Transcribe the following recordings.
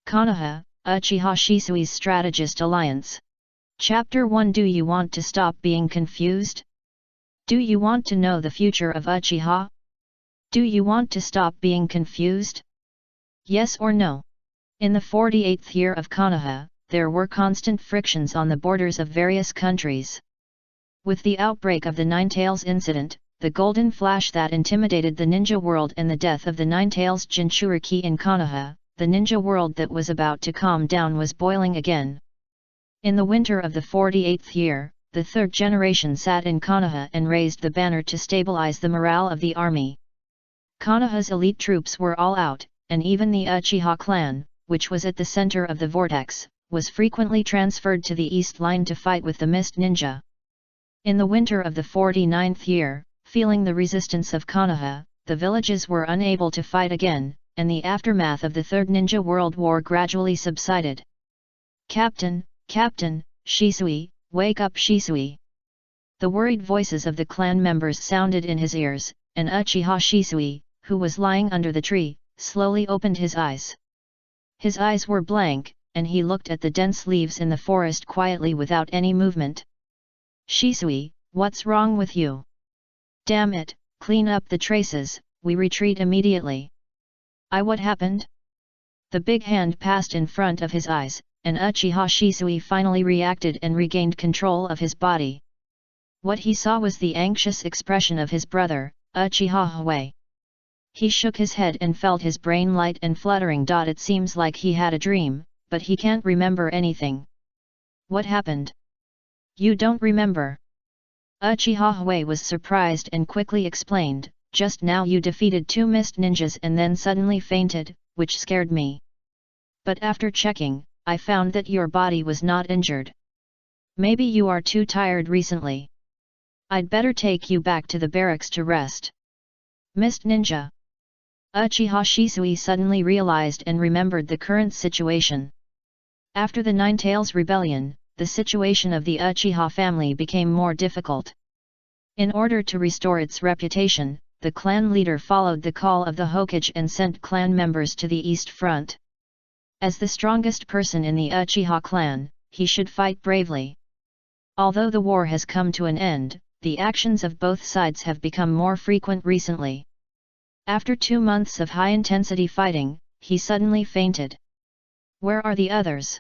Konoha, Uchiha Shisui's Strategist Alliance. Chapter 1. Do you want to stop being confused? Do you want to know the future of Uchiha? Do you want to stop being confused? Yes or no? In the 48th year of Konoha, there were constant frictions on the borders of various countries. With the outbreak of the Ninetales incident, the golden flash that intimidated the ninja world, and the death of the Ninetales Jinchuriki in Konoha, the ninja world that was about to calm down was boiling again. In the winter of the 48th year, the third generation sat in Konoha and raised the banner to stabilize the morale of the army. Konoha's elite troops were all out, and even the Uchiha clan, which was at the center of the vortex, was frequently transferred to the east line to fight with the Mist Ninja. In the winter of the 49th year, feeling the resistance of Konoha, the villages were unable to fight again, and the aftermath of the Third Ninja World War gradually subsided. "Captain, Captain, Shisui, wake up Shisui!" The worried voices of the clan members sounded in his ears, and Uchiha Shisui, who was lying under the tree, slowly opened his eyes. His eyes were blank, and he looked at the dense leaves in the forest quietly without any movement. "Shisui, what's wrong with you? Damn it, clean up the traces, we retreat immediately." What happened?" The big hand passed in front of his eyes, and Uchiha Shisui finally reacted and regained control of his body. What he saw was the anxious expression of his brother, Uchiha Hwei. He shook his head and felt his brain light and fluttering. It seems like he had a dream, but he can't remember anything. "What happened? You don't remember?" Uchiha Hwei was surprised and quickly explained, "Just now you defeated 2 mist ninjas and then suddenly fainted, which scared me. But after checking, I found that your body was not injured. Maybe you are too tired recently. I'd better take you back to the barracks to rest." Mist Ninja. Uchiha Shisui suddenly realized and remembered the current situation. After the Ninetales rebellion, the situation of the Uchiha family became more difficult. In order to restore its reputation, the clan leader followed the call of the Hokage and sent clan members to the East Front. As the strongest person in the Uchiha clan, he should fight bravely. Although the war has come to an end, the actions of both sides have become more frequent recently. After 2 months of high-intensity fighting, he suddenly fainted. Where are the others?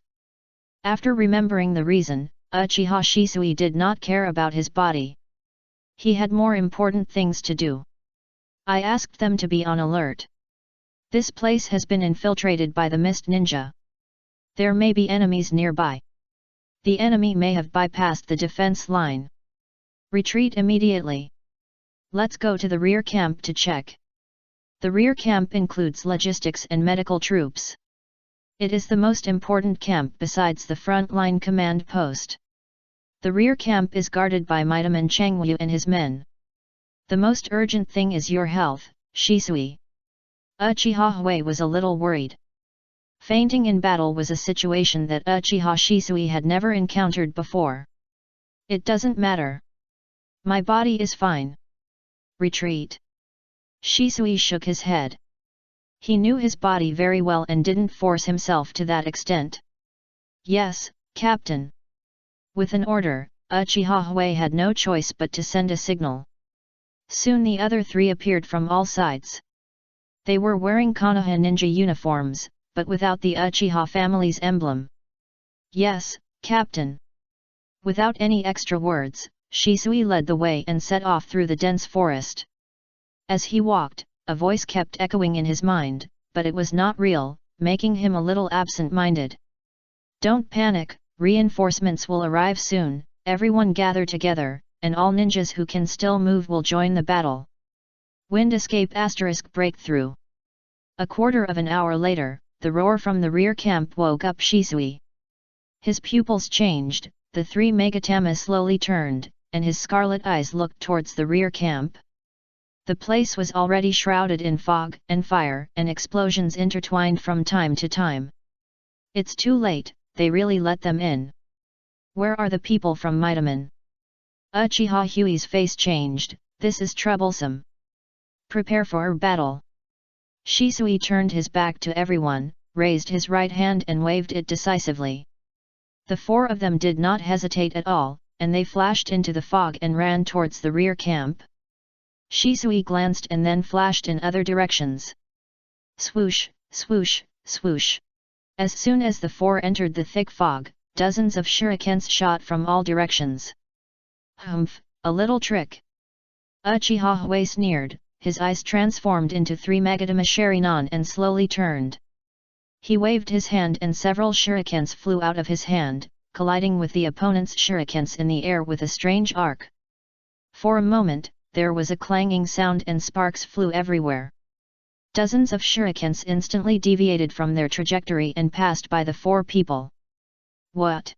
After remembering the reason, Uchiha Shisui did not care about his body. He had more important things to do. "I asked them to be on alert. This place has been infiltrated by the Mist Ninja. There may be enemies nearby. The enemy may have bypassed the defense line. Retreat immediately. Let's go to the rear camp to check." The rear camp includes logistics and medical troops. It is the most important camp besides the front-line command post. The rear camp is guarded by Mightyman Changwu and his men. "The most urgent thing is your health, Shisui." Uchiha Hwei was a little worried. Fainting in battle was a situation that Uchiha Shisui had never encountered before. "It doesn't matter. My body is fine. Retreat." Shisui shook his head. He knew his body very well and didn't force himself to that extent. "Yes, Captain." With an order, Uchiha Hwei had no choice but to send a signal. Soon the other 3 appeared from all sides. They were wearing Konoha ninja uniforms, but without the Uchiha family's emblem. "Yes, Captain." Without any extra words, Shisui led the way and set off through the dense forest. As he walked, a voice kept echoing in his mind, but it was not real, making him a little absent-minded. "Don't panic, reinforcements will arrive soon, everyone gather together, and all ninjas who can still move will join the battle." Wind escape * breakthrough. A quarter of an hour later, the roar from the rear camp woke up Shisui. His pupils changed, the 3 Megatama slowly turned, and his scarlet eyes looked towards the rear camp. The place was already shrouded in fog and fire and explosions intertwined from time to time. "It's too late, they really let them in. Where are the people from Mightyman?" Uchiha Hui's face changed. "This is troublesome. Prepare for a battle." Shisui turned his back to everyone, raised his right hand and waved it decisively. The four of them did not hesitate at all, and they flashed into the fog and ran towards the rear camp. Shisui glanced and then flashed in other directions. Swoosh, swoosh, swoosh. As soon as the four entered the thick fog, dozens of shurikens shot from all directions. Humph, a little trick. Uchiha Hui sneered, his eyes transformed into 3 Magatama Sharinon and slowly turned. He waved his hand and several shurikens flew out of his hand, colliding with the opponent's shurikens in the air with a strange arc. For a moment, there was a clanging sound and sparks flew everywhere. Dozens of shurikens instantly deviated from their trajectory and passed by the four people. What?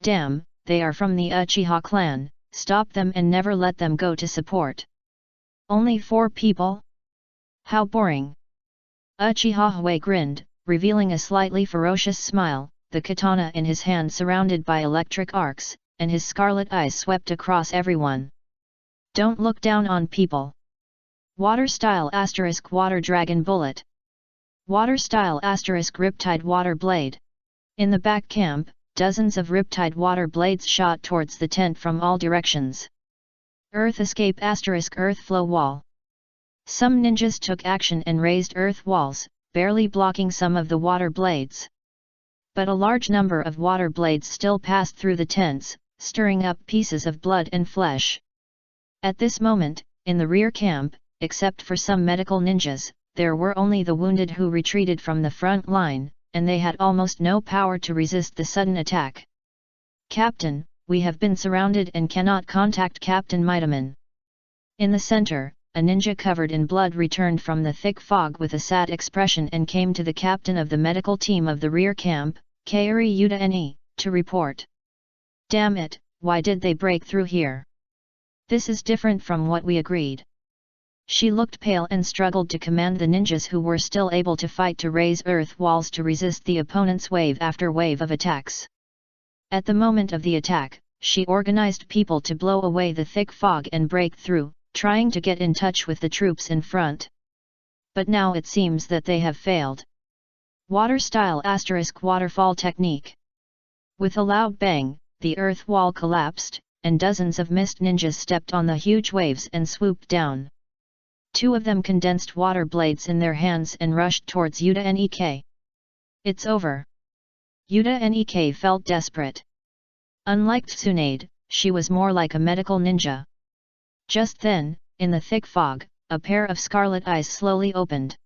Damn, they are from the Uchiha clan, stop them and never let them go to support. Only 4 people? How boring. Uchiha Hui grinned, revealing a slightly ferocious smile, the katana in his hand surrounded by electric arcs, and his scarlet eyes swept across everyone. Don't look down on people. Water style * water dragon bullet. Water style * riptide water blade. In the back camp, dozens of riptide water blades shot towards the tent from all directions. Earth escape * earth flow wall. Some ninjas took action and raised earth walls, barely blocking some of the water blades. But a large number of water blades still passed through the tents, stirring up pieces of blood and flesh. At this moment, in the rear camp, except for some medical ninjas, there were only the wounded who retreated from the front line, and they had almost no power to resist the sudden attack. Captain, we have been surrounded and cannot contact Captain Mitaman. In the center, a ninja covered in blood returned from the thick fog with a sad expression and came to the captain of the medical team of the rear camp, Kairi Yuta-ne, to report. Damn it, why did they break through here? This is different from what we agreed. She looked pale and struggled to command the ninjas who were still able to fight to raise earth walls to resist the opponent's wave after wave of attacks. At the moment of the attack, she organized people to blow away the thick fog and break through, trying to get in touch with the troops in front. But now it seems that they have failed. Water style * waterfall technique. With a loud bang, the earth wall collapsed, and dozens of mist ninjas stepped on the huge waves and swooped down. 2 of them condensed water blades in their hands and rushed towards Yuta-ne. It's over. Yuta-ne felt desperate. Unlike Tsunade, she was more like a medical ninja. Just then, in the thick fog, a pair of scarlet eyes slowly opened.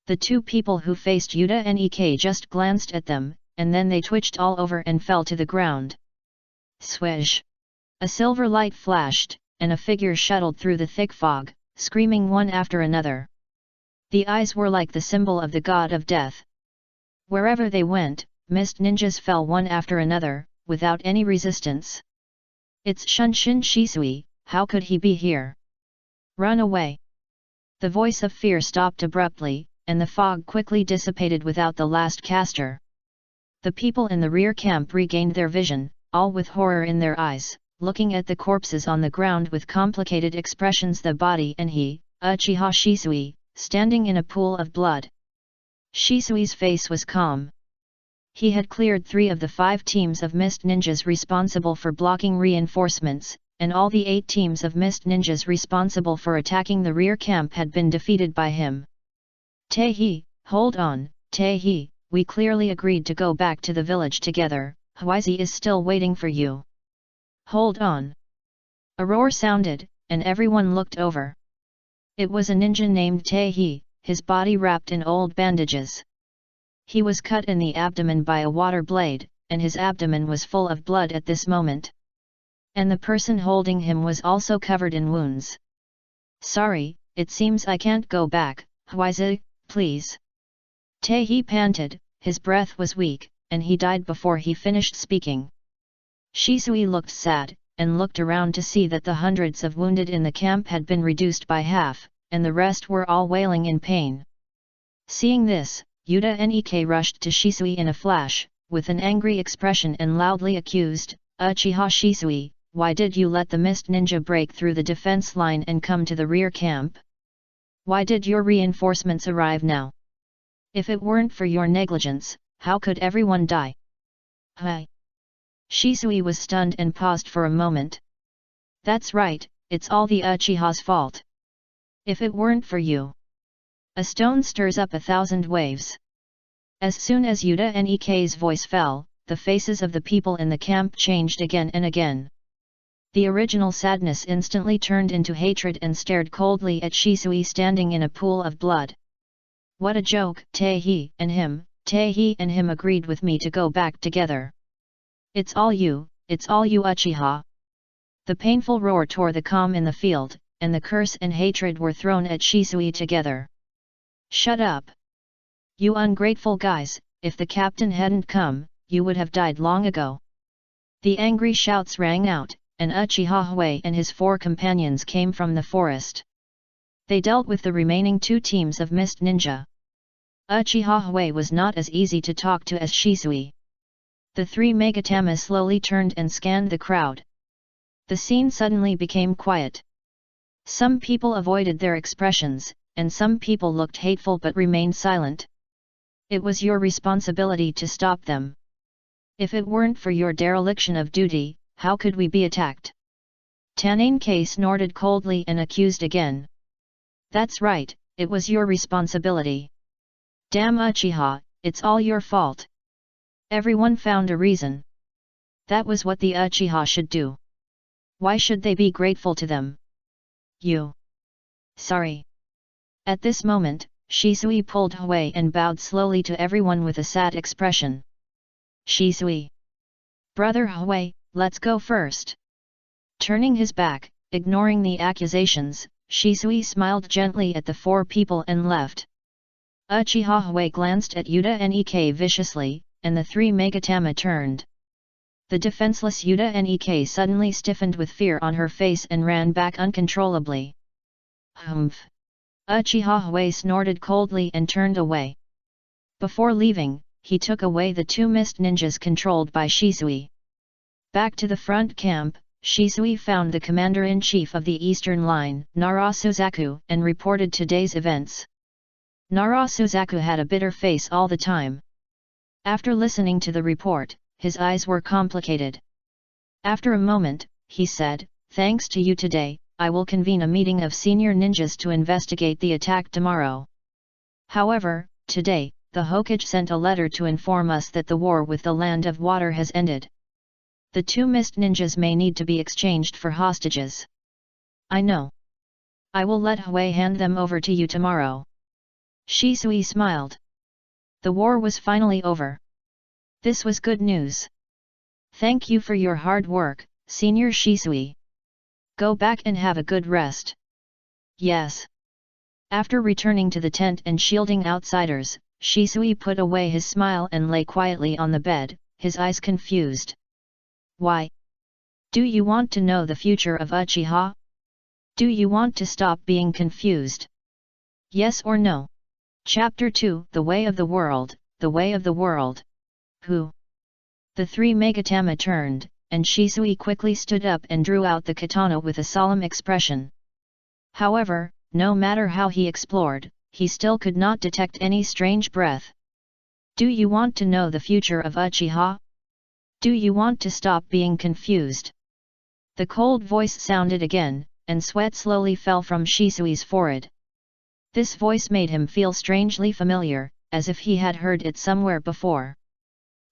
The 2 people who faced Yuta-ne just glanced at them, and then they twitched all over and fell to the ground. Swish! A silver light flashed, and a figure shuttled through the thick fog, screaming one after another. The eyes were like the symbol of the god of death. Wherever they went, mist ninjas fell one after another, without any resistance. It's Shunshin Shisui, how could he be here? Run away! The voice of fear stopped abruptly, and the fog quickly dissipated without the last caster. The people in the rear camp regained their vision, all with horror in their eyes, looking at the corpses on the ground with complicated expressions, the body and he, Uchiha Shisui, standing in a pool of blood. Shisui's face was calm. He had cleared 3 of the 5 teams of mist ninjas responsible for blocking reinforcements, and all the 8 teams of mist ninjas responsible for attacking the rear camp had been defeated by him. Taehi, hold on, Taehi, we clearly agreed to go back to the village together, Huizi is still waiting for you. Hold on. A roar sounded, and everyone looked over. It was a ninja named Taehi, his body wrapped in old bandages. He was cut in the abdomen by a water blade, and his abdomen was full of blood at this moment. And the person holding him was also covered in wounds. Sorry, it seems I can't go back, Huizi, please. Taehi panted, his breath was weak, and he died before he finished speaking. Shisui looked sad, and looked around to see that the hundreds of wounded in the camp had been reduced by half, and the rest were all wailing in pain. Seeing this, Yuta-ne rushed to Shisui in a flash, with an angry expression and loudly accused, Uchiha Shisui, why did you let the mist ninja break through the defense line and come to the rear camp? Why did your reinforcements arrive now? If it weren't for your negligence, how could everyone die? Hi. Shisui was stunned and paused for a moment. That's right, it's all the Uchiha's fault. If it weren't for you. A stone stirs up 1,000 waves. As soon as Yuta and Ikke's voice fell, the faces of the people in the camp changed again and again. The original sadness instantly turned into hatred and stared coldly at Shisui standing in a pool of blood. What a joke! Tae and him agreed with me to go back together. It's all you Uchiha. The painful roar tore the calm in the field, and the curse and hatred were thrown at Shisui together. Shut up! You ungrateful guys, if the captain hadn't come, you would have died long ago. The angry shouts rang out, and Uchiha Hui and his 4 companions came from the forest. They dealt with the remaining 2 teams of Mist Ninja. Uchiha Hui was not as easy to talk to as Shisui. The 3 Megatama slowly turned and scanned the crowd. The scene suddenly became quiet. Some people avoided their expressions, and some people looked hateful but remained silent. It was your responsibility to stop them. If it weren't for your dereliction of duty, how could we be attacked? Tanane snorted coldly and accused again. That's right, it was your responsibility. Damn Uchiha, it's all your fault. Everyone found a reason. That was what the Uchiha should do. Why should they be grateful to them? You. Sorry. At this moment, Shisui pulled Hui and bowed slowly to everyone with a sad expression. Shisui. Brother Hui, let's go first. Turning his back, ignoring the accusations, Shisui smiled gently at the 4 people and left. Uchiha Hui glanced at Yuta and Ikke viciously, and the 3 Megatama turned. The defenseless Yuta and Ikke suddenly stiffened with fear on her face and ran back uncontrollably. Humph! Uchiha Hui snorted coldly and turned away. Before leaving, he took away the 2 mist ninjas controlled by Shisui. Back to the front camp, Shisui found the commander-in-chief of the Eastern Line, Nara Suzaku, and reported today's events. Nara Suzaku had a bitter face all the time. After listening to the report, his eyes were complicated. After a moment, he said, "Thanks to you today, I will convene a meeting of senior ninjas to investigate the attack tomorrow. However, today, the Hokage sent a letter to inform us that the war with the Land of Water has ended. The 2 mist ninjas may need to be exchanged for hostages." I know. I will let Hui hand them over to you tomorrow. Shisui smiled. The war was finally over. This was good news. Thank you for your hard work, Senior Shisui. Go back and have a good rest. Yes. After returning to the tent and shielding outsiders, Shisui put away his smile and lay quietly on the bed, his eyes confused. Why? Do you want to know the future of Uchiha? Do you want to stop being confused? Yes or no? Chapter 2: The Way of the World, The Way of the World. Who? The 3 Megatama turned, and Shisui quickly stood up and drew out the katana with a solemn expression. However, no matter how he explored, he still could not detect any strange breath. Do you want to know the future of Uchiha? Do you want to stop being confused? The cold voice sounded again, and sweat slowly fell from Shisui's forehead. This voice made him feel strangely familiar, as if he had heard it somewhere before.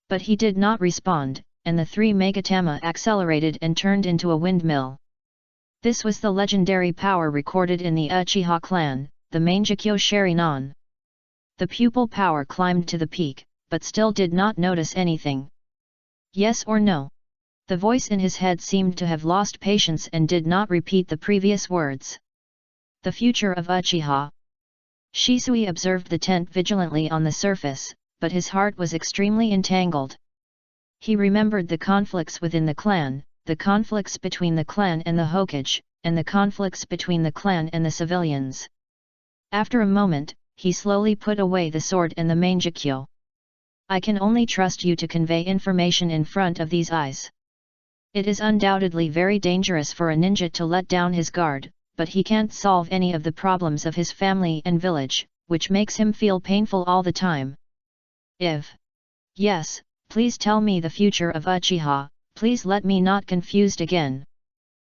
But he did not respond, and the 3 Megatama accelerated and turned into a windmill. This was the legendary power recorded in the Uchiha clan, the Mangekyo Sharinan. The pupil power climbed to the peak, but still did not notice anything. Yes or no? The voice in his head seemed to have lost patience and did not repeat the previous words. The future of Uchiha. Shisui observed the tent vigilantly on the surface, but his heart was extremely entangled. He remembered the conflicts within the clan, the conflicts between the clan and the Hokage, and the conflicts between the clan and the civilians. After a moment, he slowly put away the sword and the Mangekyo. I can only trust you to convey information in front of these eyes. It is undoubtedly very dangerous for a ninja to let down his guard, but he can't solve any of the problems of his family and village, which makes him feel painful all the time. If yes, please tell me the future of Uchiha, please let me not confused again.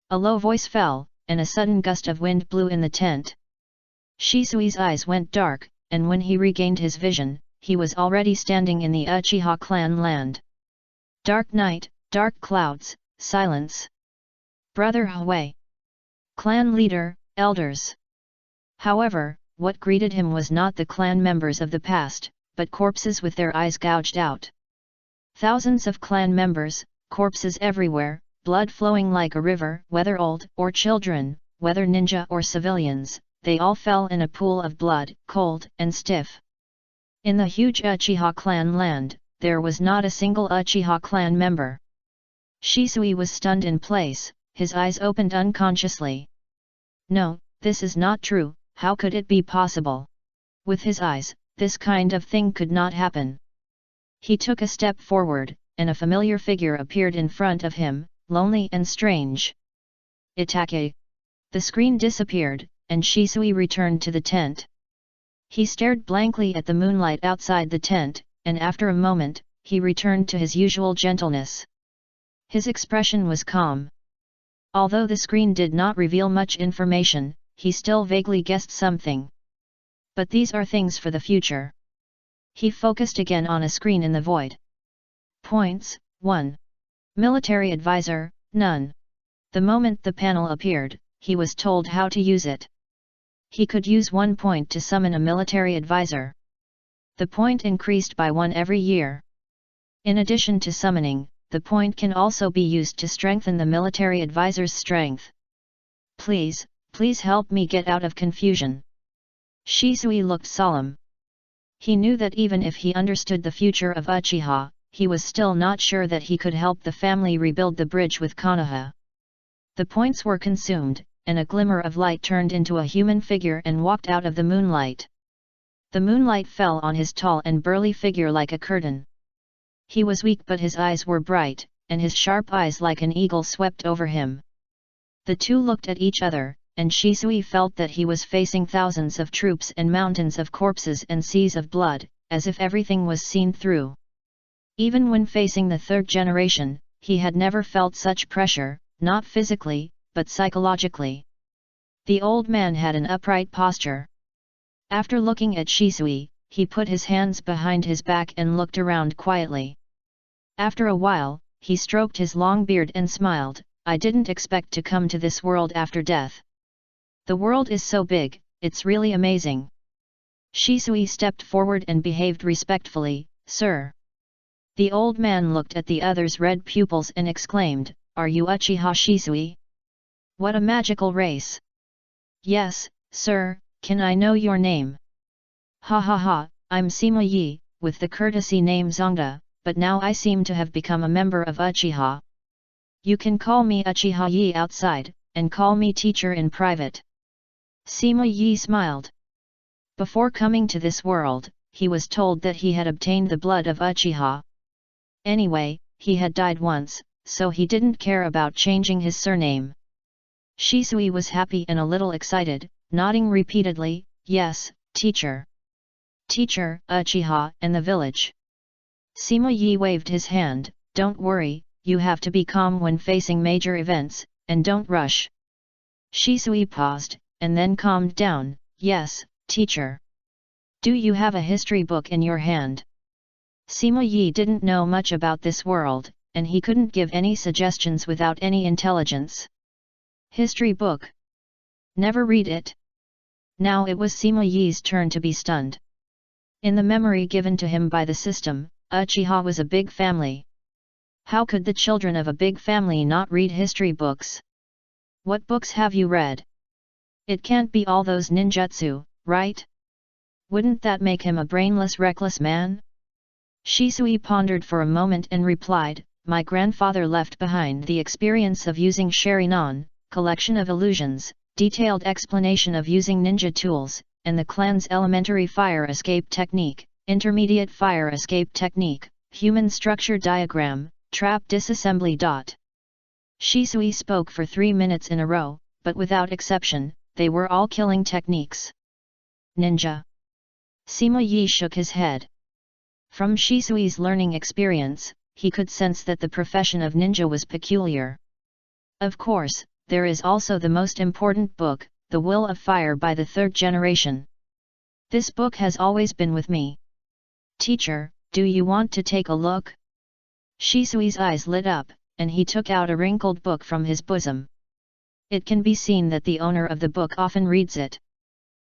A low voice fell, and a sudden gust of wind blew in the tent. Shisui's eyes went dark, and when he regained his vision, he was already standing in the Uchiha clan land. Dark night, dark clouds, silence. Brother Hui. Clan leader, elders. However, what greeted him was not the clan members of the past, but corpses with their eyes gouged out. Thousands of clan members, corpses everywhere, blood flowing like a river, whether old or children, whether ninja or civilians, they all fell in a pool of blood, cold and stiff. In the huge Uchiha clan land, there was not a single Uchiha clan member. Shisui was stunned in place, his eyes opened unconsciously. No, this is not true, how could it be possible? With his eyes, this kind of thing could not happen. He took a step forward, and a familiar figure appeared in front of him, lonely and strange. Itake. The screen disappeared, and Shisui returned to the tent. He stared blankly at the moonlight outside the tent, and after a moment, he returned to his usual gentleness. His expression was calm. Although the screen did not reveal much information, he still vaguely guessed something. But these are things for the future. He focused again on a screen in the void. Points: 1. Military advisor, none. The moment the panel appeared, he was told how to use it. He could use 1 point to summon a military advisor. The point increased by 1 every year. In addition to summoning, the point can also be used to strengthen the military advisor's strength. Please help me get out of confusion. Shisui looked solemn. He knew that even if he understood the future of Uchiha, he was still not sure that he could help the family rebuild the bridge with Konoha. The points were consumed, and a glimmer of light turned into a human figure and walked out of the moonlight. The moonlight fell on his tall and burly figure like a curtain. He was weak but his eyes were bright, and his sharp eyes like an eagle swept over him. The two looked at each other, and Shisui felt that he was facing thousands of troops and mountains of corpses and seas of blood, as if everything was seen through. Even when facing the third generation, he had never felt such pressure, not physically, but psychologically. The old man had an upright posture. After looking at Shisui, he put his hands behind his back and looked around quietly. After a while, he stroked his long beard and smiled, I didn't expect to come to this world after death. The world is so big, it's really amazing. Shisui stepped forward and behaved respectfully, Sir. The old man looked at the other's red pupils and exclaimed, Are you Uchiha Shisui? What a magical race! Yes, sir, can I know your name? Ha ha ha, I'm Sima Yi, with the courtesy name Zongda, but now I seem to have become a member of Uchiha. You can call me Uchiha Yi outside, and call me teacher in private. Sima Yi smiled. Before coming to this world, he was told that he had obtained the blood of Uchiha. Anyway, he had died once, so he didn't care about changing his surname. Shisui was happy and a little excited, nodding repeatedly, Yes, teacher. Teacher, Uchiha, and the village. Sima Yi waved his hand, Don't worry, you have to be calm when facing major events, and don't rush. Shisui paused, and then calmed down, Yes, teacher. Do you have a history book in your hand? Sima Yi didn't know much about this world, and he couldn't give any suggestions without any intelligence. History book. Never read it. Now it was Sima Yi's turn to be stunned. In the memory given to him by the system, Uchiha was a big family. How could the children of a big family not read history books? What books have you read? It can't be all those ninjutsu, right? Wouldn't that make him a brainless, reckless man? Shisui pondered for a moment and replied, My grandfather left behind the experience of using Sharinan, collection of illusions, detailed explanation of using ninja tools, and the clan's elementary fire escape technique, intermediate fire escape technique, human structure diagram, trap disassembly. Shisui spoke for 3 minutes in a row, but without exception, they were all killing techniques. Ninja. Sima Yi shook his head. From Shisui's learning experience, he could sense that the profession of ninja was peculiar. Of course, there is also the most important book, The Will of Fire by the third generation. This book has always been with me. Teacher, do you want to take a look? Shisui's eyes lit up, and he took out a wrinkled book from his bosom. It can be seen that the owner of the book often reads it.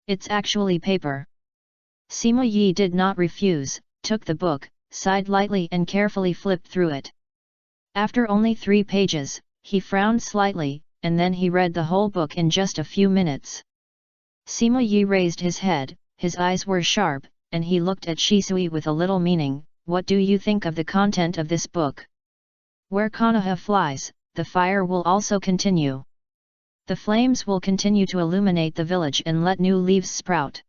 It's actually paper. Sima Yi did not refuse, took the book, sighed lightly and carefully flipped through it. After only 3 pages, he frowned slightly, and then he read the whole book in just a few minutes. Sima Yi raised his head, his eyes were sharp, and he looked at Shisui with a little meaning. What do you think of the content of this book? Where Konoha flies, the fire will also continue. The flames will continue to illuminate the village and let new leaves sprout.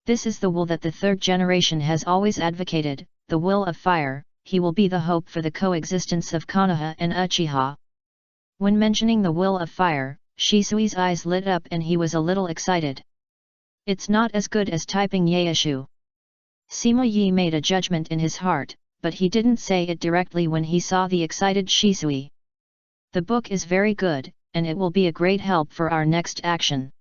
This is the will that the third generation has always advocated, the will of fire. He will be the hope for the coexistence of Konoha and Uchiha. When mentioning the will of fire, Shisui's eyes lit up and he was a little excited. It's not as good as typing Yaeshu. Sima Yi made a judgment in his heart, but he didn't say it directly when he saw the excited Shisui. The book is very good, and it will be a great help for our next action.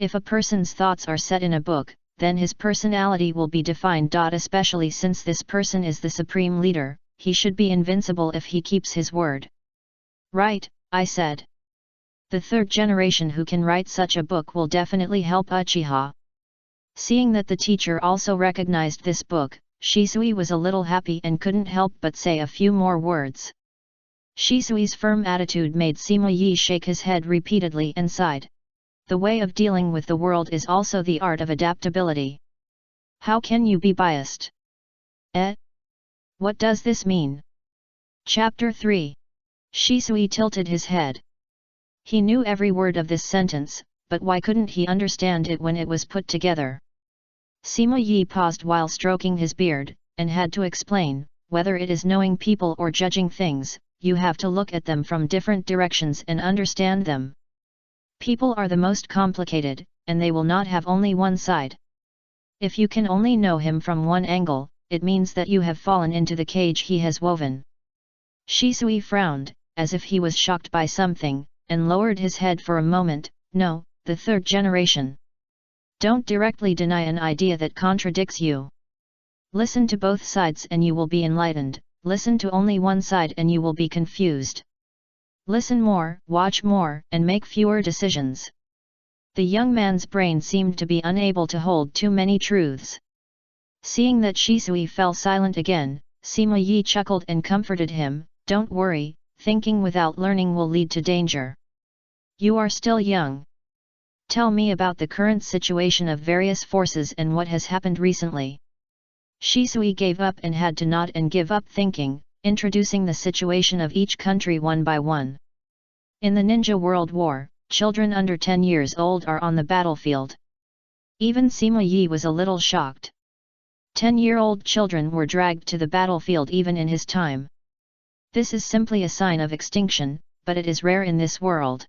If a person's thoughts are set in a book, then his personality will be defined. Especially since this person is the supreme leader, he should be invincible if he keeps his word. Right, I said. The third generation who can write such a book will definitely help Uchiha. Seeing that the teacher also recognized this book, Shisui was a little happy and couldn't help but say a few more words. Shisui's firm attitude made Sima Yi shake his head repeatedly and sighed. The way of dealing with the world is also the art of adaptability. How can you be biased? What does this mean? Chapter 3. Shisui tilted his head. He knew every word of this sentence, but why couldn't he understand it when it was put together? Sima Yi paused while stroking his beard, and had to explain, whether it is knowing people or judging things, you have to look at them from different directions and understand them. People are the most complicated, and they will not have only one side. If you can only know him from one angle, it means that you have fallen into the cage he has woven. Shisui frowned, as if he was shocked by something, and lowered his head for a moment. No, the third generation. Don't directly deny an idea that contradicts you. Listen to both sides and you will be enlightened. Listen to only one side and you will be confused. Listen more, watch more, and make fewer decisions. The young man's brain seemed to be unable to hold too many truths. Seeing that Shisui fell silent again, Sima Yi chuckled and comforted him. Don't worry, thinking without learning will lead to danger. You are still young. Tell me about the current situation of various forces and what has happened recently. Shisui gave up and had to nod and give up thinking, introducing the situation of each country one by one. In the Ninja World War, children under 10 years old are on the battlefield. Even Sima Yi was a little shocked. 10-year-old children were dragged to the battlefield even in his time. This is simply a sign of extinction, but it is rare in this world.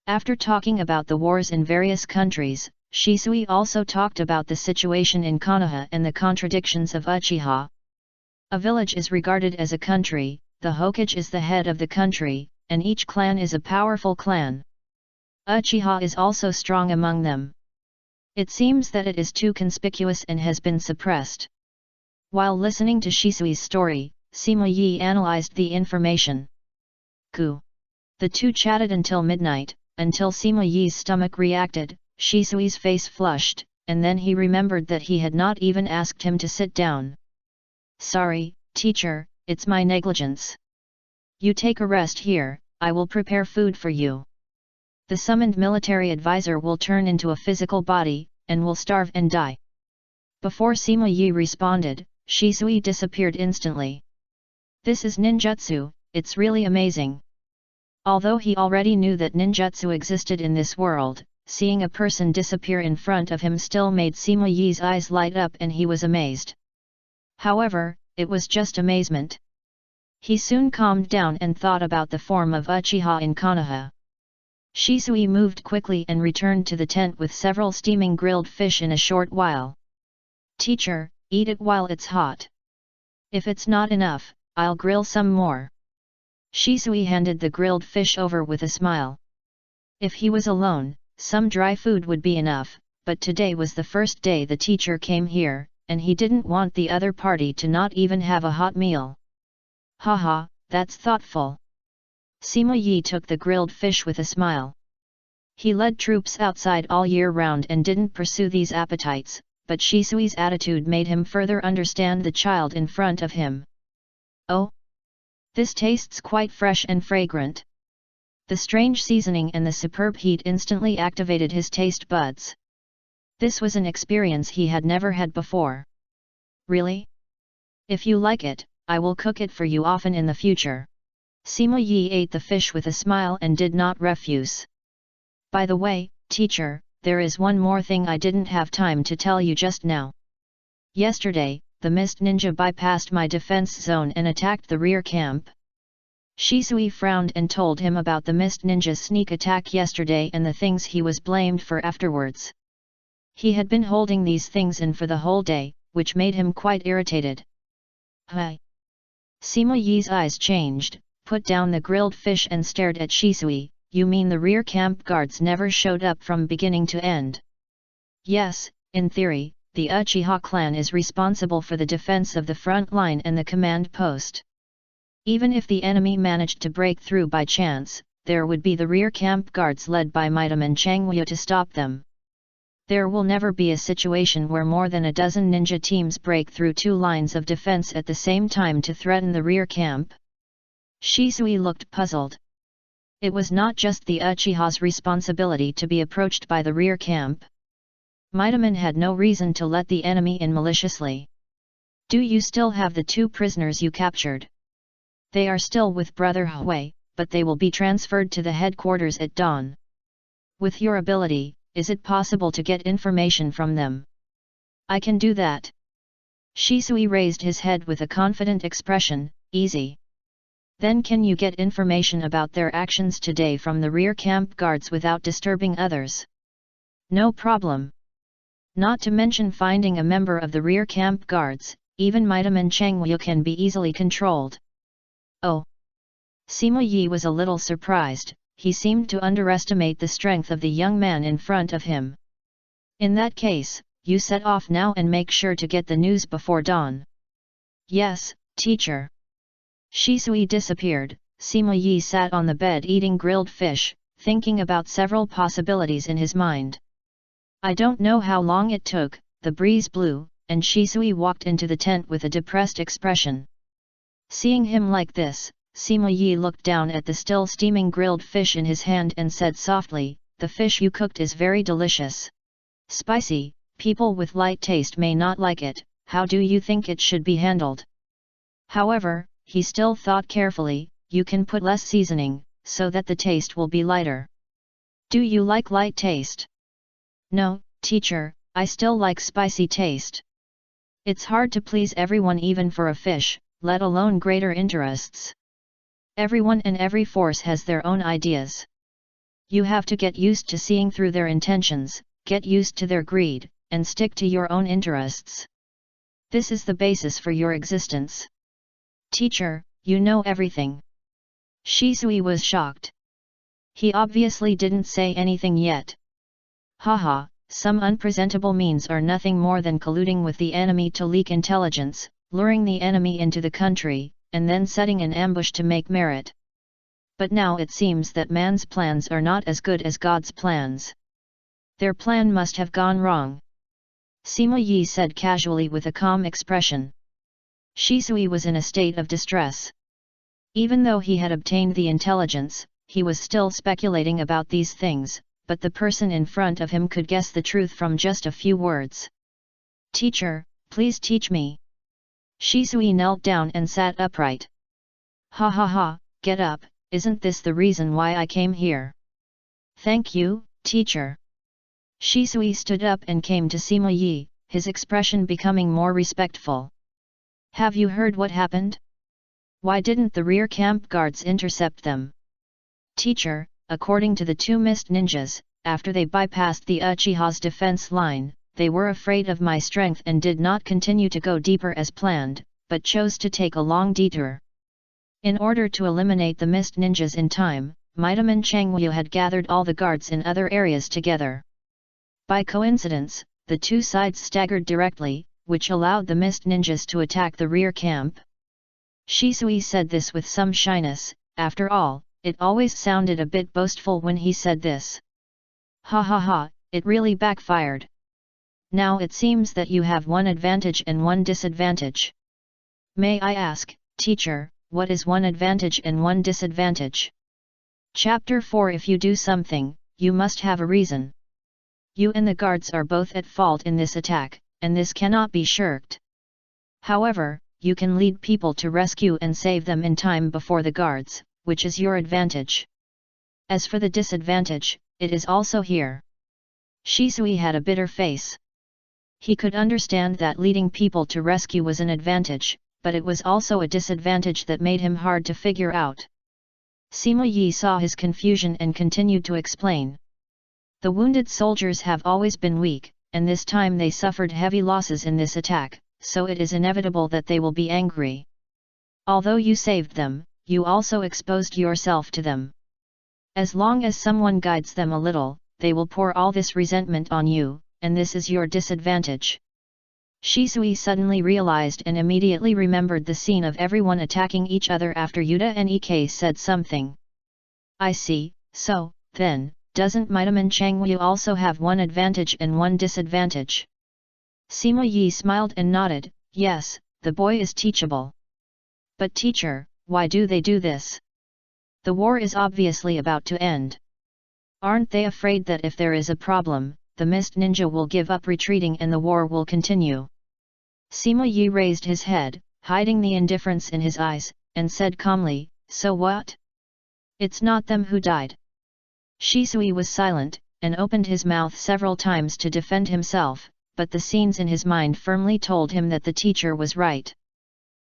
After talking about the wars in various countries, Shisui also talked about the situation in Konoha and the contradictions of Uchiha. A village is regarded as a country, the Hokage is the head of the country, and each clan is a powerful clan. Uchiha is also strong among them. It seems that it is too conspicuous and has been suppressed. While listening to Shisui's story, Sima Yi analyzed the information. The two chatted until midnight, until Sima Yi's stomach reacted. Shisui's face flushed, and then he remembered that he had not even asked him to sit down. Sorry, teacher, it's my negligence. You take a rest here, I will prepare food for you. The summoned military advisor will turn into a physical body, and will starve and die. Before Sima Yi responded, Shisui disappeared instantly. This is ninjutsu, it's really amazing. Although he already knew that ninjutsu existed in this world, seeing a person disappear in front of him still made Sima Yi's eyes light up and he was amazed. However, it was just amazement. He soon calmed down and thought about the form of Uchiha in Konoha. Shisui moved quickly and returned to the tent with several steaming grilled fish in a short while. Teacher, eat it while it's hot. If it's not enough, I'll grill some more. Shisui handed the grilled fish over with a smile. If he was alone, some dry food would be enough, but today was the first day the teacher came here, and he didn't want the other party to not even have a hot meal. Haha, that's thoughtful. Sima Yi took the grilled fish with a smile. He led troops outside all year round and didn't pursue these appetites, but Shisui's attitude made him further understand the child in front of him. Oh! This tastes quite fresh and fragrant. The strange seasoning and the superb heat instantly activated his taste buds. This was an experience he had never had before. Really? If you like it, I will cook it for you often in the future. Sima Yi ate the fish with a smile and did not refuse. By the way, teacher, there is one more thing I didn't have time to tell you just now. Yesterday, the mist ninja bypassed my defense zone and attacked the rear camp. Shisui frowned and told him about the mist ninja's sneak attack yesterday and the things he was blamed for afterwards. He had been holding these things in for the whole day, which made him quite irritated. Hi! Sima Yi's eyes changed, put down the grilled fish and stared at Shisui. You mean the rear camp guards never showed up from beginning to end? Yes, in theory, the Uchiha clan is responsible for the defense of the front line and the command post. Even if the enemy managed to break through by chance, there would be the rear camp guards led by Mitam and Changwoo to stop them. There will never be a situation where more than a dozen ninja teams break through two lines of defense at the same time to threaten the rear camp. Shisui looked puzzled. It was not just the Uchiha's responsibility to be approached by the rear camp. Mitaman had no reason to let the enemy in maliciously. Do you still have the two prisoners you captured? They are still with Brother Hui, but they will be transferred to the headquarters at dawn. With your ability, is it possible to get information from them? I can do that. Shisui raised his head with a confident expression, easy. Then can you get information about their actions today from the rear camp guards without disturbing others? No problem. Not to mention finding a member of the rear camp guards, even Mitam and Changwoo can be easily controlled. Oh! Sima Yi was a little surprised, he seemed to underestimate the strength of the young man in front of him. In that case, you set off now and make sure to get the news before dawn. Yes, teacher. Shisui disappeared. Sima Yi sat on the bed eating grilled fish, thinking about several possibilities in his mind. I don't know how long it took, the breeze blew, and Shisui walked into the tent with a depressed expression. Seeing him like this, Sima Yi looked down at the still steaming grilled fish in his hand and said softly, "The fish you cooked is very delicious. Spicy, people with light taste may not like it, how do you think it should be handled?" However, he still thought carefully, you can put less seasoning, so that the taste will be lighter. Do you like light taste? No, teacher, I still like spicy taste. It's hard to please everyone even for a fish, let alone greater interests. Everyone and every force has their own ideas. You have to get used to seeing through their intentions, get used to their greed, and stick to your own interests. This is the basis for your existence. Teacher, you know everything. Shisui was shocked. He obviously didn't say anything yet. Haha, some unpresentable means are nothing more than colluding with the enemy to leak intelligence, luring the enemy into the country, and then setting an ambush to make merit. But now it seems that man's plans are not as good as God's plans. Their plan must have gone wrong. Sima Yi said casually with a calm expression. Shisui was in a state of distress. Even though he had obtained the intelligence, he was still speculating about these things, but the person in front of him could guess the truth from just a few words. Teacher, please teach me. Shisui knelt down and sat upright. Ha ha ha, get up, isn't this the reason why I came here? Thank you, teacher. Shisui stood up and came to Sima Yi, his expression becoming more respectful. Have you heard what happened? Why didn't the rear camp guards intercept them? Teacher, according to the two mist ninjas, after they bypassed the Uchiha's defense line, they were afraid of my strength and did not continue to go deeper as planned, but chose to take a long detour. In order to eliminate the mist ninjas in time, Midaman Changwu had gathered all the guards in other areas together. By coincidence, the two sides staggered directly, which allowed the mist ninjas to attack the rear camp. Shisuis said this with some shyness. After all, it always sounded a bit boastful when he said this. Ha ha ha, it really backfired. Now it seems that you have one advantage and one disadvantage. May I ask, teacher, what is one advantage and one disadvantage? Chapter 4. If you do something, you must have a reason. You and the guards are both at fault in this attack, and this cannot be shirked. However, you can lead people to rescue and save them in time before the guards, which is your advantage. As for the disadvantage, it is also here. Shisui had a bitter face. He could understand that leading people to rescue was an advantage, but it was also a disadvantage that made him hard to figure out. Sima Yi saw his confusion and continued to explain. The wounded soldiers have always been weak, and this time they suffered heavy losses in this attack, so it is inevitable that they will be angry. Although you saved them, you also exposed yourself to them. As long as someone guides them a little, they will pour all this resentment on you, and this is your disadvantage. Shisui suddenly realized and immediately remembered the scene of everyone attacking each other after Yuta and Ek said something. I see, so, then, doesn't Midaman Changwu also have one advantage and one disadvantage? Sima Yi smiled and nodded, yes, the boy is teachable. But teacher, why do they do this? The war is obviously about to end. Aren't they afraid that if there is a problem, the mist ninja will give up retreating and the war will continue? Sima Yi raised his head, hiding the indifference in his eyes, and said calmly, so what? It's not them who died. Shisui was silent, and opened his mouth several times to defend himself, but the scenes in his mind firmly told him that the teacher was right.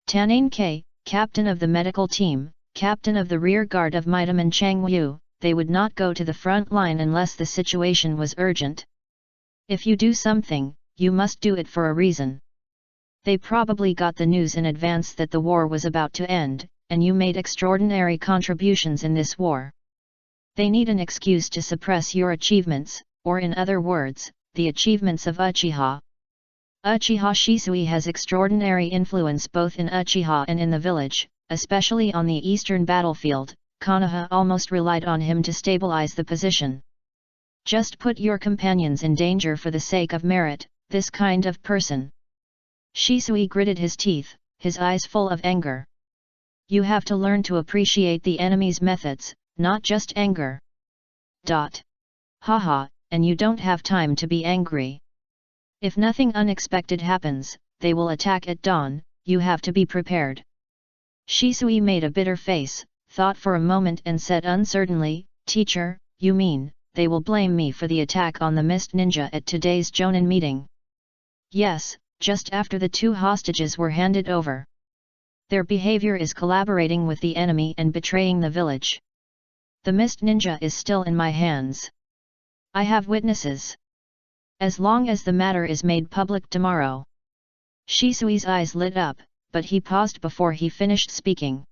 Tanin K, captain of the medical team, captain of the rear guard of Midaman Changwu, they would not go to the front line unless the situation was urgent. If you do something, you must do it for a reason. They probably got the news in advance that the war was about to end, and you made extraordinary contributions in this war. They need an excuse to suppress your achievements, or in other words, the achievements of Uchiha. Uchiha Shisui has extraordinary influence both in Uchiha and in the village, especially on the eastern battlefield. Konoha almost relied on him to stabilize the position. Just put your companions in danger for the sake of merit, this kind of person. Shisui gritted his teeth, his eyes full of anger. You have to learn to appreciate the enemy's methods, not just anger. Haha, and you don't have time to be angry. If nothing unexpected happens, they will attack at dawn, you have to be prepared. Shisui made a bitter face, thought for a moment and said uncertainly, teacher, you mean, they will blame me for the attack on the mist ninja at today's Jonin meeting? Yes, just after the two hostages were handed over. Their behavior is collaborating with the enemy and betraying the village. The mist ninja is still in my hands. I have witnesses. As long as the matter is made public tomorrow. Shisui's eyes lit up, but he paused before he finished speaking.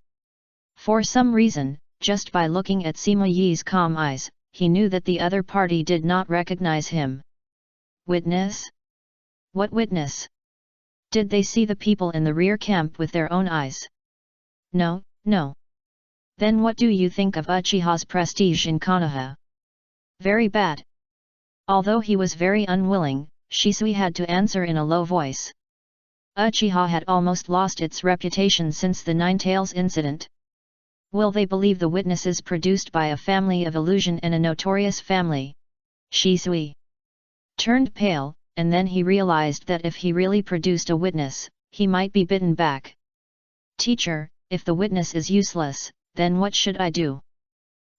For some reason, just by looking at Sima Yi's calm eyes, he knew that the other party did not recognize him. Witness? What witness? Did they see the people in the rear camp with their own eyes? No, no. Then what do you think of Uchiha's prestige in Konoha? Very bad. Although he was very unwilling, Shisui had to answer in a low voice. Uchiha had almost lost its reputation since the Ninetales incident. Will they believe the witnesses produced by a family of illusion and a notorious family? Shisui turned pale, and then he realized that if he really produced a witness, he might be bitten back. Teacher, if the witness is useless, then what should I do?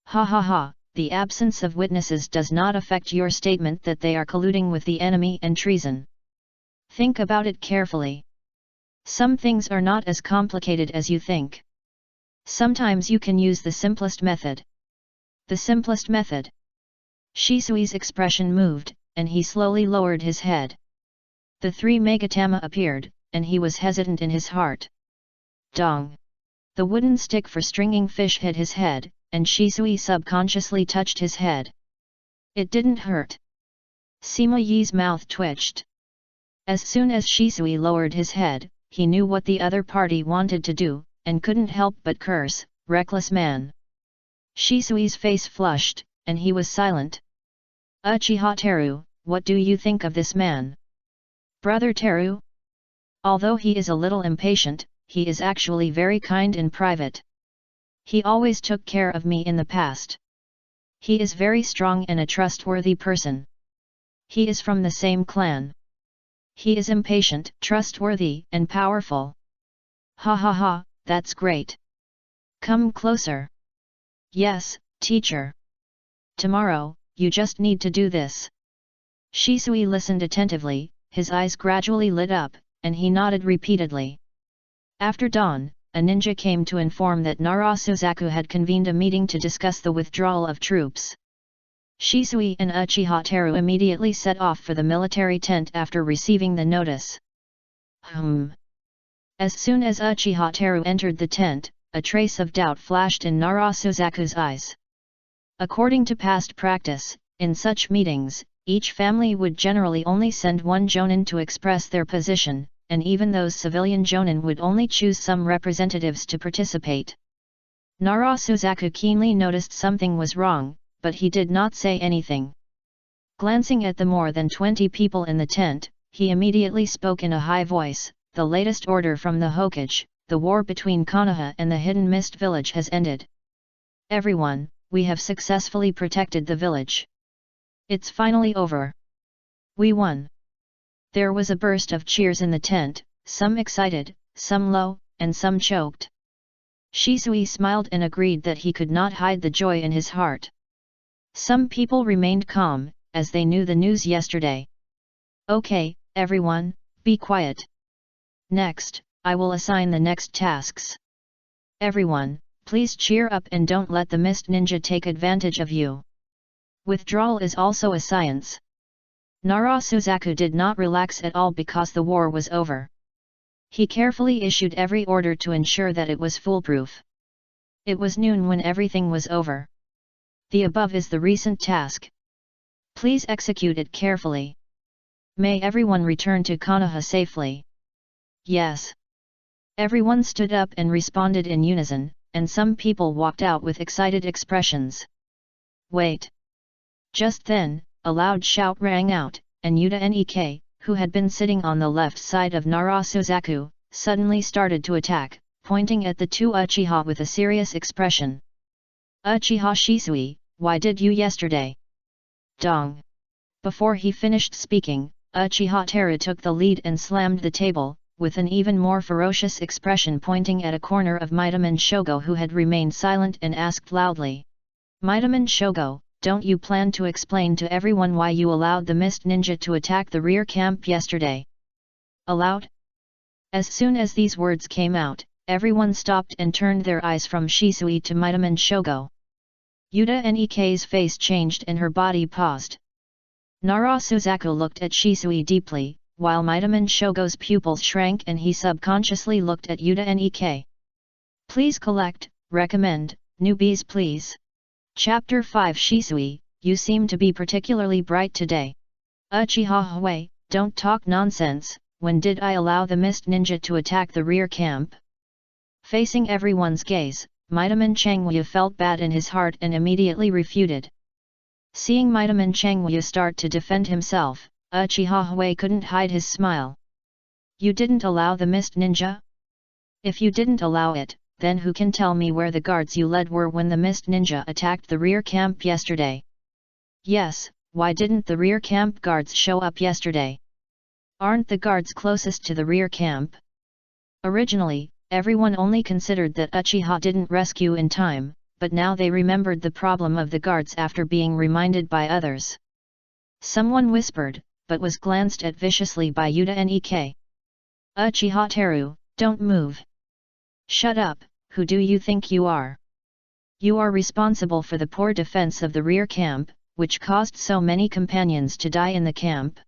Ha ha ha, the absence of witnesses does not affect your statement that they are colluding with the enemy and treason. Think about it carefully. Some things are not as complicated as you think. Sometimes you can use the simplest method. The simplest method. Shisui's expression moved, and he slowly lowered his head. The three Megatama appeared, and he was hesitant in his heart. Dong! The wooden stick for stringing fish hit his head, and Shisui subconsciously touched his head. It didn't hurt. Sima Yi's mouth twitched. As soon as Shisui lowered his head, he knew what the other party wanted to do, and couldn't help but curse, "Reckless man." Shisui's face flushed, and he was silent. "Uchiha Teru, what do you think of this man?" "Brother Teru? Although he is a little impatient, he is actually very kind in private. He always took care of me in the past. He is very strong and a trustworthy person. He is from the same clan. He is impatient, trustworthy, and powerful. Ha ha ha, that's great. Come closer." "Yes, teacher. Tomorrow, you just need to do this." Shisui listened attentively, his eyes gradually lit up, and he nodded repeatedly. After dawn, a ninja came to inform that Narasaku had convened a meeting to discuss the withdrawal of troops. Shisui and Uchiha Teru immediately set off for the military tent after receiving the notice. As soon as Uchiha Teru entered the tent, a trace of doubt flashed in Narasaku's eyes. According to past practice, in such meetings, each family would generally only send one jonin to express their position, and even those civilian jonin would only choose some representatives to participate. Narasaku keenly noticed something was wrong, but he did not say anything. Glancing at the more than 20 people in the tent, he immediately spoke in a high voice, "The latest order from the Hokage, the war between Konoha and the Hidden Mist village has ended. Everyone, we have successfully protected the village. It's finally over. We won." There was a burst of cheers in the tent, some excited, some low, and some choked. Shisui smiled and agreed that he could not hide the joy in his heart. Some people remained calm, as they knew the news yesterday. "Okay, everyone, be quiet. Next, I will assign the next tasks. Everyone, please cheer up and don't let the Mist Ninja take advantage of you. Withdrawal is also a science." Narasaku did not relax at all because the war was over. He carefully issued every order to ensure that it was foolproof. It was noon when everything was over. The above is the recent task. Please execute it carefully. May everyone return to Konoha safely. Yes. Everyone stood up and responded in unison, and some people walked out with excited expressions. Wait! Just then, a loud shout rang out, and Yuta Nek, who had been sitting on the left side of Narasaku, suddenly started to attack, pointing at the two Uchiha with a serious expression. "Uchiha Shisui, why did you yesterday?" Dong! Before he finished speaking, Uchiha Teru took the lead and slammed the table, with an even more ferocious expression pointing at a corner of Midaman Shogo who had remained silent and asked loudly. "Midaman Shogo, don't you plan to explain to everyone why you allowed the Mist Ninja to attack the rear camp yesterday?" "Allowed?" As soon as these words came out, everyone stopped and turned their eyes from Shisui to Midaman Shogo. Yuta Nek's face changed and her body paused. Narasaku looked at Shisui deeply, while Midaman Shogo's pupils shrank and he subconsciously looked at Yuta Nek. "Please collect, recommend, newbies please." Chapter 5 Shisui, you seem to be particularly bright today. Uchiha Hui, don't talk nonsense, when did I allow the Mist Ninja to attack the rear camp? Facing everyone's gaze, Midaman Changwoo felt bad in his heart and immediately refuted. Seeing Midaman Changwoo start to defend himself, Uchiha Hui couldn't hide his smile. "You didn't allow the Mist Ninja? If you didn't allow it, then who can tell me where the guards you led were when the Mist Ninja attacked the rear camp yesterday?" "Yes, why didn't the rear camp guards show up yesterday? Aren't the guards closest to the rear camp?" Originally, everyone only considered that Uchiha didn't rescue in time, but now they remembered the problem of the guards after being reminded by others. Someone whispered, but was glanced at viciously by Yuta Nek. "Uchiha Teru, don't move. Shut up, who do you think you are? You are responsible for the poor defense of the rear camp, which caused so many companions to die in the camp.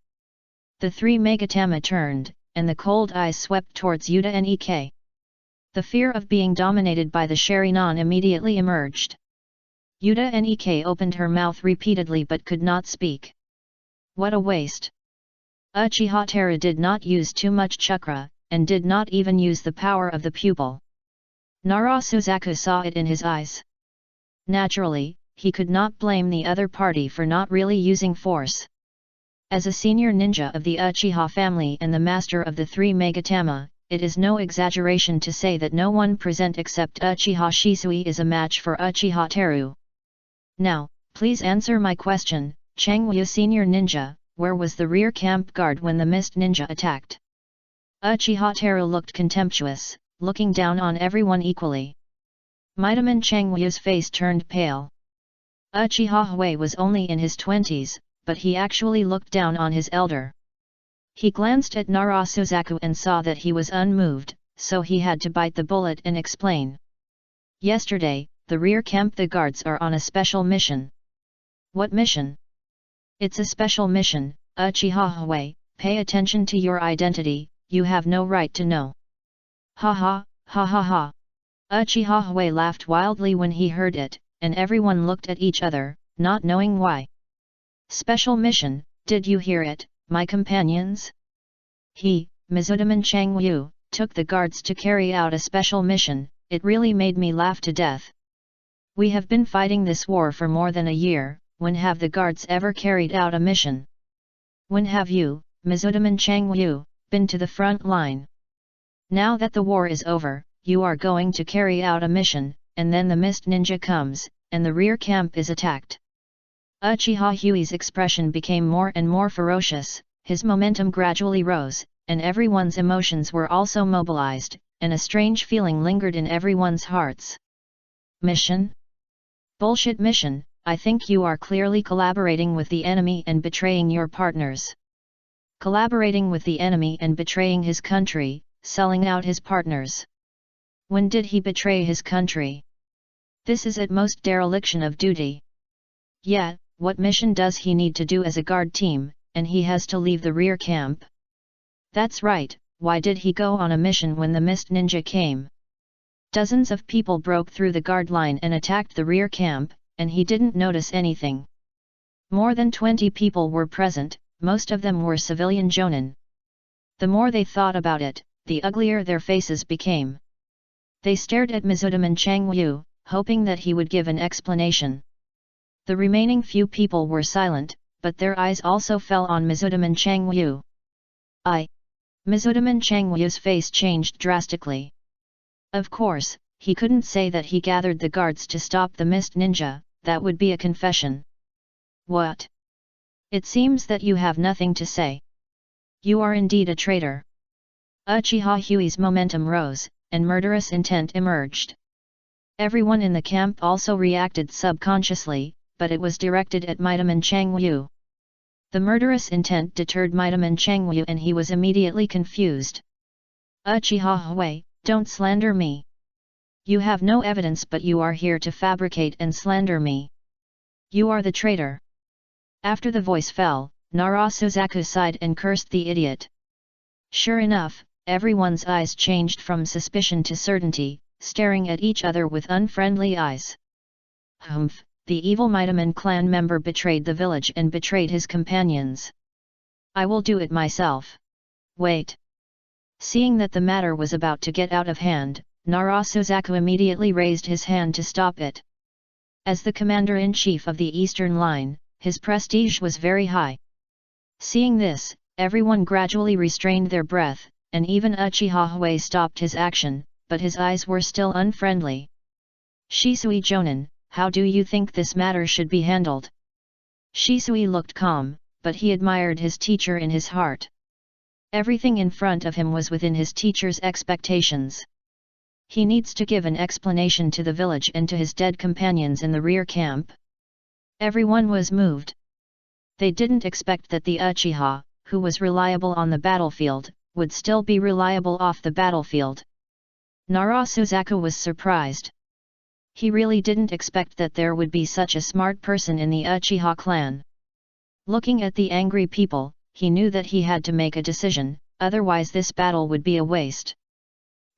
The three Megatama turned, and the cold eyes swept towards Yuta and Ek. The fear of being dominated by the Sharinon immediately emerged. Yuta and Ek opened her mouth repeatedly but could not speak. What a waste! Uchiha Teru did not use too much chakra, and did not even use the power of the pupil. Nara Suzaku saw it in his eyes. Naturally, he could not blame the other party for not really using force. As a senior ninja of the Uchiha family and the master of the three Megatama, it is no exaggeration to say that no one present except Uchiha Shisui is a match for Uchiha Teru. Now, please answer my question, Changwu senior ninja, where was the rear camp guard when the mist ninja attacked? Uchiha Teru looked contemptuous, looking down on everyone equally. Midaman Changwu's face turned pale. Uchiha Hui was only in his 20s, but he actually looked down on his elder. He glanced at Nara Suzaku and saw that he was unmoved, so he had to bite the bullet and explain. Yesterday, the rear camp the guards are on a special mission. What mission? It's a special mission, Uchiha Hui, pay attention to your identity, you have no right to know. Ha ha, ha ha ha. Uchiha Hui laughed wildly when he heard it, and everyone looked at each other, not knowing why. Special mission, did you hear it, my companions? He, Mizudaman Changwu, took the guards to carry out a special mission, it really made me laugh to death. We have been fighting this war for more than a year, when have the guards ever carried out a mission? When have you, Mizudaman Changwu, been to the front line? Now that the war is over, you are going to carry out a mission, and then the mist ninja comes, and the rear camp is attacked. Uchiha Hui's expression became more and more ferocious, his momentum gradually rose, and everyone's emotions were also mobilized, and a strange feeling lingered in everyone's hearts. Mission? Bullshit mission, I think you are clearly collaborating with the enemy and betraying your partners. Collaborating with the enemy and betraying his country, selling out his partners. When did he betray his country? This is at most dereliction of duty. Yeah, what mission does he need to do as a guard team, and he has to leave the rear camp? That's right, why did he go on a mission when the mist ninja came? Dozens of people broke through the guard line and attacked the rear camp, and he didn't notice anything. More than 20 people were present, most of them were civilian jonin. The more they thought about it, the uglier their faces became. They stared at Mizudaman Changwu, hoping that he would give an explanation. The remaining few people were silent, but their eyes also fell on Mizudaman Changwu. Mizudaman Changwu's face changed drastically. Of course, he couldn't say that he gathered the guards to stop the mist ninja, that would be a confession. What? It seems that you have nothing to say. You are indeed a traitor. Uchiha Hui's momentum rose, and murderous intent emerged. Everyone in the camp also reacted subconsciously, but it was directed at Midaman Changwu. The murderous intent deterred Midaman Changwu and he was immediately confused. Uchiha Hui, don't slander me. You have no evidence but you are here to fabricate and slander me. You are the traitor. After the voice fell, Nara Suzaku sighed and cursed the idiot. Sure enough, everyone's eyes changed from suspicion to certainty, staring at each other with unfriendly eyes. Humph, the evil Midaman clan member betrayed the village and betrayed his companions. I will do it myself. Wait. Seeing that the matter was about to get out of hand, Nara Suzaku immediately raised his hand to stop it. As the commander-in-chief of the Eastern Line, his prestige was very high. Seeing this, everyone gradually restrained their breath, and even Uchiha Hui stopped his action, but his eyes were still unfriendly. Shisui Jonin, how do you think this matter should be handled? Shisui looked calm, but he admired his teacher in his heart. Everything in front of him was within his teacher's expectations. He needs to give an explanation to the village and to his dead companions in the rear camp. Everyone was moved. They didn't expect that the Uchiha, who was reliable on the battlefield, would still be reliable off the battlefield. Nara Suzaku was surprised. He really didn't expect that there would be such a smart person in the Uchiha clan. Looking at the angry people, he knew that he had to make a decision, otherwise this battle would be a waste.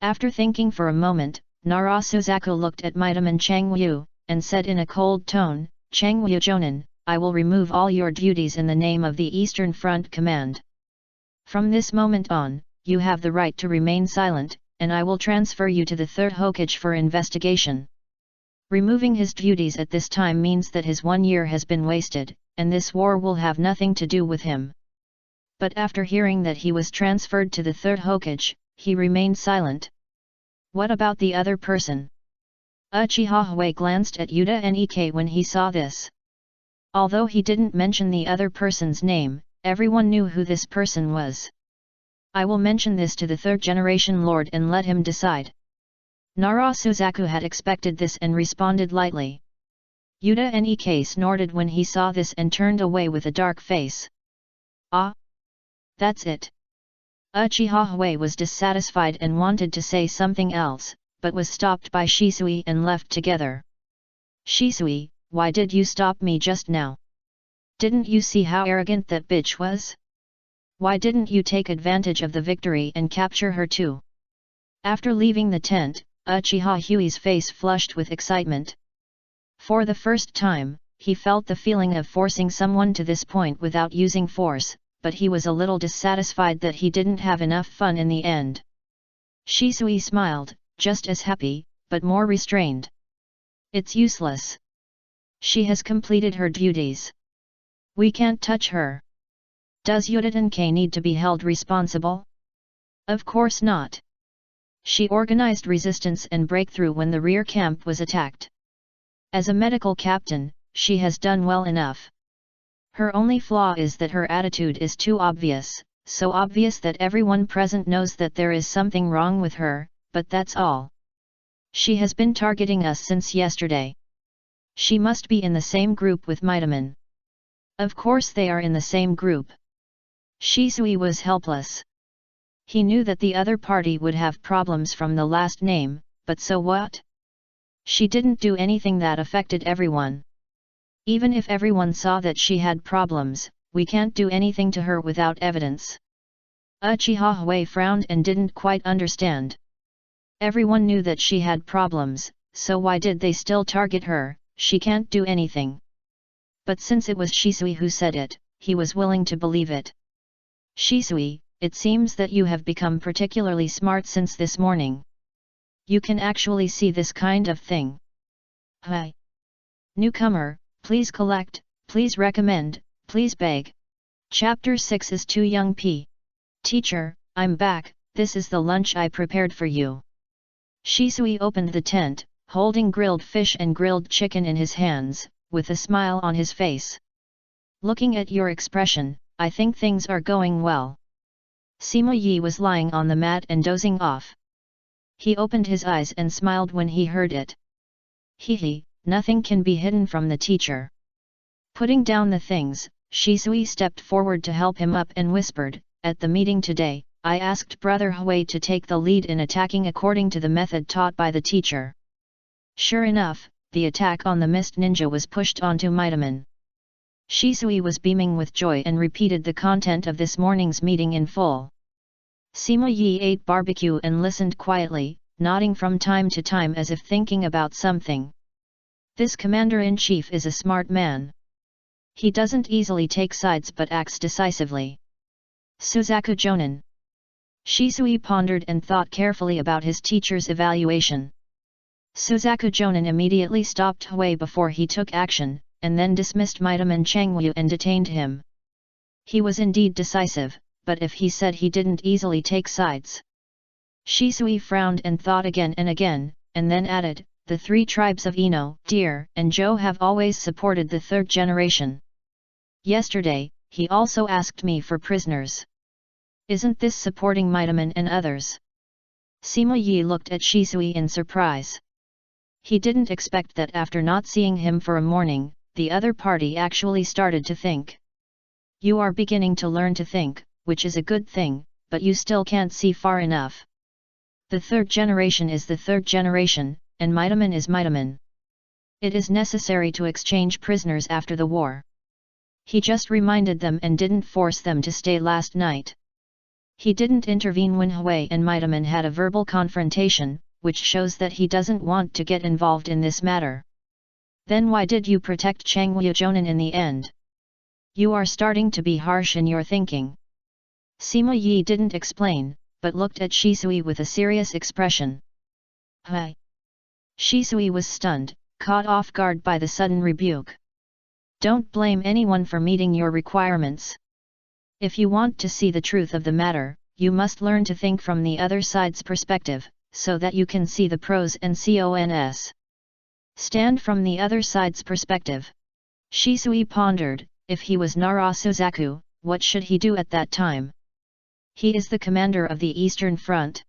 After thinking for a moment, Nara Suzaku looked at Midaman Changwu, and said in a cold tone, "Changwu Jonin, I will remove all your duties in the name of the Eastern Front Command. From this moment on, you have the right to remain silent, and I will transfer you to the 3rd Hokage for investigation." Removing his duties at this time means that his 1 year has been wasted, and this war will have nothing to do with him. But after hearing that he was transferred to the 3rd Hokage, he remained silent. What about the other person? Uchiha Hui glanced at Yuta Nek when he saw this. Although he didn't mention the other person's name, everyone knew who this person was. "I will mention this to the 3rd generation lord and let him decide." Nara Suzaku had expected this and responded lightly. Yuta Nek snorted when he saw this and turned away with a dark face. "Ah? That's it." Uchiha Hui was dissatisfied and wanted to say something else, but was stopped by Shisui and left together. "Shisui, why did you stop me just now? Didn't you see how arrogant that bitch was? Why didn't you take advantage of the victory and capture her too?" After leaving the tent, Uchiha Hui's face flushed with excitement. For the first time, he felt the feeling of forcing someone to this point without using force, but he was a little dissatisfied that he didn't have enough fun in the end. Shisui smiled, just as happy, but more restrained. "It's useless. She has completed her duties. We can't touch her. Does Yuta-K need to be held responsible? Of course not. She organized resistance and breakthrough when the rear camp was attacked. As a medical captain, she has done well enough. Her only flaw is that her attitude is too obvious, so obvious that everyone present knows that there is something wrong with her, but that's all. She has been targeting us since yesterday. She must be in the same group with Midaman." Of course they are in the same group. Shisui was helpless. He knew that the other party would have problems from the last name, but so what? She didn't do anything that affected everyone. Even if everyone saw that she had problems, we can't do anything to her without evidence. Uchiha Hui frowned and didn't quite understand. Everyone knew that she had problems, so why did they still target her? She can't do anything. But since it was Shisui who said it, he was willing to believe it. "Shisui, it seems that you have become particularly smart since this morning. You can actually see this kind of thing. Hi. Newcomer, please collect, please recommend, please beg." Chapter 6 is Too Young P. "Teacher, I'm back, this is the lunch I prepared for you." Shisui opened the tent, holding grilled fish and grilled chicken in his hands, with a smile on his face. "Looking at your expression, I think things are going well." Sima Yi was lying on the mat and dozing off. He opened his eyes and smiled when he heard it. "Hehe, nothing can be hidden from the teacher." Putting down the things, Shisui stepped forward to help him up and whispered, "At the meeting today, I asked Brother Hui to take the lead in attacking according to the method taught by the teacher. Sure enough, the attack on the Mist Ninja was pushed onto Midaman." Shisui was beaming with joy and repeated the content of this morning's meeting in full. Sima Yi ate barbecue and listened quietly, nodding from time to time as if thinking about something. This commander-in-chief is a smart man. He doesn't easily take sides but acts decisively. Suzaku Jonin. Shisui pondered and thought carefully about his teacher's evaluation. Suzaku Jonin immediately stopped Hui before he took action, and then dismissed Midaman Changwu and detained him. He was indeed decisive, but if he said he didn't easily take sides. Shisui frowned and thought again, and then added, "The 3 tribes of Ino, Deer, and Zhou have always supported the 3rd generation. Yesterday, he also asked me for prisoners. Isn't this supporting Midaman and others?" Sima Yi looked at Shisui in surprise. He didn't expect that after not seeing him for a morning, the other party actually started to think. "You are beginning to learn to think, which is a good thing, but you still can't see far enough. The 3rd generation is the 3rd generation, and Midaman is Midaman. It is necessary to exchange prisoners after the war. He just reminded them and didn't force them to stay last night. He didn't intervene when Hui and Maitaman had a verbal confrontation, which shows that he doesn't want to get involved in this matter. Then why did you protect Changhua Jonan in the end? You are starting to be harsh in your thinking. Sima Yi didn't explain, but looked at Shisui with a serious expression. Hui. Shisui was stunned, caught off guard by the sudden rebuke. Don't blame anyone for meeting your requirements. If you want to see the truth of the matter, you must learn to think from the other side's perspective, so that you can see the pros and cons. Stand from the other side's perspective. Shisui pondered, if he was Nara Suzaku, what should he do at that time? He is the commander of the Eastern Front.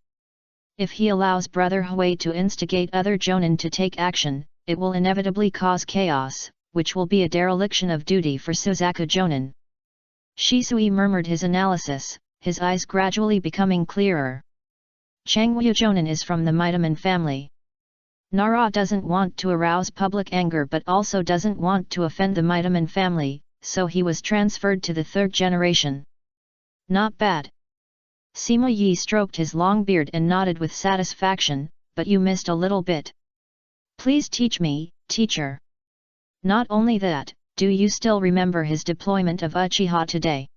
If he allows Brother Hui to instigate other Jonin to take action, it will inevitably cause chaos, which will be a dereliction of duty for Suzaku Jonin. Shisui murmured his analysis, his eyes gradually becoming clearer. Changhua Jonin is from the Maitaman family. Nara doesn't want to arouse public anger but also doesn't want to offend the Maitaman family, so he was transferred to the third generation. Not bad. Sima Yi stroked his long beard and nodded with satisfaction, but you missed a little bit. Please teach me, teacher. Not only that, do you still remember his deployment of Uchiha today?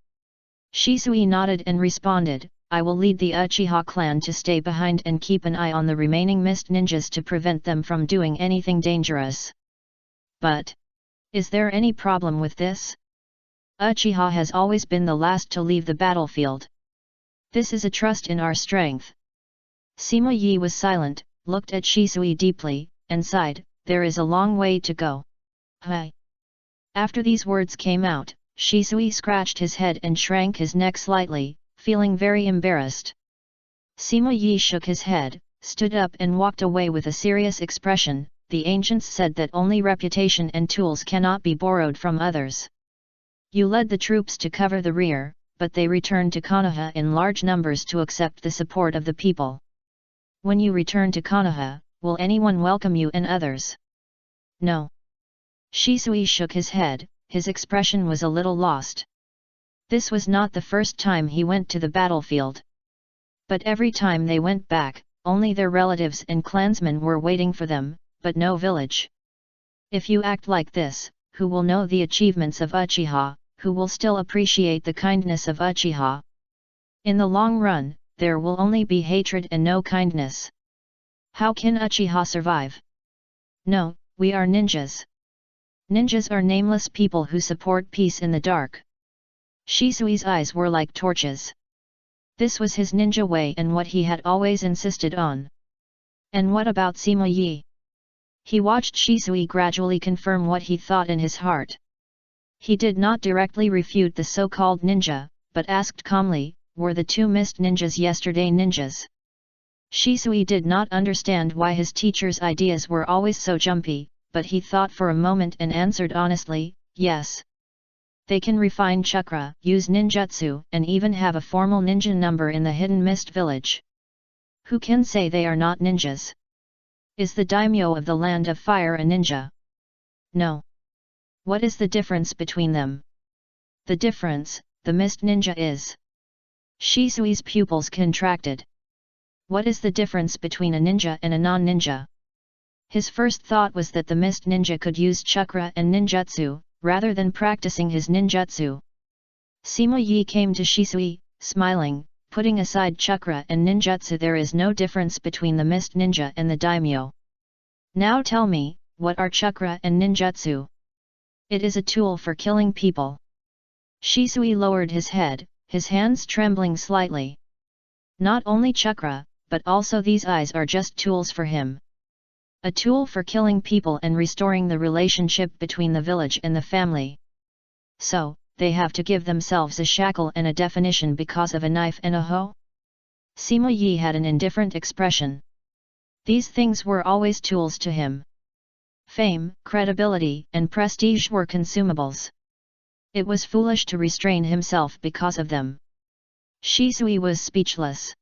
Shisui nodded and responded, I will lead the Uchiha clan to stay behind and keep an eye on the remaining mist ninjas to prevent them from doing anything dangerous. But, is there any problem with this? Uchiha has always been the last to leave the battlefield. This is a trust in our strength. Sima Yi was silent, looked at Shisui deeply, and sighed, there is a long way to go. Hui. After these words came out, Shisui scratched his head and shrank his neck slightly, feeling very embarrassed. Sima Yi shook his head, stood up and walked away with a serious expression. The ancients said that only reputation and tools cannot be borrowed from others. You led the troops to cover the rear, but they returned to Konoha in large numbers to accept the support of the people. When you return to Konoha, will anyone welcome you and others? No. Shisui shook his head, his expression was a little lost. This was not the first time he went to the battlefield. But every time they went back, only their relatives and clansmen were waiting for them, but no village. If you act like this, who will know the achievements of Uchiha, who will still appreciate the kindness of Uchiha? In the long run, there will only be hatred and no kindness. How can Uchiha survive? No, we are ninjas. Ninjas are nameless people who support peace in the dark. Shisui's eyes were like torches. This was his ninja way and what he had always insisted on. And what about Sima Yi? He watched Shisui gradually confirm what he thought in his heart. He did not directly refute the so-called ninja, but asked calmly, were the two mist ninjas yesterday ninjas? Shisui did not understand why his teacher's ideas were always so jumpy, but he thought for a moment and answered honestly, yes. They can refine chakra, use ninjutsu, and even have a formal ninja number in the hidden mist village. Who can say they are not ninjas? Is the daimyo of the land of fire a ninja? No. What is the difference between them? The difference, the mist ninja is. Shisui's pupils contracted. What is the difference between a ninja and a non-ninja? His first thought was that the mist ninja could use chakra and ninjutsu, rather than practicing his ninjutsu. Sima Yi came to Shisui, smiling, putting aside chakra and ninjutsu, there is no difference between the mist ninja and the daimyo. Now tell me, what are chakra and ninjutsu? It is a tool for killing people. Shisui lowered his head, his hands trembling slightly. Not only chakra, but also these eyes are just tools for him. A tool for killing people and restoring the relationship between the village and the family. So, they have to give themselves a shackle and a definition because of a knife and a hoe? Sima Yi had an indifferent expression. These things were always tools to him. Fame, credibility, and prestige were consumables. It was foolish to restrain himself because of them. Shisui was speechless.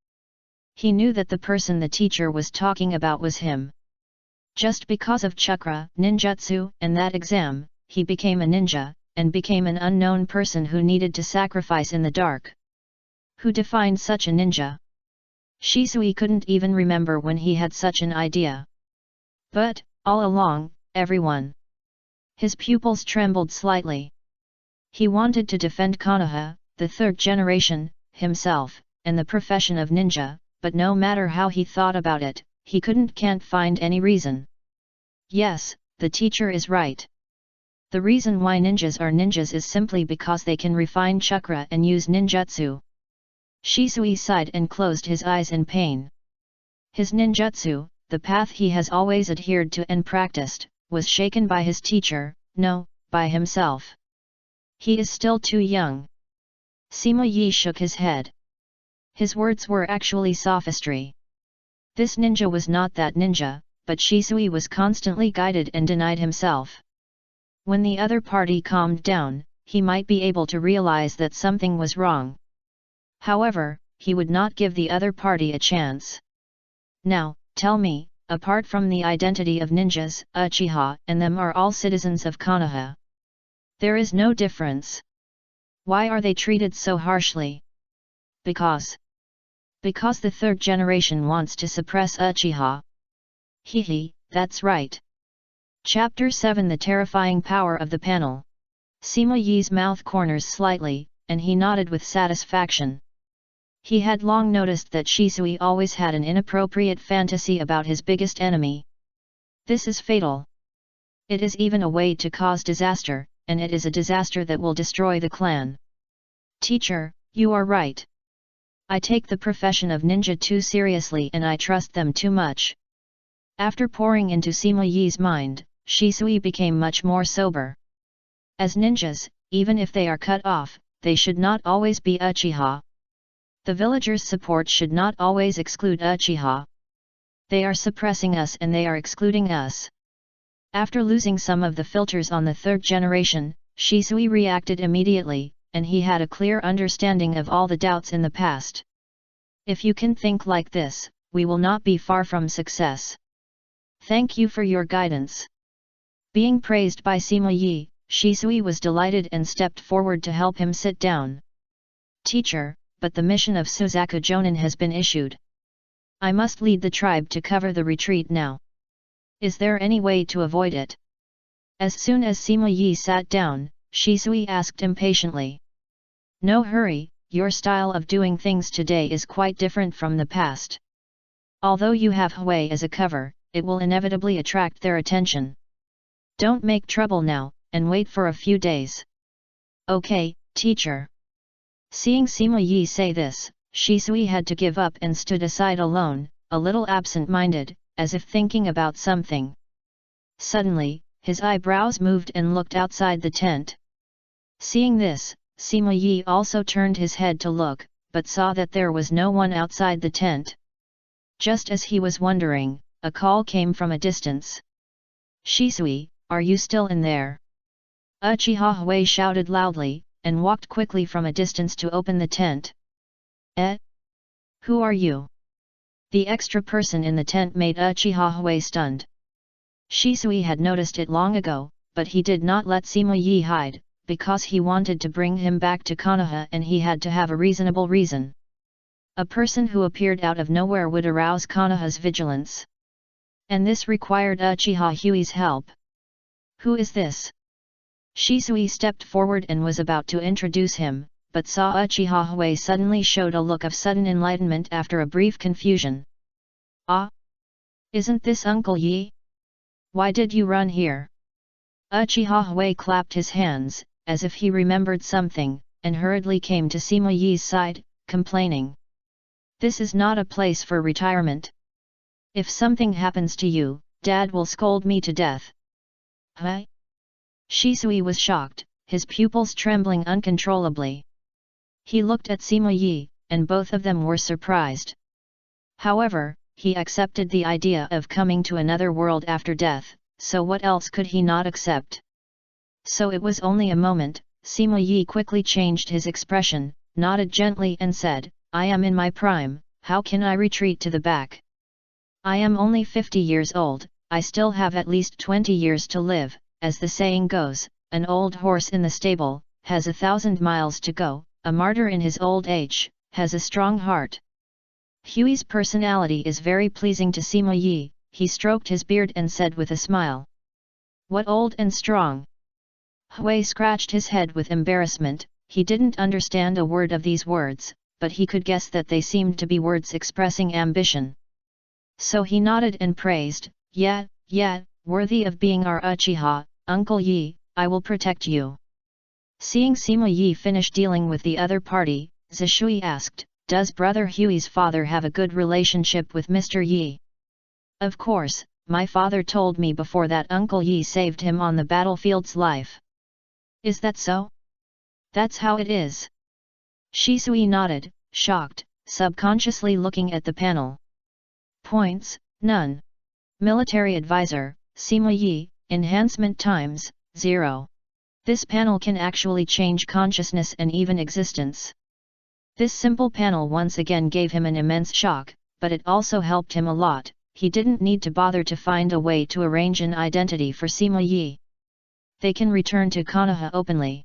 He knew that the person the teacher was talking about was him. Just because of chakra, ninjutsu, and that exam, he became a ninja, and became an unknown person who needed to sacrifice in the dark. Who defined such a ninja? Shisui couldn't even remember when he had such an idea. But, all along, everyone. His pupils trembled slightly. He wanted to defend Konoha, the third generation, himself, and the profession of ninja, but no matter how he thought about it, he can't find any reason. Yes, the teacher is right. The reason why ninjas are ninjas is simply because they can refine chakra and use ninjutsu. Shisui sighed and closed his eyes in pain. His ninjutsu, the path he has always adhered to and practiced, was shaken by his teacher, no, by himself. He is still too young. Sima Yi shook his head. His words were actually sophistry. This ninja was not that ninja, but Shisui was constantly guided and denied himself. When the other party calmed down, he might be able to realize that something was wrong. However, he would not give the other party a chance. Now, tell me, apart from the identity of ninjas, Uchiha and them are all citizens of Konoha. There is no difference. Why are they treated so harshly? Because the third generation wants to suppress Uchiha. Hehe, that's right. Chapter 7 The Terrifying Power of the Panel. Sima Yi's mouth corners slightly, and he nodded with satisfaction. He had long noticed that Shisui always had an inappropriate fantasy about his biggest enemy. This is fatal. It is even a way to cause disaster, and it is a disaster that will destroy the clan. Teacher, you are right. I take the profession of ninja too seriously and I trust them too much. After pouring into Sima Yi's mind, Shisui became much more sober. As ninjas, even if they are cut off, they should not always be Uchiha. The villagers' support should not always exclude Uchiha. They are suppressing us and they are excluding us. After losing some of the filters on the third generation, Shisui reacted immediately, and he had a clear understanding of all the doubts in the past. If you can think like this, we will not be far from success. Thank you for your guidance. Being praised by Sima Yi, Shisui was delighted and stepped forward to help him sit down. Teacher, but the mission of Suzaku Jonin has been issued. I must lead the tribe to cover the retreat now. Is there any way to avoid it? As soon as Sima Yi sat down, Shisui asked impatiently. No hurry, your style of doing things today is quite different from the past. Although you have Hui as a cover, it will inevitably attract their attention. Don't make trouble now, and wait for a few days. Okay, teacher. Seeing Sima Yi say this, Shisui had to give up and stood aside alone, a little absent-minded, as if thinking about something. Suddenly, his eyebrows moved and looked outside the tent. Seeing this, Sima Yi also turned his head to look, but saw that there was no one outside the tent. Just as he was wondering, a call came from a distance. Shisui, are you still in there? Uchiha Hui shouted loudly, and walked quickly from a distance to open the tent. Who are you? The extra person in the tent made Uchiha Hui stunned. Shisui had noticed it long ago, but he did not let Sima Yi hide, because he wanted to bring him back to Konoha and he had to have a reasonable reason. A person who appeared out of nowhere would arouse Konoha's vigilance. And this required Uchiha Hui's help. Who is this? Shisui stepped forward and was about to introduce him, but saw Uchiha Hui suddenly showed a look of sudden enlightenment after a brief confusion. Ah! Isn't this Uncle Yi? Why did you run here? Uchiha Hui clapped his hands, as if he remembered something, and hurriedly came to Sima Yi's side, complaining. This is not a place for retirement. If something happens to you, Dad will scold me to death. Huh? Shisui was shocked, his pupils trembling uncontrollably. He looked at Sima Yi, and both of them were surprised. However, he accepted the idea of coming to another world after death, so what else could he not accept? So it was only a moment, Sima Yi quickly changed his expression, nodded gently and said, I am in my prime, how can I retreat to the back? I am only 50 years old, I still have at least 20 years to live, as the saying goes, an old horse in the stable, has 1,000 miles to go, a martyr in his old age, has a strong heart. Huey's personality is very pleasing to Sima Yi, he stroked his beard and said with a smile. What old and strong? Hui scratched his head with embarrassment, he didn't understand a word of these words, but he could guess that they seemed to be words expressing ambition. So he nodded and praised, yeah, worthy of being our Uchiha, Uncle Yi, I will protect you. Seeing Sima Yi finish dealing with the other party, Shisuis asked, does Brother Huey's father have a good relationship with Mr. Yi? Of course, my father told me before that Uncle Yi saved him on the battlefield's life. Is that so? That's how it is. Shisuis nodded, shocked, subconsciously looking at the panel. Points, none. Military advisor, Sima Yi, enhancement times, 0. This panel can actually change consciousness and even existence. This simple panel once again gave him an immense shock, but it also helped him a lot, he didn't need to bother to find a way to arrange an identity for Sima Yi. They can return to Konoha openly.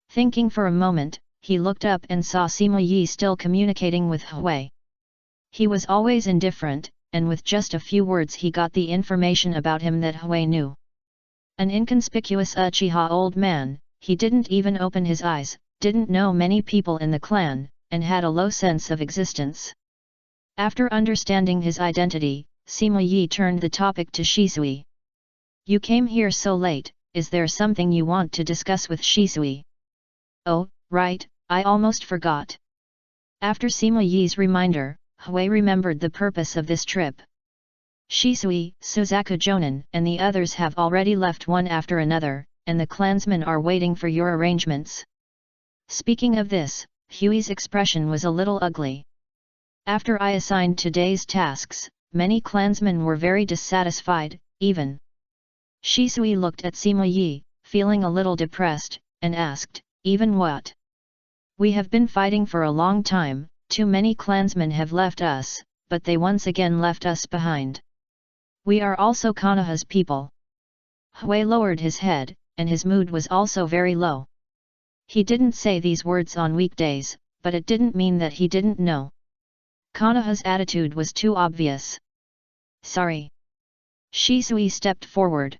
Thinking for a moment, he looked up and saw Sima Yi still communicating with Hui. He was always indifferent, and with just a few words he got the information about him that Hui knew. An inconspicuous Uchiha old man, he didn't even open his eyes, didn't know many people in the clan, and had a low sense of existence. After understanding his identity, Sima Yi turned the topic to Shisuis. You came here so late, is there something you want to discuss with Shisuis? Oh, right, I almost forgot. After Sima Yi's reminder, Hui remembered the purpose of this trip. Shisuis, Suzaku Jonin and the others have already left one after another, and the clansmen are waiting for your arrangements. Speaking of this, Huey's expression was a little ugly. After I assigned today's tasks, many clansmen were very dissatisfied, even. Shisuis looked at Sima Yi, feeling a little depressed, and asked, even what? We have been fighting for a long time, too many clansmen have left us, but they once again left us behind. We are also Konoha's people. Hui lowered his head, and his mood was also very low. He didn't say these words on weekdays, but it didn't mean that he didn't know. Konoha's attitude was too obvious. Sorry. Shisuis stepped forward.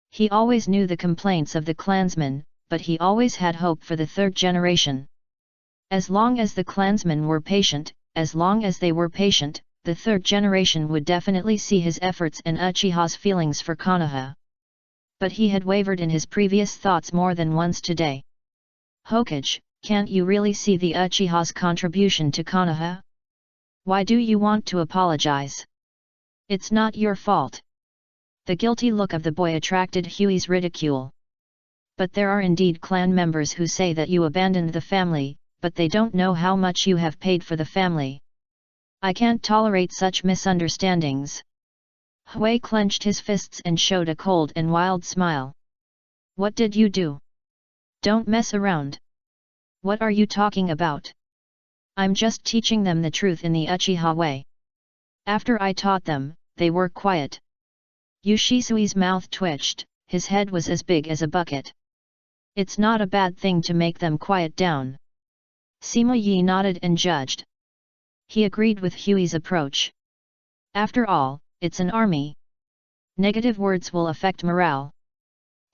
He always knew the complaints of the clansmen, but he always had hope for the third generation. As long as the clansmen were patient, the third generation would definitely see his efforts and Uchiha's feelings for Konoha. But he had wavered in his previous thoughts more than once today. Hokage, can't you really see the Uchiha's contribution to Konoha? Why do you want to apologize? It's not your fault. The guilty look of the boy attracted Huey's ridicule. But there are indeed clan members who say that you abandoned the family, but they don't know how much you have paid for the family. I can't tolerate such misunderstandings. Hui clenched his fists and showed a cold and wild smile. What did you do? Don't mess around. What are you talking about? I'm just teaching them the truth in the Uchiha way. After I taught them, they were quiet. Shisui's mouth twitched, his head was as big as a bucket. It's not a bad thing to make them quiet down. Sima Yi nodded and judged. He agreed with Huey's approach. After all, it's an army. Negative words will affect morale.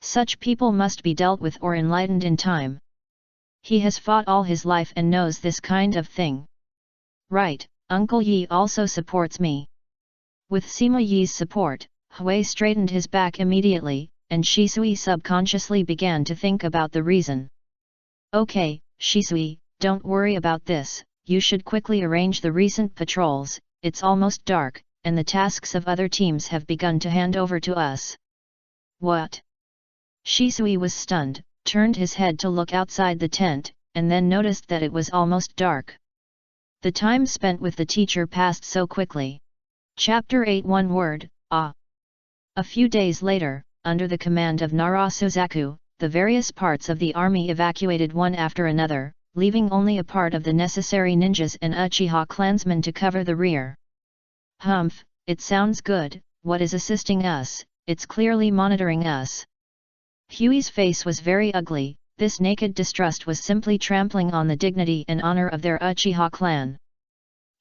Such people must be dealt with or enlightened in time. He has fought all his life and knows this kind of thing. Right, Uncle Yi also supports me. With Sima Yi's support, Hui straightened his back immediately, and Shisuis subconsciously began to think about the reason. Okay, Shisuis, don't worry about this, you should quickly arrange the recent patrols, it's almost dark, and the tasks of other teams have begun to hand over to us. What? Shisuis was stunned, turned his head to look outside the tent, and then noticed that it was almost dark. The time spent with the teacher passed so quickly. Chapter 8 One word, ah. A few days later, under the command of Nara Suzaku, the various parts of the army evacuated one after another, leaving only a part of the necessary ninjas and Uchiha clansmen to cover the rear. Humph, it sounds good, what is assisting us, it's clearly monitoring us. Huey's face was very ugly. This naked distrust was simply trampling on the dignity and honor of their Uchiha clan.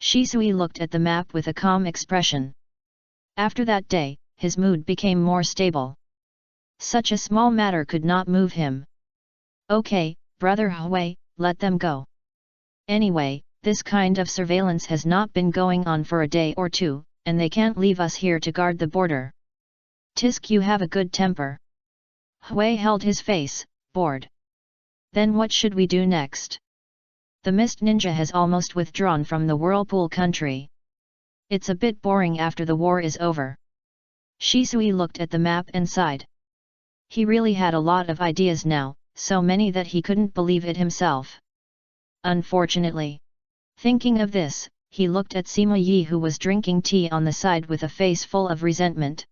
Shisui looked at the map with a calm expression. After that day, his mood became more stable. Such a small matter could not move him. Okay, brother Huey, let them go. Anyway, this kind of surveillance has not been going on for a day or two, and they can't leave us here to guard the border. Tisk, you have a good temper. Huey held his face, bored. Then what should we do next? The Mist Ninja has almost withdrawn from the Whirlpool country. It's a bit boring after the war is over. Shisui looked at the map and sighed. He really had a lot of ideas now, so many that he couldn't believe it himself. Unfortunately. Thinking of this, he looked at Sima Yi, who was drinking tea on the side with a face full of resentment.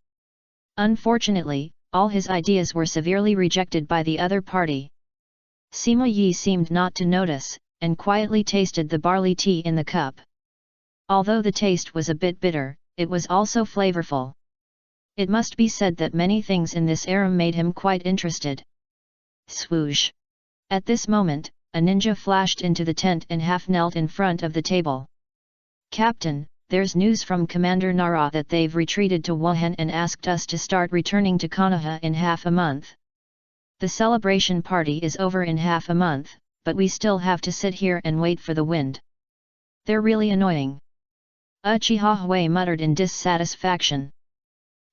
Unfortunately, all his ideas were severely rejected by the other party. Sima Yi seemed not to notice, and quietly tasted the barley tea in the cup. Although the taste was a bit bitter, it was also flavorful. It must be said that many things in this era made him quite interested. Swoosh! At this moment, a ninja flashed into the tent and half knelt in front of the table. Captain, there's news from Commander Nara that they've retreated to Wuhan and asked us to start returning to Konoha in half a month. The celebration party is over in half a month, but we still have to sit here and wait for the wind. They're really annoying. Uchiha Huey muttered in dissatisfaction.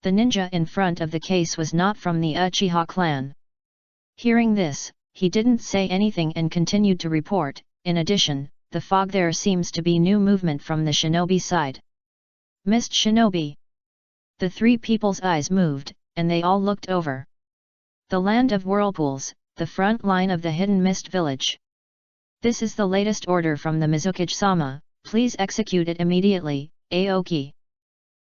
The ninja in front of the case was not from the Uchiha clan. Hearing this, he didn't say anything and continued to report. In addition, the fog, there seems to be new movement from the shinobi side. Mist Shinobi. The three people's eyes moved, and they all looked over. The land of whirlpools, the front line of the hidden mist village. This is the latest order from the Mizukage-sama, please execute it immediately, Aoki.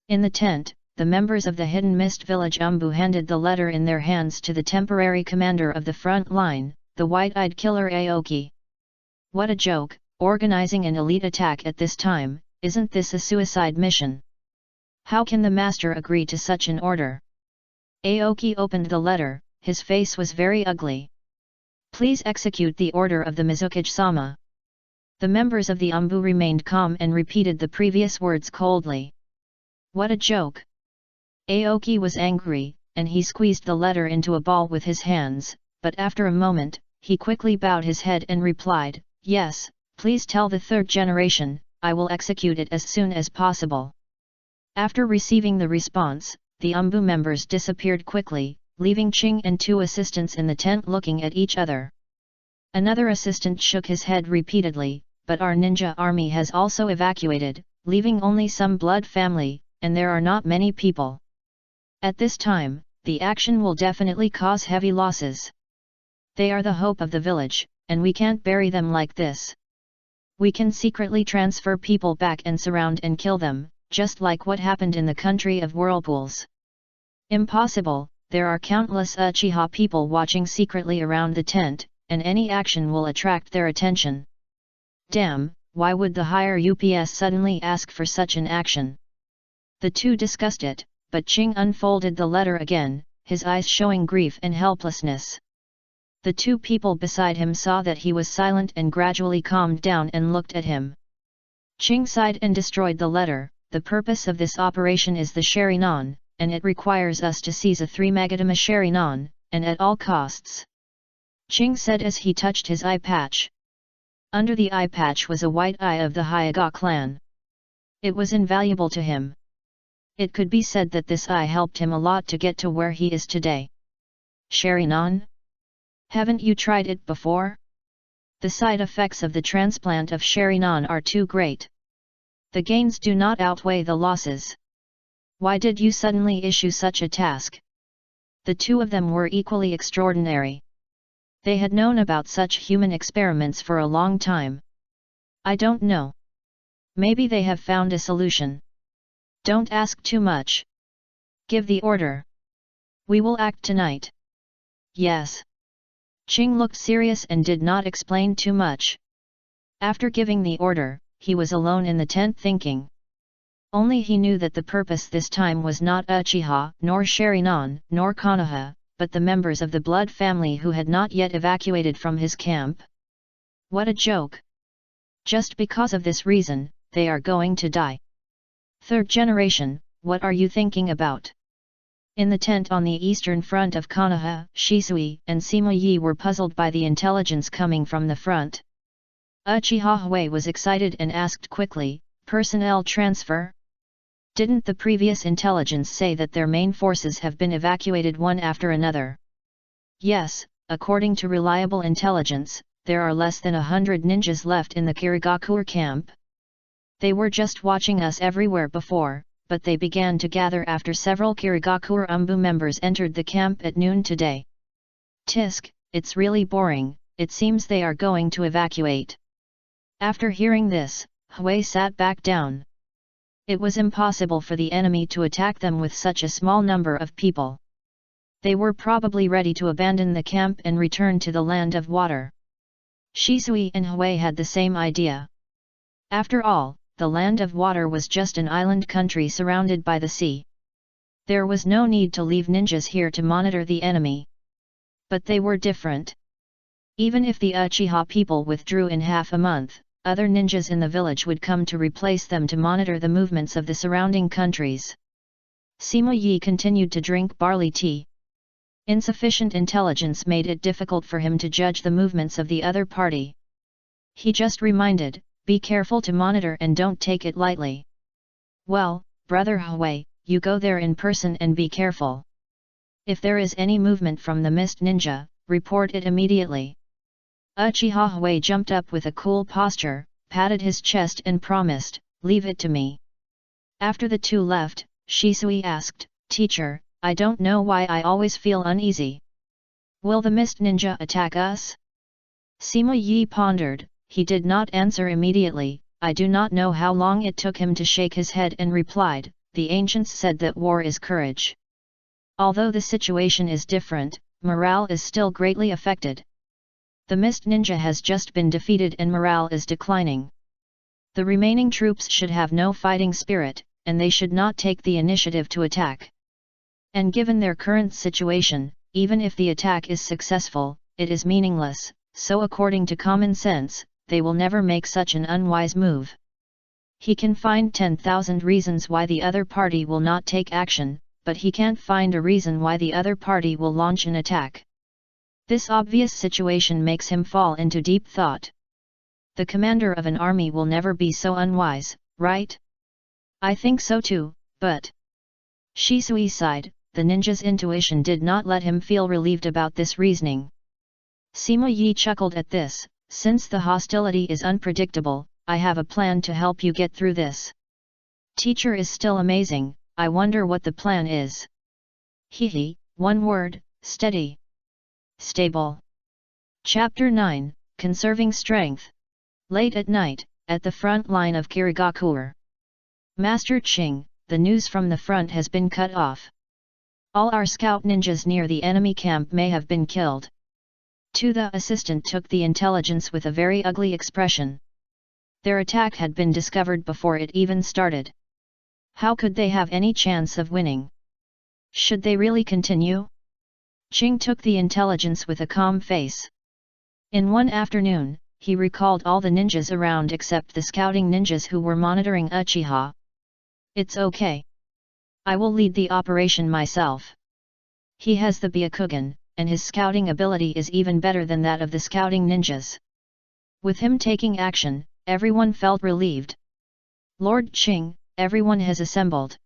In the tent, the members of the hidden mist village handed the letter in their hands to the temporary commander of the front line, the white-eyed killer Aoki. What a joke, organizing an elite attack at this time, isn't this a suicide mission? How can the master agree to such an order? Aoki opened the letter, his face was very ugly. Please execute the order of the Mizukage-sama. The members of the remained calm and repeated the previous words coldly. What a joke! Aoki was angry, and he squeezed the letter into a ball with his hands, but after a moment, he quickly bowed his head and replied, yes, please tell the third generation, I will execute it as soon as possible. After receiving the response, the members disappeared quickly, leaving Ching and two assistants in the tent looking at each other. Another assistant shook his head repeatedly, but our ninja army has also evacuated, leaving only some blood family, and there are not many people. At this time, the action will definitely cause heavy losses. They are the hope of the village, and we can't bury them like this. We can secretly transfer people back and surround and kill them, just like what happened in the country of whirlpools. Impossible, there are countless Uchiha people watching secretly around the tent, and any action will attract their attention. Damn, why would the higher UPS suddenly ask for such an action? The two discussed it, but Ching unfolded the letter again, his eyes showing grief and helplessness. The two people beside him saw that he was silent and gradually calmed down and looked at him. Ching sighed and destroyed the letter. The purpose of this operation is the Sharinon, and it requires us to seize a 3-Magatama Sharinon, and at all costs. Ching said as he touched his eye patch. Under the eye patch was a white eye of the Hyaga clan. It was invaluable to him. It could be said that this eye helped him a lot to get to where he is today. Sharinon? Haven't you tried it before? The side effects of the transplant of Sharinon are too great. The gains do not outweigh the losses. Why did you suddenly issue such a task? The two of them were equally extraordinary. They had known about such human experiments for a long time. I don't know. Maybe they have found a solution. Don't ask too much. Give the order. We will act tonight. Yes. Ching looked serious and did not explain too much. After giving the order, he was alone in the tent thinking. Only he knew that the purpose this time was not Uchiha, nor Sharinon, nor Konoha, but the members of the blood family who had not yet evacuated from his camp. What a joke! Just because of this reason, they are going to die. Third generation, what are you thinking about? In the tent on the eastern front of Konoha, Shisui and Sima Yi were puzzled by the intelligence coming from the front. Uchiha Hui was excited and asked quickly, personnel transfer? Didn't the previous intelligence say that their main forces have been evacuated one after another? Yes, according to reliable intelligence, there are less than 100 ninjas left in the Kirigakure camp. They were just watching us everywhere before, but they began to gather after several Kirigakure Umbu members entered the camp at noon today. Tisk, it's really boring, it seems they are going to evacuate. After hearing this, Hui sat back down. It was impossible for the enemy to attack them with such a small number of people. They were probably ready to abandon the camp and return to the land of water. Shisui and Hui had the same idea. After all, the land of water was just an island country surrounded by the sea. There was no need to leave ninjas here to monitor the enemy. But they were different. Even if the Uchiha people withdrew in half a month, other ninjas in the village would come to replace them to monitor the movements of the surrounding countries. Sima Yi continued to drink barley tea. Insufficient intelligence made it difficult for him to judge the movements of the other party. He just reminded, be careful to monitor and don't take it lightly. Well, brother Hui, you go there in person and be careful. If there is any movement from the mist ninja, report it immediately. Uchiha Hui jumped up with a cool posture, patted his chest and promised, leave it to me. After the two left, Shisui asked, teacher, I don't know why I always feel uneasy. Will the mist ninja attack us? Sima Yi pondered. He did not answer immediately. I do not know how long it took him to shake his head and replied, the ancients said that war is courage. Although the situation is different, morale is still greatly affected. The mist ninja has just been defeated and morale is declining. The remaining troops should have no fighting spirit, and they should not take the initiative to attack. And given their current situation, even if the attack is successful, it is meaningless, so according to common sense, they will never make such an unwise move. He can find 10,000 reasons why the other party will not take action, but he can't find a reason why the other party will launch an attack. This obvious situation makes him fall into deep thought. The commander of an army will never be so unwise, right? I think so too, but... Shisui sighed. The ninja's intuition did not let him feel relieved about this reasoning. Sima Yi chuckled at this. Since the hostility is unpredictable, I have a plan to help you get through this. Teacher is still amazing, I wonder what the plan is. Hehe, one word, steady. Stable. Chapter 9, Conserving Strength. Late at night, at the front line of Kirigakure. Master Ching, the news from the front has been cut off. All our scout ninjas near the enemy camp may have been killed. The assistant took the intelligence with a very ugly expression. Their attack had been discovered before it even started. How could they have any chance of winning? Should they really continue? Ching took the intelligence with a calm face. In one afternoon, he recalled all the ninjas around except the scouting ninjas who were monitoring Uchiha. It's okay. I will lead the operation myself. He has the Byakugan, and his scouting ability is even better than that of the scouting ninjas. With him taking action, everyone felt relieved. Lord Ching, everyone has assembled.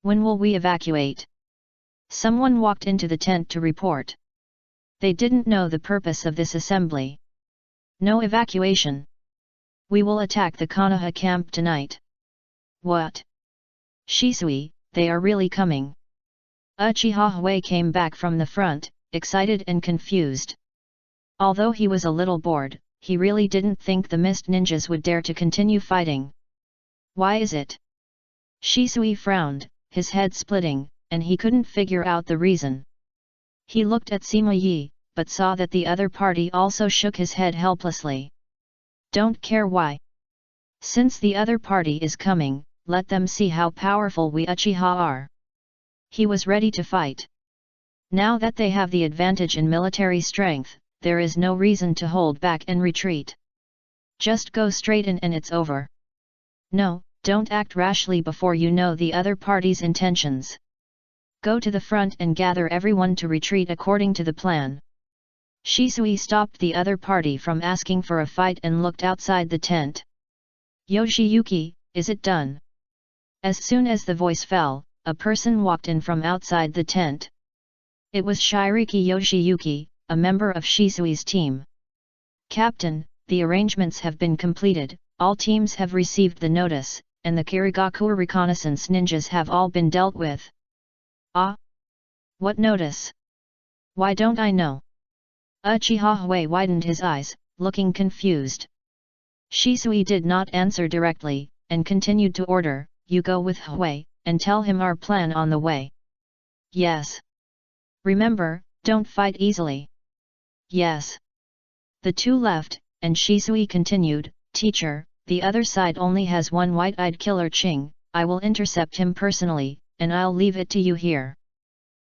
When will we evacuate? Someone walked into the tent to report. They didn't know the purpose of this assembly. No evacuation. We will attack the Konoha camp tonight. What? Shisui, they are really coming. Uchiha Hui came back from the front, excited and confused. Although he was a little bored, he really didn't think the mist ninjas would dare to continue fighting. Why is it? Shisui frowned, his head splitting, and he couldn't figure out the reason. He looked at Sima Yi, but saw that the other party also shook his head helplessly. Don't care why. Since the other party is coming, let them see how powerful we Uchiha are. He was ready to fight. Now that they have the advantage in military strength, there is no reason to hold back and retreat. Just go straight in and it's over. No, don't act rashly before you know the other party's intentions. Go to the front and gather everyone to retreat according to the plan. Shisui stopped the other party from asking for a fight and looked outside the tent. Yoshiyuki, is it done? As soon as the voice fell, a person walked in from outside the tent. It was Shiriki Yoshiyuki, a member of Shisui's team. Captain, the arrangements have been completed, all teams have received the notice, and the Kirigakure reconnaissance ninjas have all been dealt with. Ah? What notice? Why don't I know? Uchiha Hui widened his eyes, looking confused. Shisui did not answer directly, and continued to order, you go with Hui, and tell him our plan on the way. Yes. Remember, don't fight easily. Yes. The two left, and Shisui continued, Teacher, the other side only has one white-eyed killer Ching, I will intercept him personally, and I'll leave it to you here.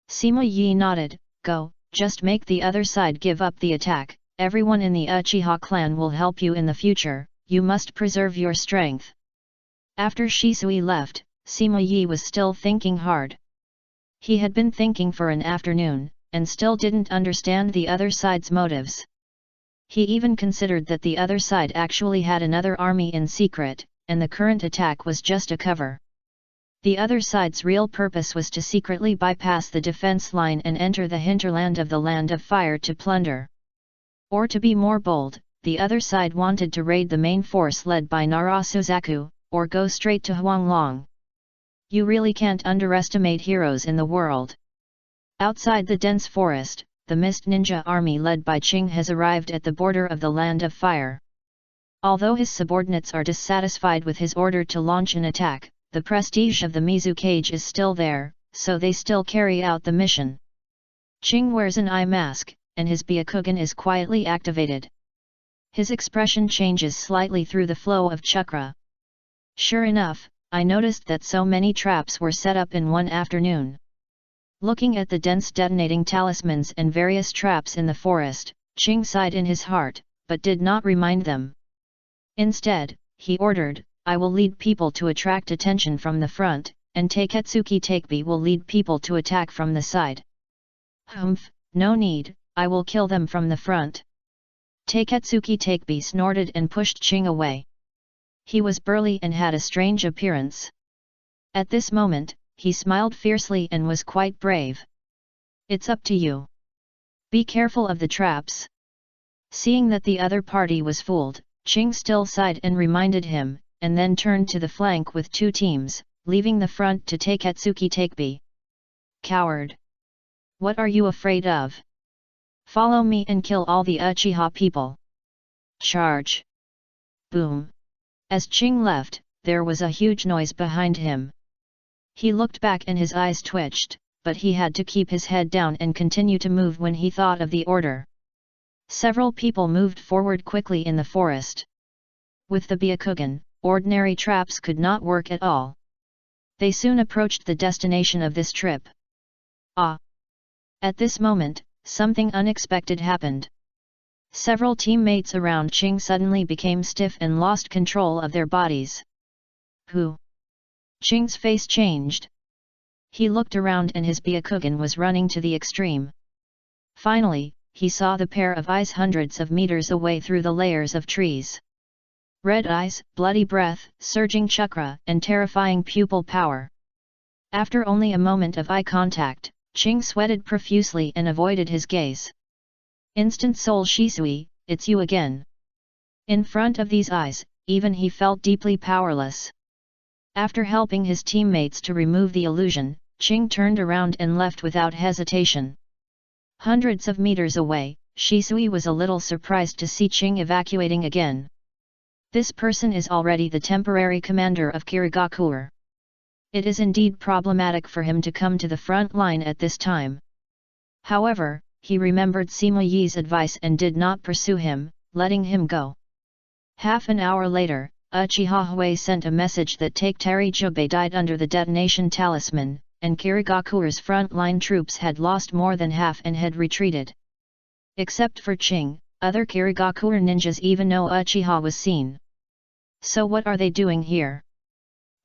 Sima Yi nodded, go, just make the other side give up the attack, everyone in the Uchiha clan will help you in the future, you must preserve your strength. After Shisui left, Sima Yi was still thinking hard. He had been thinking for an afternoon, and still didn't understand the other side's motives. He even considered that the other side actually had another army in secret, and the current attack was just a cover. The other side's real purpose was to secretly bypass the defense line and enter the hinterland of the Land of Fire to plunder. Or to be more bold, the other side wanted to raid the main force led by Nara Suzaku, or go straight to Huanglong. You really can't underestimate heroes in the world. Outside the dense forest, the Mist Ninja army led by Ching has arrived at the border of the Land of Fire. Although his subordinates are dissatisfied with his order to launch an attack, the prestige of the Mizu cage is still there, so they still carry out the mission. Ching wears an eye mask, and his Byakugan is quietly activated. His expression changes slightly through the flow of chakra. Sure enough, I noticed that so many traps were set up in one afternoon. Looking at the dense detonating talismans and various traps in the forest, Ching sighed in his heart, but did not remind them. Instead, he ordered, I will lead people to attract attention from the front, and Taiketsuki Takebe will lead people to attack from the side. Humph, no need, I will kill them from the front. Taiketsuki Takebe snorted and pushed Ching away. He was burly and had a strange appearance. At this moment, he smiled fiercely and was quite brave. It's up to you. Be careful of the traps. Seeing that the other party was fooled, Ching still sighed and reminded him, and then turned to the flank with two teams, leaving the front to Taiketsuki Takebe. Coward! What are you afraid of? Follow me and kill all the Uchiha people. Charge! Boom! As Ching left, there was a huge noise behind him. He looked back and his eyes twitched, but he had to keep his head down and continue to move when he thought of the order. Several people moved forward quickly in the forest. With the Byakugan, ordinary traps could not work at all. They soon approached the destination of this trip. Ah! At this moment, something unexpected happened. Several teammates around Ching suddenly became stiff and lost control of their bodies. Who? Ching's face changed. He looked around and his Byakugan was running to the extreme. Finally, he saw the pair of eyes hundreds of meters away through the layers of trees. Red eyes, bloody breath, surging chakra, and terrifying pupil power. After only a moment of eye contact, Ching sweated profusely and avoided his gaze. Instant soul Shisui, it's you again. In front of these eyes, even he felt deeply powerless. After helping his teammates to remove the illusion, Ching turned around and left without hesitation. Hundreds of meters away, Shisui was a little surprised to see Ching evacuating again. This person is already the temporary commander of Kirigakure. It is indeed problematic for him to come to the front line at this time. However, he remembered Sima Yi's advice and did not pursue him, letting him go. Half an hour later, Uchiha Hui sent a message that Take Teri Jubei died under the detonation talisman, and Kirigakure's front-line troops had lost more than half and had retreated. Except for Ching, other Kirigakure ninjas even know Uchiha was seen. So what are they doing here?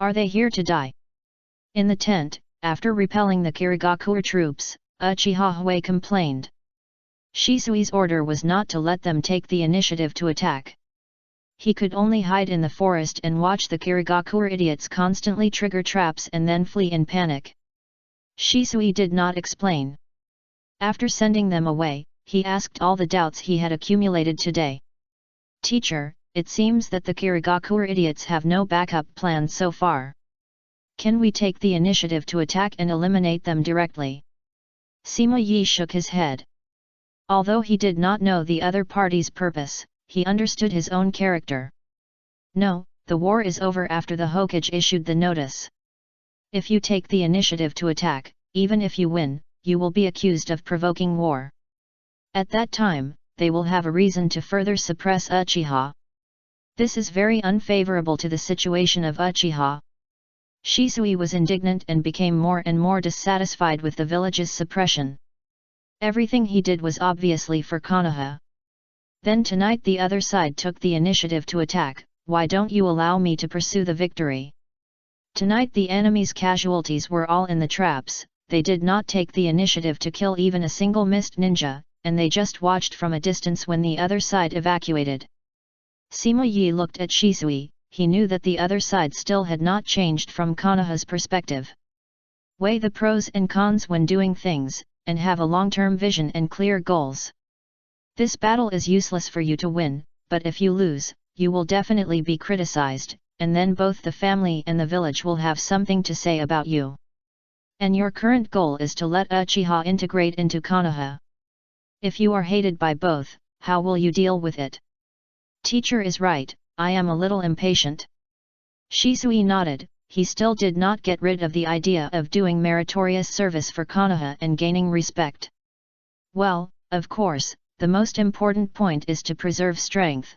Are they here to die? In the tent, after repelling the Kirigakure troops, Uchiha Hui complained. Shisui's order was not to let them take the initiative to attack. He could only hide in the forest and watch the Kirigakure idiots constantly trigger traps and then flee in panic. Shisui did not explain. After sending them away, he asked all the doubts he had accumulated today. Teacher, it seems that the Kirigakure idiots have no backup plan so far. Can we take the initiative to attack and eliminate them directly? Sima Yi shook his head. Although he did not know the other party's purpose, he understood his own character. No, the war is over after the Hokage issued the notice. If you take the initiative to attack, even if you win, you will be accused of provoking war. At that time, they will have a reason to further suppress Uchiha. This is very unfavorable to the situation of Uchiha. Shisui was indignant and became more and more dissatisfied with the village's suppression. Everything he did was obviously for Konoha. Then tonight the other side took the initiative to attack. Why don't you allow me to pursue the victory? Tonight the enemy's casualties were all in the traps, they did not take the initiative to kill even a single mist ninja, and they just watched from a distance when the other side evacuated. Sima Yi looked at Shisui, he knew that the other side still had not changed from Konoha's perspective. Weigh the pros and cons when doing things, and have a long-term vision and clear goals. This battle is useless for you to win, but if you lose, you will definitely be criticized, and then both the family and the village will have something to say about you. And your current goal is to let Uchiha integrate into Konoha. If you are hated by both, how will you deal with it? Teacher is right, I am a little impatient. Shisui nodded, he still did not get rid of the idea of doing meritorious service for Konoha and gaining respect. Well, of course, the most important point is to preserve strength.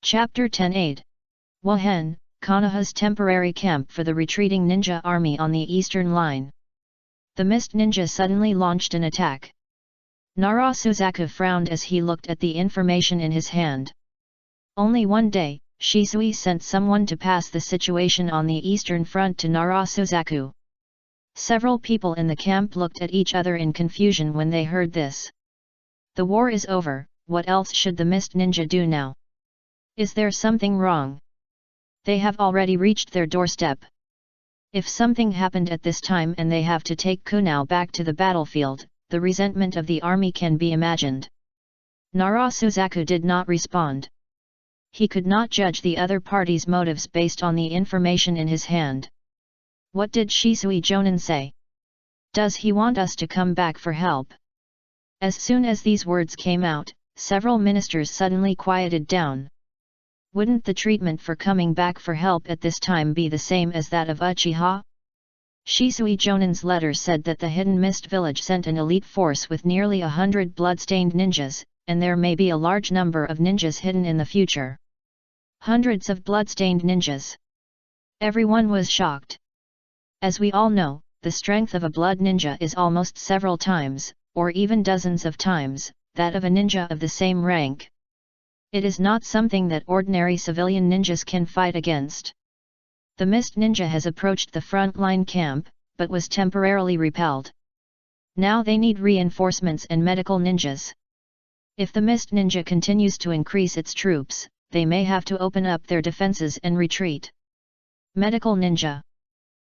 Chapter 10-8 Wuhan, Konoha's temporary camp for the retreating ninja army on the eastern line. The mist ninja suddenly launched an attack. Nara Suzaku frowned as he looked at the information in his hand. Only one day, Shisui sent someone to pass the situation on the eastern front to Nara Suzaku. Several people in the camp looked at each other in confusion when they heard this. The war is over, what else should the mist ninja do now? Is there something wrong? They have already reached their doorstep. If something happened at this time and they have to take Kunao back to the battlefield, the resentment of the army can be imagined. Nara Suzaku did not respond. He could not judge the other party's motives based on the information in his hand. What did Shisui Jonin say? Does he want us to come back for help? As soon as these words came out, several ministers suddenly quieted down. Wouldn't the treatment for coming back for help at this time be the same as that of Uchiha? Shisui Jonin's letter said that the Hidden Mist village sent an elite force with nearly 100 bloodstained ninjas, and there may be a large number of ninjas hidden in the future. Hundreds of bloodstained ninjas. Everyone was shocked. As we all know, the strength of a blood ninja is almost several times, or even dozens of times, that of a ninja of the same rank. It is not something that ordinary civilian ninjas can fight against. The mist ninja has approached the front-line camp, but was temporarily repelled. Now they need reinforcements and medical ninjas. If the mist ninja continues to increase its troops, they may have to open up their defenses and retreat. Medical ninja.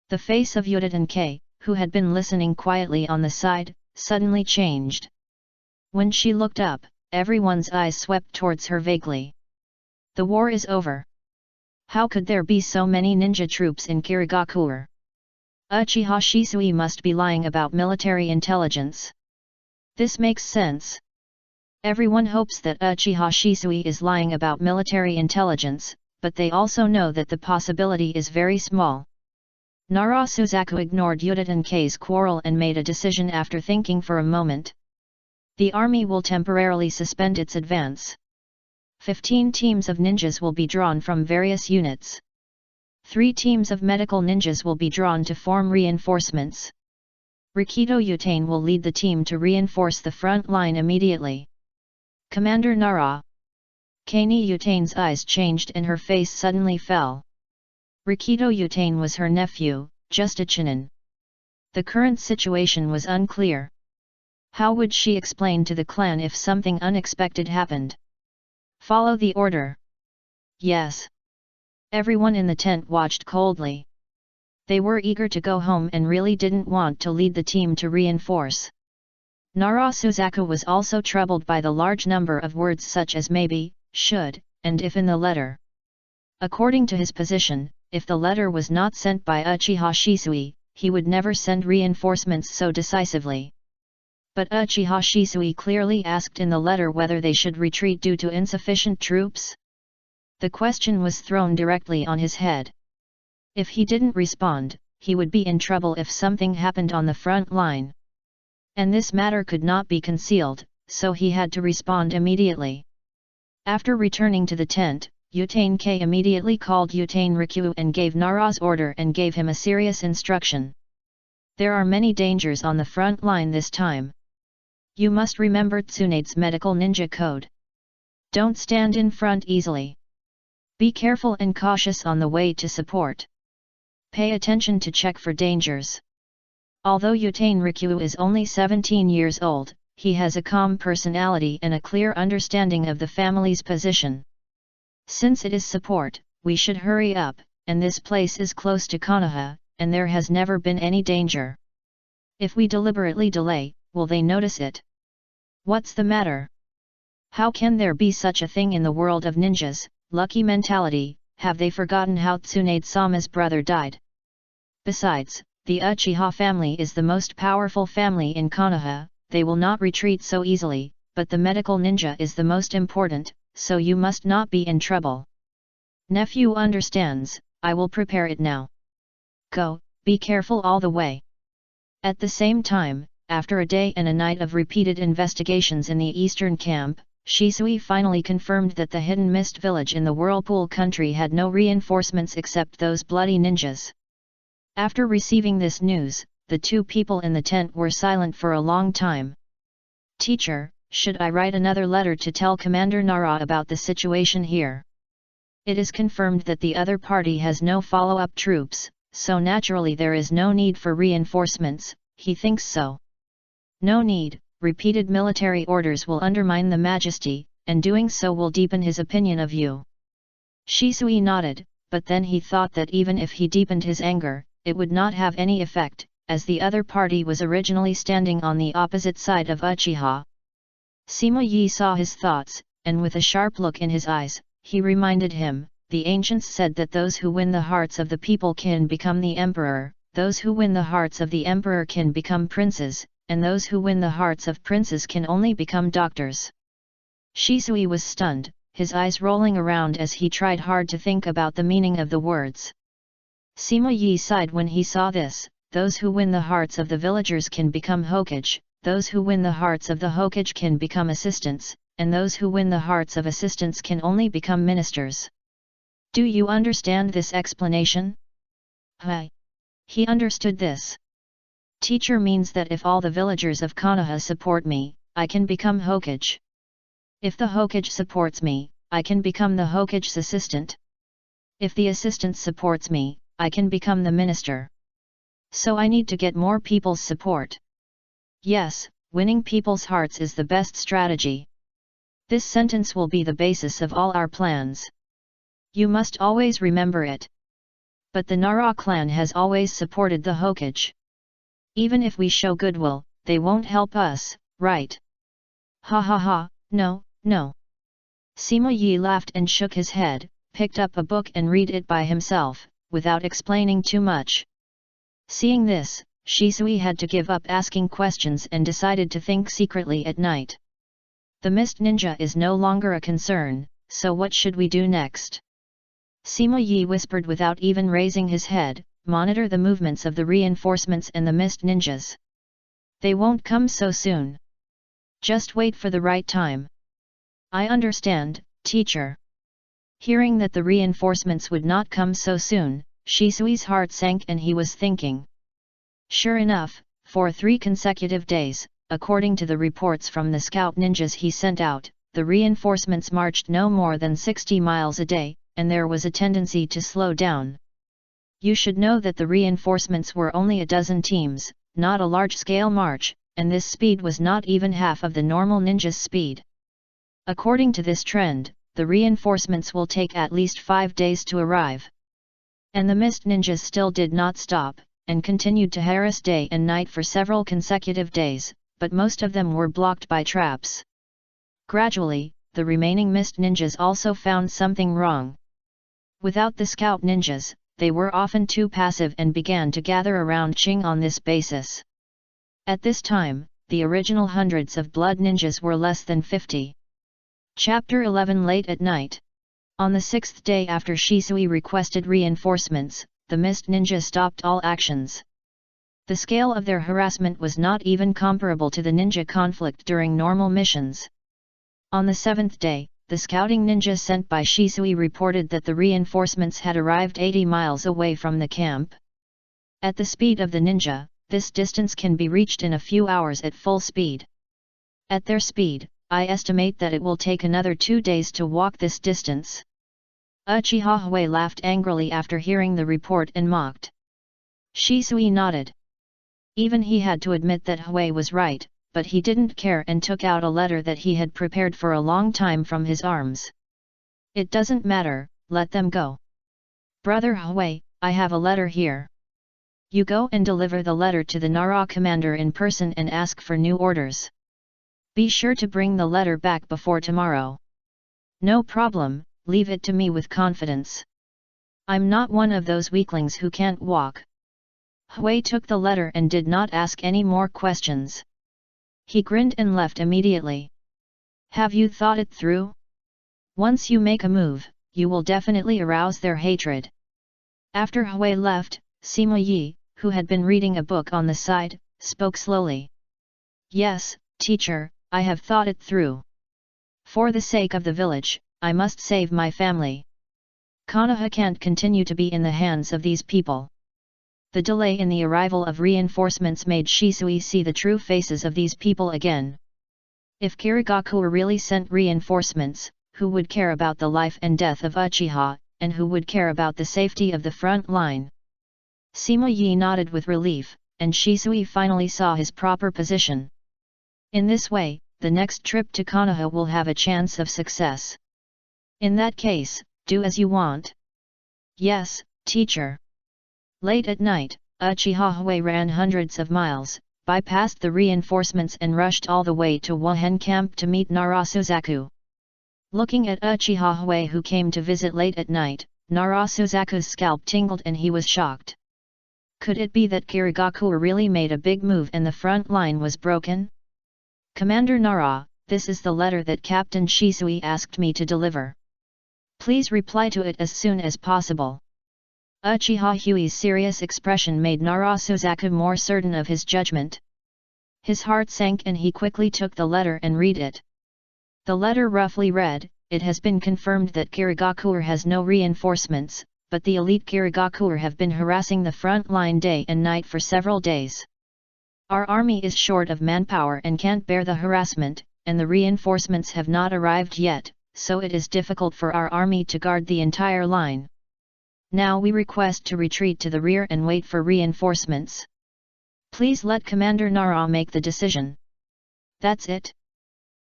The face of Uditen-K, who had been listening quietly on the side, suddenly changed. When she looked up, everyone's eyes swept towards her vaguely. The war is over. How could there be so many ninja troops in Kirigakure? Uchiha Shisui must be lying about military intelligence. This makes sense. Everyone hopes that Uchiha Shisui is lying about military intelligence, but they also know that the possibility is very small. Nara Suzaku ignored Uditen-K's quarrel and made a decision after thinking for a moment. The army will temporarily suspend its advance. 15 teams of ninjas will be drawn from various units. 3 teams of medical ninjas will be drawn to form reinforcements. Rikito Utane will lead the team to reinforce the front line immediately. Commander Nara. Kani Utane's eyes changed and her face suddenly fell. Rikito Utane was her nephew, just a Chunin. The current situation was unclear. How would she explain to the clan if something unexpected happened? Follow the order. Yes. Everyone in the tent watched coldly. They were eager to go home and really didn't want to lead the team to reinforce. Nara Suzaku was also troubled by the large number of words such as maybe, should, and if in the letter. According to his position, if the letter was not sent by Uchiha Shisui, he would never send reinforcements so decisively. But Uchiha Shisui clearly asked in the letter whether they should retreat due to insufficient troops. The question was thrown directly on his head. If he didn't respond, he would be in trouble if something happened on the front line. And this matter could not be concealed, so he had to respond immediately. After returning to the tent, Utane K immediately called Utane Rikyu and gave Nara's order and gave him a serious instruction. There are many dangers on the front line this time. You must remember Tsunade's medical ninja code. Don't stand in front easily. Be careful and cautious on the way to support. Pay attention to check for dangers. Although Utane Rikyu is only 17 years old, he has a calm personality and a clear understanding of the family's position. Since it is support, we should hurry up, and this place is close to Konoha, and there has never been any danger. If we deliberately delay, will they notice it? What's the matter? How can there be such a thing in the world of ninjas? Lucky mentality, have they forgotten how Tsunade-sama's brother died? Besides, the Uchiha family is the most powerful family in Konoha. They will not retreat so easily, but the medical ninja is the most important, so you must not be in trouble. Nephew understands, I will prepare it now. Go, be careful all the way. At the same time, after a day and a night of repeated investigations in the eastern camp, Shisui finally confirmed that the hidden mist village in the Whirlpool country had no reinforcements except those bloody ninjas. After receiving this news, the 2 people in the tent were silent for a long time. Teacher, should I write another letter to tell Commander Nara about the situation here? It is confirmed that the other party has no follow-up troops, so naturally there is no need for reinforcements, he thinks so. No need, repeated military orders will undermine the majesty, and doing so will deepen his opinion of you. Shisui nodded, but then he thought that even if he deepened his anger, it would not have any effect, as the other party was originally standing on the opposite side of Uchiha. Sima Yi saw his thoughts, and with a sharp look in his eyes, he reminded him, the ancients said that those who win the hearts of the people can become the emperor, those who win the hearts of the emperor can become princes, and those who win the hearts of princes can only become doctors. Shisui was stunned, his eyes rolling around as he tried hard to think about the meaning of the words. Sima Yi sighed when he saw this. Those who win the hearts of the villagers can become Hokage, those who win the hearts of the Hokage can become assistants, and those who win the hearts of assistants can only become ministers. Do you understand this explanation? Hi. He understood this. Teacher means that if all the villagers of Konoha support me, I can become Hokage. If the Hokage supports me, I can become the Hokage's assistant. If the assistant supports me, I can become the minister. So I need to get more people's support. Yes, winning people's hearts is the best strategy. This sentence will be the basis of all our plans. You must always remember it. But the Nara clan has always supported the Hokage. Even if we show goodwill, they won't help us, right? Ha ha ha, no, no. Sima Yi laughed and shook his head, picked up a book and read it by himself, without explaining too much. Seeing this, Shisui had to give up asking questions and decided to think secretly at night. The mist ninja is no longer a concern, so what should we do next? Sima Yi whispered without even raising his head, monitor the movements of the reinforcements and the mist ninjas. They won't come so soon. Just wait for the right time. I understand, teacher. Hearing that the reinforcements would not come so soon, Shisui's heart sank and he was thinking. Sure enough, for 3 consecutive days, according to the reports from the scout ninjas he sent out, the reinforcements marched no more than 60 miles a day, and there was a tendency to slow down. You should know that the reinforcements were only a dozen teams, not a large-scale march, and this speed was not even half of the normal ninja's speed. According to this trend, the reinforcements will take at least 5 days to arrive. And the mist ninjas still did not stop, and continued to harass day and night for several consecutive days, but most of them were blocked by traps. Gradually, the remaining mist ninjas also found something wrong. Without the scout ninjas, they were often too passive and began to gather around Qing on this basis. At this time, the original hundreds of blood ninjas were less than 50. Chapter 11 Late at night. On the 6th day after Shisui requested reinforcements, the mist ninja stopped all actions. The scale of their harassment was not even comparable to the ninja conflict during normal missions. On the 7th day, the scouting ninja sent by Shisui reported that the reinforcements had arrived 80 miles away from the camp. At the speed of the ninja, this distance can be reached in a few hours at full speed. At their speed, I estimate that it will take another 2 days to walk this distance. Uchiha Hui laughed angrily after hearing the report and mocked. Shisui nodded. Even he had to admit that Hui was right, but he didn't care and took out a letter that he had prepared for a long time from his arms. It doesn't matter, let them go. Brother Hui, I have a letter here. You go and deliver the letter to the Nara commander in person and ask for new orders. Be sure to bring the letter back before tomorrow. No problem, leave it to me with confidence. I'm not one of those weaklings who can't walk. Hui took the letter and did not ask any more questions. He grinned and left immediately. Have you thought it through? Once you make a move, you will definitely arouse their hatred. After Hui left, Sima Yi, who had been reading a book on the side, spoke slowly. Yes, teacher, I have thought it through. For the sake of the village, I must save my family. Konoha can't continue to be in the hands of these people. The delay in the arrival of reinforcements made Shisui see the true faces of these people again. If Kirigaku really sent reinforcements, who would care about the life and death of Uchiha, and who would care about the safety of the front line? Sima Yi nodded with relief, and Shisui finally saw his proper position. In this way, the next trip to Konoha will have a chance of success. In that case, do as you want. Yes, teacher. Late at night, Uchiha Hui ran hundreds of miles, bypassed the reinforcements and rushed all the way to Wuhen camp to meet Narasuzaku. Looking at Uchiha Hui who came to visit late at night, Narasuzaku's scalp tingled and he was shocked. Could it be that Kirigaku really made a big move and the front line was broken? Commander Nara, this is the letter that Captain Shisui asked me to deliver. Please reply to it as soon as possible. Uchiha Hui's serious expression made Narasuzaku more certain of his judgment. His heart sank and he quickly took the letter and read it. The letter roughly read, "It has been confirmed that Kirigaku has no reinforcements, but the elite Kirigaku have been harassing the front line day and night for several days. Our army is short of manpower and can't bear the harassment, and the reinforcements have not arrived yet, so it is difficult for our army to guard the entire line. Now we request to retreat to the rear and wait for reinforcements. Please let Commander Nara make the decision." That's it?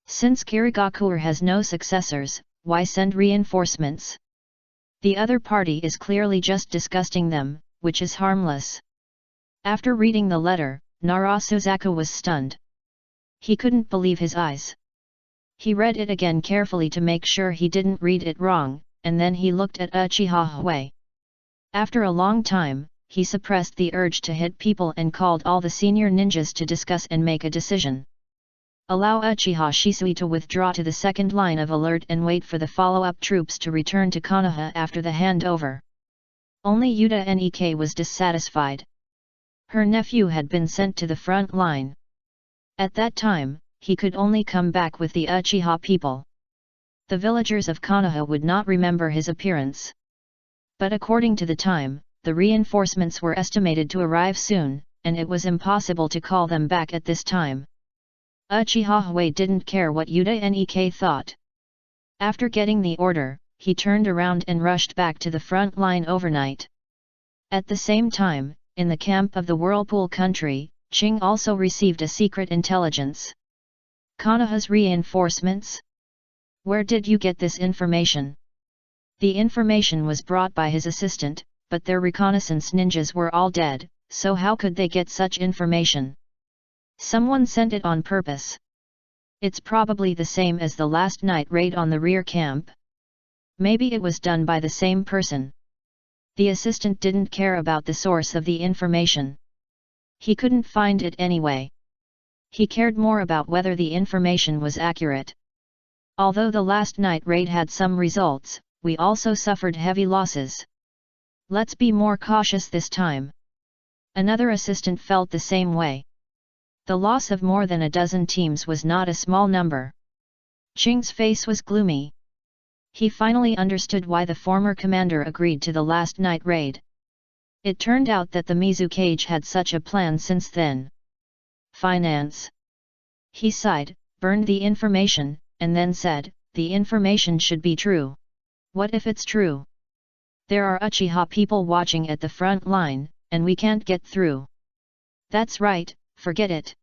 Since Kirigaku has no successors, why send reinforcements? The other party is clearly just disgusting them, which is harmless. After reading the letter, Narasuzaku was stunned. He couldn't believe his eyes. He read it again carefully to make sure he didn't read it wrong, and then he looked at Uchiha Hui. After a long time, he suppressed the urge to hit people and called all the senior ninjas to discuss and make a decision. Allow Uchiha Shisui to withdraw to the second line of alert and wait for the follow-up troops to return to Konoha after the handover. Only Yuta Nek was dissatisfied. Her nephew had been sent to the front line. At that time, he could only come back with the Uchiha people. The villagers of Konoha would not remember his appearance. But according to the time, the reinforcements were estimated to arrive soon, and it was impossible to call them back at this time. Uchiha Hui didn't care what Yuta Nek thought. After getting the order, he turned around and rushed back to the front line overnight. At the same time, in the camp of the Whirlpool country, Qing also received a secret intelligence. Konoha's reinforcements? Where did you get this information? The information was brought by his assistant, but their reconnaissance ninjas were all dead, so how could they get such information? Someone sent it on purpose. It's probably the same as the last night raid on the rear camp. Maybe it was done by the same person. The assistant didn't care about the source of the information. He couldn't find it anyway. He cared more about whether the information was accurate. Although the last night raid had some results, we also suffered heavy losses. Let's be more cautious this time. Another assistant felt the same way. The loss of more than a dozen teams was not a small number. Qing's face was gloomy. He finally understood why the former commander agreed to the last night raid. It turned out that the Mizukage had such a plan since then. Finance. He sighed, burned the information, and then said, the information should be true. What if it's true? There are Uchiha people watching at the front line, and we can't get through. That's right, forget it.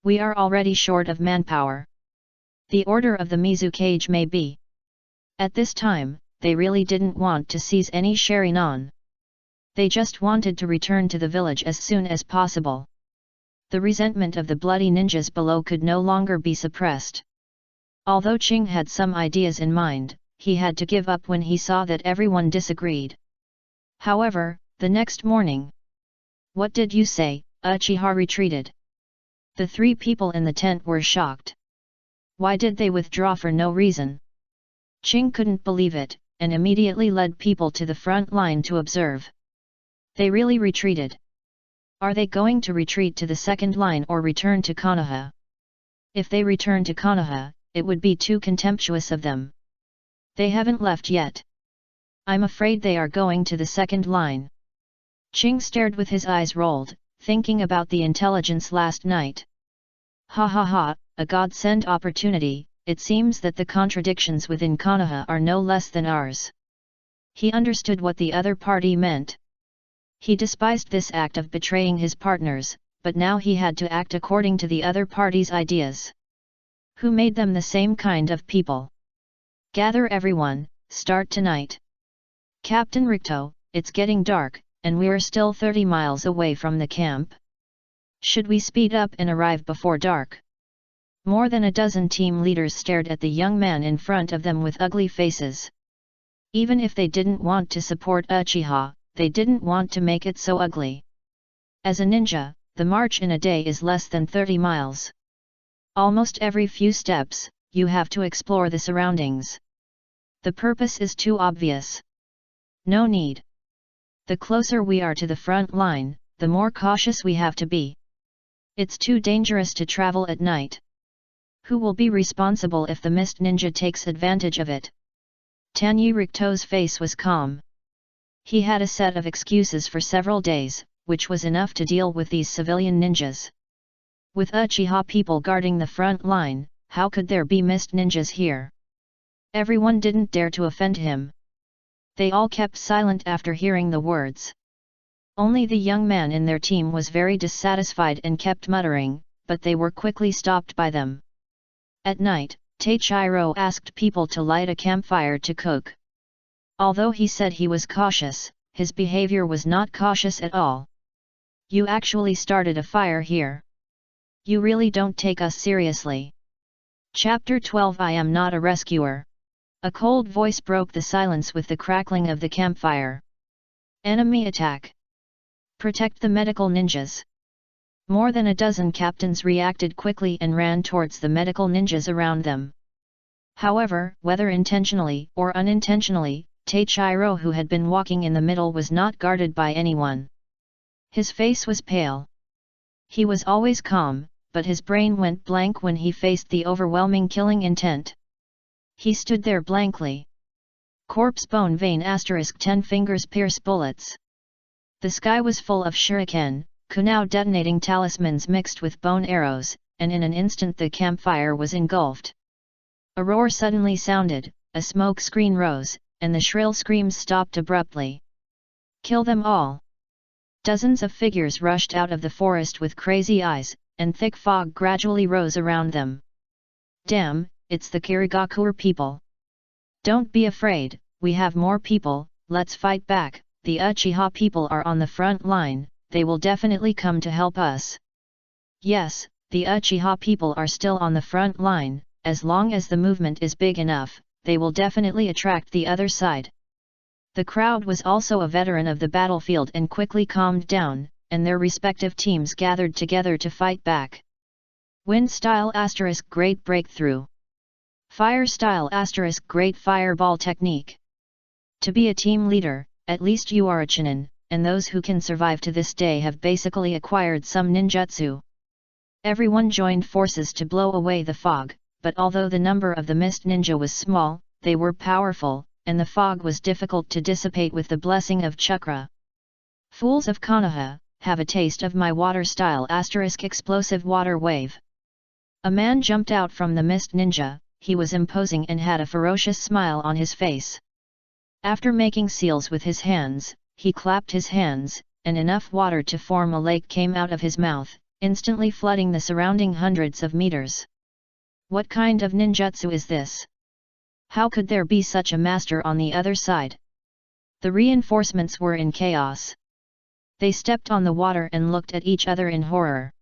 We are already short of manpower. The order of the Mizukage may be. At this time, they really didn't want to seize any Sharinon. They just wanted to return to the village as soon as possible. The resentment of the bloody ninjas below could no longer be suppressed. Although Qing had some ideas in mind, he had to give up when he saw that everyone disagreed. However, the next morning. What did you say? Uchiha retreated. The three people in the tent were shocked. Why did they withdraw for no reason? Qing couldn't believe it, and immediately led people to the front line to observe. They really retreated. Are they going to retreat to the second line or return to Konoha? If they return to Konoha, it would be too contemptuous of them. They haven't left yet. I'm afraid they are going to the second line. Qing stared with his eyes rolled, thinking about the intelligence last night. Ha ha ha, a godsend opportunity. It seems that the contradictions within Konoha are no less than ours. He understood what the other party meant. He despised this act of betraying his partners, but now he had to act according to the other party's ideas. Who made them the same kind of people? Gather everyone, start tonight. Captain Ricto, it's getting dark, and we're still 30 miles away from the camp. Should we speed up and arrive before dark? More than a dozen team leaders stared at the young man in front of them with ugly faces. Even if they didn't want to support Uchiha, they didn't want to make it so ugly. As a ninja, the march in a day is less than 30 miles. Almost every few steps, you have to explore the surroundings. The purpose is too obvious. No need. The closer we are to the front line, the more cautious we have to be. It's too dangerous to travel at night. Who will be responsible if the mist ninja takes advantage of it? Tanyi Rikto's face was calm. He had a set of excuses for several days, which was enough to deal with these civilian ninjas. With Uchiha people guarding the front line, how could there be mist ninjas here? Everyone didn't dare to offend him. They all kept silent after hearing the words. Only the young man in their team was very dissatisfied and kept muttering, but they were quickly stopped by them. At night, Teichiro asked people to light a campfire to cook. Although he said he was cautious, his behavior was not cautious at all. You actually started a fire here. You really don't take us seriously. Chapter 12 I am not a rescuer. A cold voice broke the silence with the crackling of the campfire. Enemy attack. Protect the medical ninjas. More than a dozen captains reacted quickly and ran towards the medical ninjas around them. However, whether intentionally or unintentionally, Teichiro, who had been walking in the middle, was not guarded by anyone. His face was pale. He was always calm, but his brain went blank when he faced the overwhelming killing intent. He stood there blankly. Corpse bone vein *10 fingers pierce bullets. The sky was full of shuriken, kunao detonating talismans mixed with bone arrows, and in an instant the campfire was engulfed. A roar suddenly sounded, a smoke screen rose, and the shrill screams stopped abruptly. Kill them all! Dozens of figures rushed out of the forest with crazy eyes, and thick fog gradually rose around them. Damn, it's the Kirigakure people! Don't be afraid, we have more people, let's fight back, the Uchiha people are on the front line, they will definitely come to help us. Yes, the Uchiha people are still on the front line, as long as the movement is big enough, they will definitely attract the other side. The crowd was also a veteran of the battlefield and quickly calmed down, and their respective teams gathered together to fight back. Wind style * great breakthrough. Fire style * great fireball technique. To be a team leader, at least you are a Chunin, and those who can survive to this day have basically acquired some ninjutsu. Everyone joined forces to blow away the fog, but although the number of the mist ninja was small, they were powerful, and the fog was difficult to dissipate with the blessing of chakra. Fools of Konoha, have a taste of my water style * explosive water wave. A man jumped out from the mist ninja, he was imposing and had a ferocious smile on his face. After making seals with his hands, he clapped his hands, and enough water to form a lake came out of his mouth, instantly flooding the surrounding hundreds of meters. What kind of ninjutsu is this? How could there be such a master on the other side? The reinforcements were in chaos. They stepped on the water and looked at each other in horror.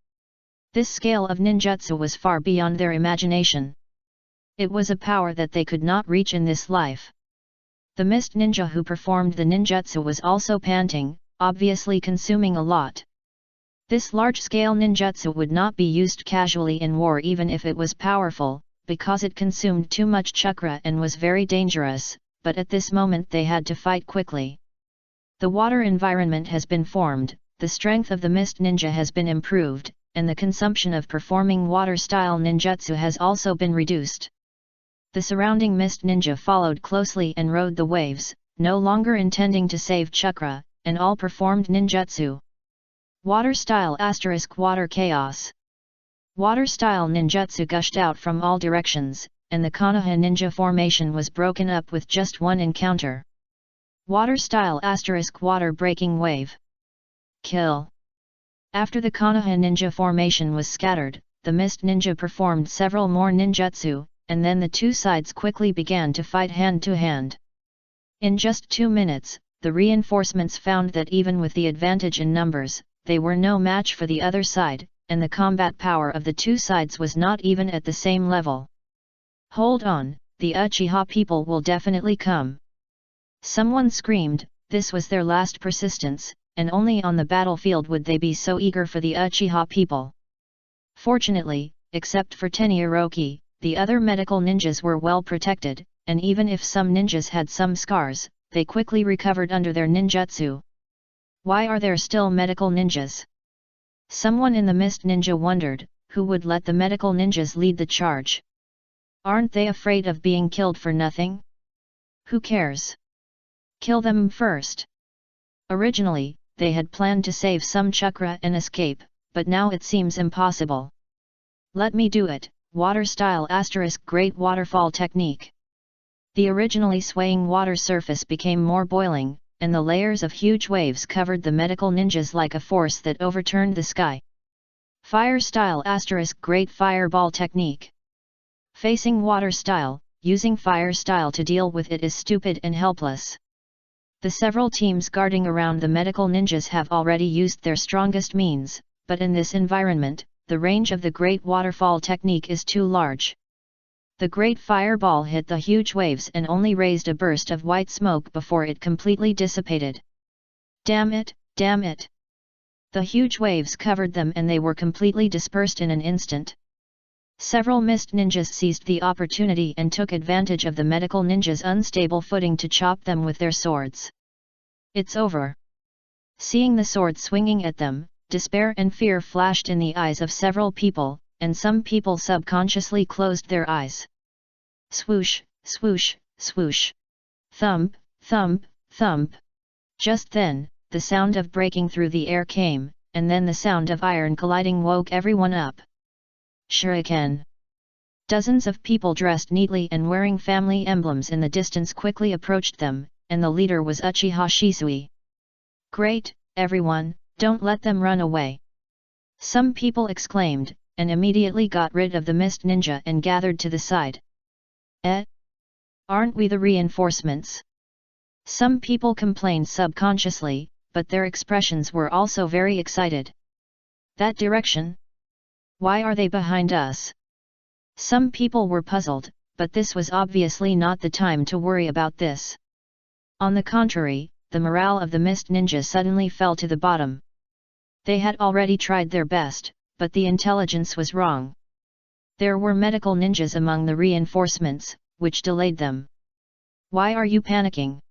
This scale of ninjutsu was far beyond their imagination. It was a power that they could not reach in this life. The mist ninja who performed the ninjutsu was also panting, obviously consuming a lot. This large-scale ninjutsu would not be used casually in war even if it was powerful, because it consumed too much chakra and was very dangerous, but at this moment they had to fight quickly. The water environment has been formed, the strength of the mist ninja has been improved, and the consumption of performing water-style ninjutsu has also been reduced. The surrounding mist ninja followed closely and rode the waves, no longer intending to save chakra, and all performed ninjutsu. Water style * water chaos. Water style ninjutsu gushed out from all directions, and the Konoha ninja formation was broken up with just one encounter. Water style * water breaking wave. Kill. After the Konoha ninja formation was scattered, the mist ninja performed several more ninjutsu, and then the two sides quickly began to fight hand to hand. In just 2 minutes, the reinforcements found that even with the advantage in numbers, they were no match for the other side, and the combat power of the two sides was not even at the same level. Hold on, the Uchiha people will definitely come. Someone screamed, this was their last persistence, and only on the battlefield would they be so eager for the Uchiha people. Fortunately, except for Teniroki, the other medical ninjas were well protected, and even if some ninjas had some scars, they quickly recovered under their ninjutsu. Why are there still medical ninjas? Someone in the mist ninja wondered, who would let the medical ninjas lead the charge? Aren't they afraid of being killed for nothing? Who cares? Kill them first. Originally, they had planned to save some chakra and escape, but now it seems impossible. Let me do it. Water style * great waterfall technique. The originally swaying water surface became more boiling, and the layers of huge waves covered the medical ninjas like a force that overturned the sky. Fire style * great fireball technique. Facing water style, using fire style to deal with it is stupid and helpless. The several teams guarding around the medical ninjas have already used their strongest means, but in this environment, the range of the great waterfall technique is too large. The great fireball hit the huge waves and only raised a burst of white smoke before it completely dissipated. Damn it, damn it! The huge waves covered them and they were completely dispersed in an instant. Several mist ninjas seized the opportunity and took advantage of the medical ninjas' unstable footing to chop them with their swords. It's over. Seeing the sword swinging at them, despair and fear flashed in the eyes of several people, and some people subconsciously closed their eyes. Swoosh, swoosh, swoosh. Thump, thump, thump. Just then, the sound of breaking through the air came, and then the sound of iron colliding woke everyone up. Shuriken! Dozens of people dressed neatly and wearing family emblems in the distance quickly approached them, and the leader was Uchiha Shisui. Great, everyone, don't let them run away! Some people exclaimed, and immediately got rid of the mist ninja and gathered to the side. Aren't we the reinforcements? Some people complained subconsciously, but their expressions were also very excited. That direction? Why are they behind us? Some people were puzzled, but this was obviously not the time to worry about this. On the contrary, the morale of the mist ninja suddenly fell to the bottom. They had already tried their best, but the intelligence was wrong. There were medical ninjas among the reinforcements, which delayed them. Why are you panicking?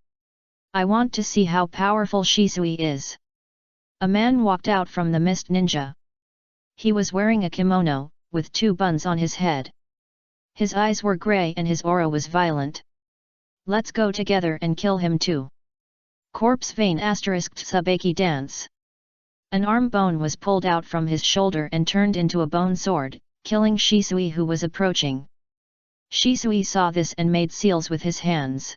I want to see how powerful Shisui is. A man walked out from the mist ninja. He was wearing a kimono, with 2 buns on his head. His eyes were grey and his aura was violent. Let's go together and kill him too. Corpse vein *Tsubaki dance. An arm bone was pulled out from his shoulder and turned into a bone sword, killing Shisui who was approaching. Shisui saw this and made seals with his hands.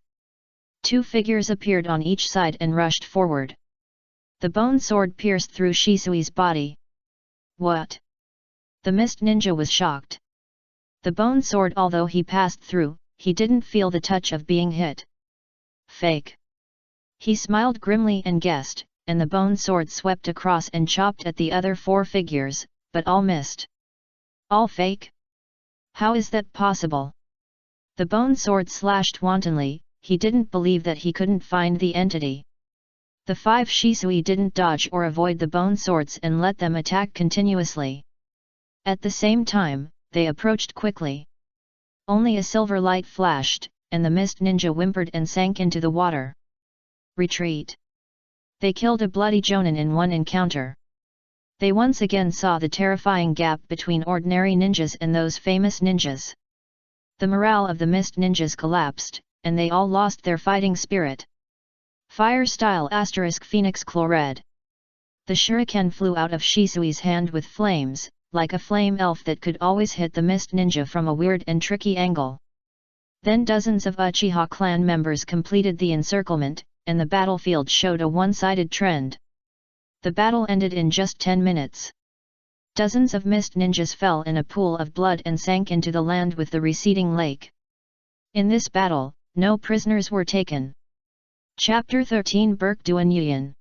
2 figures appeared on each side and rushed forward. The bone sword pierced through Shisui's body. What? The mist ninja was shocked. The bone sword, although he passed through, he didn't feel the touch of being hit. Fake. He smiled grimly and guessed, and the bone sword swept across and chopped at the other 4 figures, but all missed. All fake? How is that possible? The bone sword slashed wantonly. He didn't believe that he couldn't find the entity. The 5 Shisui didn't dodge or avoid the bone swords and let them attack continuously. At the same time, they approached quickly. Only a silver light flashed, and the mist ninja whimpered and sank into the water. Retreat. They killed a bloody jonin in one encounter. They once again saw the terrifying gap between ordinary ninjas and those famous ninjas. The morale of the mist ninjas collapsed, and they all lost their fighting spirit. Fire style *Phoenix Chlored. The shuriken flew out of Shisui's hand with flames, like a flame elf that could always hit the mist ninja from a weird and tricky angle. Then dozens of Uchiha clan members completed the encirclement, and the battlefield showed a one-sided trend. The battle ended in just 10 minutes. Dozens of mist ninjas fell in a pool of blood and sank into the land with the receding lake. In this battle, no prisoners were taken. Chapter 13 Berkduan Yuyan.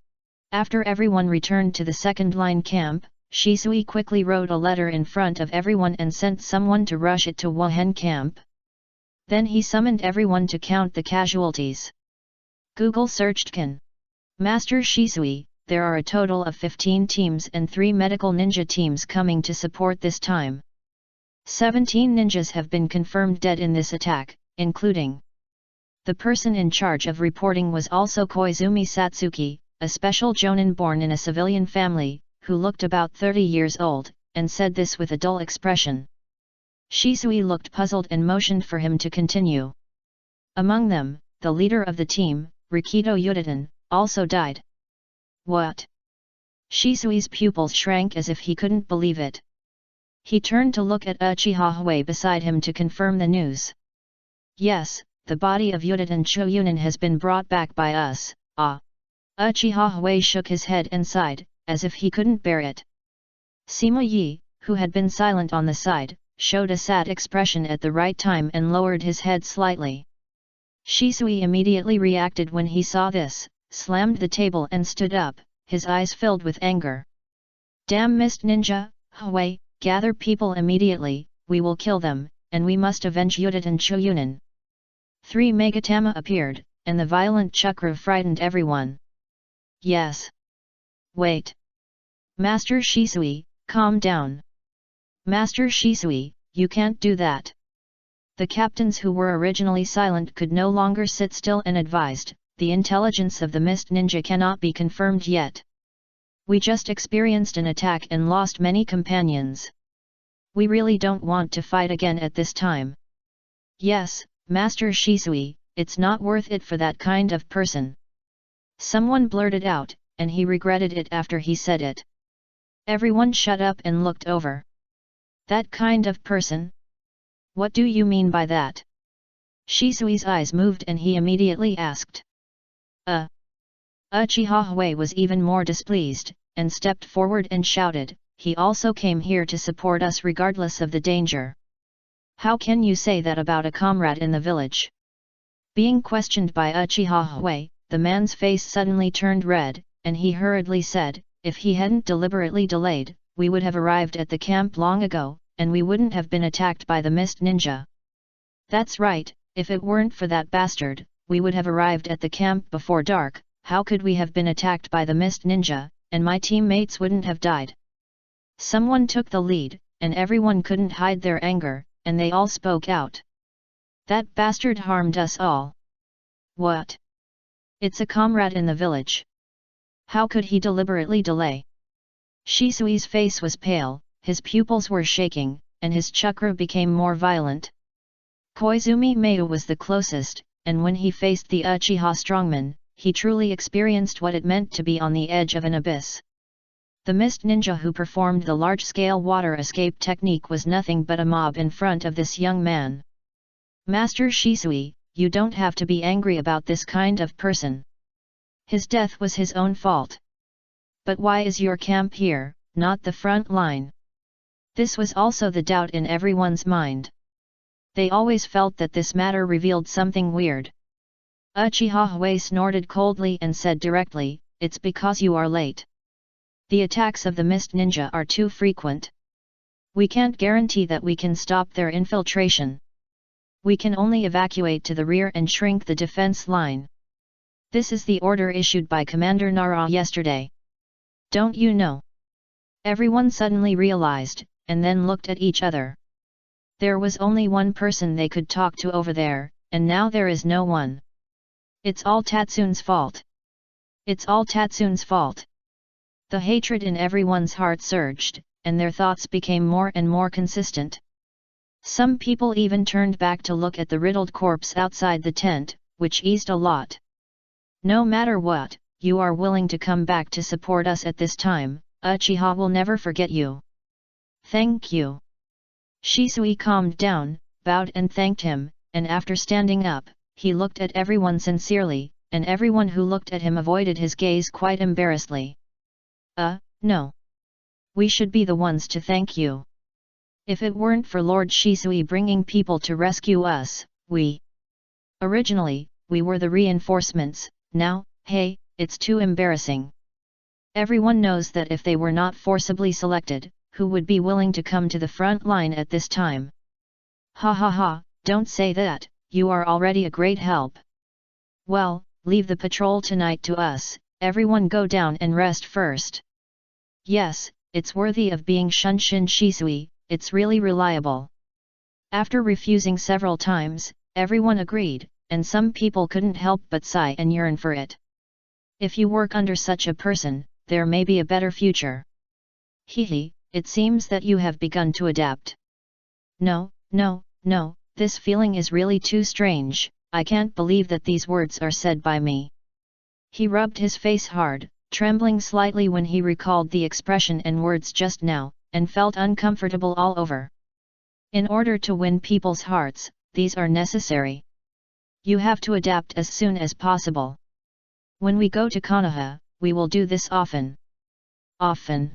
After everyone returned to the second-line camp, Shisui quickly wrote a letter in front of everyone and sent someone to rush it to Wohen camp. Then he summoned everyone to count the casualties. Google searched Can. Master Shisui, there are a total of 15 teams and 3 medical ninja teams coming to support this time. 17 ninjas have been confirmed dead in this attack, including. The person in charge of reporting was also Koizumi Satsuki, a special jonin born in a civilian family, who looked about 30 years old, and said this with a dull expression. Shisui looked puzzled and motioned for him to continue. Among them, the leader of the team, Rikito Yudatan, also died. What? Shisui's pupils shrank as if he couldn't believe it. He turned to look at Uchiha Hui beside him to confirm the news. Yes, the body of Yudatan Choyunin has been brought back by us, Uchiha Hui shook his head and sighed, as if he couldn't bear it. Sima Yi, who had been silent on the side, showed a sad expression at the right time and lowered his head slightly. Shisui immediately reacted when he saw this, slammed the table and stood up, his eyes filled with anger. Damn mist ninja, Hui, gather people immediately, we will kill them, and we must avenge Yudatan Choyunin. 3 Megatama appeared, and the violent chakra frightened everyone. Yes. Wait. Master Shisui, calm down. Master Shisui, you can't do that. The captains who were originally silent could no longer sit still and advised, the intelligence of the mist ninja cannot be confirmed yet. We just experienced an attack and lost many companions. We really don't want to fight again at this time. Yes, Master Shisui, it's not worth it for that kind of person. Someone blurted out, and he regretted it after he said it. Everyone shut up and looked over. That kind of person? What do you mean by that? Shisui's eyes moved and he immediately asked. Uchiha Hui was even more displeased, and stepped forward and shouted, he also came here to support us regardless of the danger. How can you say that about a comrade in the village? Being questioned by Uchiha Hui, the man's face suddenly turned red, and he hurriedly said, if he hadn't deliberately delayed, we would have arrived at the camp long ago, and we wouldn't have been attacked by the mist ninja. That's right, if it weren't for that bastard, we would have arrived at the camp before dark. How could we have been attacked by the mist ninja, and my teammates wouldn't have died? Someone took the lead, and everyone couldn't hide their anger, and they all spoke out. That bastard harmed us all. What? It's a comrade in the village. How could he deliberately delay? Shisui's face was pale, his pupils were shaking, and his chakra became more violent. Koizumi Mayu was the closest, and when he faced the Uchiha strongman, he truly experienced what it meant to be on the edge of an abyss. The mist ninja who performed the large-scale water escape technique was nothing but a mob in front of this young man. Master Shisui, you don't have to be angry about this kind of person. His death was his own fault. But why is your camp here, not the front line? This was also the doubt in everyone's mind. They always felt that this matter revealed something weird. Uchiha Hui snorted coldly and said directly, it's because you are late. The attacks of the mist ninja are too frequent. We can't guarantee that we can stop their infiltration. We can only evacuate to the rear and shrink the defense line. This is the order issued by Commander Nara yesterday. Don't you know? Everyone suddenly realized, and then looked at each other. There was only one person they could talk to over there, and now there is no one. It's all Tatsun's fault. It's all Tatsun's fault. The hatred in everyone's heart surged, and their thoughts became more and more consistent. Some people even turned back to look at the riddled corpse outside the tent, which eased a lot. No matter what, you are willing to come back to support us at this time, Uchiha will never forget you. Thank you. Shisui calmed down, bowed and thanked him, and after standing up, he looked at everyone sincerely, and everyone who looked at him avoided his gaze quite embarrassedly. No. We should be the ones to thank you. If it weren't for Lord Shisui bringing people to rescue us, Originally, we were the reinforcements, now, hey, it's too embarrassing. Everyone knows that if they were not forcibly selected, who would be willing to come to the front line at this time? Ha ha ha, don't say that, you are already a great help. Well, leave the patrol tonight to us, everyone go down and rest first. Yes, it's worthy of being Shunshin Shisui, it's really reliable. After refusing several times, everyone agreed, and some people couldn't help but sigh and yearn for it. If you work under such a person, there may be a better future. Hehe, it seems that you have begun to adapt. No, this feeling is really too strange, I can't believe that these words are said by me. He rubbed his face hard, trembling slightly when he recalled the expression and words just now, and felt uncomfortable all over. In order to win people's hearts, these are necessary. You have to adapt as soon as possible. When we go to Konoha, we will do this often. Often.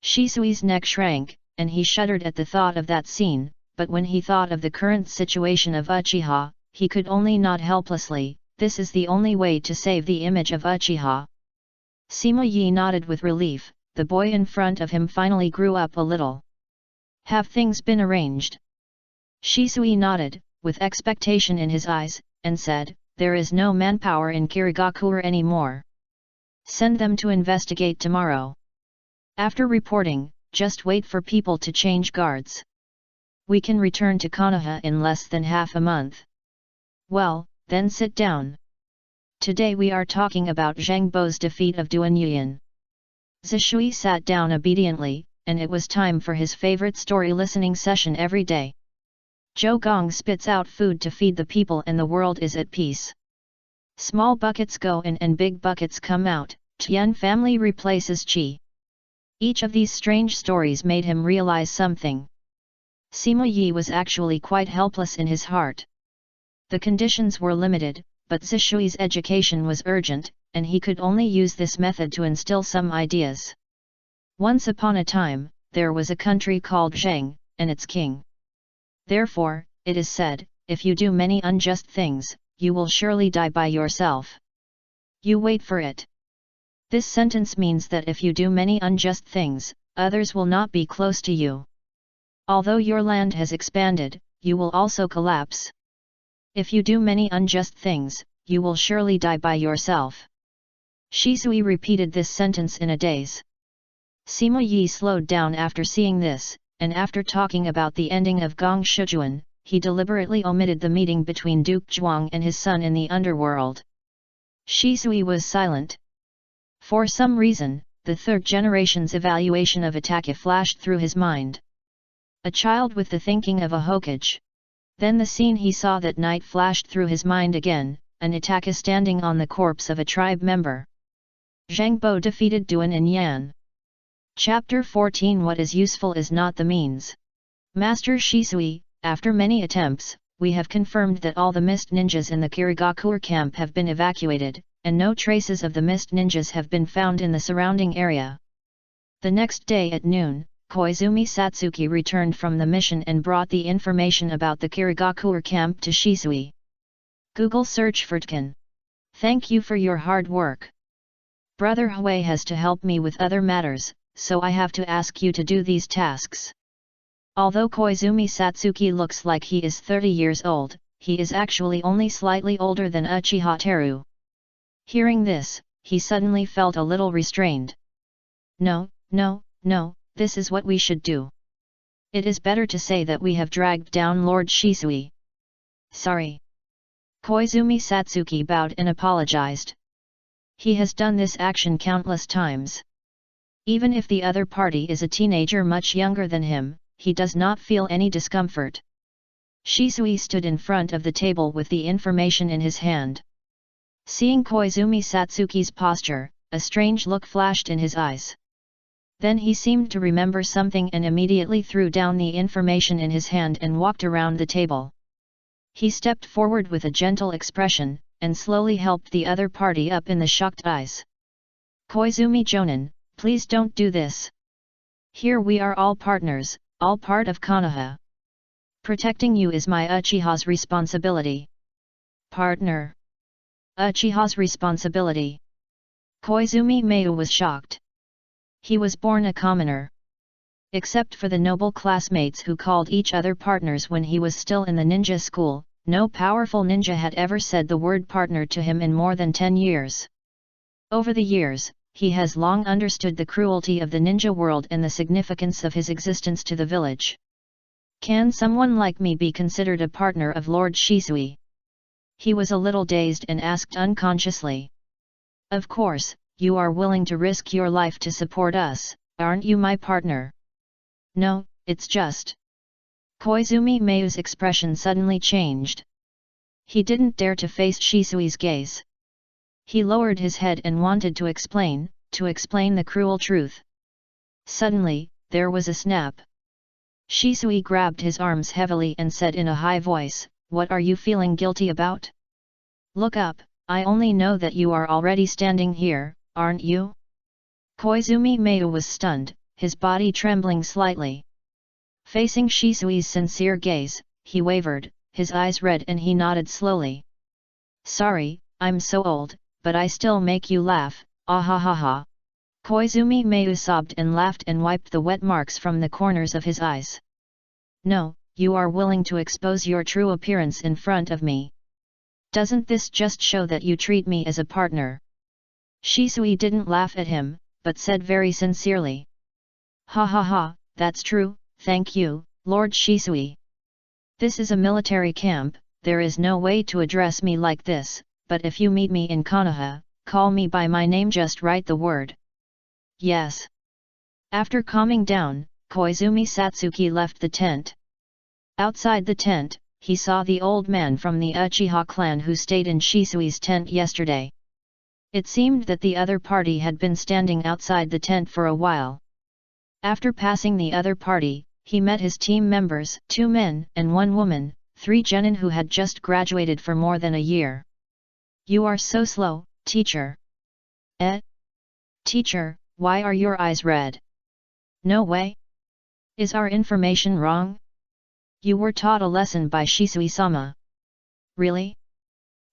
Shisui's neck shrank, and he shuddered at the thought of that scene, but when he thought of the current situation of Uchiha, he could only nod helplessly. This is the only way to save the image of Uchiha. Sima Yi nodded with relief, the boy in front of him finally grew up a little. Have things been arranged? Shisui nodded, with expectation in his eyes, and said, there is no manpower in Kirigakura anymore. Send them to investigate tomorrow. After reporting, just wait for people to change guards. We can return to Konoha in less than half a month. Well, then sit down. Today we are talking about Zhang Bo's defeat of Duan Yuan. Zhishui sat down obediently, and it was time for his favorite story listening session every day. Zhou Gong spits out food to feed the people and the world is at peace. Small buckets go in and big buckets come out, Tian family replaces Qi. Each of these strange stories made him realize something. Sima Yi was actually quite helpless in his heart. The conditions were limited, but Zishui's education was urgent, and he could only use this method to instill some ideas. Once upon a time, there was a country called Zheng, and its king. Therefore, it is said, if you do many unjust things, you will surely die by yourself. You wait for it. This sentence means that if you do many unjust things, others will not be close to you. Although your land has expanded, you will also collapse. If you do many unjust things, you will surely die by yourself. Shisui repeated this sentence in a daze. Sima Yi slowed down after seeing this, and after talking about the ending of Gong Shijuan, he deliberately omitted the meeting between Duke Zhuang and his son in the underworld. Shisui was silent. For some reason, the third generation's evaluation of Ataka flashed through his mind. A child with the thinking of a Hokage. Then the scene he saw that night flashed through his mind again, an Ataka standing on the corpse of a tribe member. Zhang Bo defeated Duan and Yan. Chapter 14. What is useful is not the means. Master Shisui, after many attempts, we have confirmed that all the mist ninjas in the Kirigakuer camp have been evacuated, and no traces of the mist ninjas have been found in the surrounding area. The next day at noon, Koizumi Satsuki returned from the mission and brought the information about the Kirigakuer camp to Shisui. Google search for Tkan. Thank you for your hard work. Brother Hui has to help me with other matters, so I have to ask you to do these tasks. Although Koizumi Satsuki looks like he is 30 years old, he is actually only slightly older than Uchiha Teru. Hearing this, he suddenly felt a little restrained. No, this is what we should do. It is better to say that we have dragged down Lord Shisui. Sorry. Koizumi Satsuki bowed and apologized. He has done this action countless times. Even if the other party is a teenager much younger than him, he does not feel any discomfort. Shisui stood in front of the table with the information in his hand. Seeing Koizumi Satsuki's posture, a strange look flashed in his eyes. Then he seemed to remember something and immediately threw down the information in his hand and walked around the table. He stepped forward with a gentle expression, and slowly helped the other party up in the shocked eyes. Koizumi Jonin, please don't do this. Here we are all partners, all part of Konoha. Protecting you is my Uchiha's responsibility. Partner. Uchiha's responsibility. Koizumi Mayu was shocked. He was born a commoner. Except for the noble classmates who called each other partners when he was still in the ninja school, no powerful ninja had ever said the word partner to him in more than 10 years. Over the years, he has long understood the cruelty of the ninja world and the significance of his existence to the village. Can someone like me be considered a partner of Lord Shisui? He was a little dazed and asked unconsciously. Of course, you are willing to risk your life to support us, aren't you my partner? No, it's just... Koizumi Mayu's expression suddenly changed. He didn't dare to face Shisui's gaze. He lowered his head and wanted to explain the cruel truth. Suddenly, there was a snap. Shisui grabbed his arms heavily and said in a high voice, "What are you feeling guilty about? Look up, I only know that you are already standing here, aren't you?" Koizumi Mayu was stunned, his body trembling slightly. Facing Shisui's sincere gaze, he wavered, his eyes red and he nodded slowly. "Sorry, I'm so old, but I still make you laugh, ah ha ha ha." Koizumi Mayu sobbed and laughed and wiped the wet marks from the corners of his eyes. "No, you are willing to expose your true appearance in front of me. Doesn't this just show that you treat me as a partner?" Shisui didn't laugh at him, but said very sincerely. "Ha ha ha, that's true, thank you, Lord Shisui. This is a military camp, there is no way to address me like this, but if you meet me in Konoha, call me by my name, just write the word." "Yes." After calming down, Koizumi Satsuki left the tent. Outside the tent, he saw the old man from the Uchiha clan who stayed in Shisui's tent yesterday. It seemed that the other party had been standing outside the tent for a while. After passing the other party, he met his team members, 2 men and 1 woman, 3 genin who had just graduated for more than a year. You are so slow, teacher. Teacher, why are your eyes red? No way. Is our information wrong? You were taught a lesson by Shisui-sama. Really?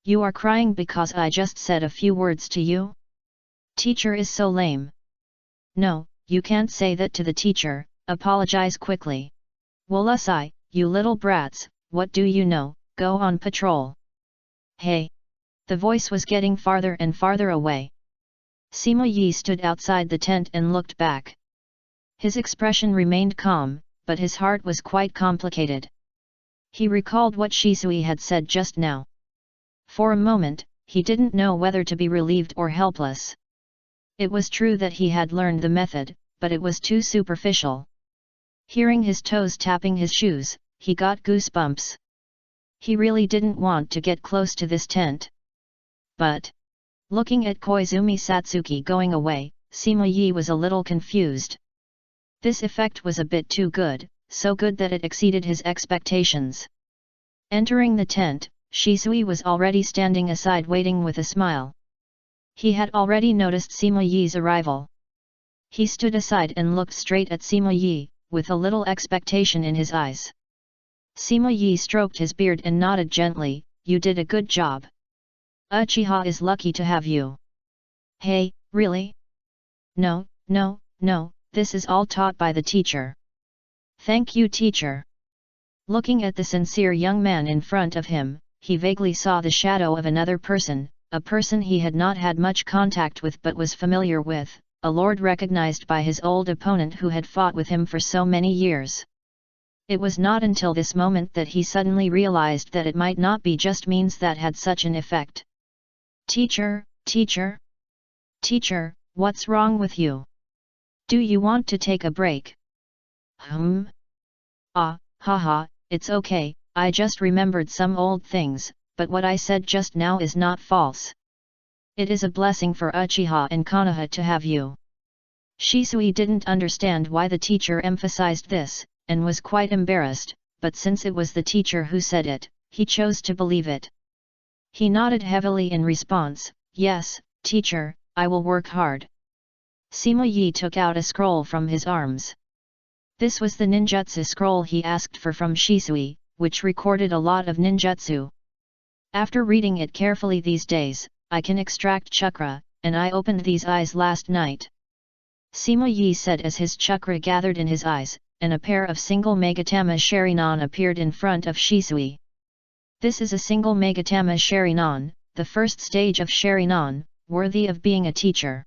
You are crying because I just said a few words to you? Teacher is so lame. No, you can't say that to the teacher, apologize quickly. Wolusai, you little brats, what do you know, go on patrol. Hey! The voice was getting farther and farther away. Sima Yi stood outside the tent and looked back. His expression remained calm, but his heart was quite complicated. He recalled what Shisui had said just now. For a moment, he didn't know whether to be relieved or helpless. It was true that he had learned the method, but it was too superficial. Hearing his toes tapping his shoes, he got goosebumps. He really didn't want to get close to this tent. But, looking at Koizumi Satsuki going away, Sima Yi was a little confused. This effect was a bit too good, so good that it exceeded his expectations. Entering the tent, Shisui was already standing aside waiting with a smile. He had already noticed Sima Yi's arrival. He stood aside and looked straight at Sima Yi, with a little expectation in his eyes. Sima Yi stroked his beard and nodded gently, you did a good job. Uchiha is lucky to have you. Hey, really? No, this is all taught by the teacher. Thank you, teacher. Looking at the sincere young man in front of him, he vaguely saw the shadow of another person, a person he had not had much contact with but was familiar with, a lord recognized by his old opponent who had fought with him for so many years. It was not until this moment that he suddenly realized that it might not be just means that had such an effect. Teacher, what's wrong with you? Do you want to take a break? Haha, it's okay, I just remembered some old things, but what I said just now is not false. It is a blessing for Uchiha and Konoha to have you. Shisui didn't understand why the teacher emphasized this, and was quite embarrassed, but since it was the teacher who said it, he chose to believe it. He nodded heavily in response, yes, teacher, I will work hard. Sima Yi took out a scroll from his arms. This was the ninjutsu scroll he asked for from Shisui, which recorded a lot of ninjutsu. After reading it carefully these days, I can extract chakra, and I opened these eyes last night. Sima Yi said as his chakra gathered in his eyes, and a pair of single Megatama Sharinon appeared in front of Shisui. This is a single Megatama Sharinon, the first stage of Sharinon, worthy of being a teacher.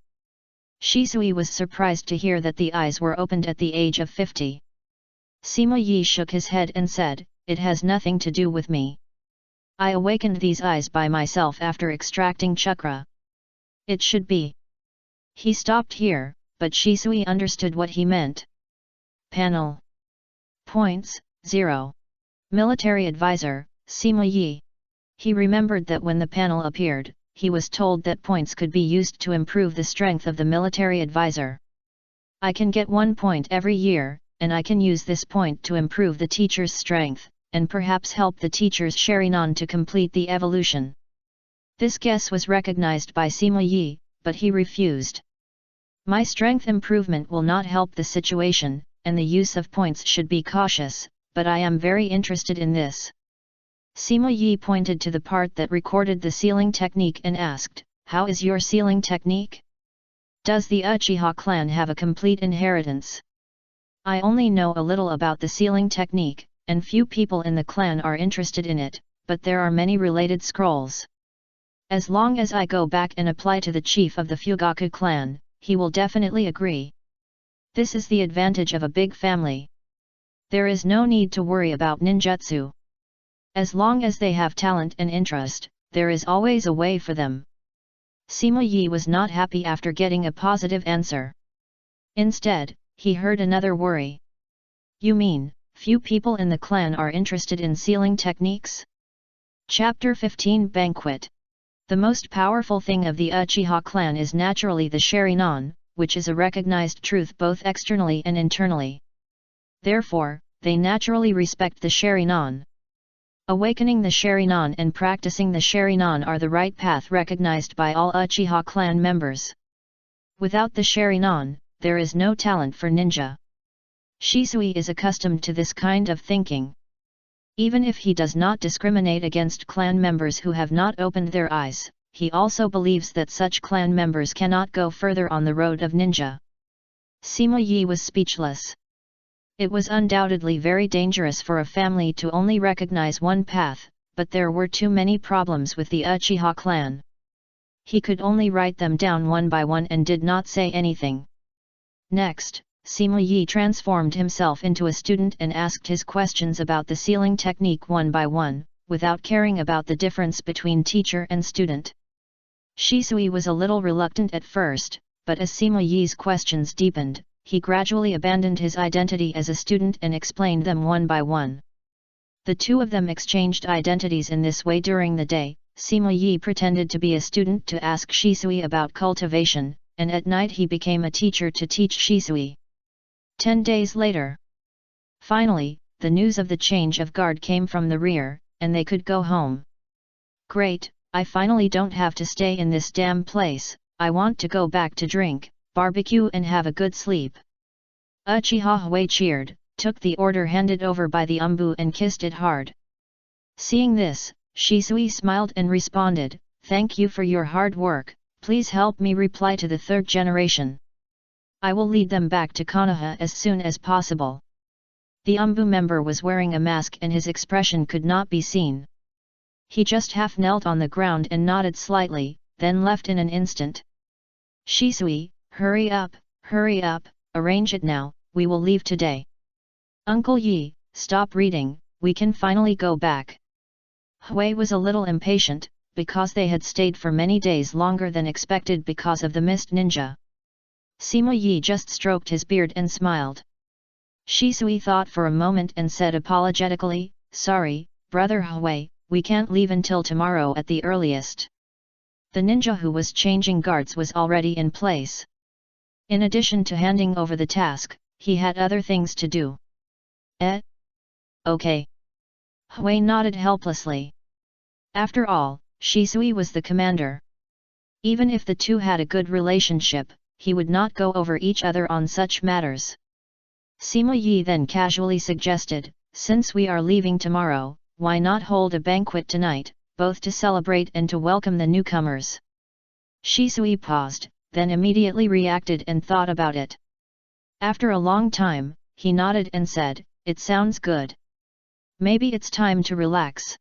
Shisui was surprised to hear that the eyes were opened at the age of 50. Sima Yi shook his head and said, it has nothing to do with me. I awakened these eyes by myself after extracting chakra. It should be. He stopped here, but Shisui understood what he meant. Panel. Points, 0. Military Advisor, Sima Yi. He remembered that when the panel appeared, he was told that points could be used to improve the strength of the military advisor. I can get 1 point every year, and I can use this point to improve the teacher's strength, and perhaps help the teacher's Sharinon to complete the evolution. This guess was recognized by Sima Yi, but he refused. My strength improvement will not help the situation, and the use of points should be cautious, but I am very interested in this. Sima Yi pointed to the part that recorded the sealing technique and asked, how is your sealing technique? Does the Uchiha clan have a complete inheritance? I only know a little about the sealing technique, and few people in the clan are interested in it, but there are many related scrolls. As long as I go back and apply to the chief of the Fugaku clan, he will definitely agree. This is the advantage of a big family. There is no need to worry about ninjutsu. As long as they have talent and interest, there is always a way for them. Sima Yi was not happy after getting a positive answer. Instead, he heard another worry. You mean, few people in the clan are interested in sealing techniques? Chapter 15 Banquet. The most powerful thing of the Uchiha clan is naturally the Sharinan, which is a recognized truth both externally and internally. Therefore, they naturally respect the Sharinan. Awakening the Sharinan and practicing the Sharinan are the right path recognized by all Uchiha clan members. Without the Sharinan, there is no talent for ninja. Shisui is accustomed to this kind of thinking. Even if he does not discriminate against clan members who have not opened their eyes, he also believes that such clan members cannot go further on the road of ninja. Sima Yi was speechless. It was undoubtedly very dangerous for a family to only recognize one path, but there were too many problems with the Uchiha clan. He could only write them down one by one and did not say anything. Next, Sima Yi transformed himself into a student and asked his questions about the sealing technique one by one, without caring about the difference between teacher and student. Shisui was a little reluctant at first, but as Sima Yi's questions deepened, he gradually abandoned his identity as a student and explained them one by one. The two of them exchanged identities in this way during the day. Sima Yi pretended to be a student to ask Shisui about cultivation, and at night he became a teacher to teach Shisui. 10 days later. Finally, the news of the change of guard came from the rear, and they could go home. Great, I finally don't have to stay in this damn place. I want to go back to drink, barbecue and have a good sleep. Uchiha Hui cheered, took the order handed over by the Umbu and kissed it hard. Seeing this, Shisui smiled and responded, "Thank you for your hard work, please help me reply to the third generation. I will lead them back to Konoha as soon as possible." The Umbu member was wearing a mask and his expression could not be seen. He just half knelt on the ground and nodded slightly, then left in an instant. "Shisui, hurry up, arrange it now, we will leave today." "Uncle Yi, stop reading, we can finally go back." Hui was a little impatient, because they had stayed for many days longer than expected because of the mist ninja. Sima Yi just stroked his beard and smiled. Shisui thought for a moment and said apologetically, "Sorry, brother Hui, we can't leave until tomorrow at the earliest." The ninja who was changing guards was already in place. In addition to handing over the task, he had other things to do. Okay. Hui nodded helplessly. After all, Shisui was the commander. Even if the two had a good relationship, he would not go over each other on such matters. Sima Yi then casually suggested, "Since we are leaving tomorrow, why not hold a banquet tonight, both to celebrate and to welcome the newcomers?" Shisui paused, then immediately reacted and thought about it. After a long time, he nodded and said, "It sounds good. Maybe it's time to relax."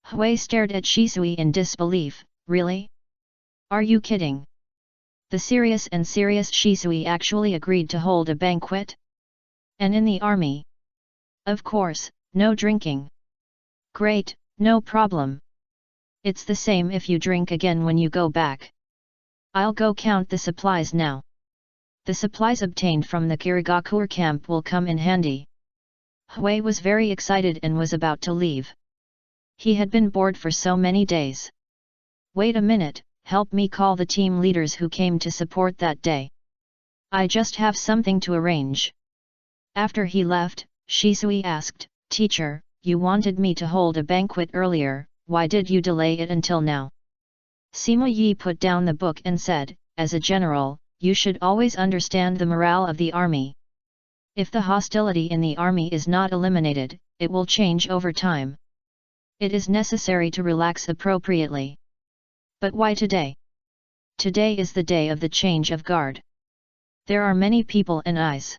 Hui stared at Shisui in disbelief, "Really? Are you kidding?" The serious Shisui actually agreed to hold a banquet? And in the army? Of course, no drinking. Great, no problem. It's the same if you drink again when you go back. I'll go count the supplies now. The supplies obtained from the Kirigakure camp will come in handy. Hui was very excited and was about to leave. He had been bored for so many days. "Wait a minute, help me call the team leaders who came to support that day. I just have something to arrange." After he left, Shisui asked, "Teacher, you wanted me to hold a banquet earlier, why did you delay it until now?" Sima Yi put down the book and said, "As a general, you should always understand the morale of the army. If the hostility in the army is not eliminated, it will change over time. It is necessary to relax appropriately." "But why today?" "Today is the day of the change of guard. There are many people and eyes.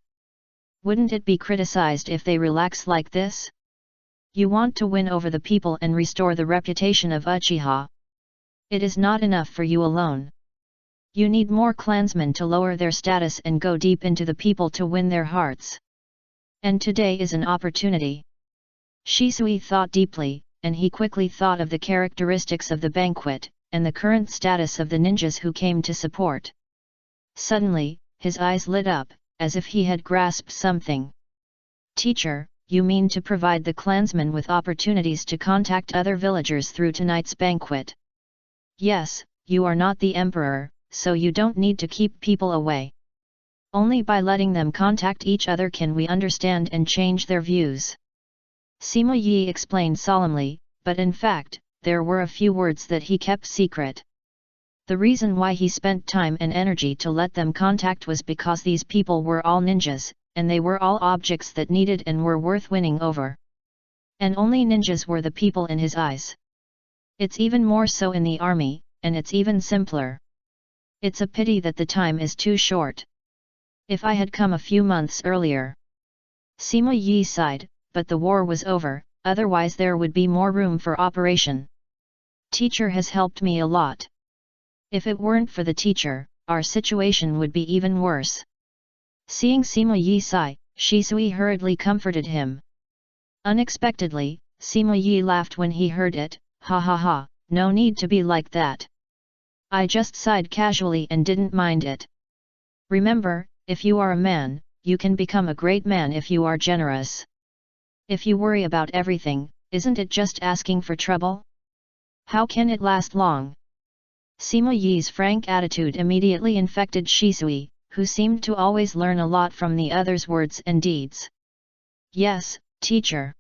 Wouldn't it be criticized if they relax like this? You want to win over the people and restore the reputation of Uchiha. It is not enough for you alone. You need more clansmen to lower their status and go deep into the people to win their hearts. And today is an opportunity." Shisui thought deeply, and he quickly thought of the characteristics of the banquet, and the current status of the ninjas who came to support. Suddenly, his eyes lit up, as if he had grasped something. "Teacher, you mean to provide the clansmen with opportunities to contact other villagers through tonight's banquet?" Yes, you are not the emperor, so you don't need to keep people away. Only by letting them contact each other can we understand and change their views. Sima Yi explained solemnly, but in fact, there were a few words that he kept secret. The reason why he spent time and energy to let them contact was because these people were all ninjas, and they were all objects that needed and were worth winning over. And only ninjas were the people in his eyes. It's even more so in the army, and it's even simpler. It's a pity that the time is too short. If I had come a few months earlier. Sima Yi sighed, but the war was over, otherwise there would be more room for operation. Teacher has helped me a lot. If it weren't for the teacher, our situation would be even worse. Seeing Sima Yi sigh, Shisui hurriedly comforted him. Unexpectedly, Sima Yi laughed when he heard it. Ha ha ha, no need to be like that. I just sighed casually and didn't mind it. Remember, if you are a man, you can become a great man if you are generous. If you worry about everything, isn't it just asking for trouble? How can it last long? Sima Yi's frank attitude immediately infected Shisui, who seemed to always learn a lot from the other's words and deeds. Yes, teacher.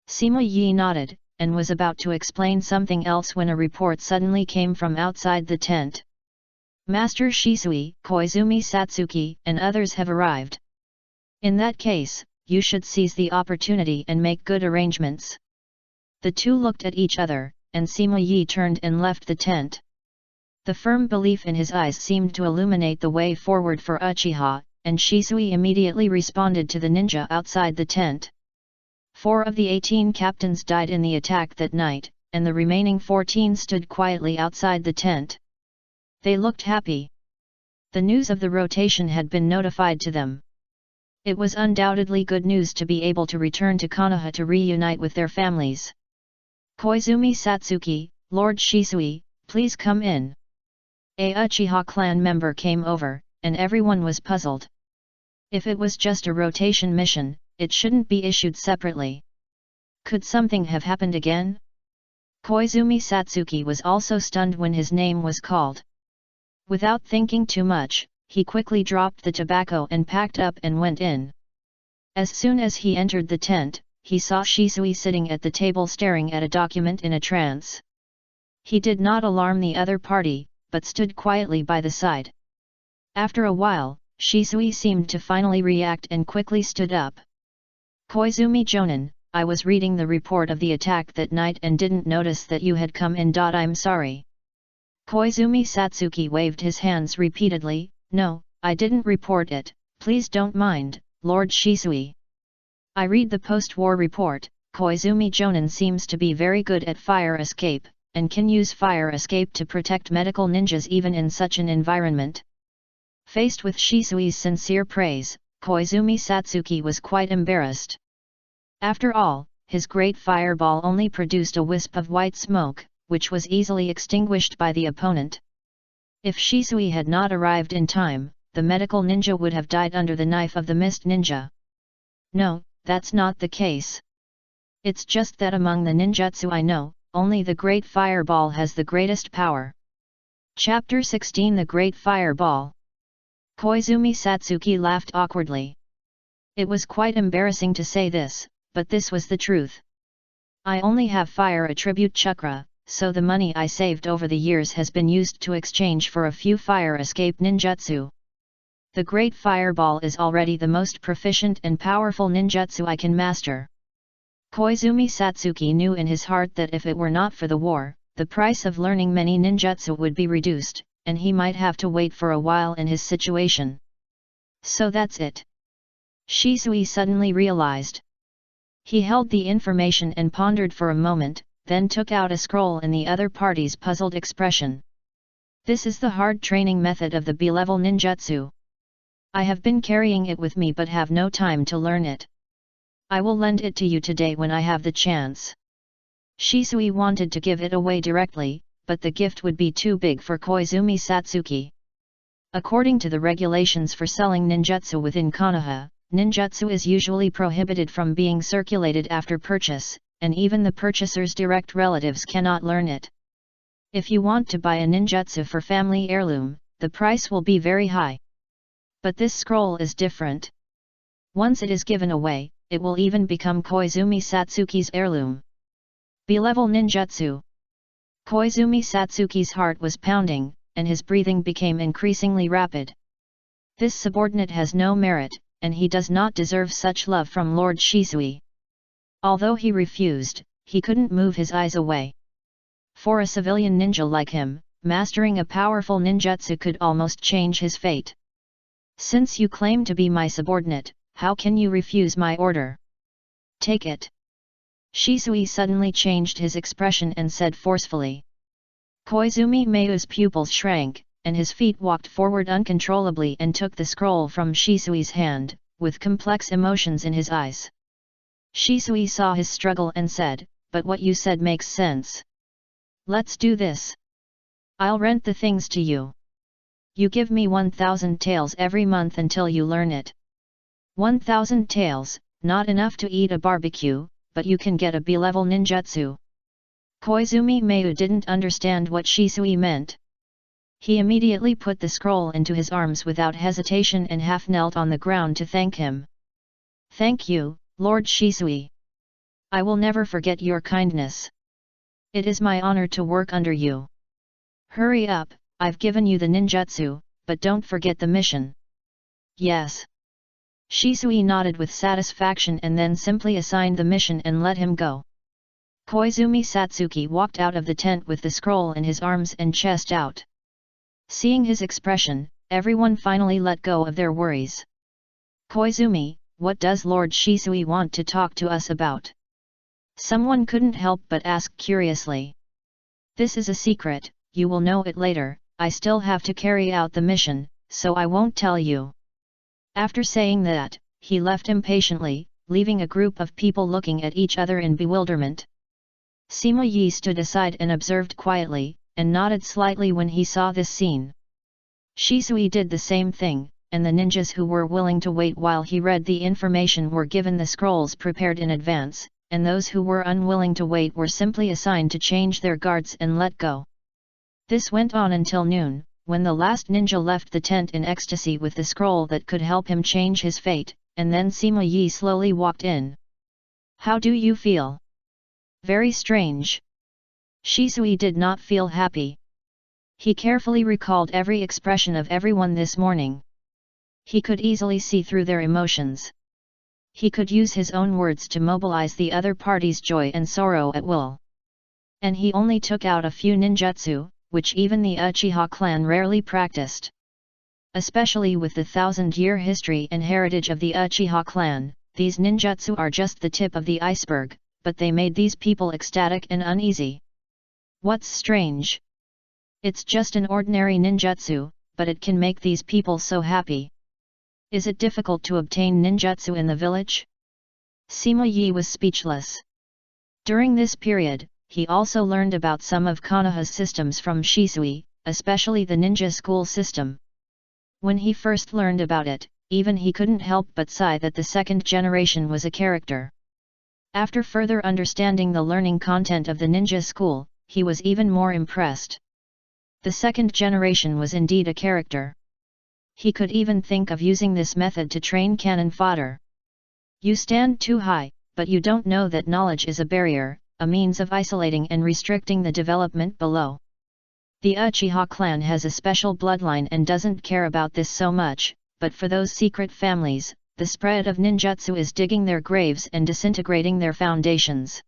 Sima Yi nodded, and was about to explain something else when a report suddenly came from outside the tent. Master Shisui, Koizumi Satsuki, and others have arrived. In that case, you should seize the opportunity and make good arrangements. The two looked at each other, and Sima Yi turned and left the tent. The firm belief in his eyes seemed to illuminate the way forward for Uchiha, and Shisui immediately responded to the ninja outside the tent. 4 of the 18 captains died in the attack that night, and the remaining 14 stood quietly outside the tent. They looked happy. The news of the rotation had been notified to them. It was undoubtedly good news to be able to return to Konoha to reunite with their families. Koizumi Satsuki, Lord Shisui, please come in. A Uchiha clan member came over, and everyone was puzzled. If it was just a rotation mission, it shouldn't be issued separately. Could something have happened again? Koizumi Satsuki was also stunned when his name was called. Without thinking too much, he quickly dropped the tobacco and packed up and went in. As soon as he entered the tent, he saw Shisui sitting at the table staring at a document in a trance. He did not alarm the other party, but stood quietly by the side. After a while, Shisui seemed to finally react and quickly stood up. Koizumi Jonin, I was reading the report of the attack that night and didn't notice that you had come in. I'm sorry. Koizumi Satsuki waved his hands repeatedly. No, I didn't report it, please don't mind, Lord Shisui. I read the post-war report. Koizumi Jonin seems to be very good at fire escape, and can use fire escape to protect medical ninjas even in such an environment. Faced with Shisui's sincere praise, Koizumi Satsuki was quite embarrassed. After all, his great fireball only produced a wisp of white smoke, which was easily extinguished by the opponent. If Shisui had not arrived in time, the medical ninja would have died under the knife of the mist ninja. No, that's not the case. It's just that among the ninjutsu I know, only the Great Fireball has the greatest power. Chapter 16 The Great Fireball. Koizumi Satsuki laughed awkwardly. It was quite embarrassing to say this, but this was the truth. I only have fire attribute chakra, so the money I saved over the years has been used to exchange for a few fire escape ninjutsu. The Great Fireball is already the most proficient and powerful ninjutsu I can master. Koizumi Satsuki knew in his heart that if it were not for the war, the price of learning many ninjutsu would be reduced, and he might have to wait for a while in his situation. So that's it. Shisui suddenly realized. He held the information and pondered for a moment, then took out a scroll in the other party's puzzled expression. This is the hard training method of the B-level ninjutsu. I have been carrying it with me but have no time to learn it. I will lend it to you today when I have the chance. Shisui wanted to give it away directly, but the gift would be too big for Koizumi Satsuki. According to the regulations for selling ninjutsu within Konoha, ninjutsu is usually prohibited from being circulated after purchase, and even the purchaser's direct relatives cannot learn it. If you want to buy a ninjutsu for family heirloom, the price will be very high. But this scroll is different. Once it is given away, it will even become Koizumi Satsuki's heirloom. B-level ninjutsu. Koizumi Satsuki's heart was pounding, and his breathing became increasingly rapid. This subordinate has no merit, and he does not deserve such love from Lord Shisui. Although he refused, he couldn't move his eyes away. For a civilian ninja like him, mastering a powerful ninjutsu could almost change his fate. Since you claim to be my subordinate, how can you refuse my order? Take it. Shisui suddenly changed his expression and said forcefully. Koizumi Mayu's pupils shrank, and his feet walked forward uncontrollably and took the scroll from Shisui's hand, with complex emotions in his eyes. Shisui saw his struggle and said, "But what you said makes sense. Let's do this. I'll rent the things to you. You give me 1,000 taels every month until you learn it." 1,000 taels, not enough to eat a barbecue, but you can get a B-level ninjutsu. Koizumi Mayu didn't understand what Shisui meant. He immediately put the scroll into his arms without hesitation and half knelt on the ground to thank him. "Thank you, Lord Shisui. I will never forget your kindness. It is my honor to work under you. Hurry up, I've given you the ninjutsu, but don't forget the mission." "Yes." Shisui nodded with satisfaction and then simply assigned the mission and let him go. Koizumi Satsuki walked out of the tent with the scroll in his arms and chest out. Seeing his expression, everyone finally let go of their worries. "Koizumi, what does Lord Shisui want to talk to us about?" Someone couldn't help but ask curiously. "This is a secret, you will know it later. I still have to carry out the mission, so I won't tell you." After saying that, he left impatiently, leaving a group of people looking at each other in bewilderment. Sima Yi stood aside and observed quietly, and nodded slightly when he saw this scene. Shisui did the same thing, and the ninjas who were willing to wait while he read the information were given the scrolls prepared in advance, and those who were unwilling to wait were simply assigned to change their guards and let go. This went on until noon, when the last ninja left the tent in ecstasy with the scroll that could help him change his fate, and then Sima Yi slowly walked in. "How do you feel?" "Very strange." Shisui did not feel happy. He carefully recalled every expression of everyone this morning. He could easily see through their emotions. He could use his own words to mobilize the other party's joy and sorrow at will. And he only took out a few ninjutsu, which even the Uchiha clan rarely practiced. Especially with the 1,000-year history and heritage of the Uchiha clan, these ninjutsu are just the tip of the iceberg, but they made these people ecstatic and uneasy. What's strange? It's just an ordinary ninjutsu, but it can make these people so happy. Is it difficult to obtain ninjutsu in the village? Sima Yi was speechless. During this period, he also learned about some of Konoha's systems from Shisui, especially the ninja school system. When he first learned about it, even he couldn't help but sigh that the second generation was a character. After further understanding the learning content of the ninja school, he was even more impressed. The second generation was indeed a character. He could even think of using this method to train cannon fodder. You stand too high, but you don't know that knowledge is a barrier, a means of isolating and restricting the development below. The Uchiha clan has a special bloodline and doesn't care about this so much, but for those secret families, the spread of ninjutsu is digging their graves and disintegrating their foundations.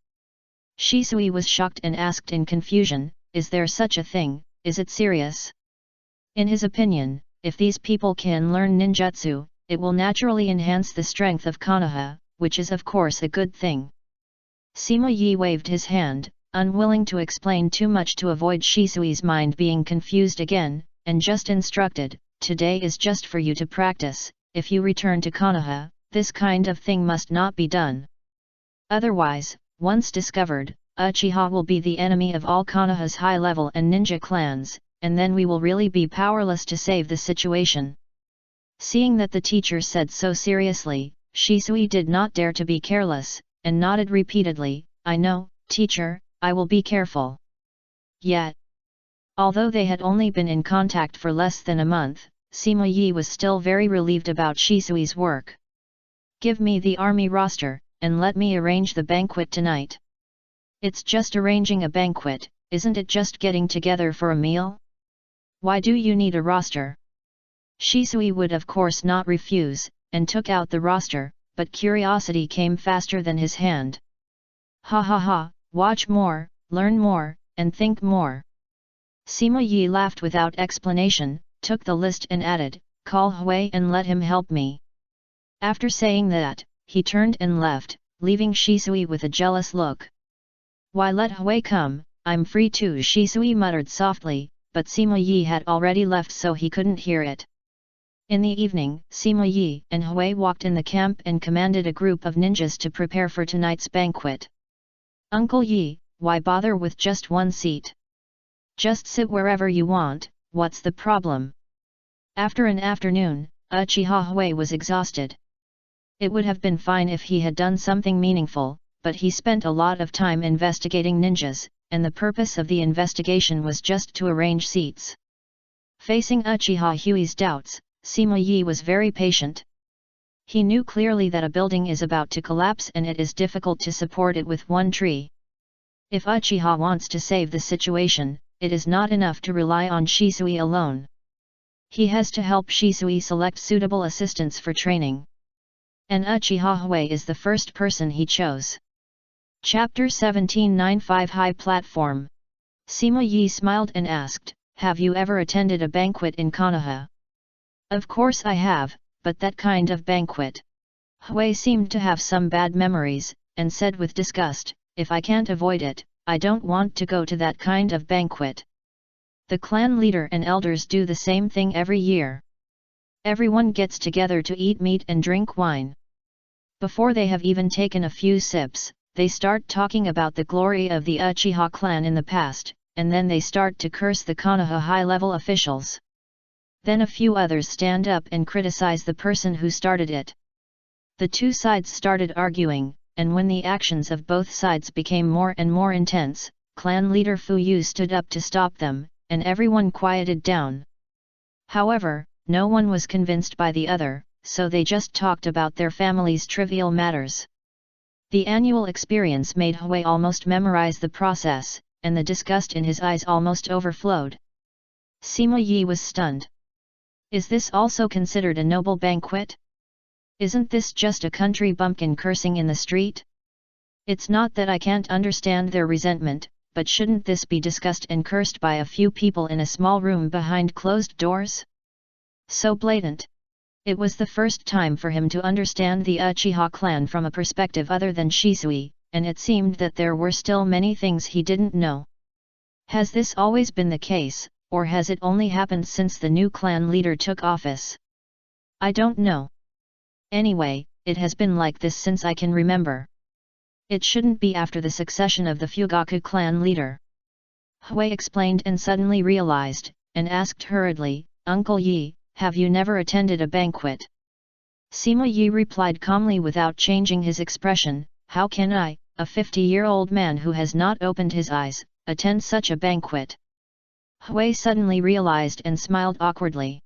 Shisui was shocked and asked in confusion, "Is there such a thing, is it serious?" In his opinion, if these people can learn ninjutsu, it will naturally enhance the strength of Konoha, which is of course a good thing. Sima Yi waved his hand, unwilling to explain too much to avoid Shisui's mind being confused again, and just instructed, "Today is just for you to practice. If you return to Konoha, this kind of thing must not be done. Otherwise, once discovered, Uchiha will be the enemy of all Konoha's high-level and ninja clans, and then we will really be powerless to save the situation." Seeing that the teacher said so seriously, Shisui did not dare to be careless, and nodded repeatedly, "I know, teacher, I will be careful." Yet, Although they had only been in contact for less than a month, Sima Yi was still very relieved about Shisui's work. "Give me the army roster, and let me arrange the banquet tonight." "It's just arranging a banquet, isn't it just getting together for a meal? Why do you need a roster?" Shisui would of course not refuse, and took out the roster, but curiosity came faster than his hand. "Ha ha ha, watch more, learn more, and think more." Sima Yi laughed without explanation, took the list and added, "Call Hui and let him help me." After saying that, he turned and left, leaving Shisui with a jealous look. "Why let Hui come, I'm free too," Shisui muttered softly, but Sima Yi had already left so he couldn't hear it. In the evening, Sima Yi and Hui walked in the camp and commanded a group of ninjas to prepare for tonight's banquet. "Uncle Yi, why bother with just one seat? Just sit wherever you want, what's the problem?" After an afternoon, Uchiha Hui was exhausted. It would have been fine if he had done something meaningful, but he spent a lot of time investigating ninjas, and the purpose of the investigation was just to arrange seats. Facing Uchiha Hui's doubts, Sima Yi was very patient. He knew clearly that a building is about to collapse and it is difficult to support it with one tree. If Uchiha wants to save the situation, it is not enough to rely on Shisui alone. He has to help Shisui select suitable assistants for training. And Uchiha Hui is the first person he chose. Chapter 1795 High Platform. Sima Yi smiled and asked, "Have you ever attended a banquet in Konoha?" "Of course I have, but that kind of banquet." Hui seemed to have some bad memories, and said with disgust, "If I can't avoid it, I don't want to go to that kind of banquet. The clan leader and elders do the same thing every year. Everyone gets together to eat meat and drink wine. Before they have even taken a few sips, they start talking about the glory of the Uchiha clan in the past, and then they start to curse the Konoha high-level officials. Then a few others stand up and criticize the person who started it. The two sides started arguing, and when the actions of both sides became more and more intense, clan leader Fu Yu stood up to stop them, and everyone quieted down. However, no one was convinced by the other, so they just talked about their family's trivial matters. The annual experience made Hui almost memorize the process, and the disgust in his eyes almost overflowed. Sima Yi was stunned. Is this also considered a noble banquet? Isn't this just a country bumpkin cursing in the street? It's not that I can't understand their resentment, but shouldn't this be discussed and cursed by a few people in a small room behind closed doors? So blatant. It was the first time for him to understand the Uchiha clan from a perspective other than Shisui, and it seemed that there were still many things he didn't know. Has this always been the case, or has it only happened since the new clan leader took office? I don't know. Anyway, it has been like this since I can remember. It shouldn't be after the succession of the Fugaku clan leader. Hui explained and suddenly realized, and asked hurriedly, "Uncle Yi, have you never attended a banquet?" Sima Yi replied calmly without changing his expression, "How can I, a 50-year-old man who has not opened his eyes, attend such a banquet?" Hui suddenly realized and smiled awkwardly.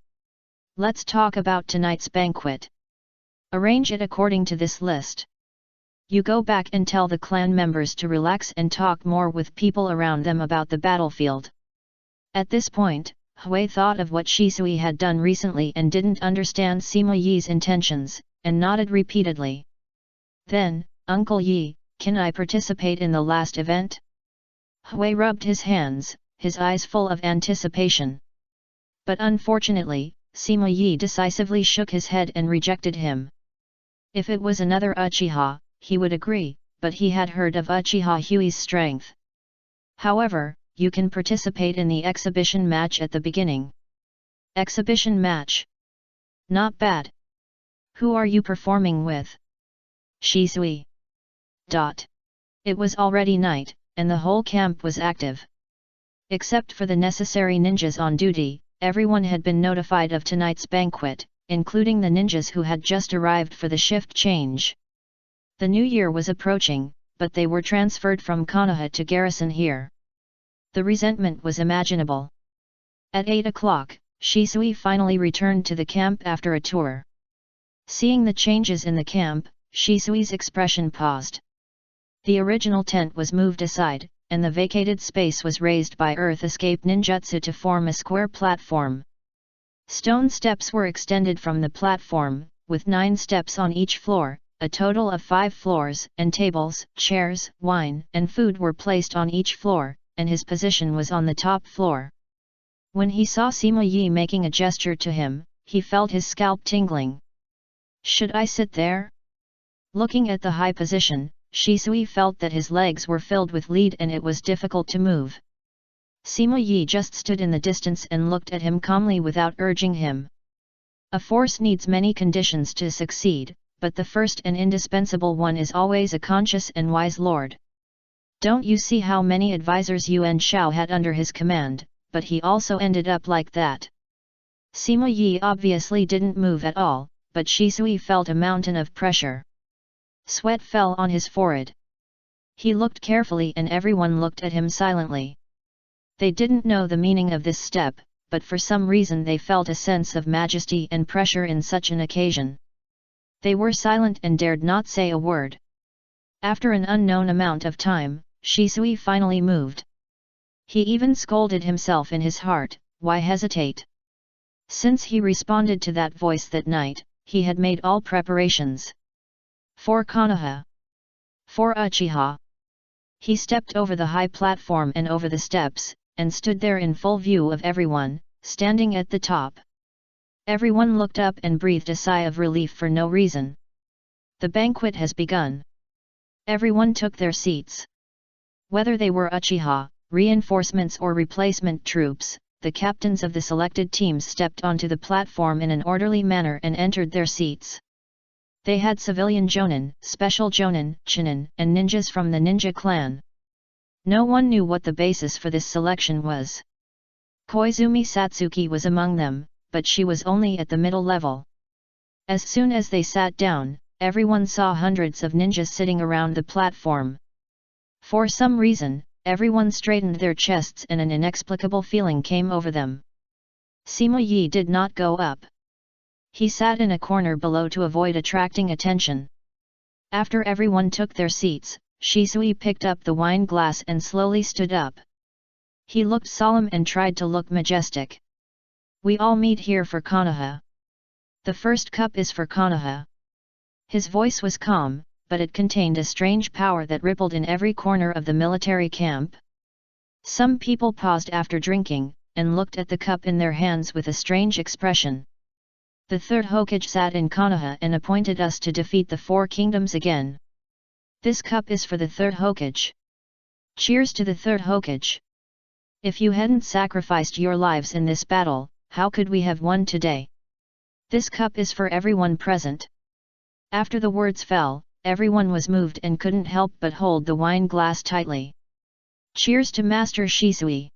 "Let's talk about tonight's banquet. Arrange it according to this list. You go back and tell the clan members to relax and talk more with people around them about the battlefield." At this point, Hui thought of what Shisui had done recently and didn't understand Sima Yi's intentions, and nodded repeatedly. Then, "Uncle Yi, can I participate in the last event?" Hui rubbed his hands, his eyes full of anticipation. But unfortunately, Sima Yi decisively shook his head and rejected him. If it was another Uchiha, he would agree, but he had heard of Uchiha Hui's strength. "However, you can participate in the exhibition match at the beginning." Exhibition match? Not bad. Who are you performing with? Shisui. It was already night, and the whole camp was active. Except for the necessary ninjas on duty, everyone had been notified of tonight's banquet, including the ninjas who had just arrived for the shift change. The new year was approaching, but they were transferred from Konoha to garrison here. The resentment was imaginable. At 8 o'clock, Shisui finally returned to the camp after a tour. Seeing the changes in the camp, Shisui's expression paused. The original tent was moved aside, and the vacated space was raised by earth escape ninjutsu to form a square platform. Stone steps were extended from the platform, with 9 steps on each floor, a total of 5 floors, and tables, chairs, wine, and food were placed on each floor, and his position was on the top floor. When he saw Sima Yi making a gesture to him, he felt his scalp tingling. Should I sit there? Looking at the high position, Shisui felt that his legs were filled with lead and it was difficult to move. Sima Yi just stood in the distance and looked at him calmly without urging him. A force needs many conditions to succeed, but the first and indispensable one is always a conscious and wise lord. Don't you see how many advisors Yuan Shao had under his command, but he also ended up like that. Sima Yi obviously didn't move at all, but Shisui felt a mountain of pressure. Sweat fell on his forehead. He looked carefully and everyone looked at him silently. They didn't know the meaning of this step, but for some reason they felt a sense of majesty and pressure in such an occasion. They were silent and dared not say a word. After an unknown amount of time, Shisui finally moved. He even scolded himself in his heart, why hesitate? Since he responded to that voice that night, he had made all preparations. For Konoha. For Uchiha. He stepped over the high platform and over the steps, and stood there in full view of everyone, standing at the top. Everyone looked up and breathed a sigh of relief for no reason. The banquet has begun. Everyone took their seats. Whether they were Uchiha, reinforcements or replacement troops, the captains of the selected teams stepped onto the platform in an orderly manner and entered their seats. They had civilian jonin, special jonin, chinin, and ninjas from the ninja clan. No one knew what the basis for this selection was. Koizumi Satsuki was among them, but she was only at the middle level. As soon as they sat down, everyone saw hundreds of ninjas sitting around the platform. For some reason, everyone straightened their chests and an inexplicable feeling came over them. Sima Yi did not go up. He sat in a corner below to avoid attracting attention. After everyone took their seats, Shisui picked up the wine glass and slowly stood up. He looked solemn and tried to look majestic. We all meet here for Konoha. The first cup is for Konoha. His voice was calm, but it contained a strange power that rippled in every corner of the military camp. Some people paused after drinking, and looked at the cup in their hands with a strange expression. The third Hokage sat in Konoha and appointed us to defeat the 4 kingdoms again. This cup is for the third Hokage. Cheers to the third Hokage. If you hadn't sacrificed your lives in this battle, how could we have won today? This cup is for everyone present. After the words fell, everyone was moved and couldn't help but hold the wine glass tightly. Cheers to Master Shisui.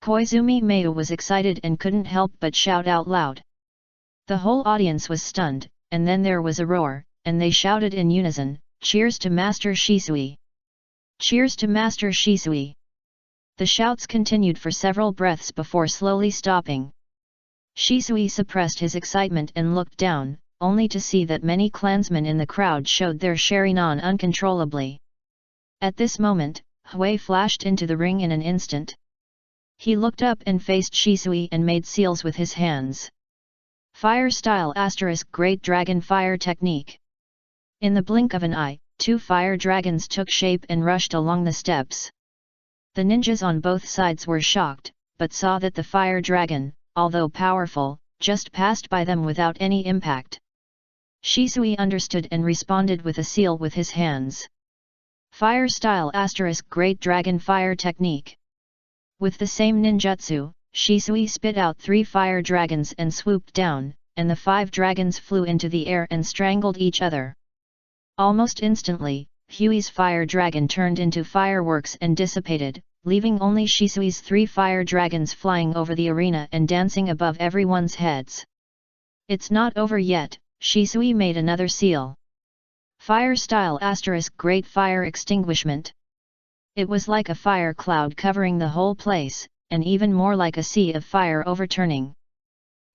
Koizumi Mayu was excited and couldn't help but shout out loud. The whole audience was stunned, and then there was a roar, and they shouted in unison, Cheers to Master Shisui! Cheers to Master Shisui! The shouts continued for several breaths before slowly stopping. Shisui suppressed his excitement and looked down, only to see that many clansmen in the crowd showed their Sharingan uncontrollably. At this moment, Hui flashed into the ring in an instant. He looked up and faced Shisui and made seals with his hands. Fire style * Great Dragon Fire Technique. In the blink of an eye, 2 fire dragons took shape and rushed along the steps. The ninjas on both sides were shocked, but saw that the fire dragon, although powerful, just passed by them without any impact. Shisui understood and responded with a seal with his hands. Fire style * Great Dragon Fire Technique. With the same ninjutsu, Shisui spit out 3 fire dragons and swooped down, and the 5 dragons flew into the air and strangled each other. Almost instantly, Hui's fire dragon turned into fireworks and dissipated, leaving only Shisui's 3 fire dragons flying over the arena and dancing above everyone's heads. It's not over yet, Shisui made another seal. Fire style * Great Fire Extinguishment. It was like a fire cloud covering the whole place, and even more like a sea of fire overturning.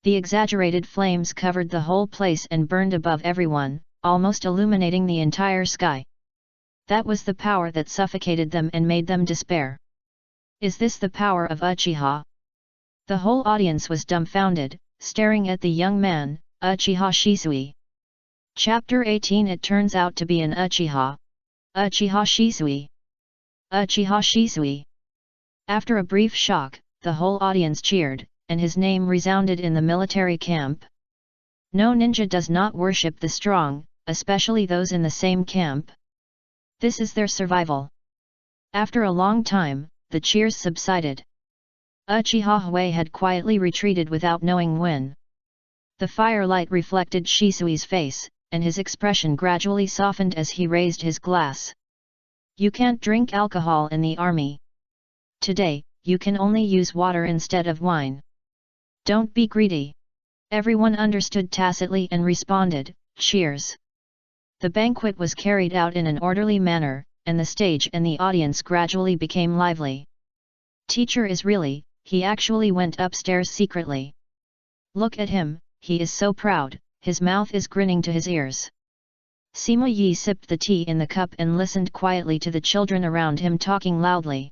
The exaggerated flames covered the whole place and burned above everyone, almost illuminating the entire sky. That was the power that suffocated them and made them despair. Is this the power of Uchiha? The whole audience was dumbfounded, staring at the young man, Uchiha Shisui. Chapter 18. It turns out to be an Uchiha. Uchiha Shisui. Uchiha Shisui. After a brief shock, the whole audience cheered, and his name resounded in the military camp. No ninja does not worship the strong, especially those in the same camp. This is their survival. After a long time, the cheers subsided. Uchiha Hui had quietly retreated without knowing when. The firelight reflected Shisui's face, and his expression gradually softened as he raised his glass. You can't drink alcohol in the army. Today, you can only use water instead of wine. Don't be greedy. Everyone understood tacitly and responded, cheers. The banquet was carried out in an orderly manner, and the stage and the audience gradually became lively. Teacher is really, he actually went upstairs secretly. Look at him, he is so proud, his mouth is grinning to his ears. Sima Yi sipped the tea in the cup and listened quietly to the children around him talking loudly.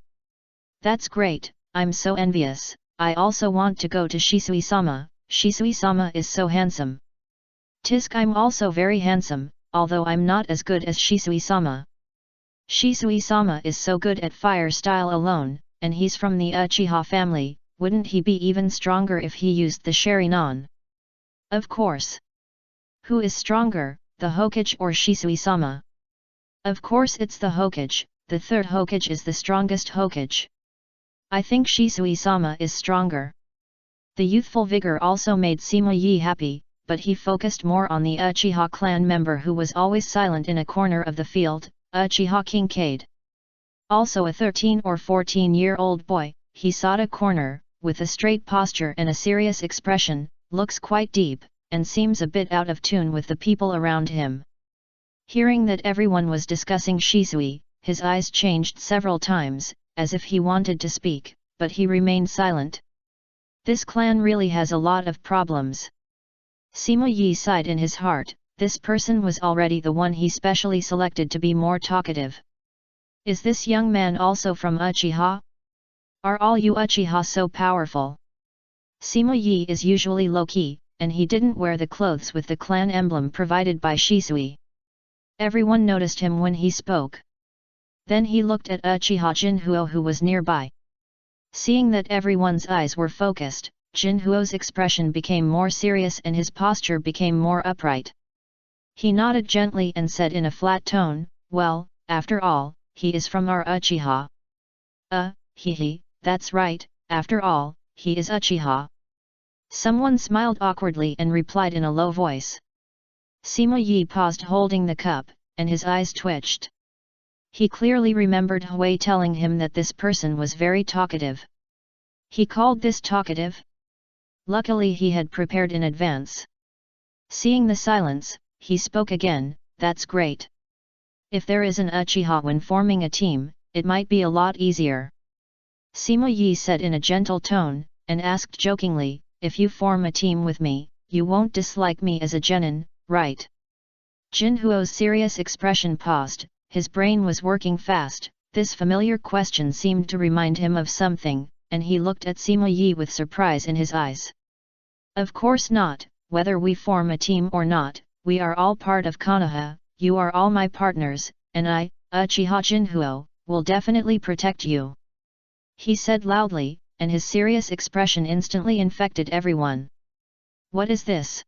That's great, I'm so envious, I also want to go to Shisui-sama, Shisui-sama is so handsome. Tisk, I'm also very handsome, although I'm not as good as Shisui-sama. Shisui-sama is so good at fire style alone, and he's from the Uchiha family, wouldn't he be even stronger if he used the Sharingan? Of course. Who is stronger, the Hokage or Shisui-sama? Of course it's the Hokage, the third Hokage is the strongest Hokage. I think Shisui-sama is stronger. The youthful vigor also made Sima Yi happy, but he focused more on the Uchiha clan member who was always silent in a corner of the field, Uchiha Kincaid. Also a 13 or 14-year-old boy, he sought a corner, with a straight posture and a serious expression, looks quite deep, and seems a bit out of tune with the people around him. Hearing that everyone was discussing Shisui, his eyes changed several times, as if he wanted to speak, but he remained silent. This clan really has a lot of problems. Sima Yi sighed in his heart, this person was already the one he specially selected to be more talkative. Is this young man also from Uchiha? Are all you Uchiha so powerful? Sima Yi is usually low-key, and he didn't wear the clothes with the clan emblem provided by Shisui. Everyone noticed him when he spoke. Then he looked at Uchiha Jinhuo who was nearby. Seeing that everyone's eyes were focused, Jinhuo's expression became more serious and his posture became more upright. He nodded gently and said in a flat tone, well, after all, he is from our Uchiha. That's right, after all, he is Uchiha. Someone smiled awkwardly and replied in a low voice. Sima Yi paused holding the cup, and his eyes twitched. He clearly remembered Hui telling him that this person was very talkative. He called this talkative? Luckily he had prepared in advance. Seeing the silence, he spoke again, that's great. If there is an Uchiha when forming a team, it might be a lot easier. Sima Yi said in a gentle tone, and asked jokingly, if you form a team with me, you won't dislike me as a genin, right? Jinhuo's serious expression paused, his brain was working fast, this familiar question seemed to remind him of something, and he looked at Sima Yi with surprise in his eyes. Of course not, whether we form a team or not, we are all part of Konoha, you are all my partners, and I, Uchiha Jinhuo, will definitely protect you. He said loudly, and his serious expression instantly infected everyone. What is this?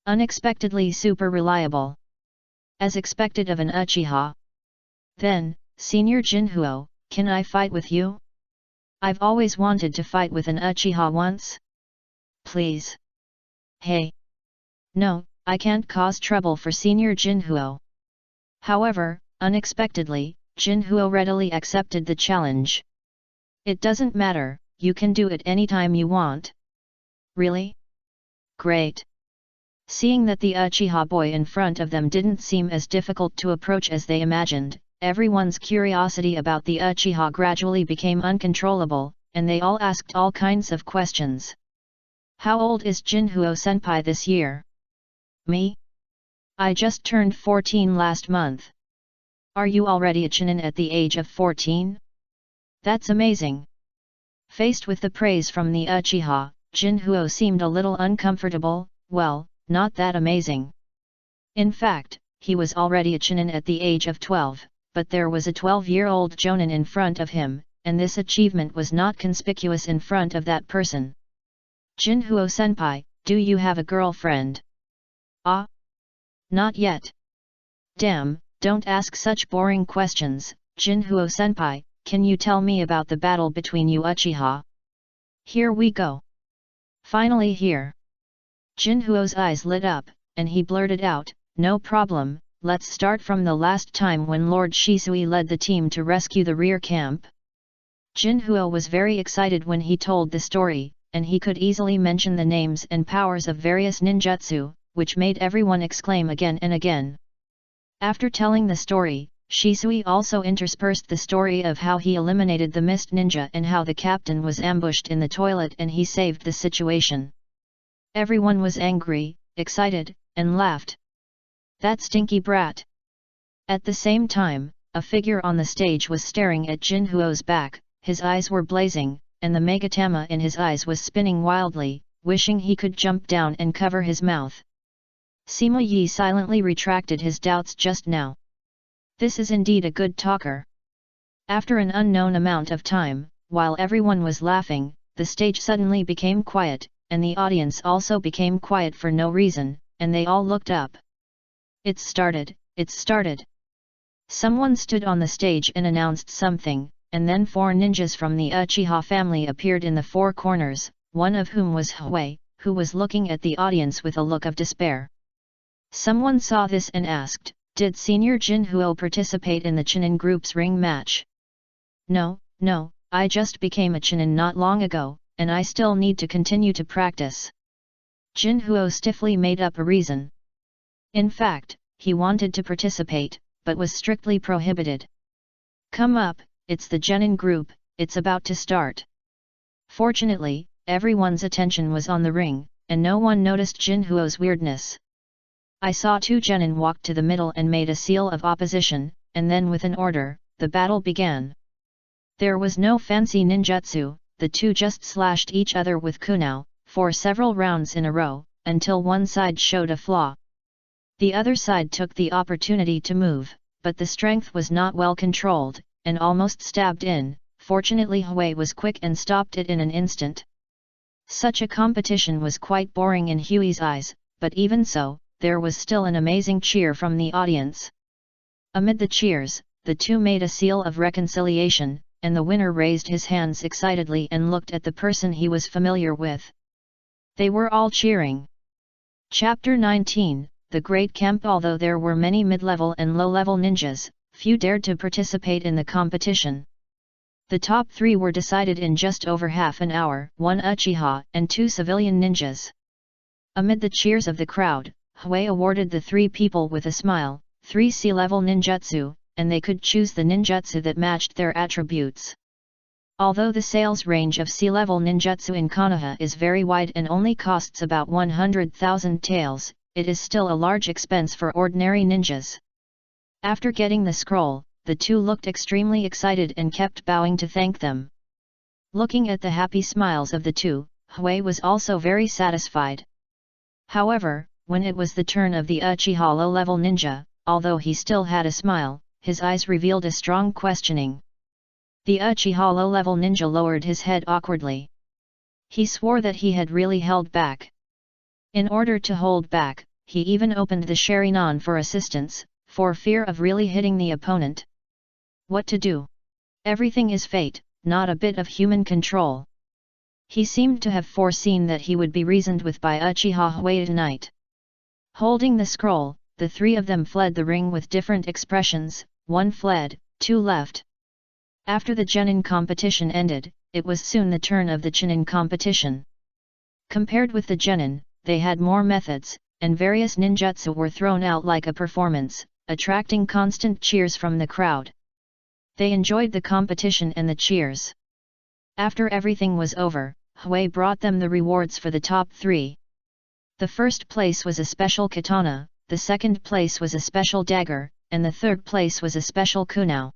Unexpectedly super reliable. As expected of an Uchiha. Then, Senior Jinhuo, can I fight with you? I've always wanted to fight with an Uchiha once. Please. Hey. No, I can't cause trouble for Senior Jinhuo. However, unexpectedly, Jinhuo readily accepted the challenge. It doesn't matter, you can do it anytime you want. Really? Great. Seeing that the Uchiha boy in front of them didn't seem as difficult to approach as they imagined, everyone's curiosity about the Uchiha gradually became uncontrollable, and they all asked all kinds of questions. How old is Jinhuo-senpai this year? Me? I just turned 14 last month. Are you already a Chunin at the age of 14? That's amazing. Faced with the praise from the Uchiha, Jinhuo seemed a little uncomfortable. Well, not that amazing. In fact, he was already a Chunin at the age of 12, but there was a 12-year-old Jonin in front of him, and this achievement was not conspicuous in front of that person. Jinhuo-senpai, do you have a girlfriend? Ah? Not yet. Damn, don't ask such boring questions, Jinhuo-senpai, can you tell me about the battle between you Uchiha? Here we go. Finally here. Jinhuo's eyes lit up, and he blurted out, no problem, let's start from the last time when Lord Shisui led the team to rescue the rear camp. Jinhuo was very excited when he told the story, and he could easily mention the names and powers of various ninjutsu, which made everyone exclaim again and again. After telling the story, Shisui also interspersed the story of how he eliminated the mist ninja and how the captain was ambushed in the toilet and he saved the situation. Everyone was angry, excited, and laughed. That stinky brat! At the same time, a figure on the stage was staring at Jinhuo's back, his eyes were blazing, and the megatama in his eyes was spinning wildly, wishing he could jump down and cover his mouth. Sima Yi silently retracted his doubts just now. This is indeed a good talker. After an unknown amount of time, while everyone was laughing, the stage suddenly became quiet, and the audience also became quiet for no reason, and they all looked up. It's started, it's started. Someone stood on the stage and announced something, and then 4 ninjas from the Uchiha family appeared in the 4 corners, one of whom was Hui, who was looking at the audience with a look of despair. Someone saw this and asked, did Senior Jinhuo participate in the Chunin group's ring match? No, I just became a Chunin not long ago, and I still need to continue to practice. Jinhuo stiffly made up a reason. In fact, he wanted to participate, but was strictly prohibited. Come up, it's the Genin group, it's about to start. Fortunately, everyone's attention was on the ring, and no one noticed Jinhuo's weirdness. I saw 2 genin walk to the middle and made a seal of opposition, and then with an order, the battle began. There was no fancy ninjutsu, the 2 just slashed each other with kunao, for several rounds in a row, until one side showed a flaw. The other side took the opportunity to move, but the strength was not well controlled, and almost stabbed in. Fortunately Hui was quick and stopped it in an instant. Such a competition was quite boring in Hui's eyes, but even so, there was still an amazing cheer from the audience. Amid the cheers, the 2 made a seal of reconciliation, and the winner raised his hands excitedly and looked at the person he was familiar with. They were all cheering. Chapter 19, The Great Camp. Although there were many mid-level and low-level ninjas, few dared to participate in the competition. The top 3 were decided in just over half an hour, 1 Uchiha and 2 civilian ninjas. Amid the cheers of the crowd, Hui awarded the 3 people with a smile, 3 C-level ninjutsu, and they could choose the ninjutsu that matched their attributes. Although the sales range of C-level ninjutsu in Konoha is very wide and only costs about 100,000 taels, it is still a large expense for ordinary ninjas. After getting the scroll, the 2 looked extremely excited and kept bowing to thank them. Looking at the happy smiles of the 2, Hui was also very satisfied. However, when it was the turn of the Uchiha low-level ninja, although he still had a smile, his eyes revealed a strong questioning. The Uchiha low-level ninja lowered his head awkwardly. He swore that he had really held back. In order to hold back, he even opened the Sharingan for assistance, for fear of really hitting the opponent. What to do? Everything is fate, not a bit of human control. He seemed to have foreseen that he would be reasoned with by Uchiha Hui tonight. Holding the scroll, the 3 of them fled the ring with different expressions, 1 fled, 2 left. After the Genin competition ended, it was soon the turn of the Chunin competition. Compared with the Genin, they had more methods, and various ninjutsu were thrown out like a performance, attracting constant cheers from the crowd. They enjoyed the competition and the cheers. After everything was over, Hui brought them the rewards for the top 3. The first place was a special katana, the second place was a special dagger, and the third place was a special kunao.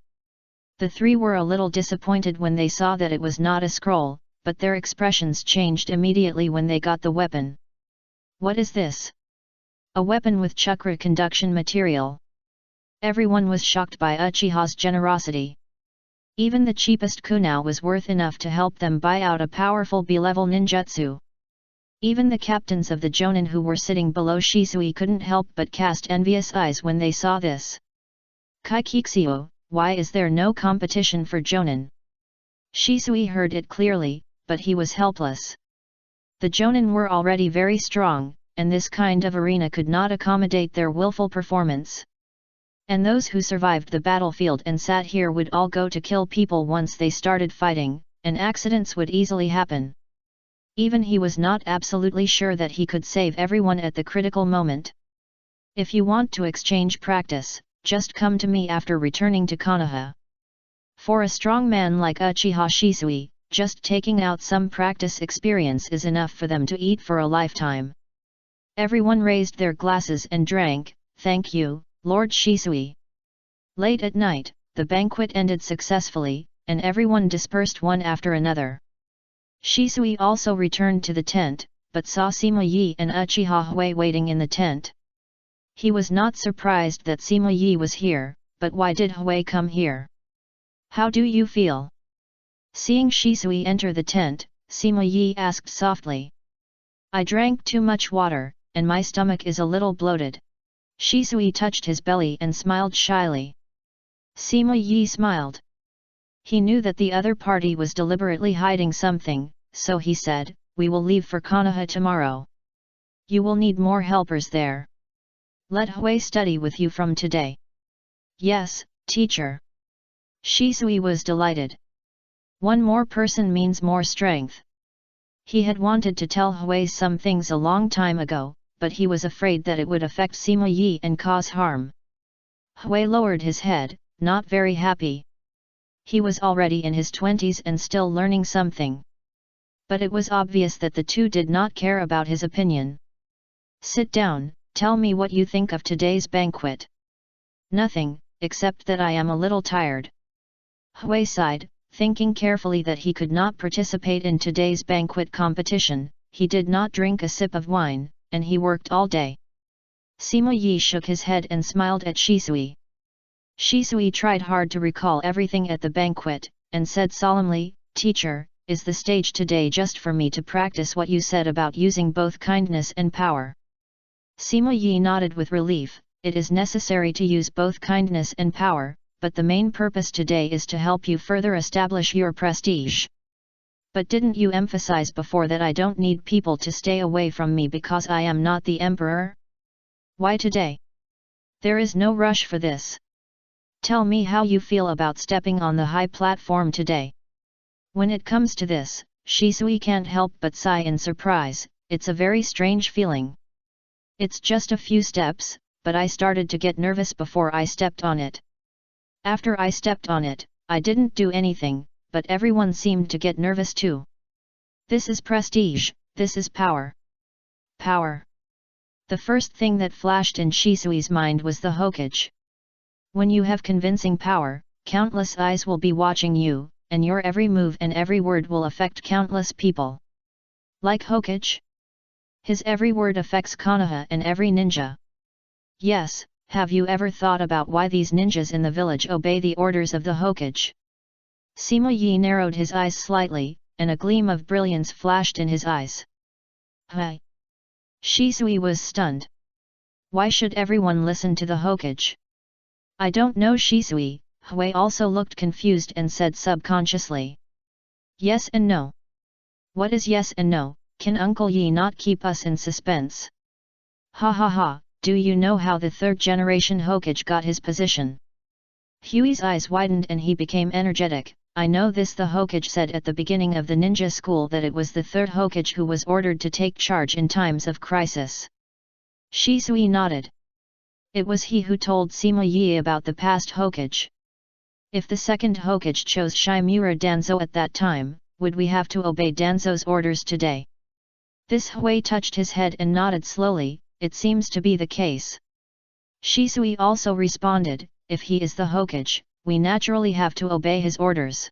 The 3 were a little disappointed when they saw that it was not a scroll, but their expressions changed immediately when they got the weapon. What is this? A weapon with chakra conduction material. Everyone was shocked by Uchiha's generosity. Even the cheapest kunao was worth enough to help them buy out a powerful B-level ninjutsu. Even the captains of the jonin who were sitting below Shisui couldn't help but cast envious eyes when they saw this. Kaikixio, why is there no competition for jonin? Shisui heard it clearly, but he was helpless. The jonin were already very strong, and this kind of arena could not accommodate their willful performance. And those who survived the battlefield and sat here would all go to kill people once they started fighting, and accidents would easily happen. Even he was not absolutely sure that he could save everyone at the critical moment. If you want to exchange practice, just come to me after returning to Konoha. For a strong man like Uchiha Shisui, just taking out some practice experience is enough for them to eat for a lifetime. Everyone raised their glasses and drank, "Thank you, Lord Shisui." Late at night, the banquet ended successfully, and everyone dispersed one after another. Shisui also returned to the tent, but saw Sima Yi and Uchiha Hui waiting in the tent. He was not surprised that Sima Yi was here, but why did Hui come here? "How do you feel?" Seeing Shisui enter the tent, Sima Yi asked softly. "I drank too much water, and my stomach is a little bloated." Shisui touched his belly and smiled shyly. Sima Yi smiled. He knew that the other party was deliberately hiding something, so he said, "We will leave for Konoha tomorrow. You will need more helpers there. Let Hui study with you from today." "Yes, teacher." Shisui was delighted. One more person means more strength. He had wanted to tell Hui some things a long time ago, but he was afraid that it would affect Sima Yi and cause harm. Hui lowered his head, not very happy. He was already in his 20s and still learning something. But it was obvious that the two did not care about his opinion. "Sit down, tell me what you think of today's banquet." "Nothing, except that I am a little tired." Hui sighed, thinking carefully that he could not participate in today's banquet competition. He did not drink a sip of wine, and he worked all day. Sima Yi shook his head and smiled at Shisui. Shisui tried hard to recall everything at the banquet, and said solemnly, "Teacher, is the stage today just for me to practice what you said about using both kindness and power?" Sima Yi nodded with relief. "It is necessary to use both kindness and power, but the main purpose today is to help you further establish your prestige." "But didn't you emphasize before that I don't need people to stay away from me because I am not the emperor? Why today? There is no rush for this. Tell me how you feel about stepping on the high platform today." When it comes to this, Shisui can't help but sigh in surprise. It's a very strange feeling. It's just a few steps, but I started to get nervous before I stepped on it. After I stepped on it, I didn't do anything, but everyone seemed to get nervous too. This is prestige, this is power. Power. The first thing that flashed in Shisui's mind was the Hokage. When you have convincing power, countless eyes will be watching you, and your every move and every word will affect countless people. Like Hokage? His every word affects Konoha and every ninja. Yes, have you ever thought about why these ninjas in the village obey the orders of the Hokage? Sima Yi narrowed his eyes slightly, and a gleam of brilliance flashed in his eyes. Huh? Shisui was stunned. Why should everyone listen to the Hokage? "I don't know Shisui." Hui also looked confused and said subconsciously. "Yes and no." "What is yes and no? Can Uncle Yi not keep us in suspense?" "Ha ha ha, do you know how the third generation Hokage got his position?" Hui's eyes widened and he became energetic. "I know this. The Hokage said at the beginning of the ninja school that it was the third Hokage who was ordered to take charge in times of crisis." Shisui nodded. It was he who told Sima Yi about the past Hokage. If the second Hokage chose Shimura Danzo at that time, would we have to obey Danzo's orders today? This Hui touched his head and nodded slowly, it seems to be the case. Shisui also responded, if he is the Hokage, we naturally have to obey his orders.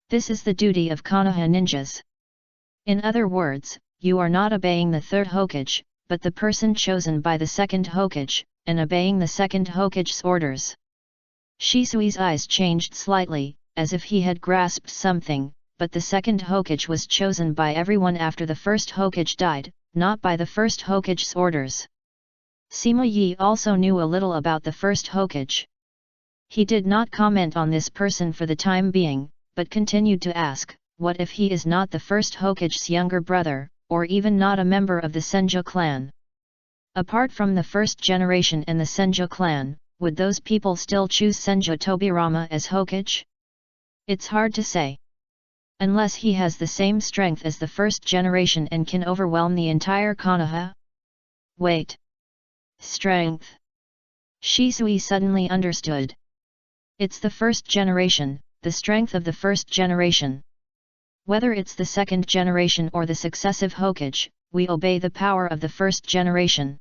This is the duty of Konoha ninjas. In other words, you are not obeying the third Hokage, but the person chosen by the second Hokage, and obeying the second Hokage's orders. Shisui's eyes changed slightly, as if he had grasped something, but the second Hokage was chosen by everyone after the first Hokage died, not by the first Hokage's orders. Sima Yi also knew a little about the first Hokage. He did not comment on this person for the time being, but continued to ask, what if he is not the first Hokage's younger brother, or even not a member of the Senju clan? Apart from the first generation and the Senju clan, would those people still choose Senju Tobirama as Hokage? It's hard to say. Unless he has the same strength as the first generation and can overwhelm the entire Konoha? Wait. Strength. Shisui suddenly understood. It's the first generation, the strength of the first generation. Whether it's the second generation or the successive Hokage, we obey the power of the first generation.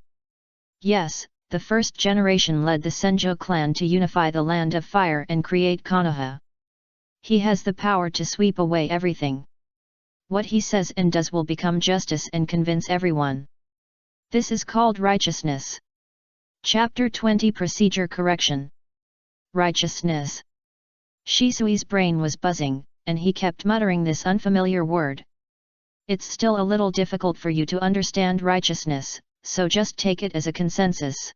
Yes, the first generation led the Senju clan to unify the land of fire and create Konoha. He has the power to sweep away everything. What he says and does will become justice and convince everyone. This is called righteousness. Chapter 20 Procedure Correction. Righteousness. Shisui's brain was buzzing, and he kept muttering this unfamiliar word. It's still a little difficult for you to understand righteousness, so just take it as a consensus.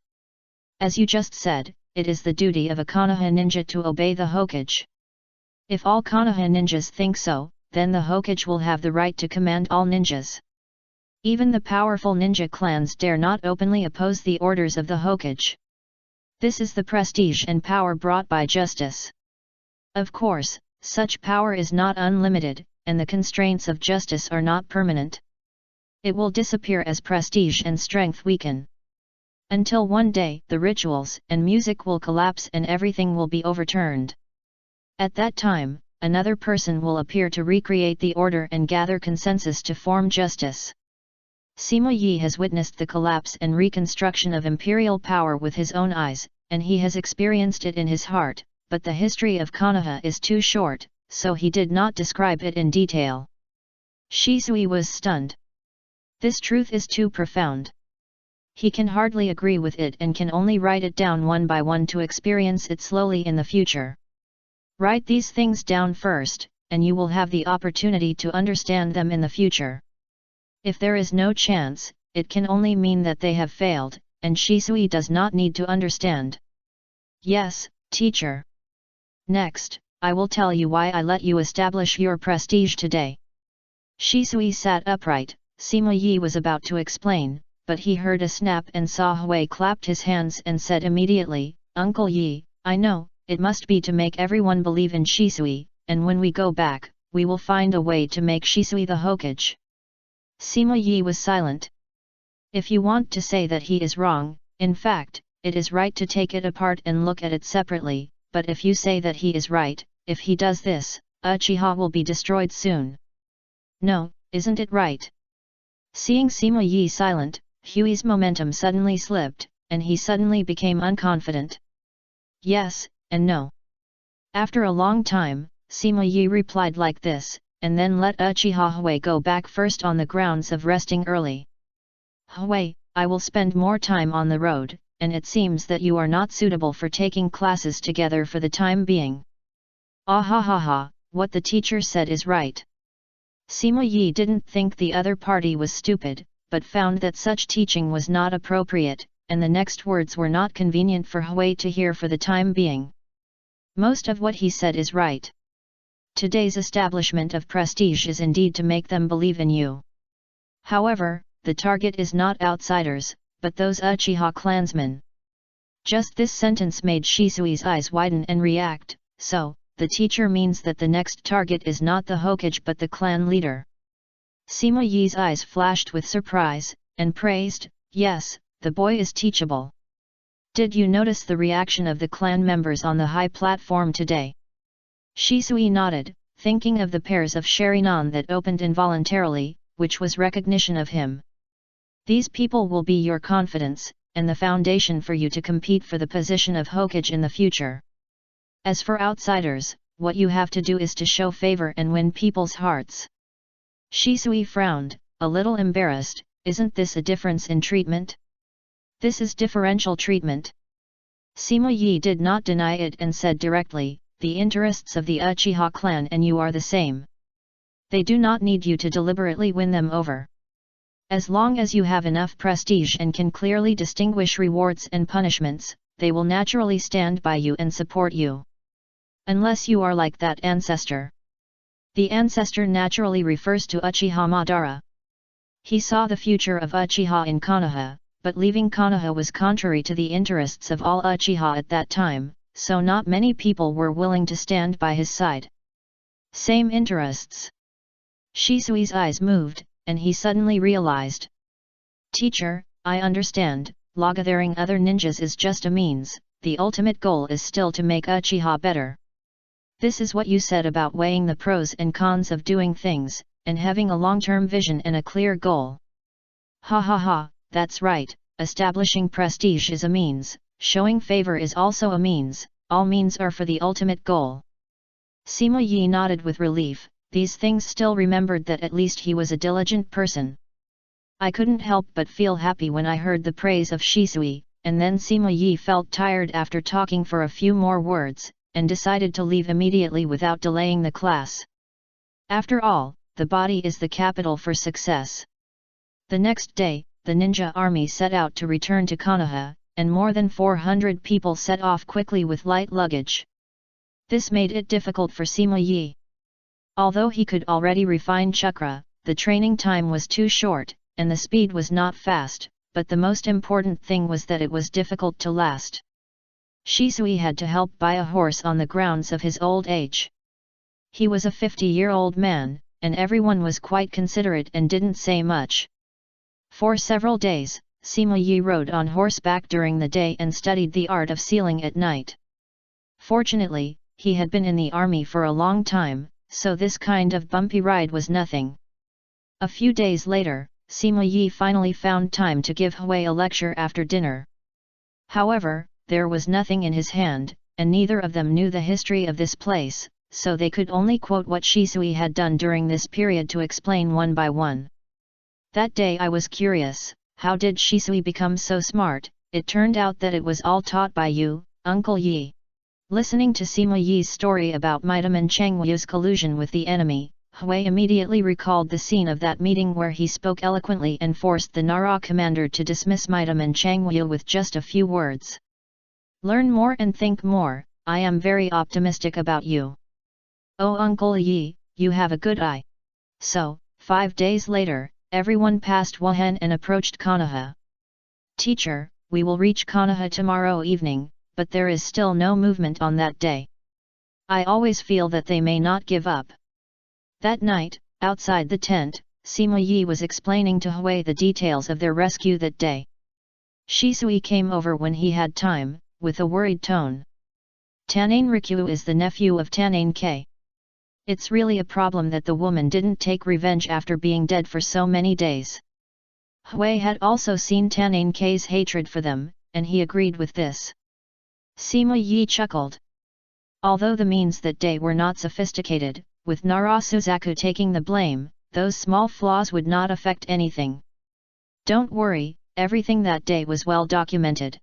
As you just said, it is the duty of a Konoha ninja to obey the Hokage. If all Konoha ninjas think so, then the Hokage will have the right to command all ninjas. Even the powerful ninja clans dare not openly oppose the orders of the Hokage. This is the prestige and power brought by justice. Of course, such power is not unlimited, and the constraints of justice are not permanent. It will disappear as prestige and strength weaken. Until one day the rituals and music will collapse and everything will be overturned. At that time, another person will appear to recreate the order and gather consensus to form justice. Sima Yi has witnessed the collapse and reconstruction of imperial power with his own eyes, and he has experienced it in his heart, but the history of Konoha is too short, so he did not describe it in detail. Shisui was stunned. This truth is too profound. He can hardly agree with it and can only write it down one by one to experience it slowly in the future. Write these things down first, and you will have the opportunity to understand them in the future. If there is no chance, it can only mean that they have failed, and Shisui does not need to understand. Yes, teacher. Next, I will tell you why I let you establish your prestige today. Shisui sat upright. Sima Yi was about to explain, but he heard a snap and saw Hui clapped his hands and said immediately, Uncle Yi, I know, it must be to make everyone believe in Shisui, and when we go back, we will find a way to make Shisui the Hokage. Sima Yi was silent. If you want to say that he is wrong, in fact, it is right to take it apart and look at it separately, but if you say that he is right, if he does this, Uchiha will be destroyed soon. No, isn't it right? Seeing Sima Yi silent, Hui's momentum suddenly slipped, and he suddenly became unconfident. Yes, and no. After a long time, Sima Yi replied like this, and then let Uchiha Hui go back first on the grounds of resting early. Hui, I will spend more time on the road, and it seems that you are not suitable for taking classes together for the time being. Ah ha ha ha, what the teacher said is right. Sima Yi didn't think the other party was stupid, but found that such teaching was not appropriate, and the next words were not convenient for Hui to hear for the time being. Most of what he said is right. Today's establishment of prestige is indeed to make them believe in you. However, the target is not outsiders, but those Uchiha clansmen. Just this sentence made Shisui's eyes widen and react, so, the teacher means that the next target is not the Hokage but the clan leader. Sima Yi's eyes flashed with surprise, and praised, yes, the boy is teachable. Did you notice the reaction of the clan members on the high platform today? Shisui nodded, thinking of the pairs of Sherinan that opened involuntarily, which was recognition of him. These people will be your confidence, and the foundation for you to compete for the position of Hokage in the future. As for outsiders, what you have to do is to show favor and win people's hearts. Shisui frowned, a little embarrassed. Isn't this a difference in treatment? This is differential treatment. Sima Yi did not deny it and said directly, the interests of the Uchiha clan and you are the same. They do not need you to deliberately win them over. As long as you have enough prestige and can clearly distinguish rewards and punishments, they will naturally stand by you and support you. Unless you are like that ancestor. The ancestor naturally refers to Uchiha Madara. He saw the future of Uchiha in Konoha, but leaving Konoha was contrary to the interests of all Uchiha at that time, so not many people were willing to stand by his side. Same interests. Shisui's eyes moved, and he suddenly realized. Teacher, I understand, gathering other ninjas is just a means, the ultimate goal is still to make Uchiha better. This is what you said about weighing the pros and cons of doing things, and having a long-term vision and a clear goal. Ha ha ha, that's right, establishing prestige is a means, showing favor is also a means, all means are for the ultimate goal. Sima Yi nodded with relief, these things still remembered that at least he was a diligent person. I couldn't help but feel happy when I heard the praise of Shisui, and then Sima Yi felt tired after talking for a few more words, and decided to leave immediately without delaying the class. After all, the body is the capital for success. The next day, the ninja army set out to return to Konoha, and more than 400 people set off quickly with light luggage. This made it difficult for Sima Yi. Although he could already refine chakra, the training time was too short, and the speed was not fast, but the most important thing was that it was difficult to last. Shisui had to help buy a horse on the grounds of his old age. He was a 50-year-old man, and everyone was quite considerate and didn't say much. For several days, Sima Yi rode on horseback during the day and studied the art of sealing at night. Fortunately, he had been in the army for a long time, so this kind of bumpy ride was nothing. A few days later, Sima Yi finally found time to give Hui a lecture after dinner. However, there was nothing in his hand, and neither of them knew the history of this place, so they could only quote what Shisui had done during this period to explain one by one. That day I was curious, how did Shisui become so smart? It turned out that it was all taught by you, Uncle Yi. Listening to Sima Yi's story about Mitam and Changyu's collusion with the enemy, Hui immediately recalled the scene of that meeting where he spoke eloquently and forced the Nara commander to dismiss Mitam and Changyu with just a few words. Learn more and think more, I am very optimistic about you. Oh Uncle Yi, you have a good eye. So, 5 days later, everyone passed Wuhan and approached Konoha. Teacher, we will reach Konoha tomorrow evening, but there is still no movement on that day. I always feel that they may not give up. That night, outside the tent, Sima Yi was explaining to Hui the details of their rescue that day. Shisui came over when he had time, with a worried tone. Tanain Rikyu is the nephew of Tanain K. It's really a problem that the woman didn't take revenge after being dead for so many days. Hui had also seen Tanain K's hatred for them, and he agreed with this. Sima Yi chuckled. Although the means that day were not sophisticated, with Nara Suzaku taking the blame, those small flaws would not affect anything. Don't worry, everything that day was well documented.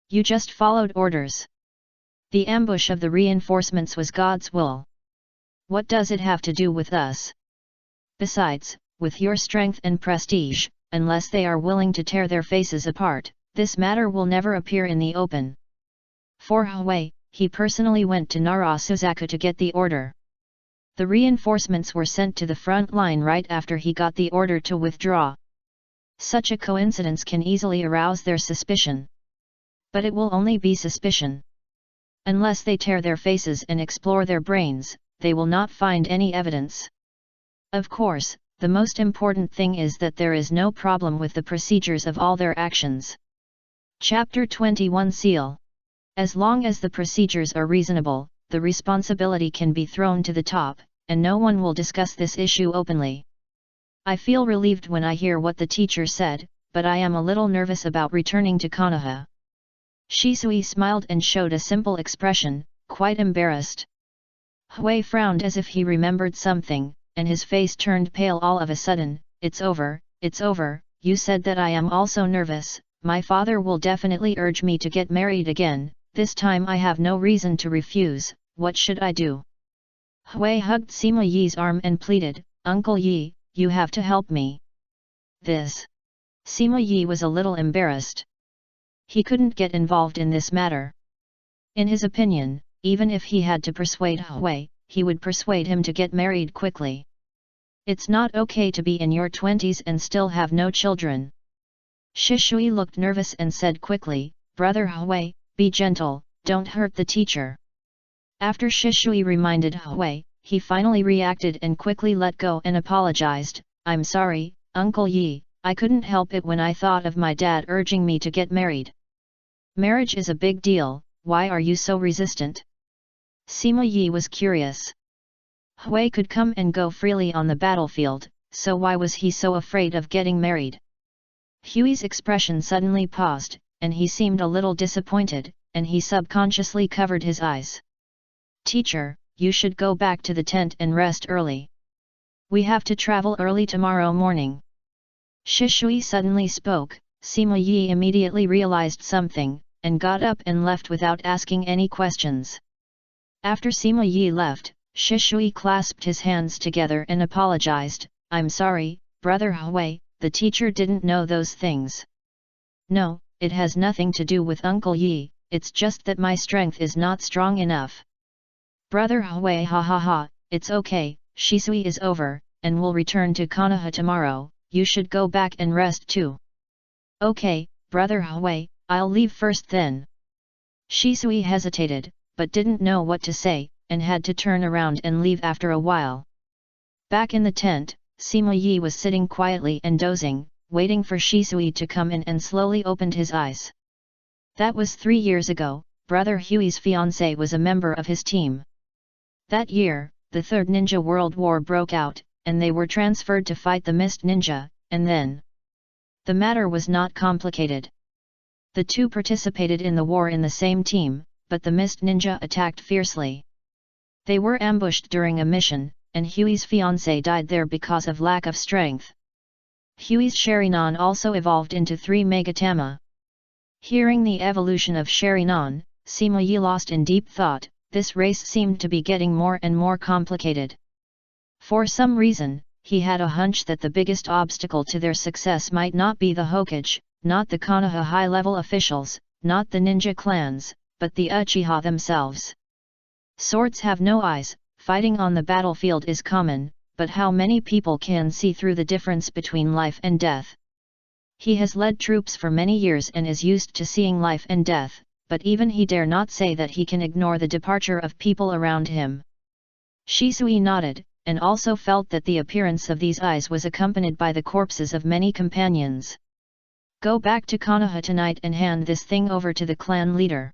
You just followed orders. The ambush of the reinforcements was God's will. What does it have to do with us? Besides, with your strength and prestige, unless they are willing to tear their faces apart, this matter will never appear in the open. For Hui, he personally went to Nara Suzaku to get the order. The reinforcements were sent to the front line right after he got the order to withdraw. Such a coincidence can easily arouse their suspicion. But it will only be suspicion. Unless they tear their faces and explore their brains, they will not find any evidence. Of course, the most important thing is that there is no problem with the procedures of all their actions. Chapter 21 Seal. As long as the procedures are reasonable, the responsibility can be thrown to the top, and no one will discuss this issue openly. I feel relieved when I hear what the teacher said, but I am a little nervous about returning to Konoha. Shisui smiled and showed a simple expression, quite embarrassed. Hui frowned as if he remembered something, and his face turned pale all of a sudden. It's over, you said that I am also nervous. My father will definitely urge me to get married again, this time I have no reason to refuse. What should I do? Hui hugged Sima Yi's arm and pleaded, Uncle Yi, you have to help me. This. Sima Yi was a little embarrassed. He couldn't get involved in this matter. In his opinion, even if he had to persuade Hui, he would persuade him to get married quickly. It's not okay to be in your 20s and still have no children. Shisui looked nervous and said quickly, Brother Hui, be gentle, don't hurt the teacher. After Shisui reminded Hui, he finally reacted and quickly let go and apologized, I'm sorry, Uncle Yi, I couldn't help it when I thought of my dad urging me to get married. Marriage is a big deal, why are you so resistant? Sima Yi was curious. Hui could come and go freely on the battlefield, so why was he so afraid of getting married? Hui's expression suddenly paused, and he seemed a little disappointed, and he subconsciously covered his eyes. Teacher, you should go back to the tent and rest early. We have to travel early tomorrow morning. Shisui suddenly spoke. Sima Yi immediately realized something, and got up and left without asking any questions. After Sima Yi left, Shisui clasped his hands together and apologized, I'm sorry, Brother Hui, the teacher didn't know those things. No, it has nothing to do with Uncle Yi, it's just that my strength is not strong enough. Brother Hui, ha ha ha, it's okay, Shisui is over, and will return to Konoha tomorrow, you should go back and rest too. Okay, Brother Hui, I'll leave first then. Shisui hesitated, but didn't know what to say, and had to turn around and leave after a while. Back in the tent, Sima Yi was sitting quietly and dozing, waiting for Shisui to come in and slowly opened his eyes. That was 3 years ago, Brother Hui's fiancé was a member of his team. That year, the Third Ninja World War broke out, and they were transferred to fight the Mist Ninja, and then. The matter was not complicated. The two participated in the war in the same team, but the Mist Ninja attacked fiercely. They were ambushed during a mission, and Hui's fiancé died there because of lack of strength. Hui's Sharingan also evolved into 3 Megatama. Hearing the evolution of Sharingan, Sima Yi lost in deep thought. This race seemed to be getting more and more complicated. For some reason, he had a hunch that the biggest obstacle to their success might not be the Hokage, not the Konoha high-level officials, not the ninja clans, but the Uchiha themselves. Swords have no eyes, fighting on the battlefield is common, but how many people can see through the difference between life and death? He has led troops for many years and is used to seeing life and death, but even he dare not say that he can ignore the departure of people around him. Shisui nodded, and also felt that the appearance of these eyes was accompanied by the corpses of many companions. Go back to Konoha tonight and hand this thing over to the clan leader.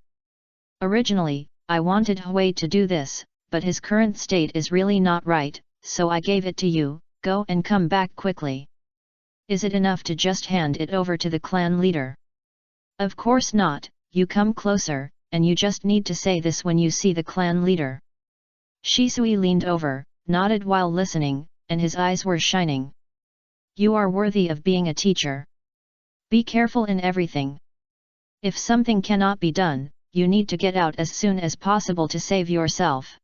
Originally, I wanted Hui to do this, but his current state is really not right, so I gave it to you, go and come back quickly. Is it enough to just hand it over to the clan leader? Of course not. You come closer, and you just need to say this when you see the clan leader. Shisui leaned over, nodded while listening, and his eyes were shining. You are worthy of being a teacher. Be careful in everything. If something cannot be done, you need to get out as soon as possible to save yourself.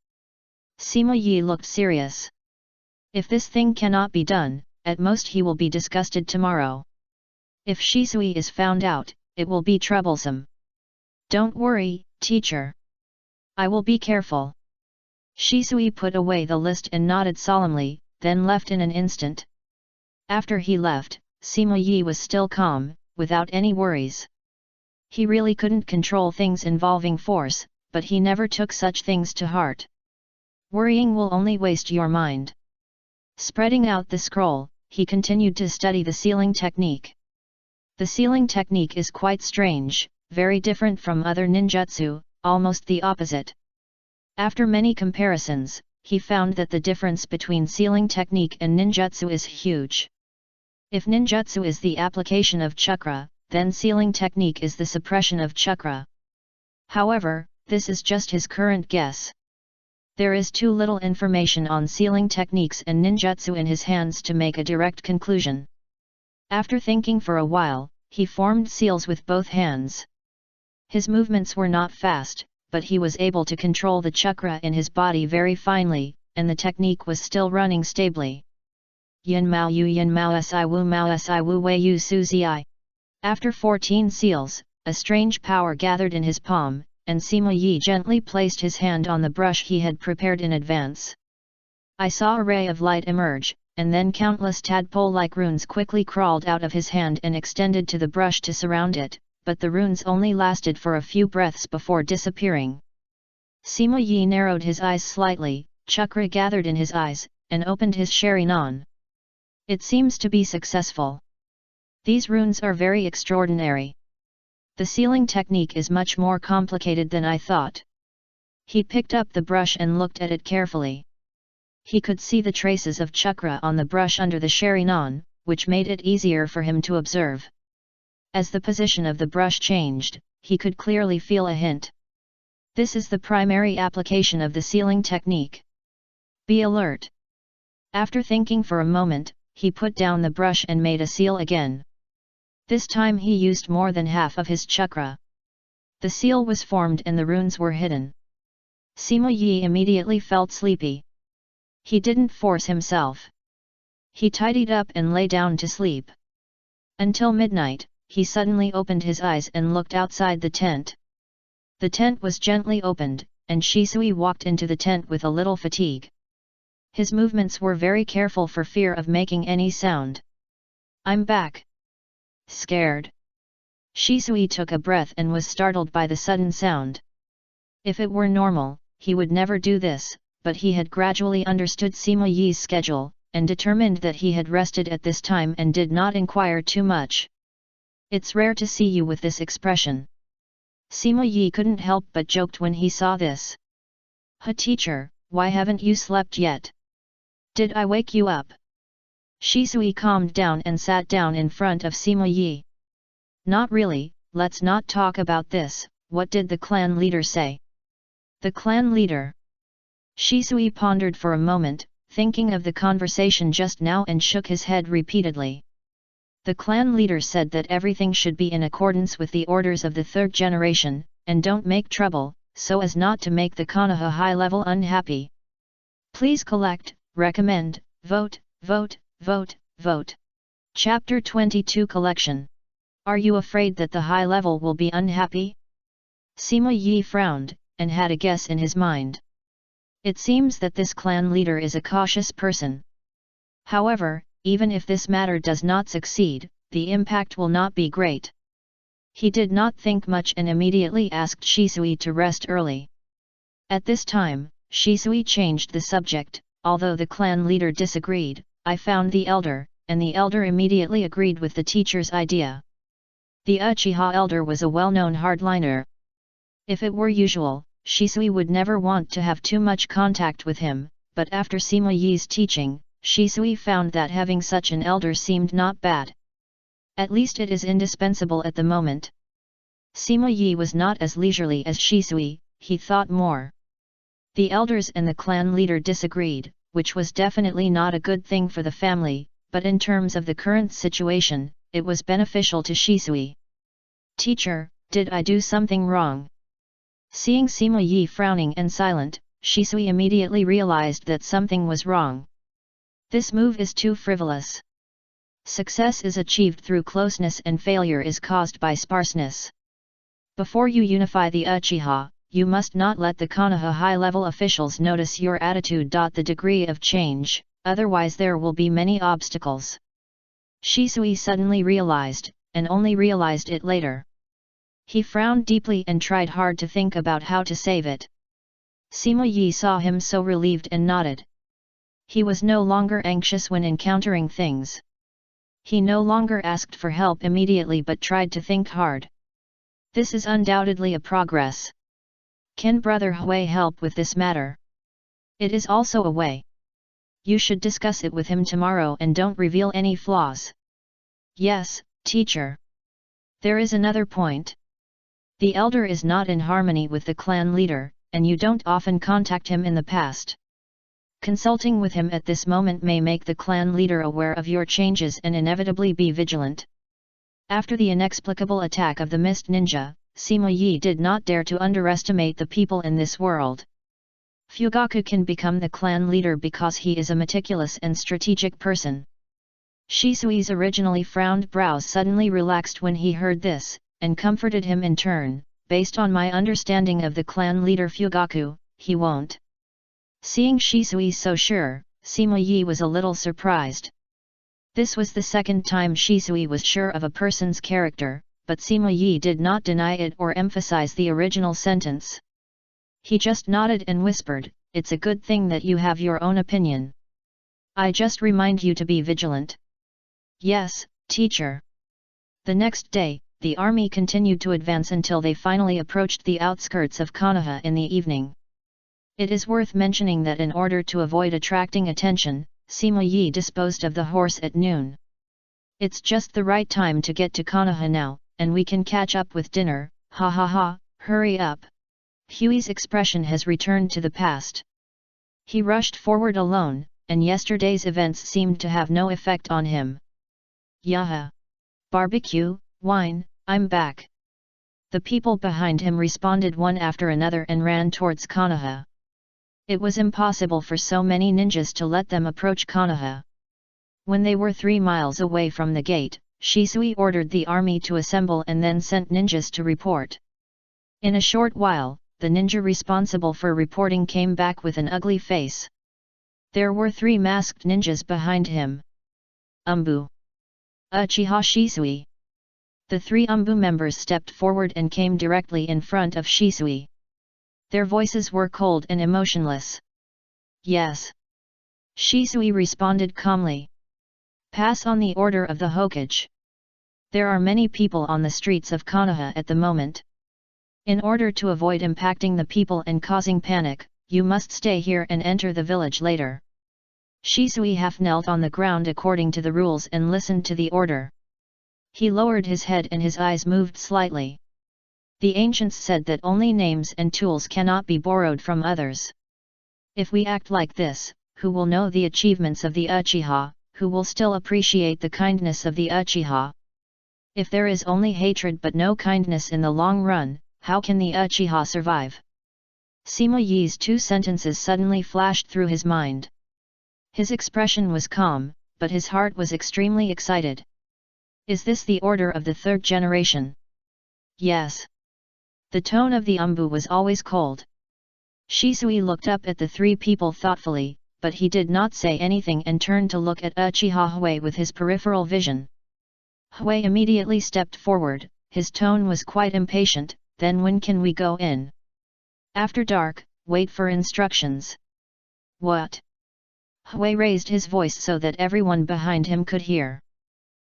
Sima Yi looked serious. If this thing cannot be done, at most he will be disgusted tomorrow. If Shisui is found out, it will be troublesome. Don't worry, teacher. I will be careful. Shisui put away the list and nodded solemnly, then left in an instant. After he left, Sima Yi was still calm, without any worries. He really couldn't control things involving force, but he never took such things to heart. Worrying will only waste your mind. Spreading out the scroll, he continued to study the sealing technique. The sealing technique is quite strange, very different from other ninjutsu, almost the opposite. After many comparisons, he found that the difference between sealing technique and ninjutsu is huge. If ninjutsu is the application of chakra, then sealing technique is the suppression of chakra. However, this is just his current guess. There is too little information on sealing techniques and ninjutsu in his hands to make a direct conclusion. After thinking for a while, he formed seals with both hands. His movements were not fast, but he was able to control the chakra in his body very finely, and the technique was still running stably. Yin Mao Si Wu Wei Yu Su Zi. After 14 seals, a strange power gathered in his palm, and Sima Yi gently placed his hand on the brush he had prepared in advance. I saw a ray of light emerge, and then countless tadpole-like runes quickly crawled out of his hand and extended to the brush to surround it, but the runes only lasted for a few breaths before disappearing. Sima Yi narrowed his eyes slightly, chakra gathered in his eyes, and opened his Sharingan. It seems to be successful. These runes are very extraordinary. The sealing technique is much more complicated than I thought. He picked up the brush and looked at it carefully. He could see the traces of chakra on the brush under the Sharingan, which made it easier for him to observe. As the position of the brush changed, he could clearly feel a hint. This is the primary application of the sealing technique. Be alert. After thinking for a moment, he put down the brush and made a seal again. This time he used more than half of his chakra. The seal was formed and the runes were hidden. Sima Yi immediately felt sleepy. He didn't force himself. He tidied up and lay down to sleep. Until midnight, he suddenly opened his eyes and looked outside the tent. The tent was gently opened, and Shisui walked into the tent with a little fatigue. His movements were very careful for fear of making any sound. I'm back. Scared? Shisui took a breath and was startled by the sudden sound. If it were normal, he would never do this, but he had gradually understood Sima Yi's schedule, and determined that he had rested at this time and did not inquire too much. It's rare to see you with this expression. Sima Yi couldn't help but joked when he saw this. Teacher, why haven't you slept yet? Did I wake you up? Shisui calmed down and sat down in front of Sima Yi. Not really, let's not talk about this. What did the clan leader say? The clan leader? Shisui pondered for a moment, thinking of the conversation just now, and shook his head repeatedly. The clan leader said that everything should be in accordance with the orders of the third generation, and don't make trouble, so as not to make the Konoha high level unhappy. Please collect, recommend, vote, vote, vote, vote. Chapter 22 Collection. Are you afraid that the high level will be unhappy? Sima Yi frowned, and had a guess in his mind. It seems that this clan leader is a cautious person. However, even if this matter does not succeed, the impact will not be great. He did not think much and immediately asked Shisui to rest early. At this time, Shisui changed the subject. Although the clan leader disagreed, I found the elder, and the elder immediately agreed with the teacher's idea. The Uchiha elder was a well-known hardliner. If it were usual, Shisui would never want to have too much contact with him, but after Sima Yi's teaching, Shisui found that having such an elder seemed not bad. At least it is indispensable at the moment. Sima Yi was not as leisurely as Shisui, he thought more. The elders and the clan leader disagreed, which was definitely not a good thing for the family, but in terms of the current situation, it was beneficial to Shisui. Teacher, did I do something wrong? Seeing Sima Yi frowning and silent, Shisui immediately realized that something was wrong. This move is too frivolous. Success is achieved through closeness and failure is caused by sparseness. Before you unify the Uchiha, you must not let the Konoha high-level officials notice your attitude. The degree of change, otherwise there will be many obstacles. Shisui suddenly realized, and only realized it later. He frowned deeply and tried hard to think about how to save it. Sima Yi saw him so relieved and nodded. He was no longer anxious when encountering things. He no longer asked for help immediately but tried to think hard. This is undoubtedly a progress. Can Brother Hui help with this matter? It is also a way. You should discuss it with him tomorrow and don't reveal any flaws. Yes, teacher. There is another point. The elder is not in harmony with the clan leader, and you don't often contact him in the past. Consulting with him at this moment may make the clan leader aware of your changes and inevitably be vigilant. After the inexplicable attack of the Mist Ninja, Sima Yi did not dare to underestimate the people in this world. Fugaku can become the clan leader because he is a meticulous and strategic person. Shisui's originally frowned brows suddenly relaxed when he heard this, and comforted him in turn. Based on my understanding of the clan leader Fugaku, he won't. Seeing Shisui so sure, Sima Yi was a little surprised. This was the second time Shisui was sure of a person's character, but Sima Yi did not deny it or emphasize the original sentence. He just nodded and whispered, "It's a good thing that you have your own opinion. I just remind you to be vigilant." "Yes, teacher." The next day, the army continued to advance until they finally approached the outskirts of Konoha in the evening. It is worth mentioning that in order to avoid attracting attention, Sima Yi disposed of the horse at noon. "It's just the right time to get to Konoha now, and we can catch up with dinner, ha ha ha, hurry up." Huey's expression has returned to the past. He rushed forward alone, and yesterday's events seemed to have no effect on him. "Yaha! Barbecue, wine, I'm back." The people behind him responded one after another and ran towards Konoha. It was impossible for so many ninjas to let them approach Konoha. When they were 3 miles away from the gate, Shisui ordered the army to assemble and then sent ninjas to report. In a short while, the ninja responsible for reporting came back with an ugly face. There were 3 masked ninjas behind him. Umbu. Uchiha Shisui. The 3 Umbu members stepped forward and came directly in front of Shisui. Their voices were cold and emotionless. "Yes." Shisui responded calmly. "Pass on the order of the Hokage. There are many people on the streets of Konoha at the moment. In order to avoid impacting the people and causing panic, you must stay here and enter the village later." Shisui half knelt on the ground according to the rules and listened to the order. He lowered his head and his eyes moved slightly. The ancients said that only names and tools cannot be borrowed from others. If we act like this, who will know the achievements of the Uchiha, who will still appreciate the kindness of the Uchiha? If there is only hatred but no kindness in the long run, how can the Uchiha survive? Sima Yi's 2 sentences suddenly flashed through his mind. His expression was calm, but his heart was extremely excited. Is this the order of the 3rd generation? Yes. The tone of the Umbu was always cold. Shisui looked up at the 3 people thoughtfully, but he did not say anything and turned to look at Uchiha Hui with his peripheral vision. Hui immediately stepped forward, his tone was quite impatient. "Then when can we go in?" "After dark, wait for instructions." "What?" Hui raised his voice so that everyone behind him could hear.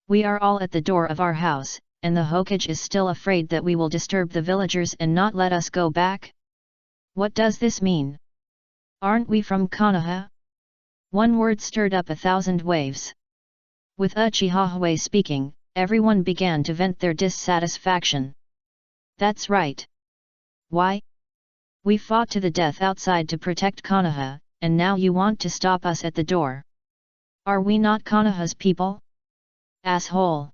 "We are all at the door of our house, and the Hokage is still afraid that we will disturb the villagers and not let us go back? What does this mean? Aren't we from Konoha?" One word stirred up 1,000 waves. With Uchiha Hui speaking, everyone began to vent their dissatisfaction. "That's right. Why? We fought to the death outside to protect Konoha, and now you want to stop us at the door. Are we not Konoha's people? Asshole!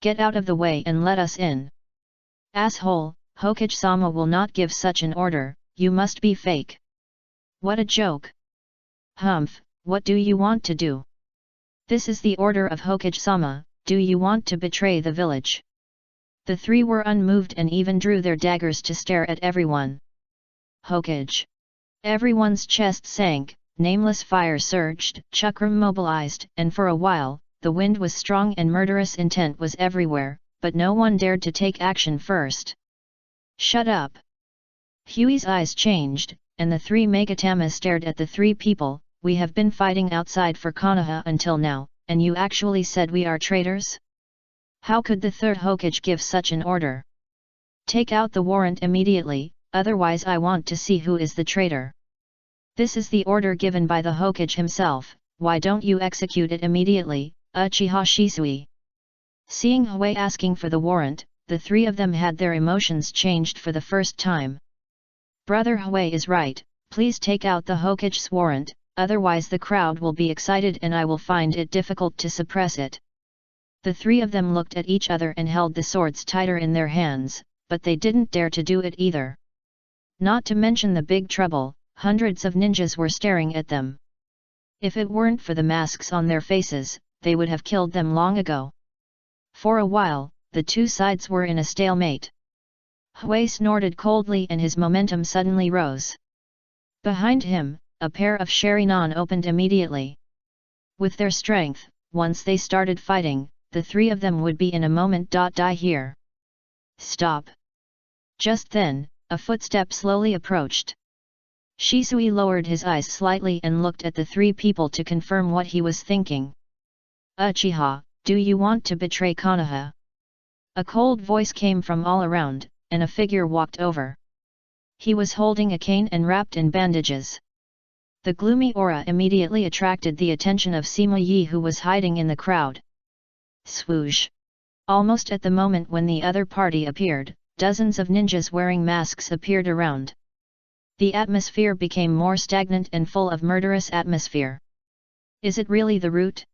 Get out of the way and let us in." "Asshole, Hokage-sama will not give such an order, you must be fake." "What a joke." "Humph, what do you want to do?" "This is the order of Hokage-sama, do you want to betray the village?" The 3 were unmoved and even drew their daggers to stare at everyone. "Hokage!" Everyone's chest sank, nameless fire surged, chakram mobilized, and for a while, the wind was strong and murderous intent was everywhere, but no one dared to take action first. "Shut up!" Huey's eyes changed, and the 3 Megatamas stared at the 3 people. "We have been fighting outside for Konoha until now, and you actually said we are traitors? How could the 3rd Hokage give such an order? Take out the warrant immediately, otherwise I want to see who is the traitor." This is the order given by the Hokage himself, why don't you execute it immediately, Uchiha Shisui? Seeing Hui asking for the warrant, the three of them had their emotions changed for the first time. Brother Hui is right, please take out the Hokage's warrant, otherwise the crowd will be excited and I will find it difficult to suppress it. The three of them looked at each other and held the swords tighter in their hands, but they didn't dare to do it either. Not to mention the big trouble, hundreds of ninjas were staring at them. If it weren't for the masks on their faces, they would have killed them long ago. For a while, the two sides were in a stalemate. Hui snorted coldly and his momentum suddenly rose. Behind him, a pair of Sharinan opened immediately. With their strength, once they started fighting, the three of them would be in a moment. Die here. Stop. Just then, a footstep slowly approached. Shisui lowered his eyes slightly and looked at the three people to confirm what he was thinking. Uchiha, do you want to betray Konoha? A cold voice came from all around, and a figure walked over. He was holding a cane and wrapped in bandages. The gloomy aura immediately attracted the attention of Sima Yi, who was hiding in the crowd. Swoosh! Almost at the moment when the other party appeared, dozens of ninjas wearing masks appeared around. The atmosphere became more stagnant and full of murderous atmosphere. Is it really the root?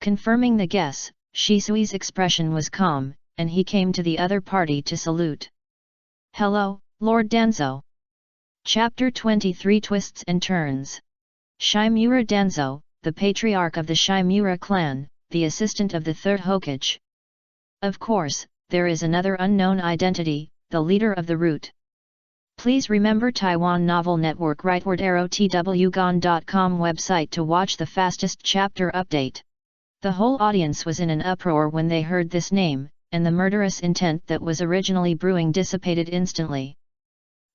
Confirming the guess, Shisui's expression was calm, and he came to the other party to salute. Hello, Lord Danzo. Chapter 23 Twists and Turns. Shimura Danzo, the patriarch of the Shimura clan, the assistant of the third Hokage. Of course, there is another unknown identity, the leader of the root. Please remember Taiwan Novel Network rightward@twgon.com website to watch the fastest chapter update. The whole audience was in an uproar when they heard this name, and the murderous intent that was originally brewing dissipated instantly.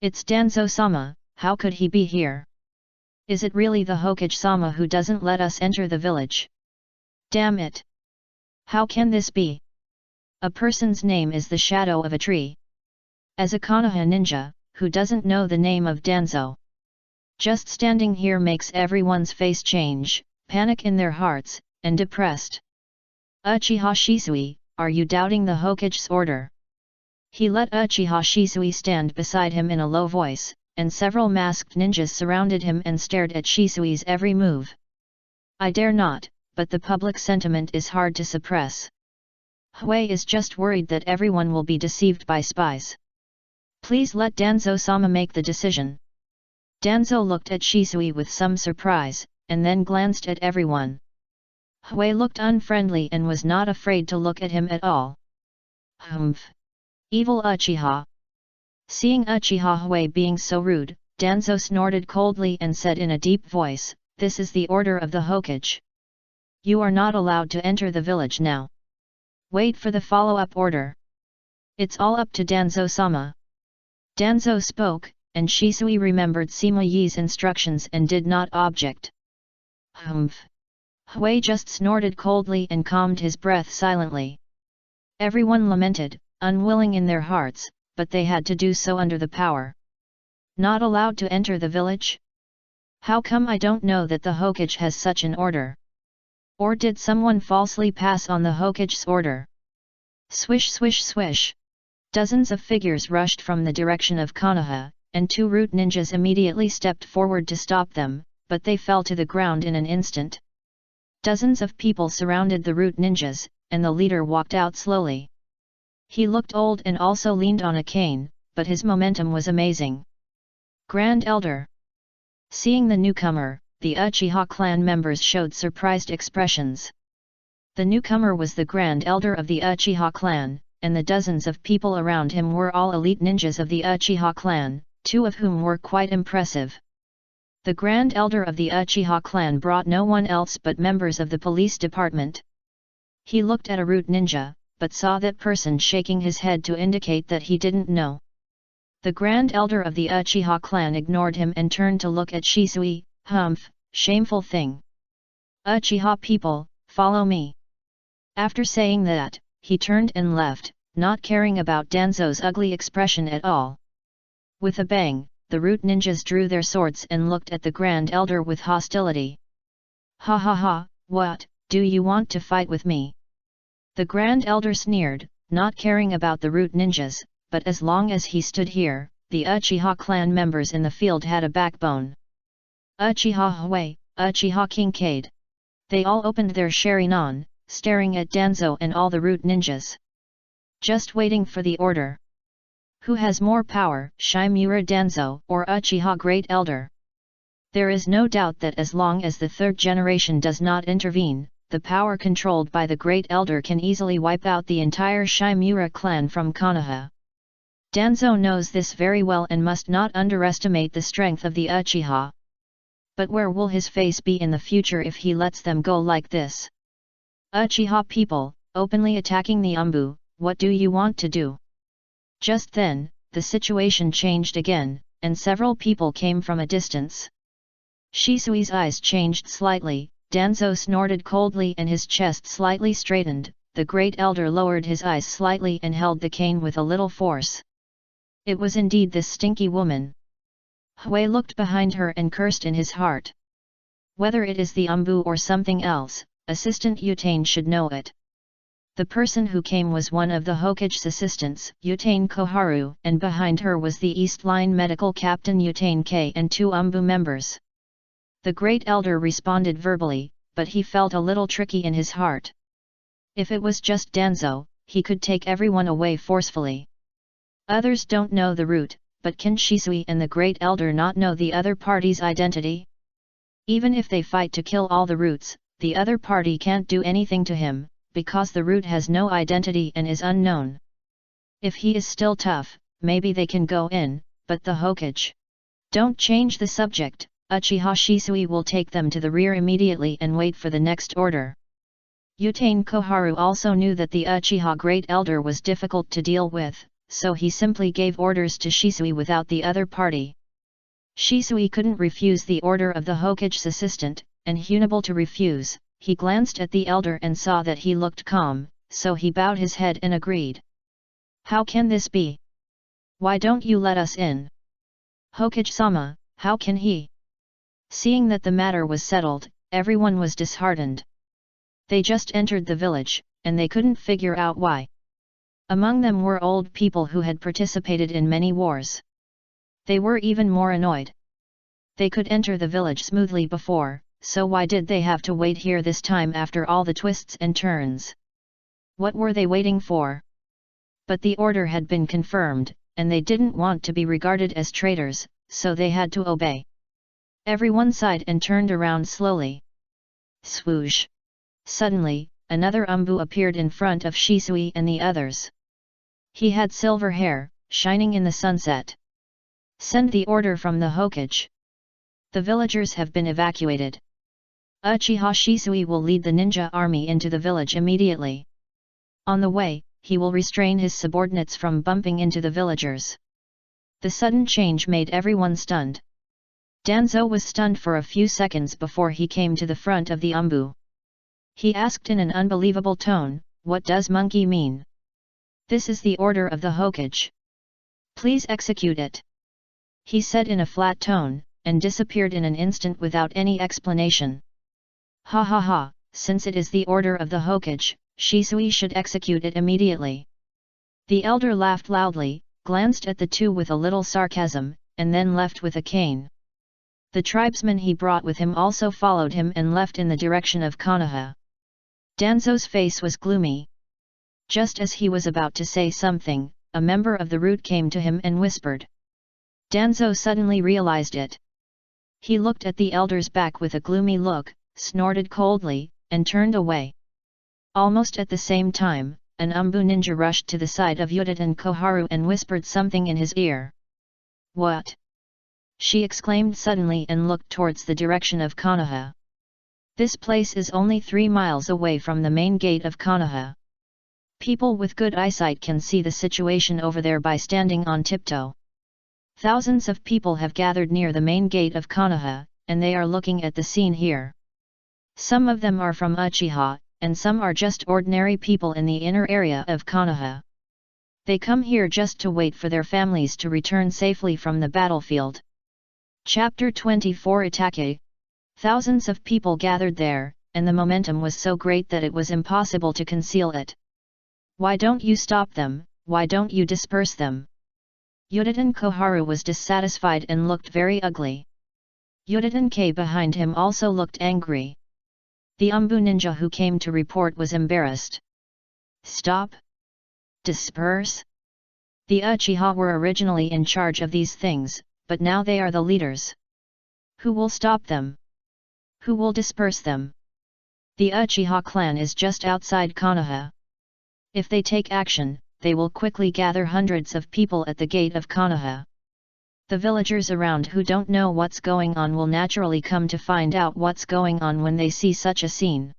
It's Danzo-sama, how could he be here? Is it really the Hokage-sama who doesn't let us enter the village? Damn it! How can this be? A person's name is the shadow of a tree. As a Konoha ninja, who doesn't know the name of Danzo? Just standing here makes everyone's face change, panic in their hearts, and depressed. Uchiha Shisui, are you doubting the Hokage's order? He let Uchiha Shisui stand beside him in a low voice, and several masked ninjas surrounded him and stared at Shisui's every move. I dare not, but the public sentiment is hard to suppress. Hui is just worried that everyone will be deceived by spies. Please let Danzo-sama make the decision. Danzo looked at Shisui with some surprise, and then glanced at everyone. Hui looked unfriendly and was not afraid to look at him at all. Humph! Evil Uchiha! Seeing Uchiha Hui being so rude, Danzo snorted coldly and said in a deep voice, "This is the order of the Hokage. You are not allowed to enter the village now. Wait for the follow-up order. It's all up to Danzo-sama." Danzo spoke, and Shisui remembered Sima Yi's instructions and did not object. Humph! Hui just snorted coldly and calmed his breath silently. Everyone lamented, unwilling in their hearts, but they had to do so under the power. Not allowed to enter the village? How come I don't know that the Hokage has such an order? Or did someone falsely pass on the Hokage's order? Swish swish swish! Dozens of figures rushed from the direction of Konoha, and two root ninjas immediately stepped forward to stop them, but they fell to the ground in an instant. Dozens of people surrounded the root ninjas, and the leader walked out slowly. He looked old and also leaned on a cane, but his momentum was amazing. Grand Elder. Seeing the newcomer, the Uchiha clan members showed surprised expressions. The newcomer was the Grand Elder of the Uchiha clan, and the dozens of people around him were all elite ninjas of the Uchiha clan, two of whom were quite impressive. The Grand Elder of the Uchiha clan brought no one else but members of the police department. He looked at a root ninja, but saw that person shaking his head to indicate that he didn't know. The Grand Elder of the Uchiha clan ignored him and turned to look at Shisui. Humph, shameful thing. Uchiha people, follow me. After saying that, he turned and left, not caring about Danzo's ugly expression at all. With a bang, the root ninjas drew their swords and looked at the Grand Elder with hostility. Ha ha ha, what, do you want to fight with me? The Grand Elder sneered, not caring about the root ninjas, but as long as he stood here, the Uchiha clan members in the field had a backbone. Uchiha Hui, Uchiha Kincaid. They all opened their Sharingan, staring at Danzo and all the root ninjas. Just waiting for the order. Who has more power, Shimura Danzo or Uchiha Great Elder? There is no doubt that as long as the third generation does not intervene, the power controlled by the Great Elder can easily wipe out the entire Shimura clan from Konoha. Danzo knows this very well and must not underestimate the strength of the Uchiha. But where will his face be in the future if he lets them go like this? Uchiha people, openly attacking the Umbu, what do you want to do? Just then, the situation changed again, and several people came from a distance. Shisui's eyes changed slightly, Danzo snorted coldly and his chest slightly straightened, the Great Elder lowered his eyes slightly and held the cane with a little force. It was indeed this stinky woman. Hui looked behind her and cursed in his heart. Whether it is the Umbu or something else, Assistant Utane should know it. The person who came was one of the Hokage's assistants, Utane Koharu, and behind her was the East Line Medical Captain Utane K and 2 Umbu members. The Great Elder responded verbally, but he felt a little tricky in his heart. If it was just Danzo, he could take everyone away forcefully. Others don't know the route, but can Shisui and the Great Elder not know the other party's identity? Even if they fight to kill all the roots, the other party can't do anything to him, because the root has no identity and is unknown. If he is still tough, maybe they can go in, but the Hokage. Don't change the subject, Uchiha Shisui will take them to the rear immediately and wait for the next order. Utane Koharu also knew that the Uchiha Great Elder was difficult to deal with, so he simply gave orders to Shisui without the other party. Shisui couldn't refuse the order of the Hokage's assistant, and unable to refuse. He glanced at the elder and saw that he looked calm, so he bowed his head and agreed. How can this be? Why don't you let us in? Hokage-sama, how can he? Seeing that the matter was settled, everyone was disheartened. They just entered the village, and they couldn't figure out why. Among them were old people who had participated in many wars. They were even more annoyed. They could enter the village smoothly before, so why did they have to wait here this time after all the twists and turns? What were they waiting for? But the order had been confirmed, and they didn't want to be regarded as traitors, so they had to obey. Everyone sighed and turned around slowly. Swoosh! Suddenly, another Umbu appeared in front of Shisui and the others. He had silver hair, shining in the sunset. Send the order from the Hokage. The villagers have been evacuated. Uchiha Shisui will lead the ninja army into the village immediately. On the way, he will restrain his subordinates from bumping into the villagers. The sudden change made everyone stunned. Danzo was stunned for a few seconds before he came to the front of the Umbu. He asked in an unbelievable tone, "What does monkey mean?" "This is the order of the Hokage. Please execute it," he said in a flat tone, and disappeared in an instant without any explanation. Ha ha ha, since it is the order of the Hokage, Shisui should execute it immediately. The elder laughed loudly, glanced at the two with a little sarcasm, and then left with a cane. The tribesmen he brought with him also followed him and left in the direction of Konoha. Danzo's face was gloomy. Just as he was about to say something, a member of the root came to him and whispered. Danzo suddenly realized it. He looked at the elder's back with a gloomy look, snorted coldly, and turned away. Almost at the same time, an Umbu ninja rushed to the side of Utane Koharu and whispered something in his ear. "What?" she exclaimed suddenly and looked towards the direction of Konoha. This place is only 3 miles away from the main gate of Konoha. People with good eyesight can see the situation over there by standing on tiptoe. Thousands of people have gathered near the main gate of Konoha, and they are looking at the scene here. Some of them are from Uchiha, and some are just ordinary people in the inner area of Konoha. They come here just to wait for their families to return safely from the battlefield. Chapter 24 Itake. Thousands of people gathered there, and the momentum was so great that it was impossible to conceal it. Why don't you stop them, why don't you disperse them? Udaten Koharu was dissatisfied and looked very ugly. Udaten K behind him also looked angry. The Umbu ninja who came to report was embarrassed. Stop? Disperse? The Uchiha were originally in charge of these things, but now they are the leaders. Who will stop them? Who will disperse them? The Uchiha clan is just outside Konoha. If they take action, they will quickly gather hundreds of people at the gate of Konoha. The villagers around who don't know what's going on will naturally come to find out what's going on when they see such a scene.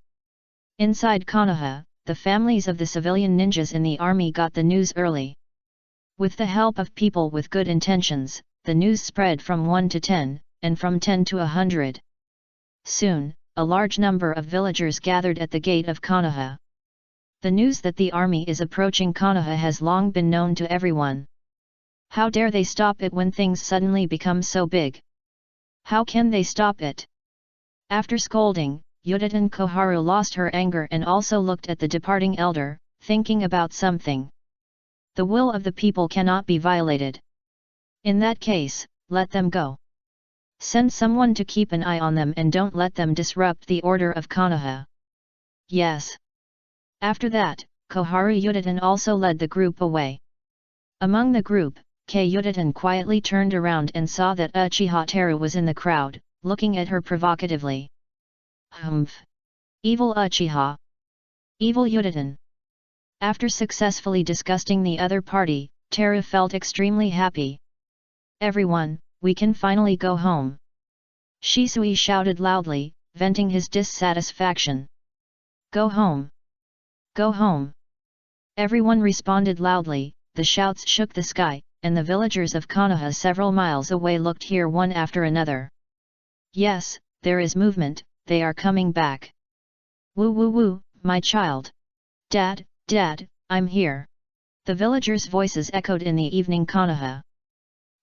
Inside Konoha, the families of the civilian ninjas in the army got the news early. With the help of people with good intentions, the news spread from 1 to 10, and from 10 to 100. Soon, a large number of villagers gathered at the gate of Konoha. The news that the army is approaching Konoha has long been known to everyone. How dare they stop it when things suddenly become so big? How can they stop it? After scolding, Udaten Koharu lost her anger and also looked at the departing elder, thinking about something. The will of the people cannot be violated. In that case, let them go. Send someone to keep an eye on them and don't let them disrupt the order of Konoha. Yes. After that, Koharu Udaten also led the group away. Among the group, K Udaten quietly turned around and saw that Uchiha Teru was in the crowd, looking at her provocatively. Humph! Evil Uchiha! Evil Udaten! After successfully disgusting the other party, Teru felt extremely happy. Everyone, we can finally go home! Shisuis shouted loudly, venting his dissatisfaction. Go home! Go home! Everyone responded loudly, the shouts shook the sky, and the villagers of Konoha several miles away looked here one after another. Yes, there is movement, they are coming back. Woo woo woo, my child! Dad, Dad, I'm here! The villagers' voices echoed in the evening Konoha.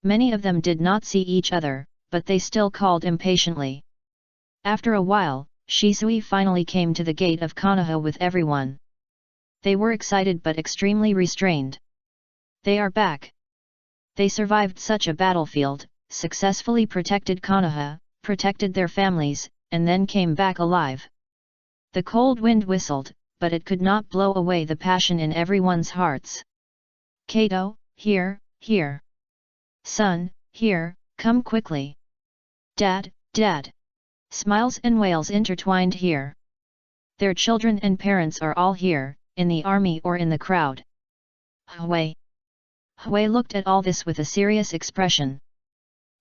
Many of them did not see each other, but they still called impatiently. After a while, Shisui finally came to the gate of Konoha with everyone. They were excited but extremely restrained. They are back! They survived such a battlefield, successfully protected Konoha, protected their families, and then came back alive. The cold wind whistled, but it could not blow away the passion in everyone's hearts. Kato, here, here! Son, here, come quickly! Dad, Dad! Smiles and wails intertwined here. Their children and parents are all here, in the army or in the crowd. Hui! Hui looked at all this with a serious expression.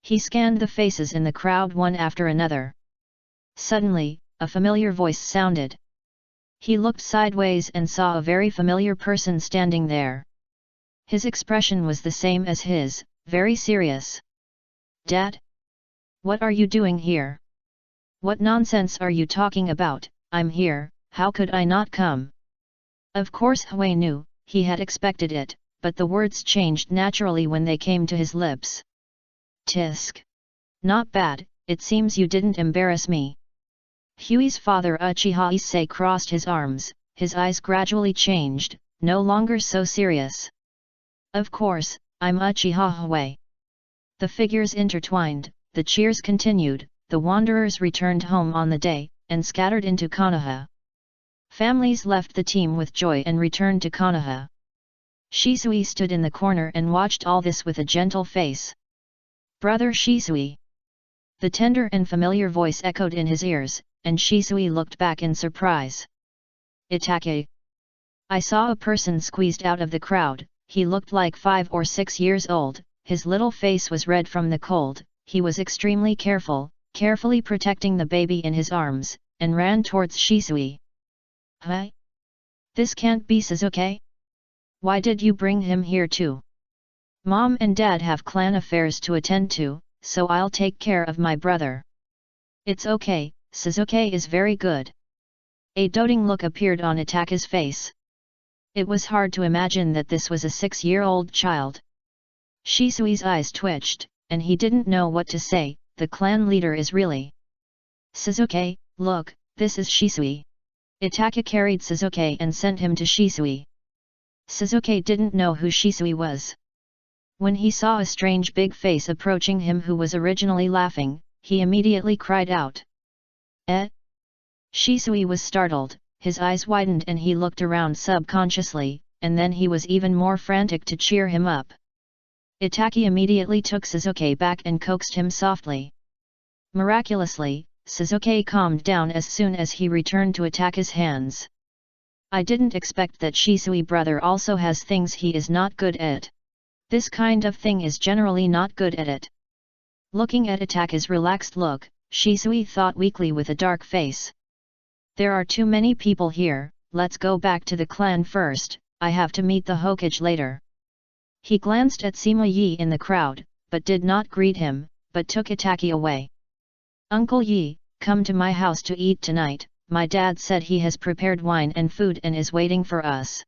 He scanned the faces in the crowd one after another. Suddenly, a familiar voice sounded. He looked sideways and saw a very familiar person standing there. His expression was the same as his, very serious. Dad? What are you doing here? What nonsense are you talking about? I'm here, how could I not come? Of course Hui knew, he had expected it, but the words changed naturally when they came to his lips. Tisk! Not bad, it seems you didn't embarrass me. Hui's father Uchiha Issei crossed his arms, his eyes gradually changed, no longer so serious. Of course, I'm Uchiha Hui. The figures intertwined, the cheers continued, the wanderers returned home on the day, and scattered into Konoha. Families left the team with joy and returned to Konoha. Shisui stood in the corner and watched all this with a gentle face. Brother Shisui! The tender and familiar voice echoed in his ears, and Shisui looked back in surprise. Itake! I saw a person squeezed out of the crowd, he looked like 5 or 6 years old, his little face was red from the cold, he was extremely careful, carefully protecting the baby in his arms, and ran towards Shisui. Huh? This can't be Sasuke? Why did you bring him here too? Mom and Dad have clan affairs to attend to, so I'll take care of my brother. It's okay, Sasuke is very good. A doting look appeared on Itake's face. It was hard to imagine that this was a 6-year-old child. Shisui's eyes twitched, and he didn't know what to say. The clan leader is really Suzuki. Look, this is Shisui. Itaka carried Suzuki and sent him to Shisui. Suzuki didn't know who Shisui was. When he saw a strange big face approaching him who was originally laughing, he immediately cried out. Eh? Shisui was startled, his eyes widened and he looked around subconsciously, and then he was even more frantic to cheer him up. Itaki immediately took Suzuki back and coaxed him softly. Miraculously, Suzuki calmed down as soon as he returned to Itaka's hands. I didn't expect that Shisui brother also has things he is not good at. This kind of thing is generally not good at it. Looking at Itaka's relaxed look, Shisui thought weakly with a dark face. There are too many people here, let's go back to the clan first, I have to meet the Hokage later. He glanced at Sima Yi in the crowd, but did not greet him, but took Itaki away. Uncle Yi, come to my house to eat tonight, my dad said he has prepared wine and food and is waiting for us.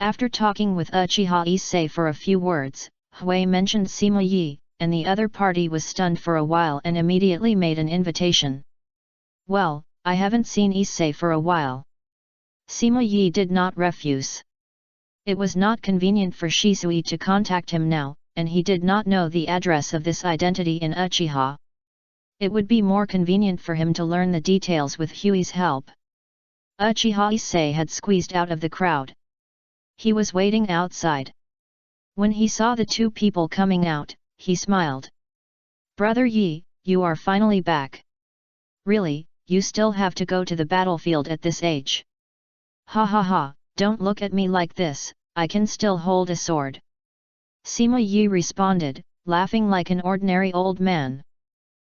After talking with Uchiha Issei for a few words, Hui mentioned Sima Yi, and the other party was stunned for a while and immediately made an invitation. Well, I haven't seen Issei for a while. Sima Yi did not refuse. It was not convenient for Shisui to contact him now, and he did not know the address of this identity in Uchiha. It would be more convenient for him to learn the details with Hui's help. Uchiha Issei had squeezed out of the crowd. He was waiting outside. When he saw the two people coming out, he smiled. Brother Yi, you are finally back. Really, you still have to go to the battlefield at this age. Ha ha ha, don't look at me like this, I can still hold a sword. Sima Yi responded, laughing like an ordinary old man.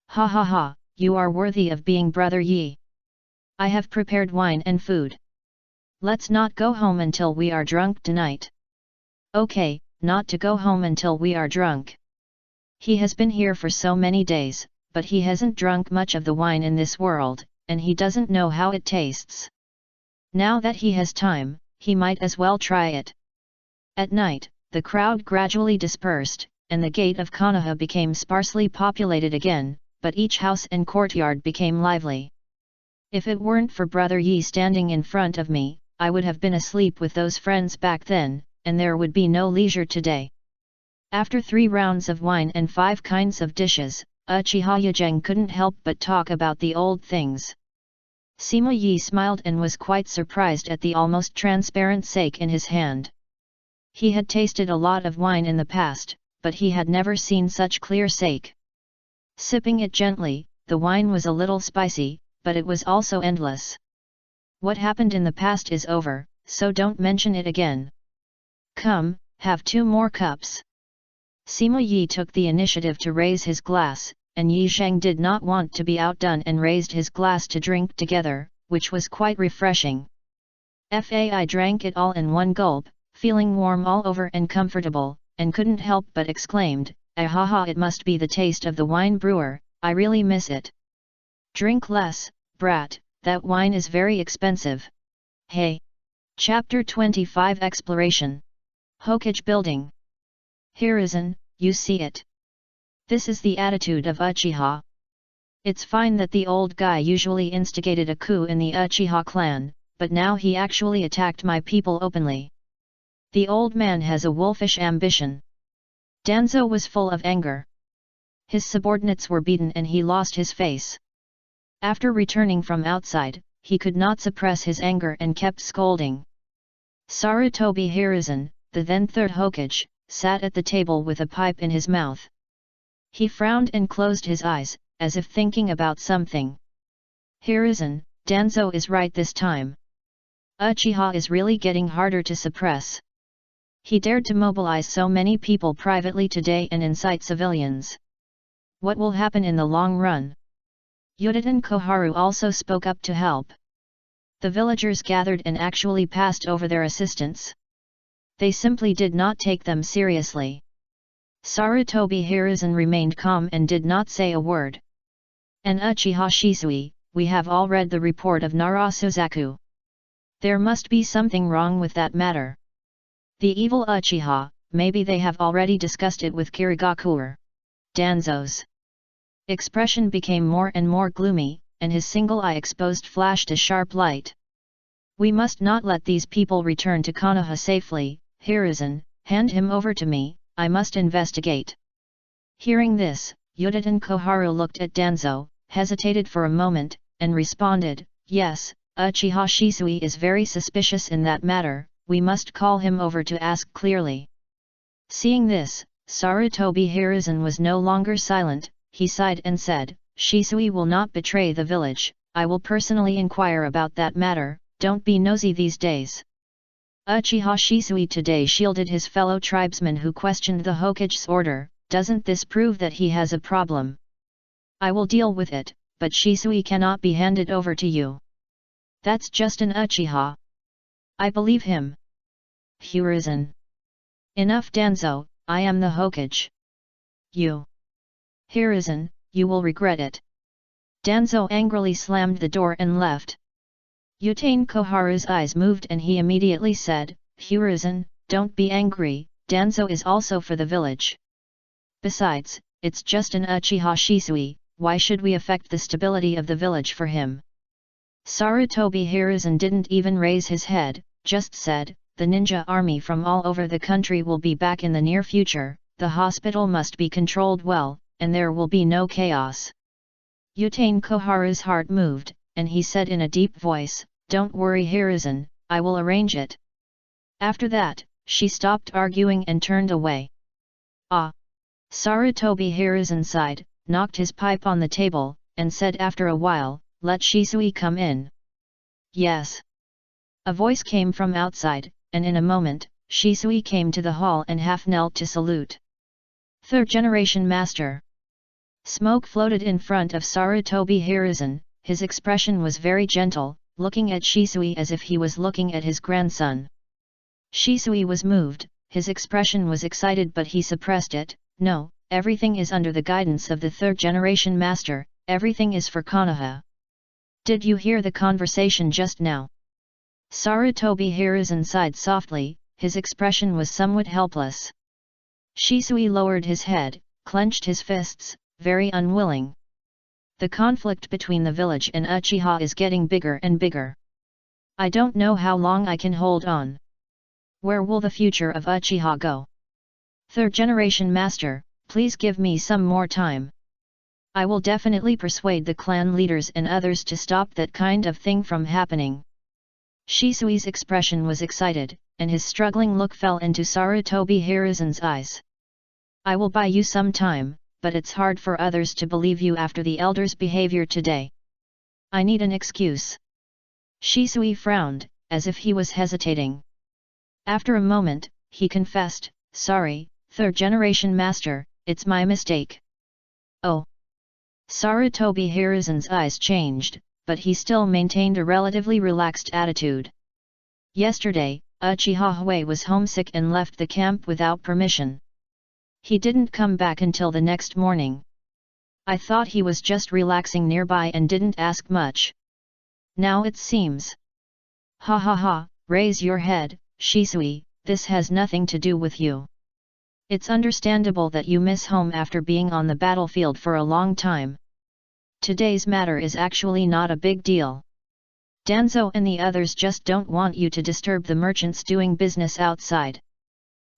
Ha ha ha, you are worthy of being Brother Yi. I have prepared wine and food. Let's not go home until we are drunk tonight. Okay, not to go home until we are drunk. He has been here for so many days, but he hasn't drunk much of the wine in this world, and he doesn't know how it tastes. Now that he has time, he might as well try it. At night, the crowd gradually dispersed, and the gate of Konoha became sparsely populated again, but each house and courtyard became lively. If it weren't for Brother Yi standing in front of me, I would have been asleep with those friends back then, and there would be no leisure today. After 3 rounds of wine and 5 kinds of dishes, Uchiha Yajeng couldn't help but talk about the old things. Sima Yi smiled and was quite surprised at the almost transparent sake in his hand. He had tasted a lot of wine in the past, but he had never seen such clear sake. Sipping it gently, the wine was a little spicy, but it was also endless. What happened in the past is over, so don't mention it again. Come, have 2 more cups. Sima Yi took the initiative to raise his glass, and Yi Zheng did not want to be outdone and raised his glass to drink together, which was quite refreshing. I drank it all in one gulp, feeling warm all over and comfortable, and couldn't help but exclaimed, "Ahaha, it must be the taste of the wine brewer, I really miss it." Drink less, brat, that wine is very expensive. Hey! Chapter 25 Exploration. Hokage Building. Hiruzen, you see it. This is the attitude of Uchiha. It's fine that the old guy usually instigated a coup in the Uchiha clan, but now he actually attacked my people openly. The old man has a wolfish ambition. Danzo was full of anger. His subordinates were beaten and he lost his face. After returning from outside, he could not suppress his anger and kept scolding. Sarutobi Hiruzen, the then 3rd Hokage, sat at the table with a pipe in his mouth. He frowned and closed his eyes, as if thinking about something. Hiruzen, Danzo is right this time. Uchiha is really getting harder to suppress. He dared to mobilize so many people privately today and incite civilians. What will happen in the long run? Yuditen Koharu also spoke up to help. The villagers gathered and actually passed over their assistants. They simply did not take them seriously. Sarutobi Hiruzen remained calm and did not say a word. And Uchiha Shisui, we have all read the report of Nara Suzaku. There must be something wrong with that matter. The evil Uchiha, maybe they have already discussed it with Kirigakure. Danzo's expression became more and more gloomy, and his single eye exposed flashed a sharp light. We must not let these people return to Konoha safely. Hiruzen, hand him over to me, I must investigate. Hearing this, Uchiha Koharu looked at Danzo, hesitated for a moment, and responded, yes, Uchiha Shisui is very suspicious in that matter, we must call him over to ask clearly. Seeing this, Sarutobi Hiruzen was no longer silent, he sighed and said, Shisui will not betray the village, I will personally inquire about that matter, don't be nosy these days. Uchiha Shisui today shielded his fellow tribesmen who questioned the Hokage's order, doesn't this prove that he has a problem? I will deal with it, but Shisui cannot be handed over to you. That's just an Uchiha. I believe him. Hiruzen. Enough Danzo, I am the Hokage. You. Hiruzen, you will regret it. Danzo angrily slammed the door and left. Uchiha Koharu's eyes moved and he immediately said, Hiruzen, don't be angry, Danzo is also for the village. Besides, it's just an Uchiha Shisui, why should we affect the stability of the village for him? Sarutobi Hiruzen didn't even raise his head, just said, the ninja army from all over the country will be back in the near future, the hospital must be controlled well, and there will be no chaos. Uchiha Koharu's heart moved, and he said in a deep voice, don't worry Hiruzen, I will arrange it. After that, she stopped arguing and turned away. Ah! Sarutobi Hiruzen sighed, knocked his pipe on the table, and said after a while, let Shisui come in. Yes. A voice came from outside, and in a moment, Shisui came to the hall and half knelt to salute. Third generation master. Smoke floated in front of Sarutobi Hiruzen, his expression was very gentle, looking at Shisui as if he was looking at his grandson. Shisui was moved, his expression was excited but he suppressed it, no, everything is under the guidance of the third generation master, everything is for Konoha. Did you hear the conversation just now? Sarutobi Hiruzen sighed softly, his expression was somewhat helpless. Shisui lowered his head, clenched his fists, very unwilling. The conflict between the village and Uchiha is getting bigger and bigger. I don't know how long I can hold on. Where will the future of Uchiha go? Third generation master, please give me some more time. I will definitely persuade the clan leaders and others to stop that kind of thing from happening. Shisui's expression was excited, and his struggling look fell into Sarutobi Hiruzen's eyes. I will buy you some time, but it's hard for others to believe you after the elder's behavior today. I need an excuse. Shisui frowned, as if he was hesitating. After a moment, he confessed, sorry, third generation master, it's my mistake. Oh. Sarutobi Hiruzen's eyes changed, but he still maintained a relatively relaxed attitude. Yesterday, Uchiha Hui was homesick and left the camp without permission. He didn't come back until the next morning. I thought he was just relaxing nearby and didn't ask much. Now it seems. Ha ha ha, raise your head, Shisui, this has nothing to do with you. It's understandable that you miss home after being on the battlefield for a long time. Today's matter is actually not a big deal. Danzo and the others just don't want you to disturb the merchants doing business outside.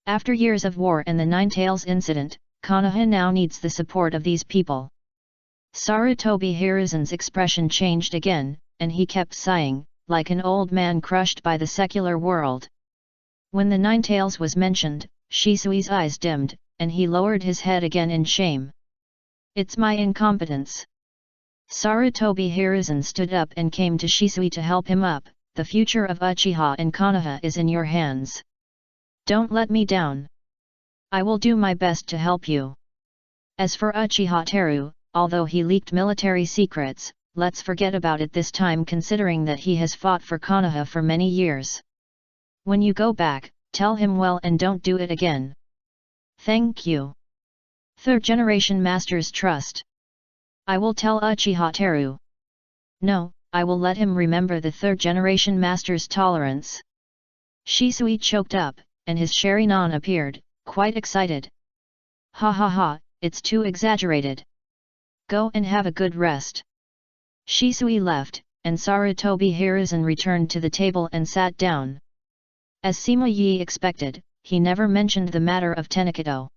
After years of war and the Nine Tails incident, Konoha now needs the support of these people. Sarutobi Hiruzen's expression changed again, and he kept sighing, like an old man crushed by the secular world. When the Nine Tails was mentioned, Shisui's eyes dimmed, and he lowered his head again in shame. It's my incompetence. Sarutobi Hiruzen stood up and came to Shisui to help him up, the future of Uchiha and Konoha is in your hands. Don't let me down. I will do my best to help you. As for Uchiha Teru, although he leaked military secrets, let's forget about it this time considering that he has fought for Konoha for many years. When you go back, tell him well and don't do it again. Thank you. Third generation master's trust. I will tell Uchiha Teru. No, I will let him remember the third-generation master's tolerance. Shisui choked up, and his Sharinon appeared, quite excited. Ha ha ha, it's too exaggerated. Go and have a good rest. Shisui left, and Sarutobi Hiruzen returned to the table and sat down. As Sima Yi expected, he never mentioned the matter of Tenikito.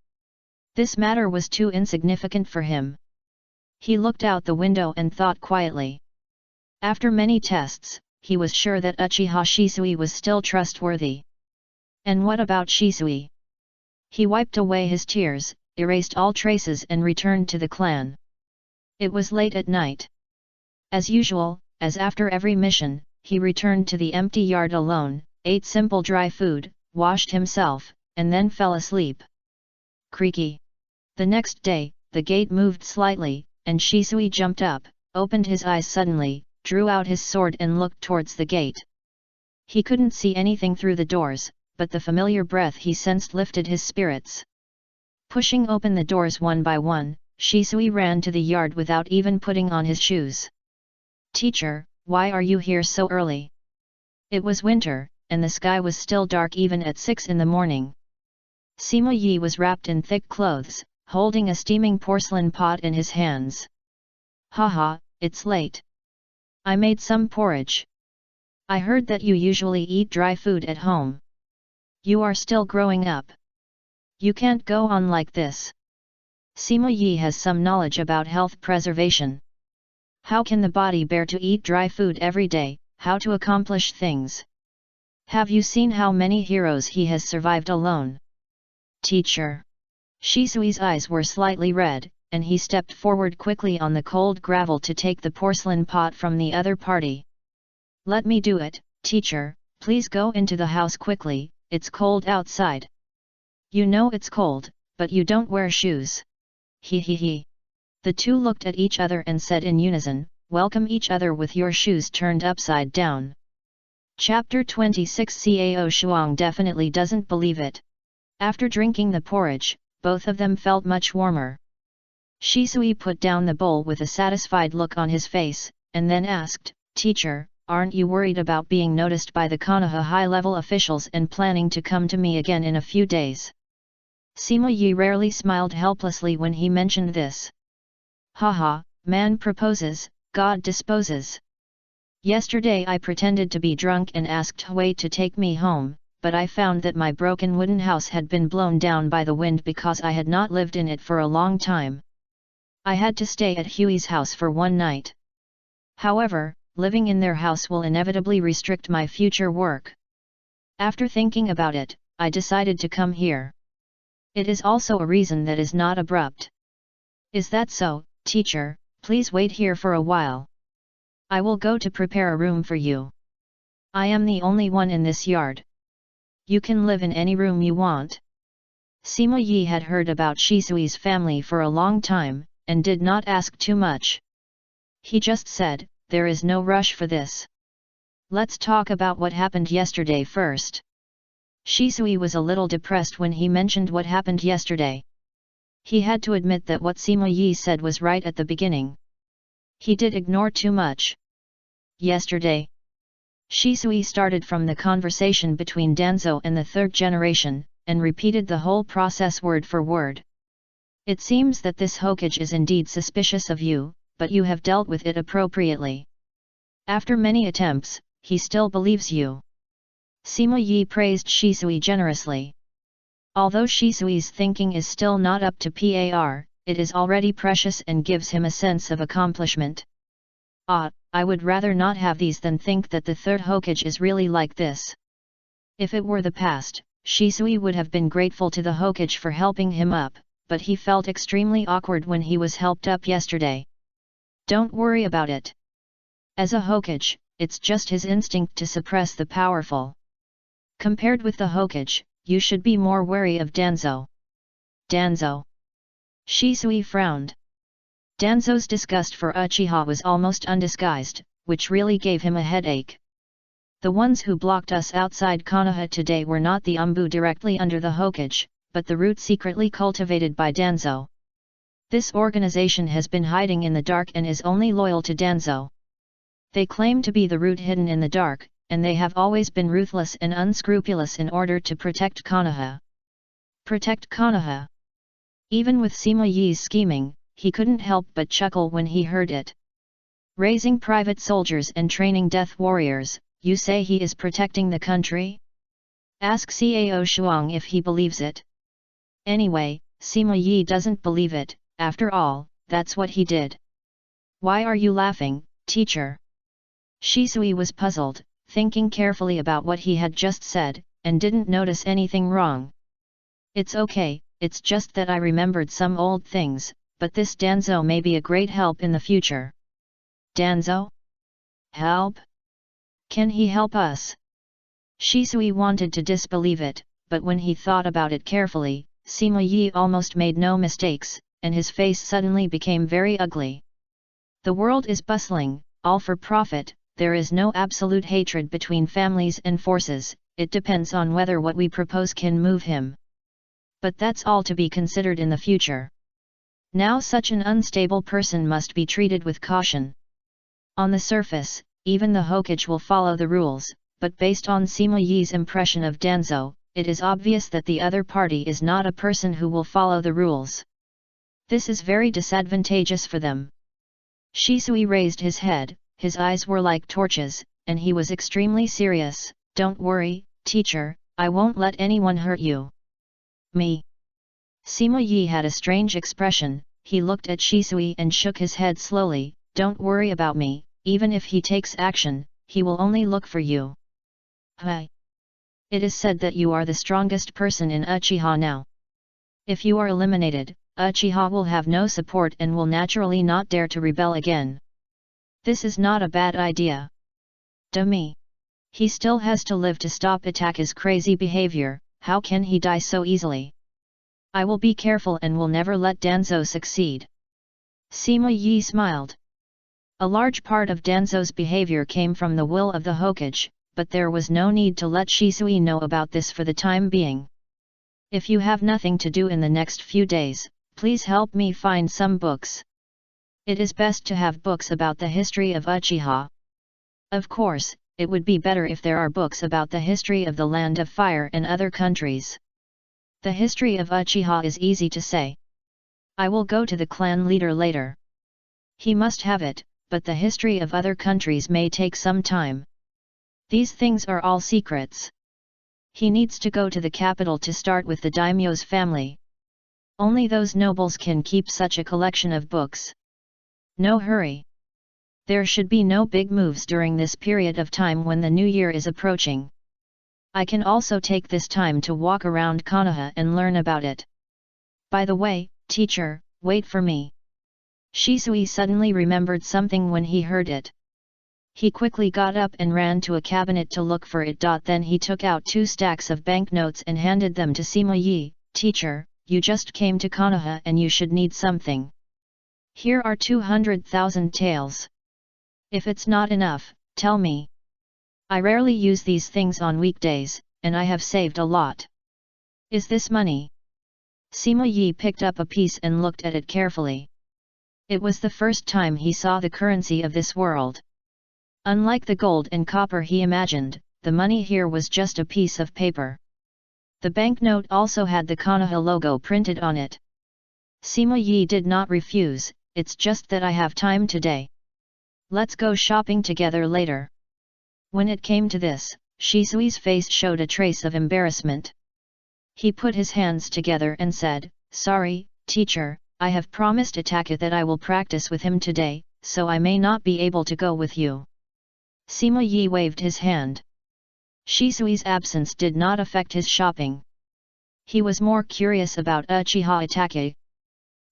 This matter was too insignificant for him. He looked out the window and thought quietly. After many tests, he was sure that Uchiha Shisui was still trustworthy. And what about Shisui? He wiped away his tears, erased all traces and returned to the clan. It was late at night. As usual, as after every mission, he returned to the empty yard alone, ate simple dry food, washed himself, and then fell asleep. Creaky. The next day, the gate moved slightly, and Shisui jumped up, opened his eyes suddenly, drew out his sword and looked towards the gate. He couldn't see anything through the doors, but the familiar breath he sensed lifted his spirits. Pushing open the doors one by one, Shisui ran to the yard without even putting on his shoes. Teacher, why are you here so early? It was winter, and the sky was still dark even at 6 in the morning. Sima Yi was wrapped in thick clothes, holding a steaming porcelain pot in his hands. Haha, it's late. I made some porridge. I heard that you usually eat dry food at home. You are still growing up. You can't go on like this. Sima Yi has some knowledge about health preservation. How can the body bear to eat dry food every day, how to accomplish things? Have you seen how many heroes he has survived alone? Teacher. Shisui's eyes were slightly red, and he stepped forward quickly on the cold gravel to take the porcelain pot from the other party. Let me do it, teacher, please go into the house quickly, it's cold outside. You know it's cold, but you don't wear shoes. He he he. The two looked at each other and said in unison, welcome each other with your shoes turned upside down. Chapter 26 Cao Shuang definitely doesn't believe it. After drinking the porridge, both of them felt much warmer. Shisui put down the bowl with a satisfied look on his face, and then asked, Teacher, aren't you worried about being noticed by the Konoha high-level officials and planning to come to me again in a few days? Sima Yi rarely smiled helplessly when he mentioned this. Haha, man proposes, God disposes. Yesterday I pretended to be drunk and asked Hui to take me home, but I found that my broken wooden house had been blown down by the wind because I had not lived in it for a long time. I had to stay at Huey's house for one night. However, living in their house will inevitably restrict my future work. After thinking about it, I decided to come here. It is also a reason that is not abrupt. Is that so, teacher? Please wait here for a while. I will go to prepare a room for you. I am the only one in this yard. You can live in any room you want. Sima Yi had heard about Shisui's family for a long time, and did not ask too much. He just said, there is no rush for this. Let's talk about what happened yesterday first. Shisui was a little depressed when he mentioned what happened yesterday. He had to admit that what Sima Yi said was right at the beginning. He did ignore too much. Yesterday. Shisui started from the conversation between Danzo and the third generation, and repeated the whole process word for word. It seems that this Hokage is indeed suspicious of you, but you have dealt with it appropriately. After many attempts, he still believes you. Sima Yi praised Shisui generously. Although Shisui's thinking is still not up to par, it is already precious and gives him a sense of accomplishment. I would rather not have these than think that the third Hokage is really like this. If it were the past, Shisui would have been grateful to the Hokage for helping him up, but he felt extremely awkward when he was helped up yesterday. Don't worry about it. As a Hokage, it's just his instinct to suppress the powerful. Compared with the Hokage, you should be more wary of Danzo. Danzo. Shisui frowned. Danzo's disgust for Uchiha was almost undisguised, which really gave him a headache. The ones who blocked us outside Konoha today were not the Umbu directly under the Hokage, but the root secretly cultivated by Danzo. This organization has been hiding in the dark and is only loyal to Danzo. They claim to be the root hidden in the dark, and they have always been ruthless and unscrupulous in order to protect Konoha. Protect Konoha. Even with Sima Yi's scheming, he couldn't help but chuckle when he heard it. Raising private soldiers and training death warriors, you say he is protecting the country? Ask Cao Shuang if he believes it. Anyway, Sima Yi doesn't believe it, after all, that's what he did. Why are you laughing, teacher? Shisui was puzzled, thinking carefully about what he had just said, and didn't notice anything wrong. It's okay, it's just that I remembered some old things, but this Danzo may be a great help in the future. Danzo? Help? Can he help us? Shisui wanted to disbelieve it, but when he thought about it carefully, Sima Yi almost made no mistakes, and his face suddenly became very ugly. The world is bustling, all for profit, there is no absolute hatred between families and forces, it depends on whether what we propose can move him. But that's all to be considered in the future. Now such an unstable person must be treated with caution. On the surface, even the Hokage will follow the rules, but based on Sima Yi's impression of Danzo, it is obvious that the other party is not a person who will follow the rules. This is very disadvantageous for them. Shisui raised his head, his eyes were like torches, and he was extremely serious. Don't worry, teacher, I won't let anyone hurt you. Me? Sima Yi had a strange expression, he looked at Shisui and shook his head slowly. Don't worry about me, even if he takes action, he will only look for you. Hi. It is said that you are the strongest person in Uchiha now. If you are eliminated, Uchiha will have no support and will naturally not dare to rebel again. This is not a bad idea. Dummy. He still has to live to stop Itachi's crazy behavior, how can he die so easily? I will be careful and will never let Danzo succeed. Sima Yi smiled. A large part of Danzo's behavior came from the will of the Hokage, but there was no need to let Shisui know about this for the time being. If you have nothing to do in the next few days, please help me find some books. It is best to have books about the history of Uchiha. Of course, it would be better if there are books about the history of the Land of Fire and other countries. The history of Uchiha is easy to say. I will go to the clan leader later. He must have it, but the history of other countries may take some time. These things are all secrets. He needs to go to the capital to start with the daimyo's family. Only those nobles can keep such a collection of books. No hurry. There should be no big moves during this period of time when the new year is approaching. I can also take this time to walk around Konoha and learn about it. By the way, teacher, wait for me. Shisui suddenly remembered something when he heard it. He quickly got up and ran to a cabinet to look for it. Then he took out 2 stacks of banknotes and handed them to Sima Yi. Teacher, you just came to Konoha and you should need something. Here are 200,000 taels. If it's not enough, tell me. I rarely use these things on weekdays, and I have saved a lot. Is this money? Sima Yi picked up a piece and looked at it carefully. It was the first time he saw the currency of this world. Unlike the gold and copper he imagined, the money here was just a piece of paper. The banknote also had the Konoha logo printed on it. Sima Yi did not refuse, it's just that I have time today. Let's go shopping together later. When it came to this, Shisui's face showed a trace of embarrassment. He put his hands together and said, Sorry, teacher, I have promised Itachi that I will practice with him today, so I may not be able to go with you. Sima Yi waved his hand. Shisui's absence did not affect his shopping. He was more curious about Uchiha Itachi.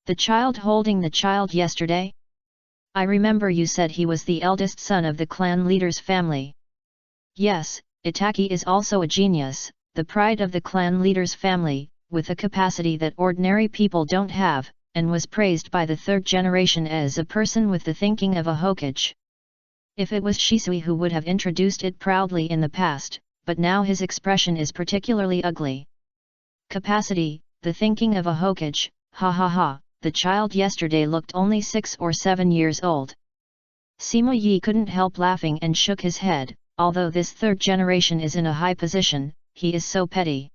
The child holding the child yesterday? I remember you said he was the eldest son of the clan leader's family. Yes, Itachi is also a genius, the pride of the clan leader's family, with a capacity that ordinary people don't have, and was praised by the 3rd generation as a person with the thinking of a Hokage. If it was Shisui who would have introduced it proudly in the past, but now his expression is particularly ugly. Capacity, the thinking of a Hokage, ha ha ha, the child yesterday looked only 6 or 7 years old. Sima Yi couldn't help laughing and shook his head. Although this third generation is in a high position, he is so petty.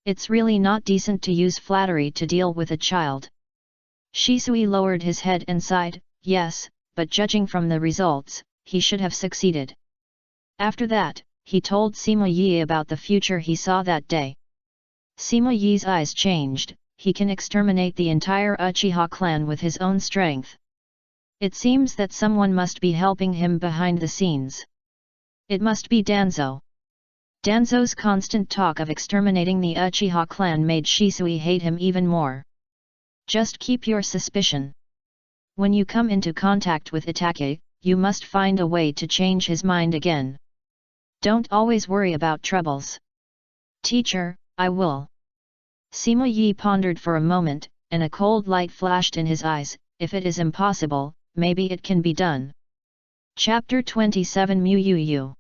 It's really not decent to use flattery to deal with a child. Shisui lowered his head and sighed, yes, but judging from the results, he should have succeeded. After that, he told Sima Yi about the future he saw that day. Sima Yi's eyes changed. He can exterminate the entire Uchiha clan with his own strength. It seems that someone must be helping him behind the scenes. It must be Danzo. Danzo's constant talk of exterminating the Uchiha clan made Shisui hate him even more. Just keep your suspicion. When you come into contact with Itachi, you must find a way to change his mind again. Don't always worry about troubles. Teacher, I will. Sima Yi pondered for a moment, and a cold light flashed in his eyes. If it is impossible, maybe it can be done. Chapter 27 Muyu.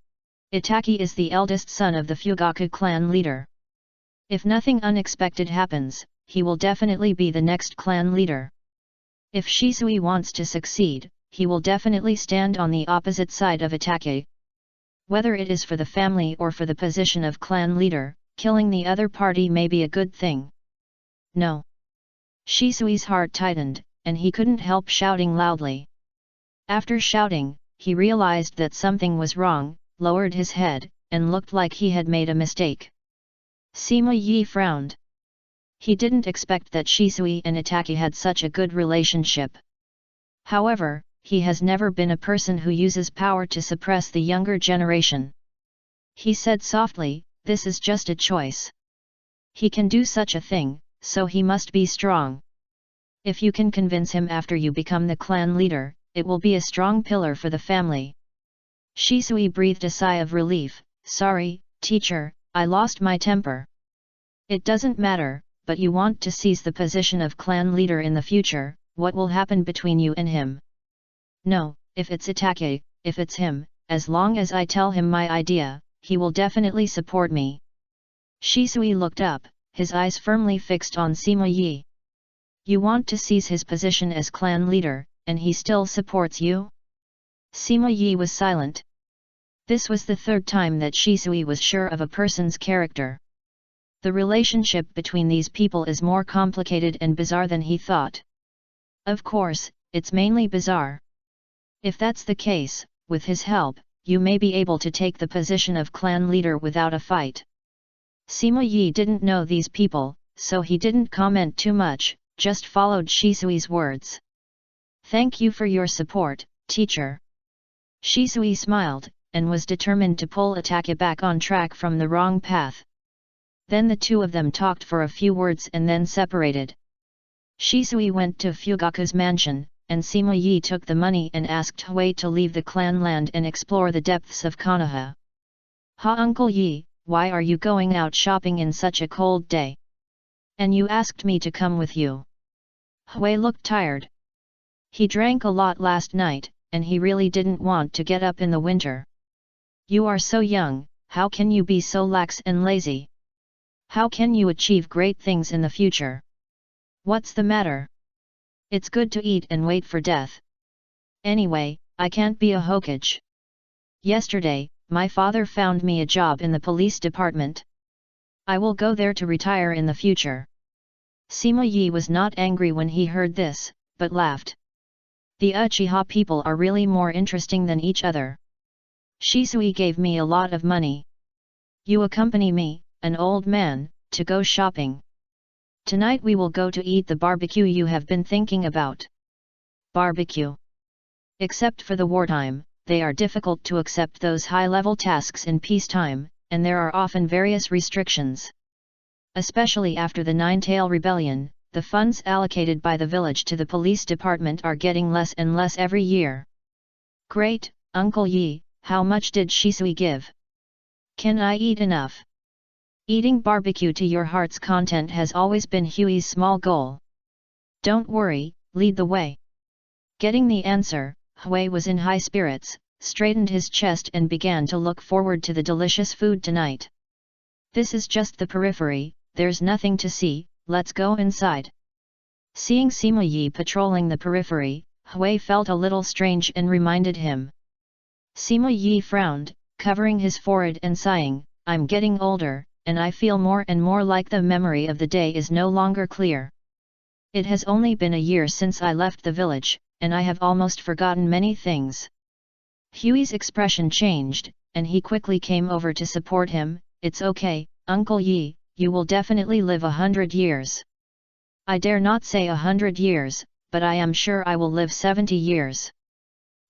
Itachi is the eldest son of the Fugaku clan leader. If nothing unexpected happens, he will definitely be the next clan leader. If Shisui wants to succeed, he will definitely stand on the opposite side of Itachi. Whether it is for the family or for the position of clan leader, killing the other party may be a good thing. No. Shisui's heart tightened, and he couldn't help shouting loudly. After shouting, he realized that something was wrong, lowered his head, and looked like he had made a mistake. Sima Yi frowned. He didn't expect that Shisui and Itachi had such a good relationship. However, he has never been a person who uses power to suppress the younger generation. He said softly, "This is just a choice. He can do such a thing, so he must be strong. If you can convince him after you become the clan leader, it will be a strong pillar for the family." Shisui breathed a sigh of relief. "Sorry, teacher, I lost my temper." "It doesn't matter, but you want to seize the position of clan leader in the future. What will happen between you and him?" "No, if it's Itachi, if it's him, as long as I tell him my idea, he will definitely support me." Shisui looked up, his eyes firmly fixed on Sima Yi. "You want to seize his position as clan leader, and he still supports you?" Sima Yi was silent. This was the third time that Shisui was sure of a person's character. The relationship between these people is more complicated and bizarre than he thought. Of course, it's mainly bizarre. If that's the case, with his help, you may be able to take the position of clan leader without a fight. Sima Yi didn't know these people, so he didn't comment too much, just followed Shisui's words. "Thank you for your support, teacher." Shisui smiled, and was determined to pull Itachi back on track from the wrong path. Then the two of them talked for a few words and then separated. Shisui went to Fugaku's mansion, and Sima Yi took the money and asked Hui to leave the clan land and explore the depths of Konoha. "Ha, Uncle Yi, why are you going out shopping in such a cold day? And you asked me to come with you." Hui looked tired. He drank a lot last night, and he really didn't want to get up in the winter. "You are so young, how can you be so lax and lazy? How can you achieve great things in the future? What's the matter? It's good to eat and wait for death. Anyway, I can't be a Hokage. Yesterday, my father found me a job in the police department. I will go there to retire in the future." Sima Yi was not angry when he heard this, but laughed. The Uchiha people are really more interesting than each other. Shisui gave me a lot of money. You accompany me, an old man, to go shopping. Tonight we will go to eat the barbecue you have been thinking about. Barbecue. Except for the wartime, they are difficult to accept those high-level tasks in peacetime, and there are often various restrictions. Especially after the Nine-Tail Rebellion, the funds allocated by the village to the police department are getting less and less every year. "Great, Uncle Yi, how much did Shisui give? Can I eat enough?" Eating barbecue to your heart's content has always been Huey's small goal. "Don't worry, lead the way." Getting the answer, Hui was in high spirits, straightened his chest and began to look forward to the delicious food tonight. "This is just the periphery, there's nothing to see, let's go inside." Seeing Sima Yi patrolling the periphery, Hui felt a little strange and reminded him. Sima Yi frowned, covering his forehead and sighing, I'm getting older, and I feel more and more like the memory of the day is no longer clear. It has only been a year since I left the village, and I have almost forgotten many things. Hui's expression changed, and he quickly came over to support him. It's okay, Uncle Yi, you will definitely live 100 years. I dare not say 100 years, but I am sure I will live 70 years.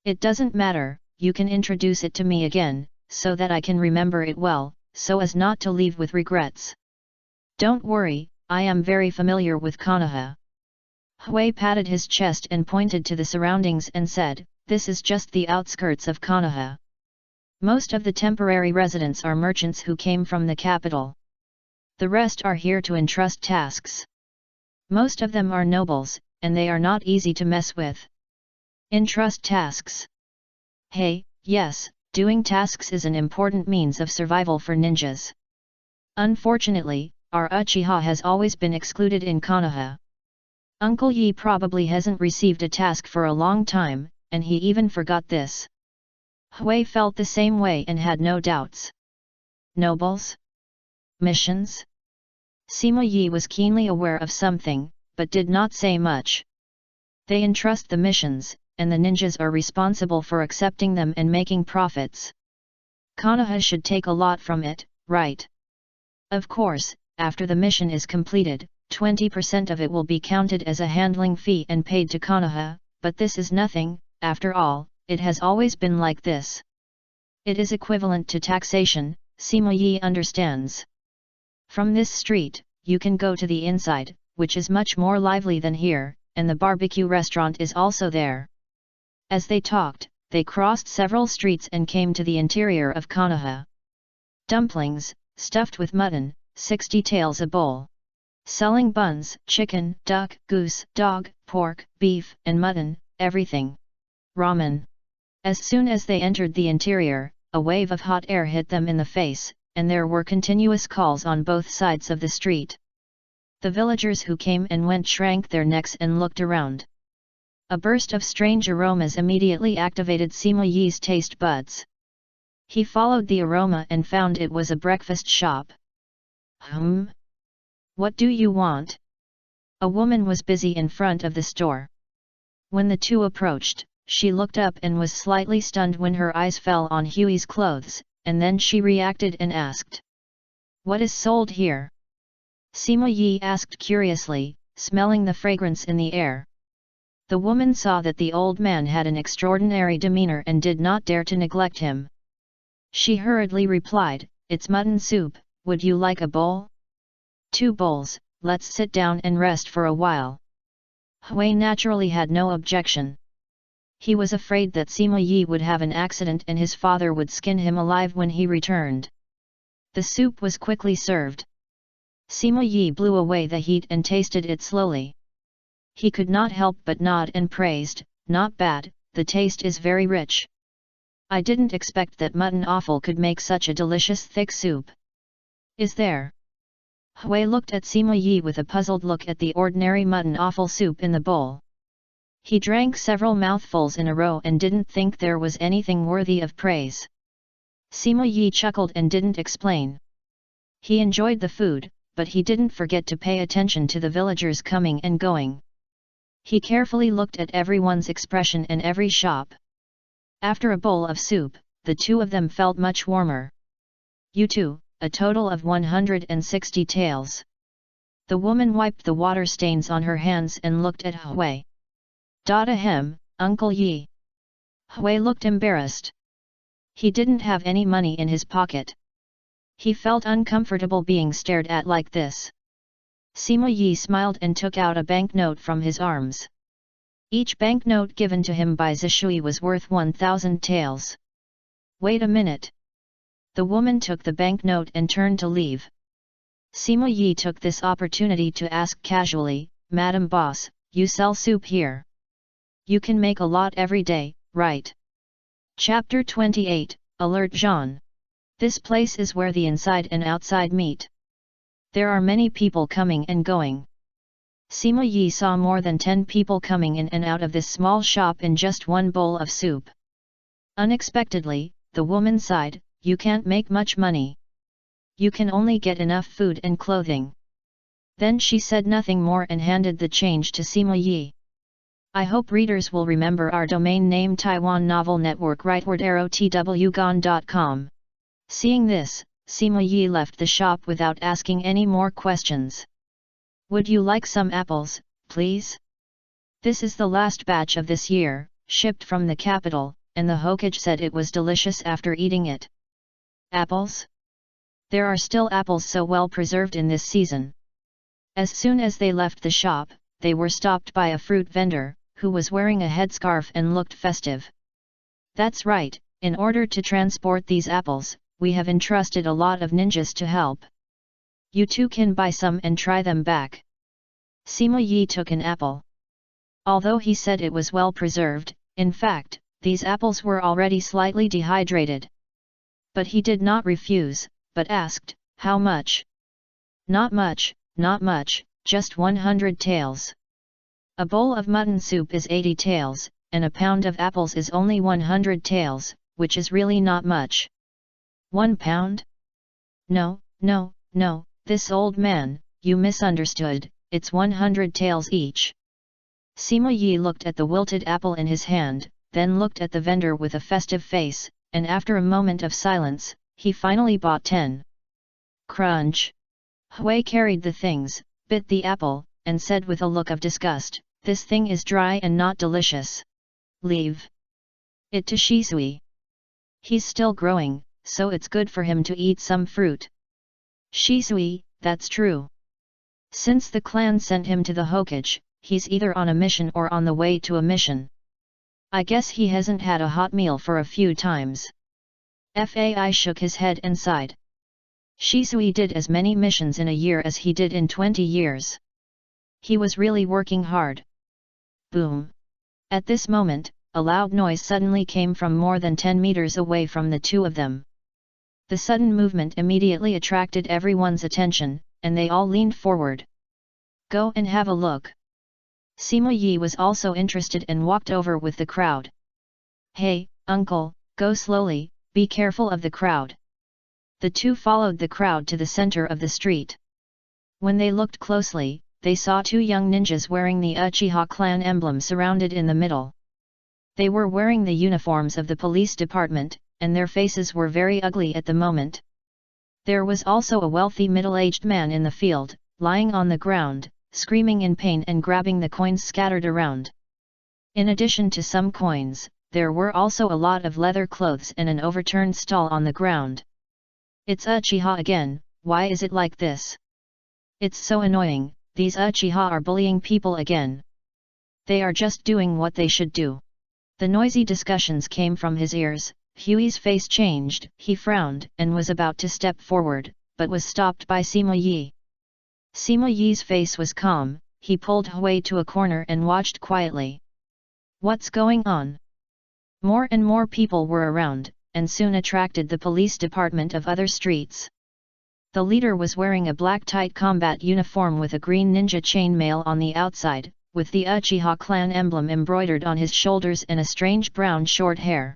It doesn't matter, you can introduce it to me again, so that I can remember it well, so as not to leave with regrets. Don't worry, I am very familiar with Konoha. Hui patted his chest and pointed to the surroundings and said, this is just the outskirts of Konoha. Most of the temporary residents are merchants who came from the capital. The rest are here to entrust tasks. Most of them are nobles, and they are not easy to mess with. Entrust tasks. Hey, yes, doing tasks is an important means of survival for ninjas. Unfortunately, our Uchiha has always been excluded in Konoha. Uncle Yi probably hasn't received a task for a long time, and he even forgot this. Hui felt the same way and had no doubts. Nobles? Missions? Sima Yi was keenly aware of something, but did not say much. They entrust the missions, and the ninjas are responsible for accepting them and making profits. Konoha should take a lot from it, right? Of course, after the mission is completed, 20% of it will be counted as a handling fee and paid to Konoha, but this is nothing, after all, it has always been like this. It is equivalent to taxation, Sima Yi understands. From this street, you can go to the inside, which is much more lively than here, and the barbecue restaurant is also there. As they talked, they crossed several streets and came to the interior of Konoha. Dumplings, stuffed with mutton, 60 taels a bowl. Selling buns, chicken, duck, goose, dog, pork, beef, and mutton, everything. Ramen. As soon as they entered the interior, a wave of hot air hit them in the face, and there were continuous calls on both sides of the street. The villagers who came and went shrank their necks and looked around. A burst of strange aromas immediately activated Sima Yi's taste buds. He followed the aroma and found it was a breakfast shop. What do you want? A woman was busy in front of the store. When the two approached, she looked up and was slightly stunned when her eyes fell on Hui's clothes, and then she reacted and asked. What is sold here? Sima Yi asked curiously, smelling the fragrance in the air. The woman saw that the old man had an extraordinary demeanor and did not dare to neglect him. She hurriedly replied, it's mutton soup, would you like a bowl? 2 bowls, let's sit down and rest for a while. Hui naturally had no objection. He was afraid that Sima Yi would have an accident and his father would skin him alive when he returned. The soup was quickly served. Sima Yi blew away the heat and tasted it slowly. He could not help but nod and praised, not bad, the taste is very rich. I didn't expect that mutton offal could make such a delicious thick soup. Is there? Hui looked at Sima Yi with a puzzled look at the ordinary mutton offal soup in the bowl. He drank several mouthfuls in a row and didn't think there was anything worthy of praise. Sima Yi chuckled and didn't explain. He enjoyed the food, but he didn't forget to pay attention to the villagers coming and going. He carefully looked at everyone's expression and every shop. After a bowl of soup, the two of them felt much warmer. You too, a total of 160 taels. The woman wiped the water stains on her hands and looked at Hui. Ahem, Uncle Yi. Hui looked embarrassed. He didn't have any money in his pocket. He felt uncomfortable being stared at like this. Sima Yi smiled and took out a banknote from his arms. Each banknote given to him by Shisuis was worth 1,000 taels. Wait a minute. The woman took the banknote and turned to leave. Sima Yi took this opportunity to ask casually, Madam Boss, you sell soup here? You can make a lot every day, right? Chapter 28, Alert Jean. This place is where the inside and outside meet. There are many people coming and going. Sima Yi saw more than 10 people coming in and out of this small shop in just one bowl of soup. Unexpectedly, the woman sighed, "You can't make much money. You can only get enough food and clothing." Then she said nothing more and handed the change to Sima Yi. I hope readers will remember our domain name Taiwan Novel Network rightward@twgon.com. Seeing this, Sima Yi left the shop without asking any more questions. "Would you like some apples, please? This is the last batch of this year, shipped from the capital," and the Hokage said it was delicious after eating it. Apples? There are still apples so well preserved in this season. As soon as they left the shop, they were stopped by a fruit vendor, who was wearing a headscarf and looked festive. "That's right, in order to transport these apples, we have entrusted a lot of ninjas to help. You too can buy some and try them back." Sima Yi took an apple. Although he said it was well preserved, in fact, these apples were already slightly dehydrated. But he did not refuse, but asked, "How much?" Not much, just 100 taels. A bowl of mutton soup is 80 taels, and a pound of apples is only 100 taels, which is really not much." "1 pound? No, this old man, you misunderstood, it's 100 taels each." Sima Yi looked at the wilted apple in his hand, then looked at the vendor with a festive face, and after a moment of silence, he finally bought 10. Crunch! Hui carried the things, bit the apple, and said with a look of disgust, "This thing is dry and not delicious. Leave it to Shisuis. He's still growing, so it's good for him to eat some fruit." "Shisuis, that's true. Since the clan sent him to the Hokage, he's either on a mission or on the way to a mission. I guess he hasn't had a hot meal for a few times." Fai shook his head and sighed. Shisuis did as many missions in a year as he did in 20 years. He was really working hard. Boom! At this moment, a loud noise suddenly came from more than 10 meters away from the two of them. The sudden movement immediately attracted everyone's attention, and they all leaned forward. "Go and have a look." Sima Yi was also interested and walked over with the crowd. "Hey, uncle, go slowly, be careful of the crowd." The two followed the crowd to the center of the street. When they looked closely, they saw 2 young ninjas wearing the Uchiha clan emblem surrounded in the middle. They were wearing the uniforms of the police department, and their faces were very ugly at the moment. There was also a wealthy middle-aged man in the field, lying on the ground, screaming in pain and grabbing the coins scattered around. In addition to some coins, there were also a lot of leather clothes and an overturned stall on the ground. "It's Uchiha again, why is it like this? It's so annoying, these Uchiha are bullying people again. They are just doing what they should do." The noisy discussions came from his ears. Hui's face changed, he frowned and was about to step forward, but was stopped by Sima Yi. Sima Yi's face was calm, he pulled Hui to a corner and watched quietly. "What's going on?" More and more people were around, and soon attracted the police department of other streets. The leader was wearing a black tight combat uniform with a green ninja chainmail on the outside, with the Uchiha clan emblem embroidered on his shoulders and a strange brown short hair.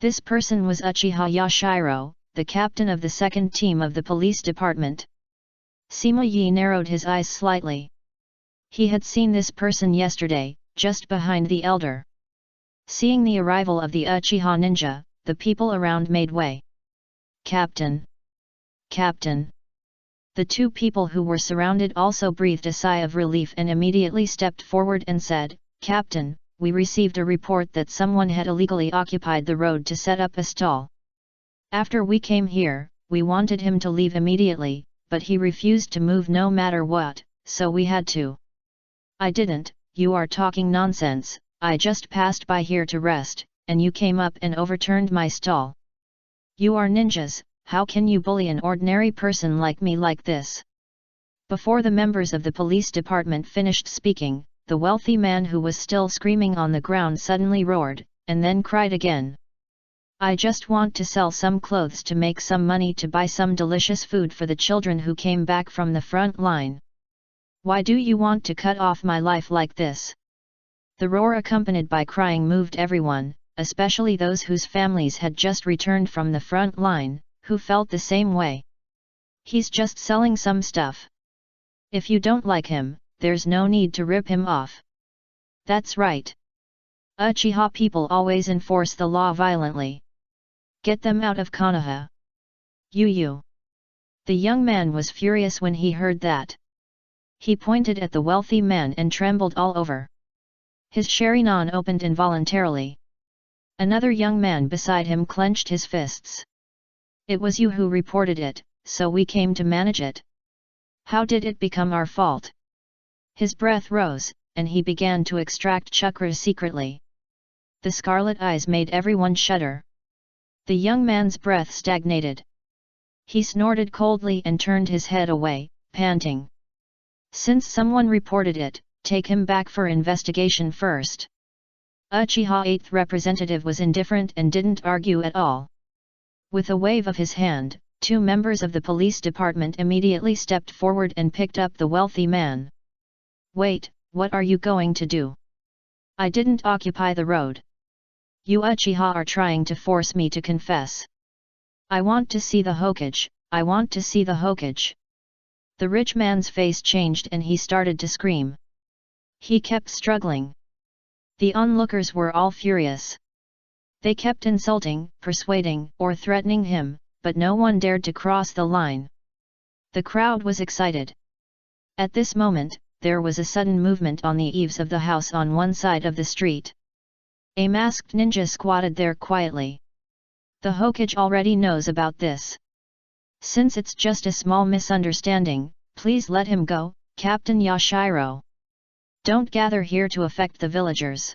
This person was Uchiha Yashiro, the captain of the second team of the police department. Sima Yi narrowed his eyes slightly. He had seen this person yesterday, just behind the elder. Seeing the arrival of the Uchiha ninja, the people around made way. "Captain! Captain!" The 2 people who were surrounded also breathed a sigh of relief and immediately stepped forward and said, "Captain, we received a report that someone had illegally occupied the road to set up a stall. After we came here, we wanted him to leave immediately, but he refused to move no matter what, so we had to." "I didn't, you are talking nonsense, I just passed by here to rest, and you came up and overturned my stall. You are ninjas, how can you bully an ordinary person like me like this?" Before the members of the police department finished speaking, the wealthy man who was still screaming on the ground suddenly roared, and then cried again. "I just want to sell some clothes to make some money to buy some delicious food for the children who came back from the front line. Why do you want to cut off my life like this? The roar accompanied by crying moved everyone, especially those whose families had just returned from the front line, who felt the same way. He's just selling some stuff. If you don't like him, there's no need to rip him off. That's right. Uchiha people always enforce the law violently. Get them out of Konoha. You. The young man was furious when he heard that. He pointed at the wealthy man and trembled all over. His Sharingan opened involuntarily. Another young man beside him clenched his fists. It was you who reported it, so we came to manage it. How did it become our fault? His breath rose, and he began to extract chakras secretly. The scarlet eyes made everyone shudder. The young man's breath stagnated. He snorted coldly and turned his head away, panting. Since someone reported it, take him back for investigation first. Uchiha 8th representative was indifferent and didn't argue at all. With a wave of his hand, 2 members of the police department immediately stepped forward and picked up the wealthy man. Wait, what are you going to do? I didn't occupy the road. You Uchiha are trying to force me to confess. I want to see the Hokage, I want to see the Hokage. The rich man's face changed and he started to scream. He kept struggling. The onlookers were all furious. They kept insulting, persuading, or threatening him, but no one dared to cross the line. The crowd was excited. At this moment, there was a sudden movement on the eaves of the house on one side of the street. A masked ninja squatted there quietly. The Hokage already knows about this. Since it's just a small misunderstanding, please let him go, Captain Yashiro. Don't gather here to affect the villagers.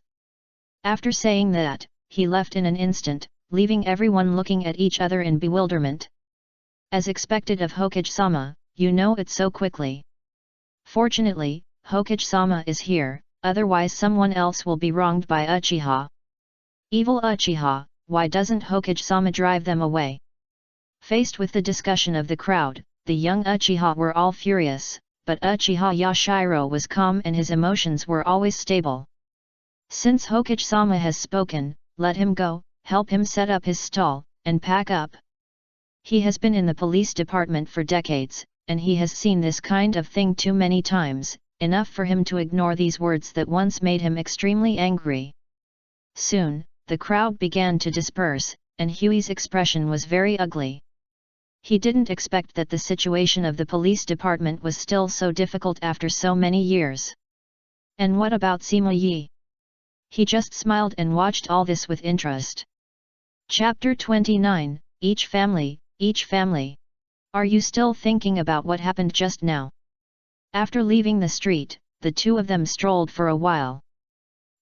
After saying that, he left in an instant, leaving everyone looking at each other in bewilderment. As expected of Hokage-sama, you know it so quickly. Fortunately, Hokage-sama is here, otherwise someone else will be wronged by Uchiha. Evil Uchiha, why doesn't Hokage-sama drive them away? Faced with the discussion of the crowd, the young Uchiha were all furious, but Uchiha Yashiro was calm and his emotions were always stable. Since Hokage-sama has spoken, let him go, help him set up his stall, and pack up. He has been in the police department for decades, and he has seen this kind of thing too many times, enough for him to ignore these words that once made him extremely angry. Soon, the crowd began to disperse, and Huey's expression was very ugly. He didn't expect that the situation of the police department was still so difficult after so many years. And what about Sima Yi? He just smiled and watched all this with interest. Chapter 29, Each Family, Each Family. Are you still thinking about what happened just now? After leaving the street, the two of them strolled for a while.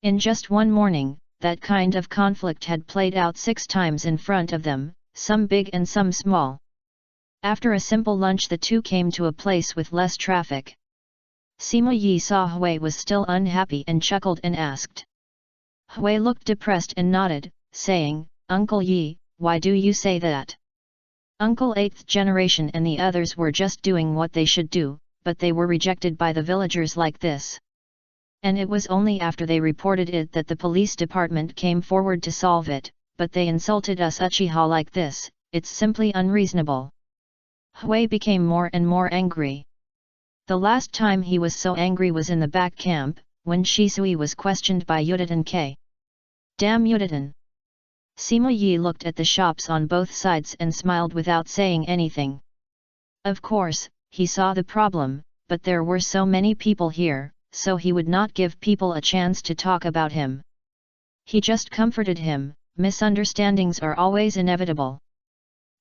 In just one morning, that kind of conflict had played out 6 times in front of them, some big and some small. After a simple lunch the two came to a place with less traffic. Sima Yi saw Hui was still unhappy and chuckled and asked. Hui looked depressed and nodded, saying, Uncle Yi, why do you say that? Uncle 8th generation and the others were just doing what they should do, but they were rejected by the villagers like this. And it was only after they reported it that the police department came forward to solve it, but they insulted us Uchiha like this, it's simply unreasonable. Hui became more and more angry. The last time he was so angry was in the back camp, when Shisuis was questioned by Uditan K. Damn Uditan! Sima Yi looked at the shops on both sides and smiled without saying anything. Of course, he saw the problem, but there were so many people here, so he would not give people a chance to talk about him. He just comforted him, misunderstandings are always inevitable.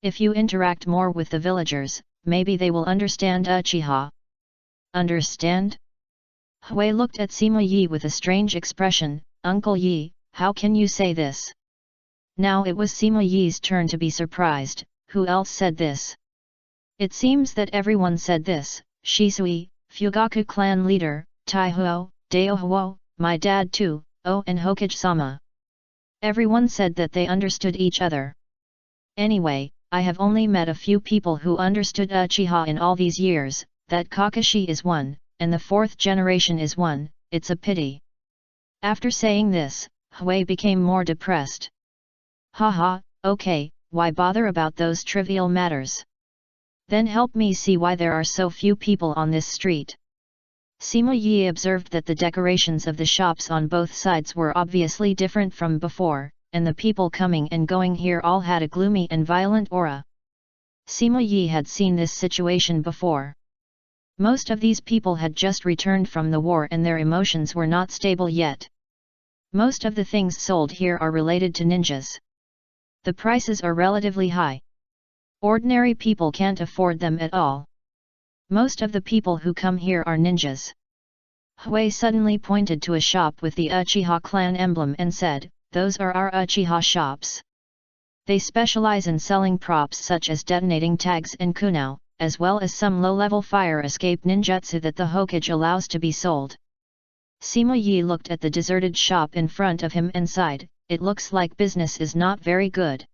If you interact more with the villagers, maybe they will understand Uchiha. Understand? Hui looked at Sima Yi with a strange expression, Uncle Yi, how can you say this? Now it was Sima Yi's turn to be surprised, who else said this? It seems that everyone said this, Shisui, Fugaku clan leader, Taihuo, Daohuo, my dad too, oh and Hokage-sama. Everyone said that they understood each other. Anyway, I have only met a few people who understood Uchiha in all these years, that Kakashi is one, and the 4th generation is one, it's a pity. After saying this, Hui became more depressed. Haha, okay, why bother about those trivial matters? Then help me see why there are so few people on this street. Sima Yi observed that the decorations of the shops on both sides were obviously different from before, and the people coming and going here all had a gloomy and violent aura. Sima Yi had seen this situation before. Most of these people had just returned from the war and their emotions were not stable yet. Most of the things sold here are related to ninjas. The prices are relatively high. Ordinary people can't afford them at all. Most of the people who come here are ninjas. Hui suddenly pointed to a shop with the Uchiha clan emblem and said, "Those are our Uchiha shops. They specialize in selling props such as detonating tags and kunao, as well as some low-level fire escape ninjutsu that the Hokage allows to be sold." Sima Yi looked at the deserted shop in front of him and sighed, "It looks like business is not very good."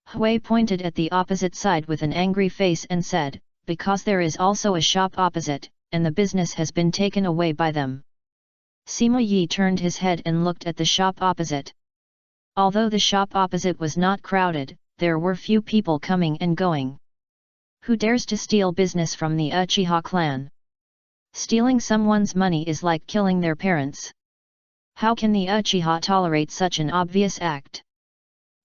Hui pointed at the opposite side with an angry face and said, "Because there is also a shop opposite, and the business has been taken away by them." Sima Yi turned his head and looked at the shop opposite. Although the shop opposite was not crowded, there were few people coming and going. Who dares to steal business from the Uchiha clan? Stealing someone's money is like killing their parents. How can the Uchiha tolerate such an obvious act?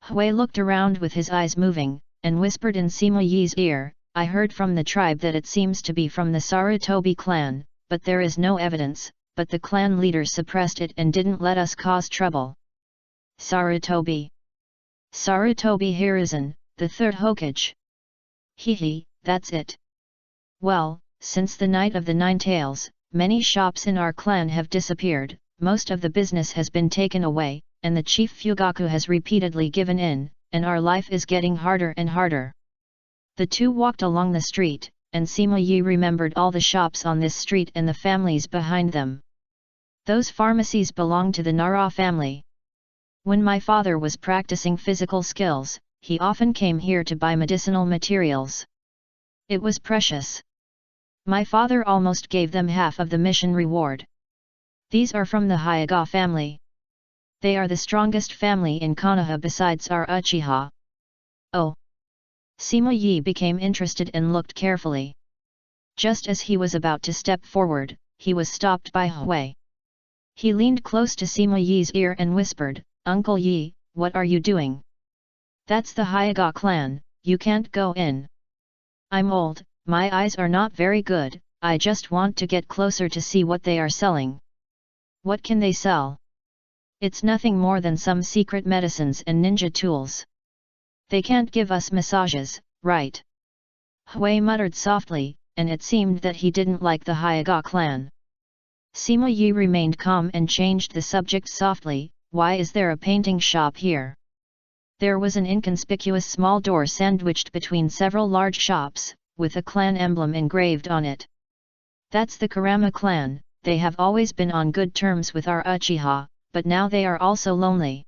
Hui looked around with his eyes moving, and whispered in Sima Yi's ear, "I heard from the tribe that it seems to be from the Sarutobi clan, but there is no evidence, but the clan leader suppressed it and didn't let us cause trouble." Sarutobi. Sarutobi Hiruzen, the 3rd Hokage. Hehe, that's it. Well, since the Night of the Nine Tails, many shops in our clan have disappeared, most of the business has been taken away, and the chief Fugaku has repeatedly given in, and our life is getting harder and harder. The two walked along the street, and Sima Yi remembered all the shops on this street and the families behind them. Those pharmacies belong to the Nara family. When my father was practicing physical skills, he often came here to buy medicinal materials. It was precious. My father almost gave them half of the mission reward. These are from the Hyuga family. They are the strongest family in Konoha besides our Uchiha. Oh! Sima Yi became interested and looked carefully. Just as he was about to step forward, he was stopped by Hui. He leaned close to Sima Yi's ear and whispered, "Uncle Yi, what are you doing? That's the Hyuga clan, you can't go in." "I'm old, my eyes are not very good, I just want to get closer to see what they are selling." "What can they sell?" "It's nothing more than some secret medicines and ninja tools. They can't give us massages, right?" Hui muttered softly, and it seemed that he didn't like the Hyuga clan. Sima Yi remained calm and changed the subject softly, "Why is there a painting shop here?" There was an inconspicuous small door sandwiched between several large shops, with a clan emblem engraved on it. "That's the Kurama clan, they have always been on good terms with our Uchiha, but now they are also lonely."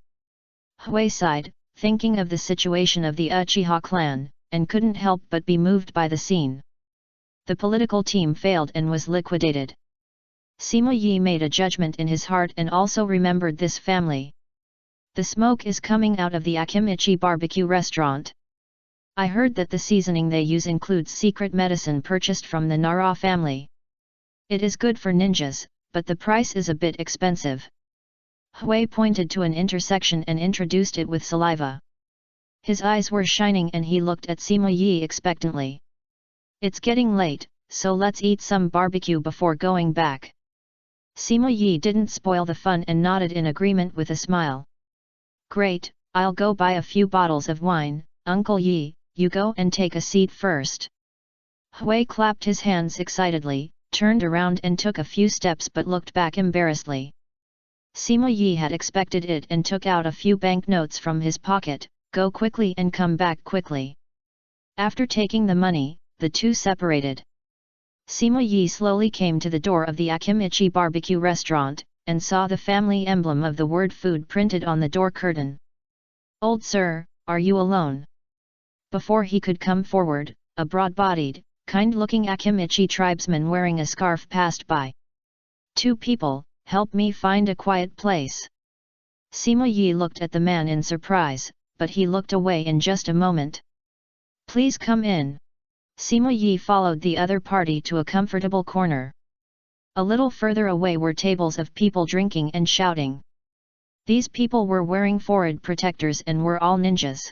Hui sighed, thinking of the situation of the Uchiha clan, and couldn't help but be moved by the scene. The political team failed and was liquidated. Sima Yi made a judgment in his heart and also remembered this family. "The smoke is coming out of the Akimichi barbecue restaurant. I heard that the seasoning they use includes secret medicine purchased from the Nara family. It is good for ninjas, but the price is a bit expensive." Hui pointed to an intersection and introduced it with saliva. His eyes were shining and he looked at Sima Yi expectantly. "It's getting late, so let's eat some barbecue before going back." Sima Yi didn't spoil the fun and nodded in agreement with a smile. "Great, I'll go buy a few bottles of wine, Uncle Yi, you go and take a seat first." Hui clapped his hands excitedly, turned around and took a few steps but looked back embarrassedly. Sima Yi had expected it and took out a few banknotes from his pocket, "Go quickly and come back quickly." After taking the money, the two separated. Sima Yi slowly came to the door of the Akimichi barbecue restaurant, and saw the family emblem of the word food printed on the door curtain. "Old sir, are you alone?" Before he could come forward, a broad-bodied, kind-looking Akimichi tribesman wearing a scarf passed by. 2 people, help me find a quiet place. Sima Yi looked at the man in surprise, but he looked away in just a moment. Please come in. Sima Yi followed the other party to a comfortable corner. A little further away were tables of people drinking and shouting. These people were wearing forehead protectors and were all ninjas.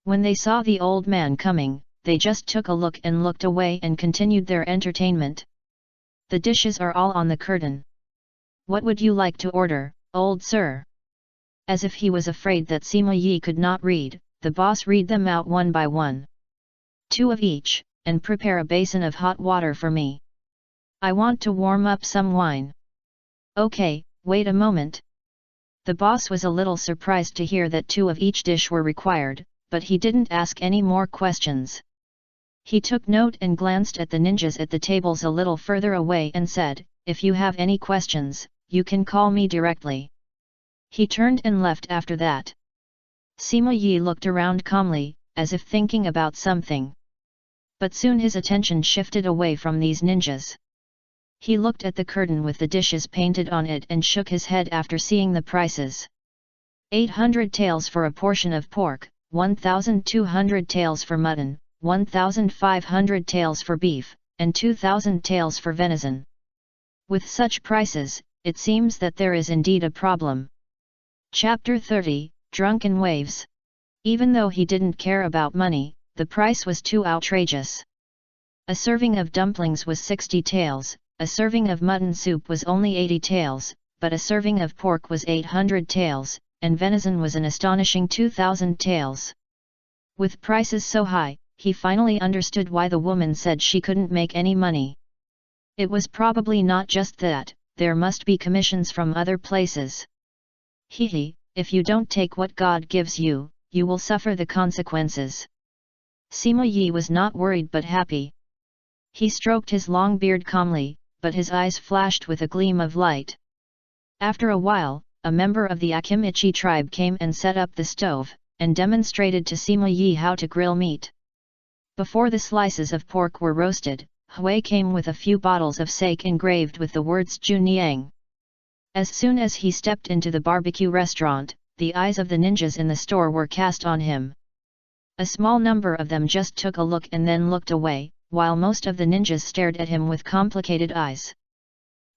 When they saw the old man coming, they just took a look and looked away and continued their entertainment. The dishes are all on the curtain. What would you like to order, old sir? As if he was afraid that Sima Yi could not read, the boss read them out one by one. 2 of each, and prepare a basin of hot water for me. I want to warm up some wine. Okay, wait a moment. The boss was a little surprised to hear that 2 of each dish were required, but he didn't ask any more questions. He took note and glanced at the ninjas at the tables a little further away and said, if you have any questions, you can call me directly. He turned and left after that. Sima Yi looked around calmly, as if thinking about something. But soon his attention shifted away from these ninjas. He looked at the curtain with the dishes painted on it and shook his head after seeing the prices. 800 taels for a portion of pork, 1,200 taels for mutton, 1,500 taels for beef, and 2,000 taels for venison. With such prices, it seems that there is indeed a problem. Chapter 30, Drunken Waves. Even though he didn't care about money, the price was too outrageous. A serving of dumplings was 60 taels, a serving of mutton soup was only 80 taels, but a serving of pork was 800 taels, and venison was an astonishing 2,000 taels. With prices so high, he finally understood why the woman said she couldn't make any money. It was probably not just that, there must be commissions from other places. Hehe, if you don't take what God gives you, you will suffer the consequences. Sima Yi was not worried but happy. He stroked his long beard calmly, but his eyes flashed with a gleam of light. After a while, a member of the Akimichi tribe came and set up the stove, and demonstrated to Sima Yi how to grill meat. Before the slices of pork were roasted, Hui came with a few bottles of sake engraved with the words Juniang. As soon as he stepped into the barbecue restaurant, the eyes of the ninjas in the store were cast on him. A small number of them just took a look and then looked away, while most of the ninjas stared at him with complicated eyes.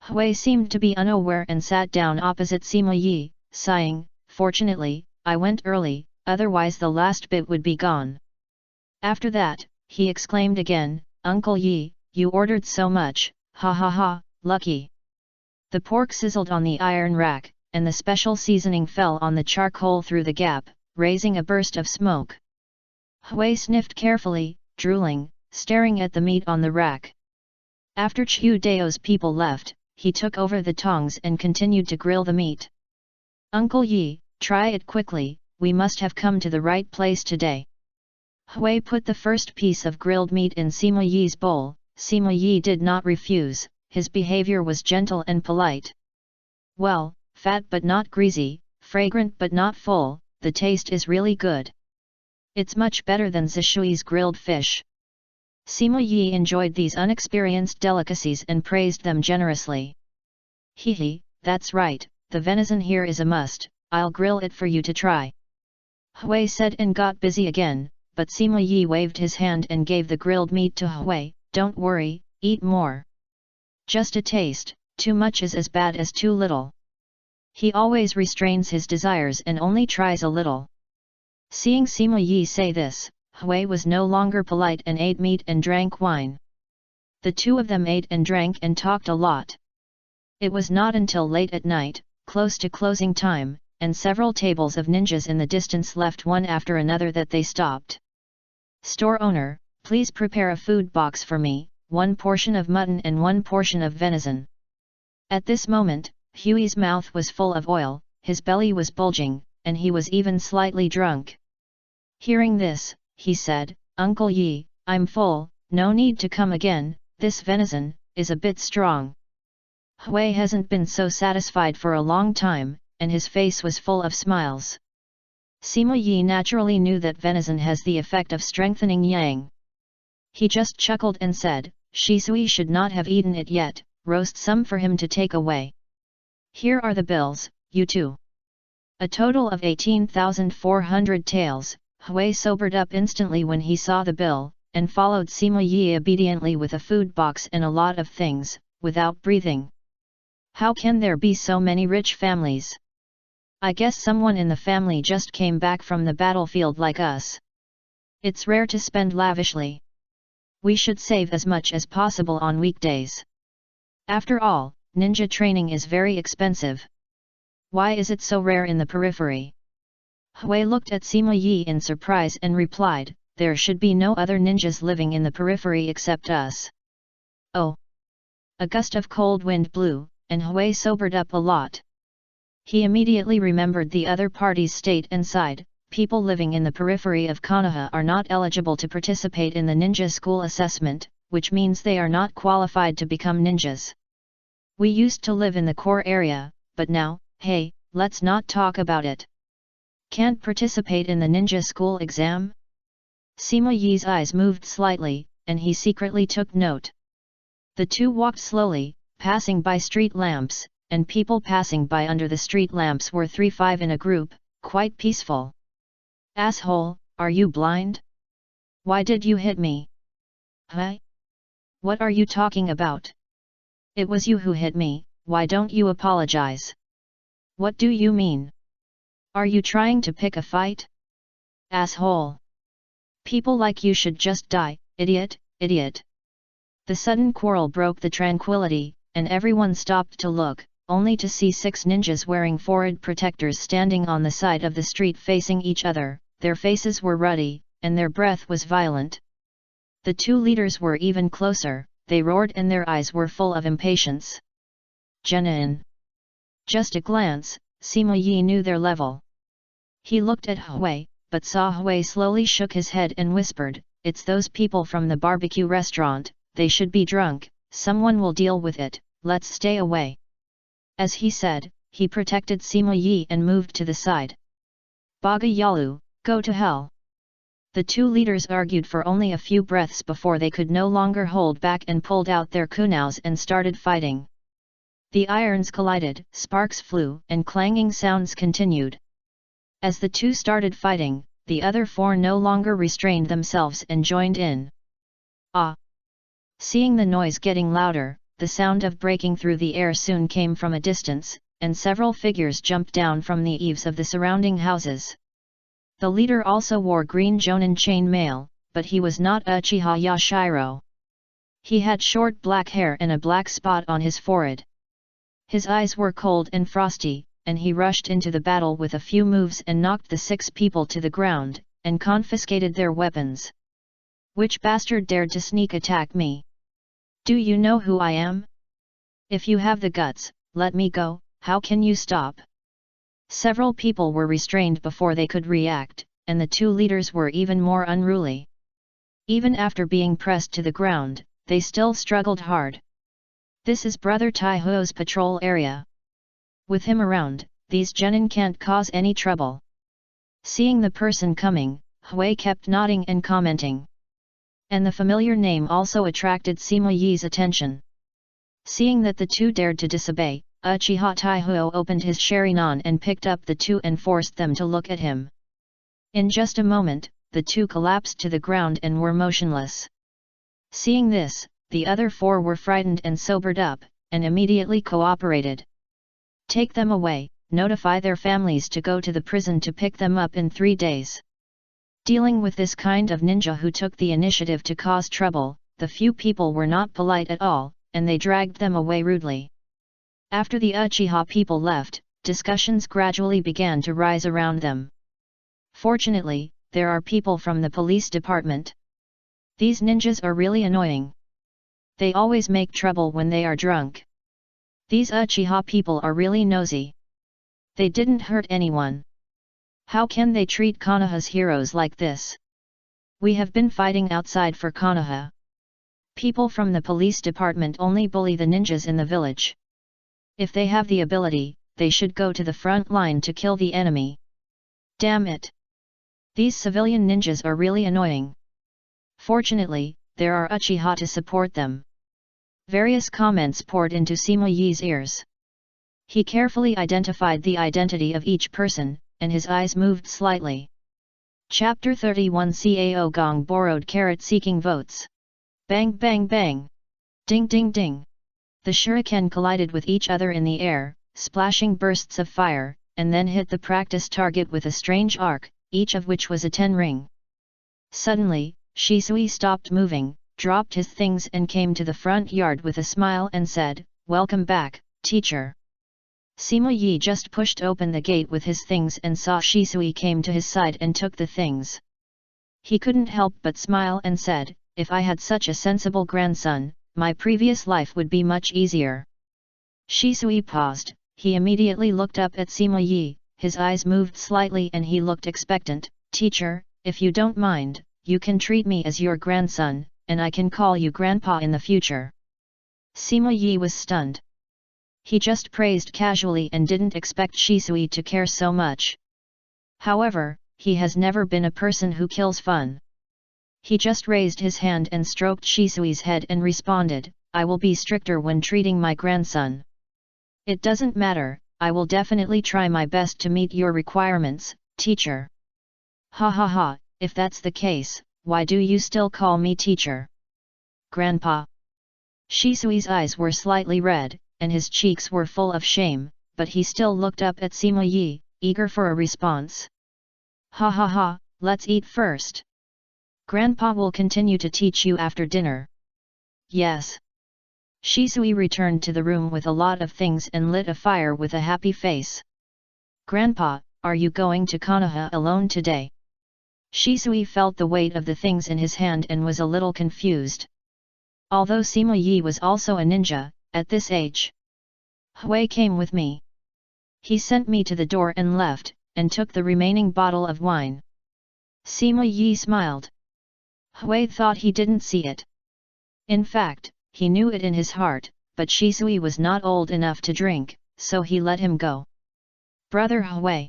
Hui seemed to be unaware and sat down opposite Sima Yi, sighing, "Fortunately, I went early, otherwise the last bit would be gone." After that, he exclaimed again, "Uncle Yi, you ordered so much, ha ha ha, lucky." The pork sizzled on the iron rack, and the special seasoning fell on the charcoal through the gap, raising a burst of smoke. Hui sniffed carefully, drooling, staring at the meat on the rack. After Chu Dao's people left, he took over the tongs and continued to grill the meat. "Uncle Yi, try it quickly, we must have come to the right place today." Hui put the first piece of grilled meat in Sima Yi's bowl. Sima Yi did not refuse, his behavior was gentle and polite. "Well, fat but not greasy, fragrant but not full, the taste is really good. It's much better than Shisuis grilled fish." Sima Yi enjoyed these unexperienced delicacies and praised them generously. "Hehe, that's right, the venison here is a must, I'll grill it for you to try." Hui said and got busy again, but Sima Yi waved his hand and gave the grilled meat to Hui. "Don't worry, eat more. Just a taste, too much is as bad as too little." He always restrains his desires and only tries a little. Seeing Sima Yi say this, Hui was no longer polite and ate meat and drank wine. The two of them ate and drank and talked a lot. It was not until late at night, close to closing time, and several tables of ninjas in the distance left one after another that they stopped. "Store owner, please prepare a food box for me, 1 portion of mutton and 1 portion of venison." At this moment, Huey's mouth was full of oil, his belly was bulging, and he was even slightly drunk. Hearing this, he said, "Uncle Yi, I'm full, no need to come again, this venison is a bit strong." Hui hasn't been so satisfied for a long time, and his face was full of smiles. Sima Yi naturally knew that venison has the effect of strengthening yang. He just chuckled and said, Shisui should not have eaten it yet, roast some for him to take away. Here are the bills, you two. A total of 18,400 taels. Hui sobered up instantly when he saw the bill, and followed Sima Yi obediently with a food box and a lot of things, without breathing. How can there be so many rich families? I guess someone in the family just came back from the battlefield like us. It's rare to spend lavishly. We should save as much as possible on weekdays. After all, ninja training is very expensive. Why is it so rare in the periphery? Hui looked at Sima Yi in surprise and replied, there should be no other ninjas living in the periphery except us. Oh! A gust of cold wind blew, and Hui sobered up a lot. He immediately remembered the other party's state and sighed, people living in the periphery of Konoha are not eligible to participate in the ninja school assessment, which means they are not qualified to become ninjas. We used to live in the core area, but now, hey, let's not talk about it. Can't participate in the ninja school exam? Sima Yi's eyes moved slightly, and he secretly took note. The two walked slowly, passing by street lamps, and people passing by under the street lamps were 3-5 in a group, quite peaceful. Asshole, are you blind? Why did you hit me? Huh? What are you talking about? It was you who hit me, why don't you apologize? What do you mean? Are you trying to pick a fight? Asshole! People like you should just die, idiot, idiot! The sudden quarrel broke the tranquility, and everyone stopped to look, only to see 6 ninjas wearing forehead protectors standing on the side of the street facing each other. Their faces were ruddy, and their breath was violent. The 2 leaders were even closer, they roared and their eyes were full of impatience. Genin. Just a glance, Sima Yi knew their level. He looked at Hui, but saw Hui slowly shook his head and whispered, it's those people from the barbecue restaurant, they should be drunk, someone will deal with it, let's stay away. As he said, he protected Sima Yi and moved to the side. Baga Yalu, go to hell. The 2 leaders argued for only a few breaths before they could no longer hold back and pulled out their kunais and started fighting. The irons collided, sparks flew, and clanging sounds continued. As the 2 started fighting, the other 4 no longer restrained themselves and joined in. Ah! Seeing the noise getting louder, the sound of breaking through the air soon came from a distance, and several figures jumped down from the eaves of the surrounding houses. The leader also wore green jonin chain mail, but he was not Uchiha Yashiro. He had short black hair and a black spot on his forehead. His eyes were cold and frosty, and he rushed into the battle with a few moves and knocked the 6 people to the ground, and confiscated their weapons. Which bastard dared to sneak attack me? Do you know who I am? If you have the guts, let me go, how can you stop? Several people were restrained before they could react, and the 2 leaders were even more unruly. Even after being pressed to the ground, they still struggled hard. This is Brother Taihuo's patrol area. With him around, these genin can't cause any trouble. Seeing the person coming, Hui kept nodding and commenting. And the familiar name also attracted Sima Yi's attention. Seeing that the 2 dared to disobey, Uchiha Taihuo opened his Sharingan and picked up the 2 and forced them to look at him. In just a moment, the 2 collapsed to the ground and were motionless. Seeing this, the other 4 were frightened and sobered up, and immediately cooperated. Take them away, notify their families to go to the prison to pick them up in 3 days. Dealing with this kind of ninja who took the initiative to cause trouble, the few people were not polite at all, and they dragged them away rudely. After the Uchiha people left, discussions gradually began to rise around them. Fortunately, there are people from the police department. These ninjas are really annoying. They always make trouble when they are drunk. These Uchiha people are really nosy. They didn't hurt anyone. How can they treat Konoha's heroes like this? We have been fighting outside for Konoha. People from the police department only bully the ninjas in the village. If they have the ability, they should go to the front line to kill the enemy. Damn it! These civilian ninjas are really annoying. Fortunately, there are Uchiha to support them. Various comments poured into Sima Yi's ears. He carefully identified the identity of each person, and his eyes moved slightly. Chapter 31 Cao Gong borrowed carrot seeking votes. Bang bang bang! Ding ding ding! The shuriken collided with each other in the air, splashing bursts of fire, and then hit the practice target with a strange arc, each of which was a 10 ring. Suddenly, Shisuis stopped moving, dropped his things and came to the front yard with a smile and said, "Welcome back, teacher." Sima Yi just pushed open the gate with his things and saw Shisui came to his side and took the things. He couldn't help but smile and said, "If I had such a sensible grandson, my previous life would be much easier." Shisui paused, he immediately looked up at Sima Yi, his eyes moved slightly and he looked expectant. "Teacher, if you don't mind, you can treat me as your grandson, and I can call you grandpa in the future." Sima Yi was stunned. He just praised casually and didn't expect Shisui to care so much. However, he has never been a person who kills fun. He just raised his hand and stroked Shisui's head and responded, "I will be stricter when treating my grandson. It doesn't matter, I will definitely try my best to meet your requirements, teacher." "Ha ha ha, if that's the case, why do you still call me teacher?" "Grandpa." Shisui's eyes were slightly red, and his cheeks were full of shame, but he still looked up at Sima Yi, eager for a response. "Ha ha ha, let's eat first. Grandpa will continue to teach you after dinner." "Yes." Shisui returned to the room with a lot of things and lit a fire with a happy face. "Grandpa, are you going to Konoha alone today?" Shisui felt the weight of the things in his hand and was a little confused. Although Sima Yi was also a ninja, at this age, "Hui came with me. He sent me to the door and left, and took the remaining bottle of wine." Sima Yi smiled. Hui thought he didn't see it. In fact, he knew it in his heart, but Shisui was not old enough to drink, so he let him go. "Brother Hui."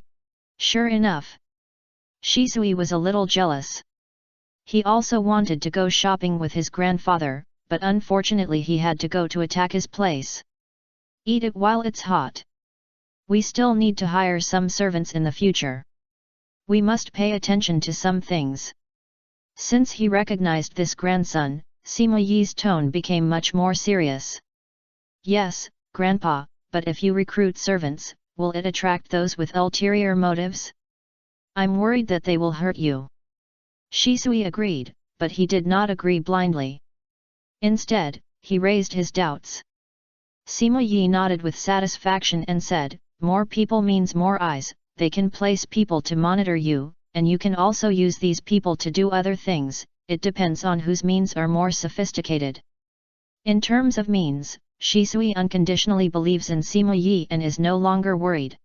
Sure enough, Shisui was a little jealous. He also wanted to go shopping with his grandfather, but unfortunately he had to go to attack his place. "Eat it while it's hot. We still need to hire some servants in the future. We must pay attention to some things." Since he recognized this grandson, Sima Yi's tone became much more serious. "Yes, Grandpa, but if you recruit servants, will it attract those with ulterior motives? I'm worried that they will hurt you." Shisui agreed, but he did not agree blindly. Instead, he raised his doubts. Sima Yi nodded with satisfaction and said, "More people means more eyes, they can place people to monitor you, and you can also use these people to do other things, it depends on whose means are more sophisticated." In terms of means, Shisui unconditionally believes in Sima Yi and is no longer worried.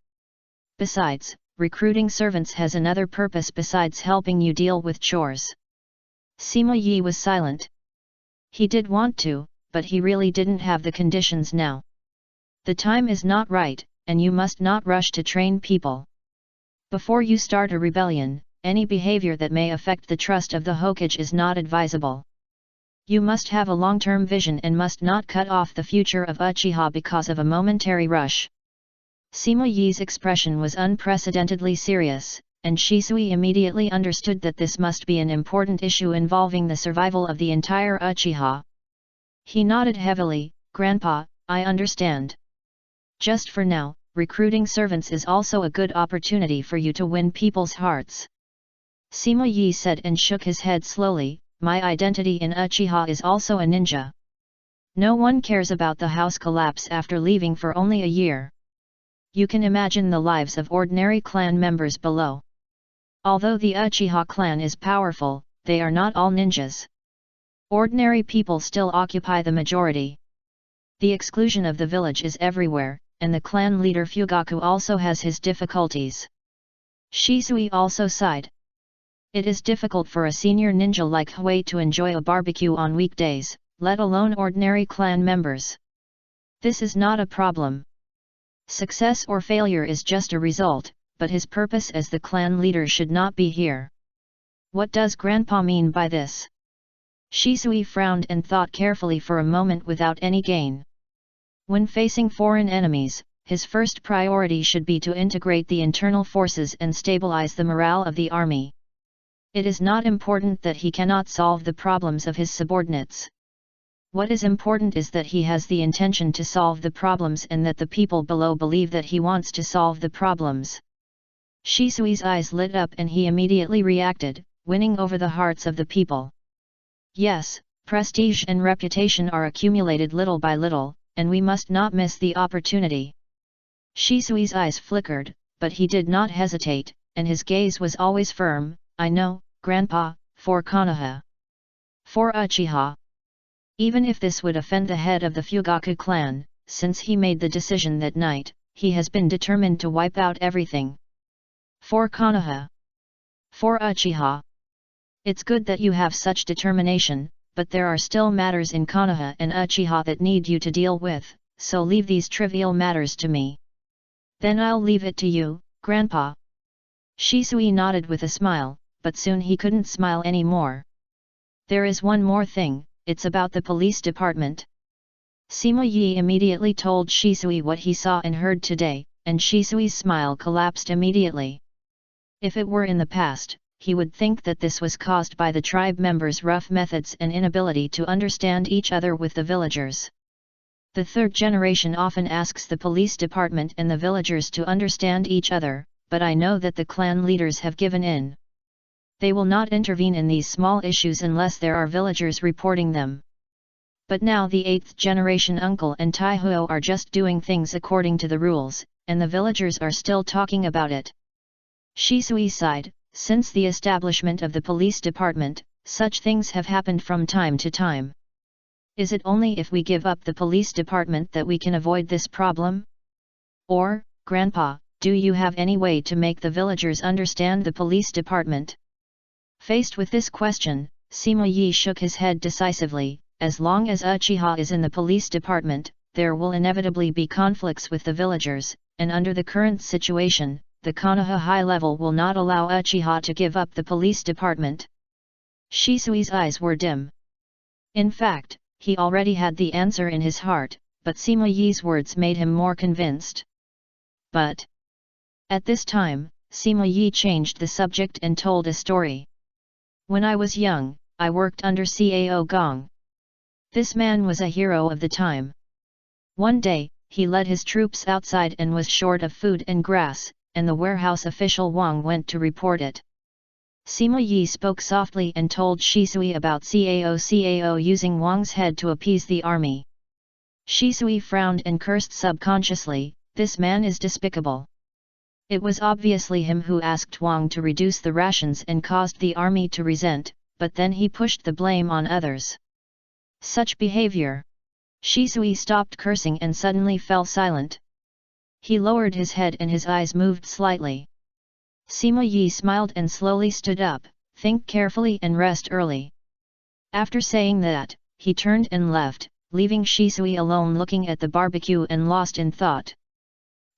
Besides, recruiting servants has another purpose besides helping you deal with chores. Sima Yi was silent. He did want to, but he really didn't have the conditions now. The time is not right, and you must not rush to train people. Before you start a rebellion, any behavior that may affect the trust of the Hokage is not advisable. You must have a long-term vision and must not cut off the future of Uchiha because of a momentary rush. Sima Yi's expression was unprecedentedly serious, and Shisui immediately understood that this must be an important issue involving the survival of the entire Uchiha. He nodded heavily, "Grandpa, I understand. Just for now, recruiting servants is also a good opportunity for you to win people's hearts." Sima Yi said and shook his head slowly, "My identity in Uchiha is also a ninja. No one cares about the house collapse after leaving for only a year. You can imagine the lives of ordinary clan members below. Although the Uchiha clan is powerful, they are not all ninjas. Ordinary people still occupy the majority. The exclusion of the village is everywhere, and the clan leader Fugaku also has his difficulties." Shisui also sighed. It is difficult for a senior ninja like Hui to enjoy a barbecue on weekdays, let alone ordinary clan members. This is not a problem. Success or failure is just a result, but his purpose as the clan leader should not be here. What does Grandpa mean by this? Shisui frowned and thought carefully for a moment without any gain. When facing foreign enemies, his first priority should be to integrate the internal forces and stabilize the morale of the army. It is not important that he cannot solve the problems of his subordinates. What is important is that he has the intention to solve the problems and that the people below believe that he wants to solve the problems. Shisui's eyes lit up and he immediately reacted, winning over the hearts of the people. Yes, prestige and reputation are accumulated little by little, and we must not miss the opportunity. Shisui's eyes flickered, but he did not hesitate, and his gaze was always firm. I know, Grandpa, for Konoha. For Uchiha. Even if this would offend the head of the Fugaku clan, since he made the decision that night, he has been determined to wipe out everything. For Konoha. For Uchiha. It's good that you have such determination, but there are still matters in Konoha and Uchiha that need you to deal with, so leave these trivial matters to me. Then I'll leave it to you, Grandpa. Shisui nodded with a smile, but soon he couldn't smile anymore. There is one more thing, it's about the police department. Sima Yi immediately told Shisui what he saw and heard today, and Shisui's smile collapsed immediately. If it were in the past, he would think that this was caused by the tribe members' rough methods and inability to understand each other with the villagers. The third generation often asks the police department and the villagers to understand each other, but I know that the clan leaders have given in. They will not intervene in these small issues unless there are villagers reporting them. But now the 8th generation uncle and Taihuo are just doing things according to the rules, and the villagers are still talking about it. Shisui sighed. Since the establishment of the police department, such things have happened from time to time. Is it only if we give up the police department that we can avoid this problem? Or, Grandpa, do you have any way to make the villagers understand the police department? Faced with this question, Sima Yi shook his head decisively. As long as Uchiha is in the police department, there will inevitably be conflicts with the villagers, and under the current situation, the Konoha high level will not allow Uchiha to give up the police department. Shisui's eyes were dim. In fact, he already had the answer in his heart, but Sima Yi's words made him more convinced. But at this time, Sima Yi changed the subject and told a story. When I was young, I worked under Cao Gong. This man was a hero of the time. One day, he led his troops outside and was short of food and grass, and the warehouse official Wang went to report it. Sima Yi spoke softly and told Shisui about Cao using Wang's head to appease the army. Shisui frowned and cursed subconsciously, this man is despicable. It was obviously him who asked Wang to reduce the rations and caused the army to resent, but then he pushed the blame on others. Such behavior. Shisui stopped cursing and suddenly fell silent. He lowered his head and his eyes moved slightly. Sima Yi smiled and slowly stood up, think carefully and rest early. After saying that, he turned and left, leaving Shisui alone looking at the barbecue and lost in thought.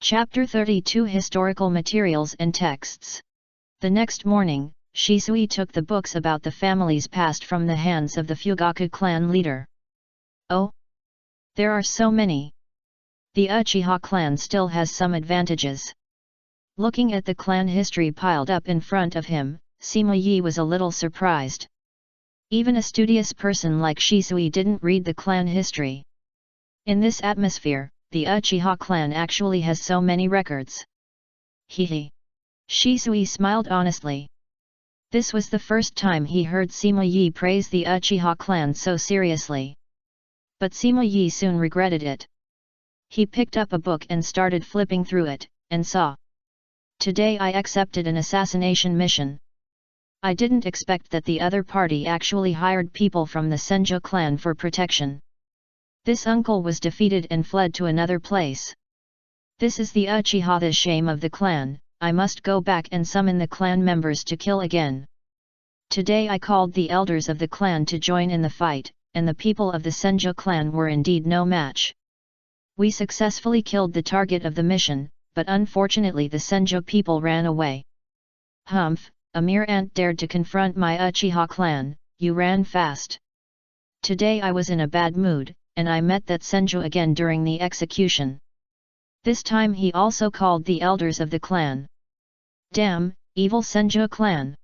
Chapter 32 Historical Materials and Texts. The next morning, Shisui took the books about the family's past from the hands of the Fugaku clan leader. Oh! There are so many! The Uchiha clan still has some advantages. Looking at the clan history piled up in front of him, Sima Yi was a little surprised. Even a studious person like Shisui didn't read the clan history. In this atmosphere, the Uchiha clan actually has so many records. Hehe. Shisui smiled honestly. This was the first time he heard Sima Yi praise the Uchiha clan so seriously. But Sima Yi soon regretted it. He picked up a book and started flipping through it, and saw. Today I accepted an assassination mission. I didn't expect that the other party actually hired people from the Senju clan for protection. This uncle was defeated and fled to another place. This is the Uchiha, the shame of the clan. I must go back and summon the clan members to kill again. Today I called the elders of the clan to join in the fight, and the people of the Senju clan were indeed no match. We successfully killed the target of the mission, but unfortunately the Senju people ran away. Humph, a mere ant dared to confront my Uchiha clan, you ran fast. Today I was in a bad mood, and I met that Senju again during the execution. This time he also called the elders of the clan. Damn, evil Senju clan!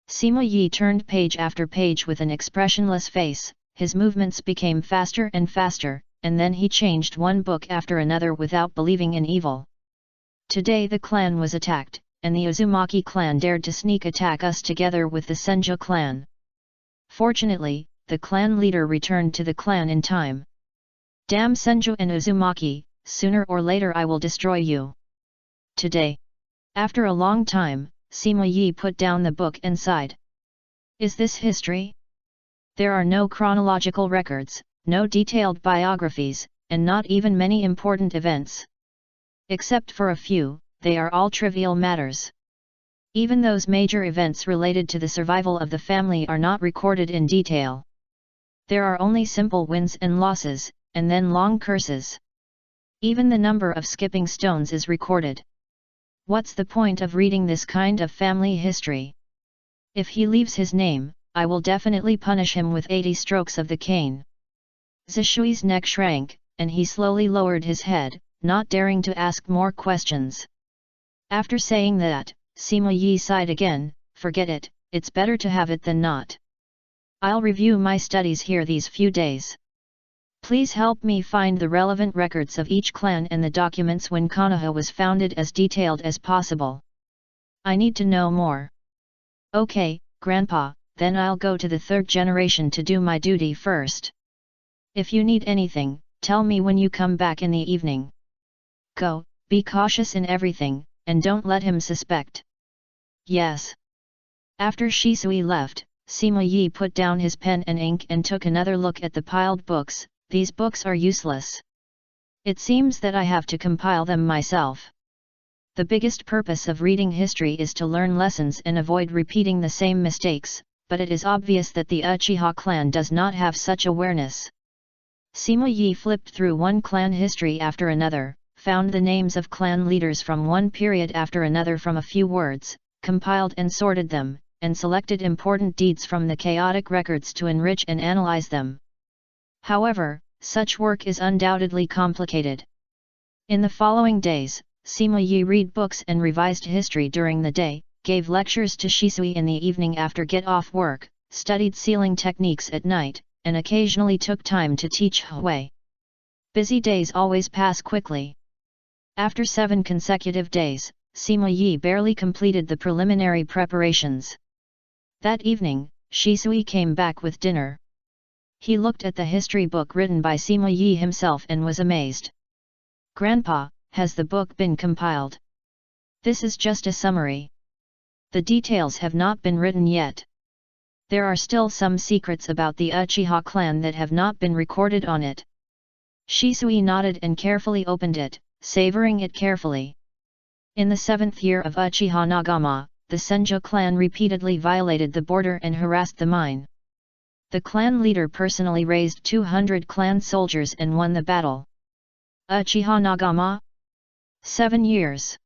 Sima Yi turned page after page with an expressionless face, his movements became faster and faster, and then he changed one book after another without believing in evil. Today the clan was attacked, and the Uzumaki clan dared to sneak attack us together with the Senju clan. Fortunately, the clan leader returned to the clan in time. Damn Senju and Uzumaki, sooner or later I will destroy you. Today. After a long time, Sima Yi put down the book and sighed. Is this history? There are no chronological records, no detailed biographies, and not even many important events. Except for a few, they are all trivial matters. Even those major events related to the survival of the family are not recorded in detail. There are only simple wins and losses, and then long curses. Even the number of skipping stones is recorded. What's the point of reading this kind of family history? If he leaves his name, I will definitely punish him with 80 strokes of the cane. Zishui's neck shrank, and he slowly lowered his head, not daring to ask more questions. After saying that, Sima Yi sighed again. Forget it, it's better to have it than not. I'll review my studies here these few days. Please help me find the relevant records of each clan and the documents when Konoha was founded as detailed as possible. I need to know more. Okay, Grandpa, then I'll go to the third generation to do my duty first. If you need anything, tell me when you come back in the evening. Go, be cautious in everything, and don't let him suspect. Yes. After Shisui left, Sima Yi put down his pen and ink and took another look at the piled books. These books are useless. It seems that I have to compile them myself. The biggest purpose of reading history is to learn lessons and avoid repeating the same mistakes, but it is obvious that the Uchiha clan does not have such awareness. Sima Yi flipped through one clan history after another, found the names of clan leaders from one period after another from a few words, compiled and sorted them, and selected important deeds from the chaotic records to enrich and analyze them. However, such work is undoubtedly complicated. In the following days, Sima Yi read books and revised history during the day, gave lectures to Shisui in the evening after get-off work, studied sealing techniques at night, and occasionally took time to teach Hui. Busy days always pass quickly. After 7 consecutive days, Sima Yi barely completed the preliminary preparations. That evening, Shisui came back with dinner. He looked at the history book written by Sima Yi himself and was amazed. Grandpa, has the book been compiled? This is just a summary. The details have not been written yet. There are still some secrets about the Uchiha clan that have not been recorded on it. Shisui nodded and carefully opened it, savoring it carefully. In the 7th year of Uchiha Nagama, the Senju clan repeatedly violated the border and harassed the mine. The clan leader personally raised 200 clan soldiers and won the battle. Uchiha Nagama? 7 years.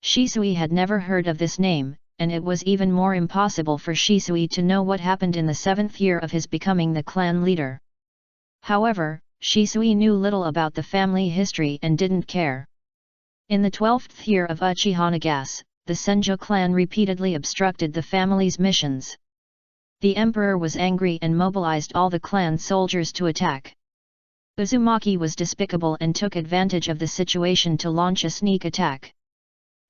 Shisui had never heard of this name, and it was even more impossible for Shisui to know what happened in the 7th year of his becoming the clan leader. However, Shisui knew little about the family history and didn't care. In the 12th year of Uchiha Nagase, the Senju clan repeatedly obstructed the family's missions. The emperor was angry and mobilized all the clan soldiers to attack. Uzumaki was despicable and took advantage of the situation to launch a sneak attack.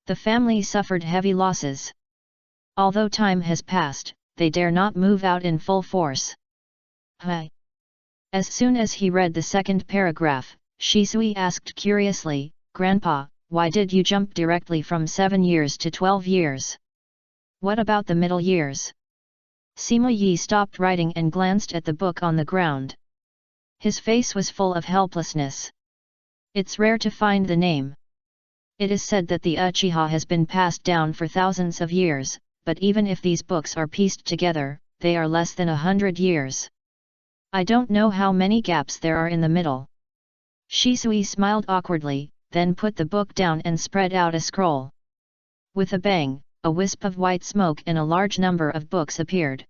The family suffered heavy losses. Although time has passed, they dare not move out in full force. Hey! As soon as he read the second paragraph, Shisui asked curiously, Grandpa, why did you jump directly from 7 years to 12 years? What about the middle years? Sima Yi stopped writing and glanced at the book on the ground. His face was full of helplessness. It's rare to find the name. It is said that the Uchiha has been passed down for thousands of years, but even if these books are pieced together, they are less than 100 years. I don't know how many gaps there are in the middle. Shisui smiled awkwardly, then put the book down and spread out a scroll. With a bang, a wisp of white smoke and a large number of books appeared.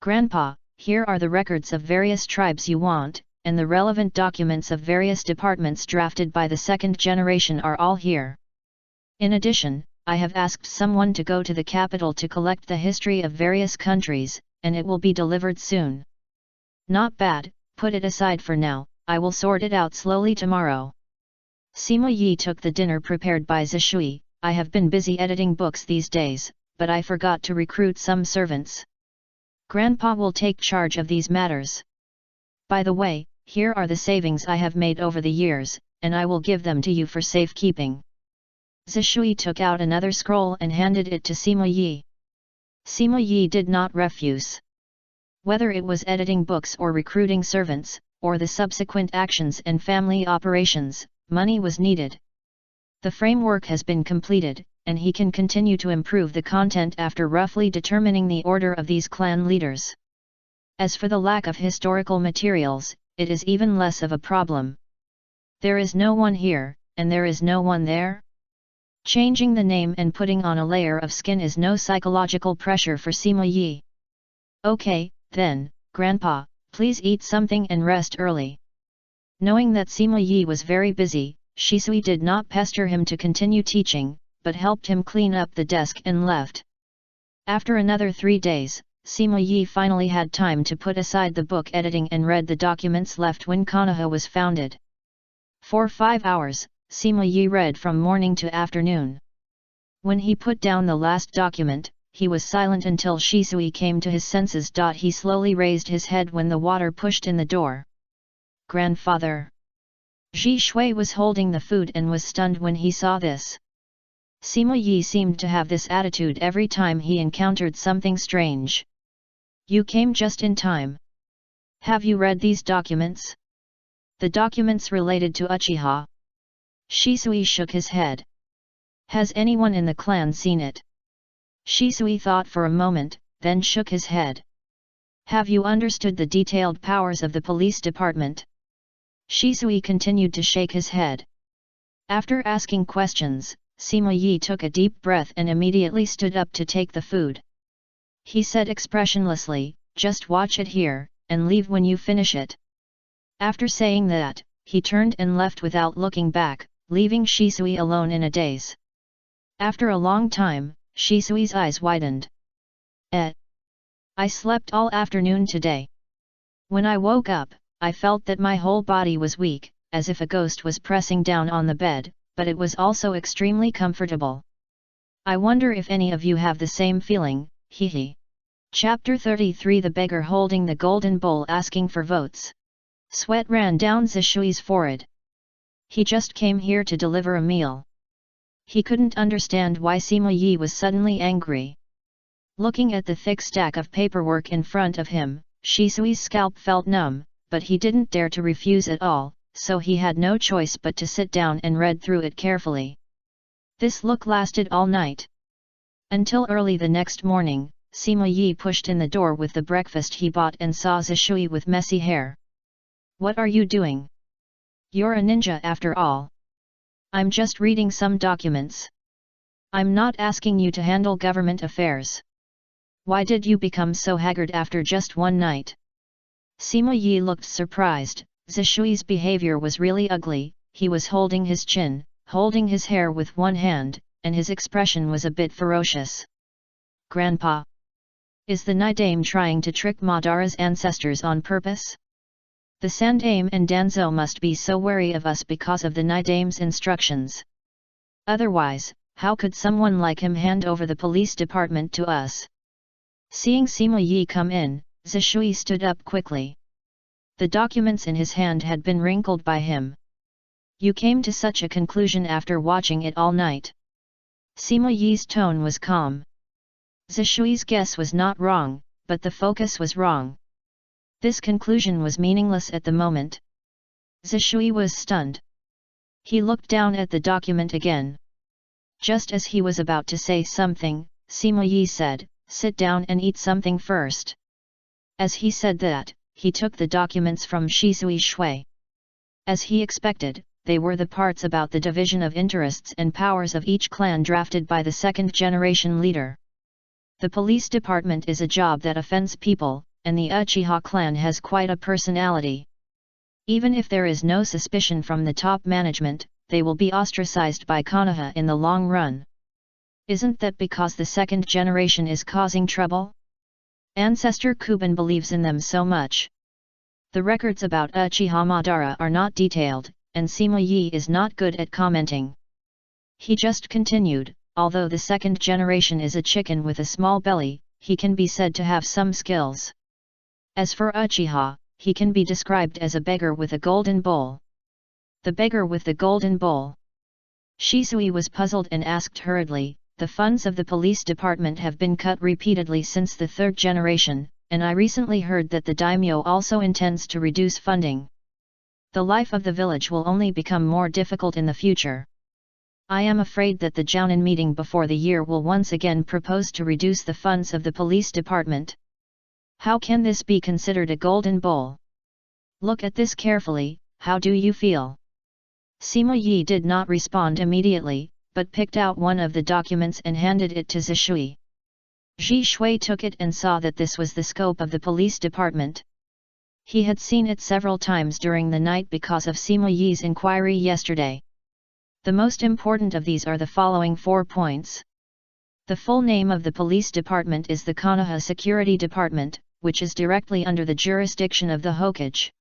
Grandpa, here are the records of various tribes you want, and the relevant documents of various departments drafted by the second generation are all here. In addition, I have asked someone to go to the capital to collect the history of various countries, and it will be delivered soon. Not bad, put it aside for now, I will sort it out slowly tomorrow. Sima Yi took the dinner prepared by Shisuis. I have been busy editing books these days, but I forgot to recruit some servants. Grandpa will take charge of these matters. By the way, here are the savings I have made over the years, and I will give them to you for safekeeping. Shisuis took out another scroll and handed it to Sima Yi. Sima Yi did not refuse. Whether it was editing books or recruiting servants, or the subsequent actions and family operations, money was needed. The framework has been completed, and he can continue to improve the content after roughly determining the order of these clan leaders. As for the lack of historical materials, it is even less of a problem. There is no one here, and there is no one there. Changing the name and putting on a layer of skin is no psychological pressure for Sima Yi. Okay, then, Grandpa, please eat something and rest early. Knowing that Sima Yi was very busy, Shisuis did not pester him to continue teaching, but helped him clean up the desk and left. After another 3 days, Sima Yi finally had time to put aside the book editing and read the documents left when Konoha was founded. For 5 hours, Sima Yi read from morning to afternoon. When he put down the last document, he was silent until Shisuis came to his senses. He slowly raised his head when the water pushed in the door. Grandfather. Shui was holding the food and was stunned when he saw this. Sima Yi seemed to have this attitude every time he encountered something strange. You came just in time. Have you read these documents? The documents related to Uchiha. Shisuis shook his head. Has anyone in the clan seen it? Shisuis thought for a moment, then shook his head. Have you understood the detailed powers of the police department? Shisuis continued to shake his head. After asking questions, Sima Yi took a deep breath and immediately stood up to take the food. He said expressionlessly, just watch it here, and leave when you finish it. After saying that, he turned and left without looking back, leaving Shisuis alone in a daze. After a long time, Shisui's eyes widened. I slept all afternoon today. When I woke up, I felt that my whole body was weak, as if a ghost was pressing down on the bed, but it was also extremely comfortable. I wonder if any of you have the same feeling, hehe. Chapter 33 The beggar holding the golden bowl asking for votes. Sweat ran down Shisui's forehead. He just came here to deliver a meal. He couldn't understand why Sima Yi was suddenly angry. Looking at the thick stack of paperwork in front of him, Shisui's scalp felt numb, but he didn't dare to refuse at all, so he had no choice but to sit down and read through it carefully. This look lasted all night. Until early the next morning, Sima Yi pushed in the door with the breakfast he bought and saw Shisuis with messy hair. What are you doing? You're a ninja after all. I'm just reading some documents. I'm not asking you to handle government affairs. Why did you become so haggard after just one night? Sima Yi looked surprised. Shisui's behavior was really ugly. He was holding his chin, holding his hair with one hand, and his expression was a bit ferocious. Grandpa. Is the Nidame trying to trick Madara's ancestors on purpose? The Sandame and Danzo must be so wary of us because of the Nidame's instructions. Otherwise, how could someone like him hand over the police department to us? Seeing Sima Yi come in, Shisuis stood up quickly. The documents in his hand had been wrinkled by him. You came to such a conclusion after watching it all night. Sima Yi's tone was calm. Shisui's guess was not wrong, but the focus was wrong. This conclusion was meaningless at the moment. Shisuis was stunned. He looked down at the document again. Just as he was about to say something, Sima Yi said, "Sit down and eat something first." As he said that, he took the documents from Shisui's shui. As he expected, they were the parts about the division of interests and powers of each clan drafted by the second-generation leader. The police department is a job that offends people, and the Uchiha clan has quite a personality. Even if there is no suspicion from the top management, they will be ostracized by Konoha in the long run. Isn't that because the second generation is causing trouble? Ancestor Kuban believes in them so much. The records about Uchiha Madara are not detailed, and Sima Yi is not good at commenting. He just continued, although the second generation is a chicken with a small belly, he can be said to have some skills. As for Uchiha, he can be described as a beggar with a golden bowl. The beggar with the golden bowl. Shisui was puzzled and asked hurriedly, the funds of the police department have been cut repeatedly since the third generation, and I recently heard that the daimyo also intends to reduce funding. The life of the village will only become more difficult in the future. I am afraid that the Jounin meeting before the year will once again propose to reduce the funds of the police department. How can this be considered a golden bowl? Look at this carefully, how do you feel? Sima Yi did not respond immediately, but picked out one of the documents and handed it to Zhishui. Zhi Shui took it and saw that this was the scope of the police department. He had seen it several times during the night because of Sima Yi's inquiry yesterday. The most important of these are the following 4 points. The full name of the police department is the Konoha Security Department, which is directly under the jurisdiction of the Hokage.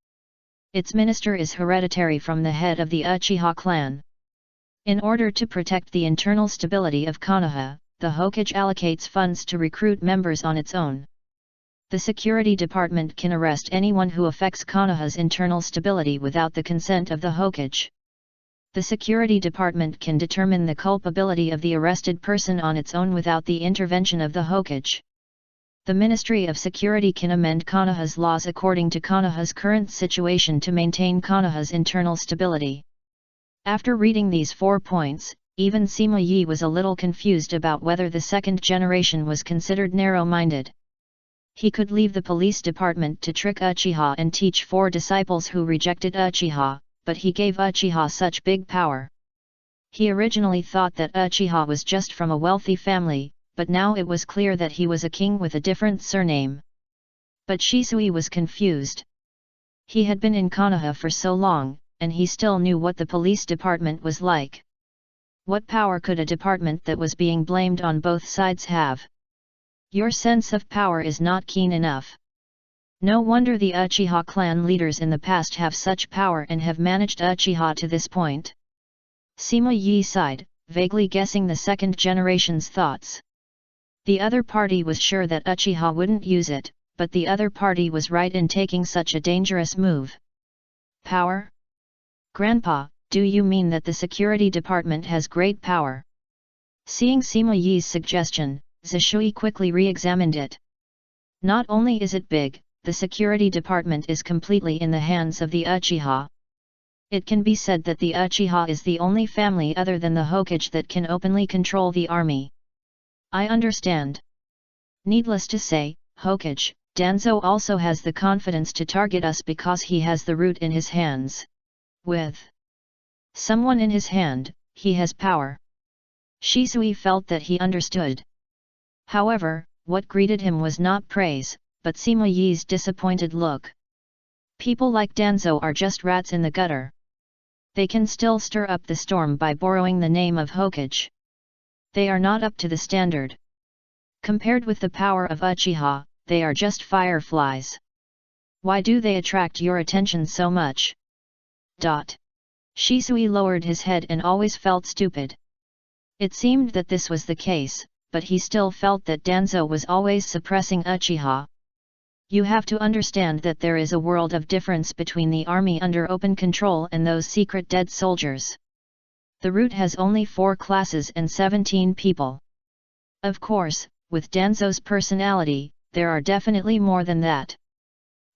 Its minister is hereditary from the head of the Uchiha clan. In order to protect the internal stability of Konoha, the Hokage allocates funds to recruit members on its own. The security department can arrest anyone who affects Konoha's internal stability without the consent of the Hokage. The security department can determine the culpability of the arrested person on its own without the intervention of the Hokage. The Ministry of Security can amend Konoha's laws according to Konoha's current situation to maintain Konoha's internal stability. After reading these 4 points, even Sima Yi was a little confused about whether the second generation was considered narrow-minded. He could leave the police department to trick Uchiha and teach 4 disciples who rejected Uchiha, but he gave Uchiha such big power. He originally thought that Uchiha was just from a wealthy family, but now it was clear that he was a king with a different surname. But Shisui was confused. He had been in Konoha for so long, and he still knew what the police department was like. What power could a department that was being blamed on both sides have? Your sense of power is not keen enough. No wonder the Uchiha clan leaders in the past have such power and have managed Uchiha to this point. Sima Yi sighed, vaguely guessing the second generation's thoughts. The other party was sure that Uchiha wouldn't use it, but the other party was right in taking such a dangerous move. Power? Grandpa, do you mean that the security department has great power? Seeing Sima Yi's suggestion, Zhishui quickly re-examined it. Not only is it big, the security department is completely in the hands of the Uchiha. It can be said that the Uchiha is the only family other than the Hokage that can openly control the army. I understand. Needless to say, Hokage, Danzo also has the confidence to target us because he has the root in his hands. With someone in his hand, he has power. Shisui felt that he understood. However, what greeted him was not praise, but Sima Yi's disappointed look. People like Danzo are just rats in the gutter. They can still stir up the storm by borrowing the name of Hokage. They are not up to the standard. Compared with the power of Uchiha, they are just fireflies. Why do they attract your attention so much? Shisui lowered his head and always felt stupid. It seemed that this was the case, but he still felt that Danzo was always suppressing Uchiha. You have to understand that there is a world of difference between the army under open control and those secret dead soldiers. The route has only 4 classes and 17 people. Of course, with Danzo's personality, there are definitely more than that.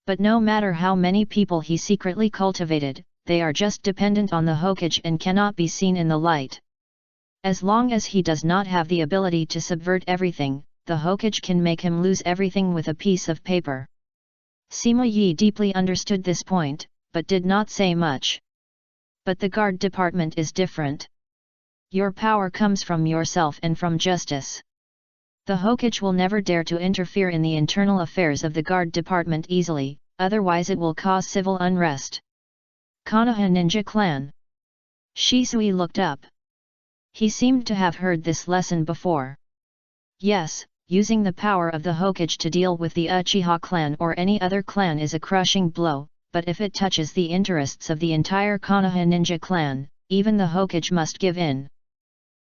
But no matter how many people he secretly cultivated, they are just dependent on the Hokage and cannot be seen in the light. As long as he does not have the ability to subvert everything, the Hokage can make him lose everything with a piece of paper. Sima Yi deeply understood this point, but did not say much. But the guard department is different. Your power comes from yourself and from justice. The Hokage will never dare to interfere in the internal affairs of the guard department easily, otherwise it will cause civil unrest. Konoha Ninja Clan. Shisui looked up. He seemed to have heard this lesson before. Yes, using the power of the Hokage to deal with the Uchiha clan or any other clan is a crushing blow, but if it touches the interests of the entire Konoha Ninja clan, even the Hokage must give in.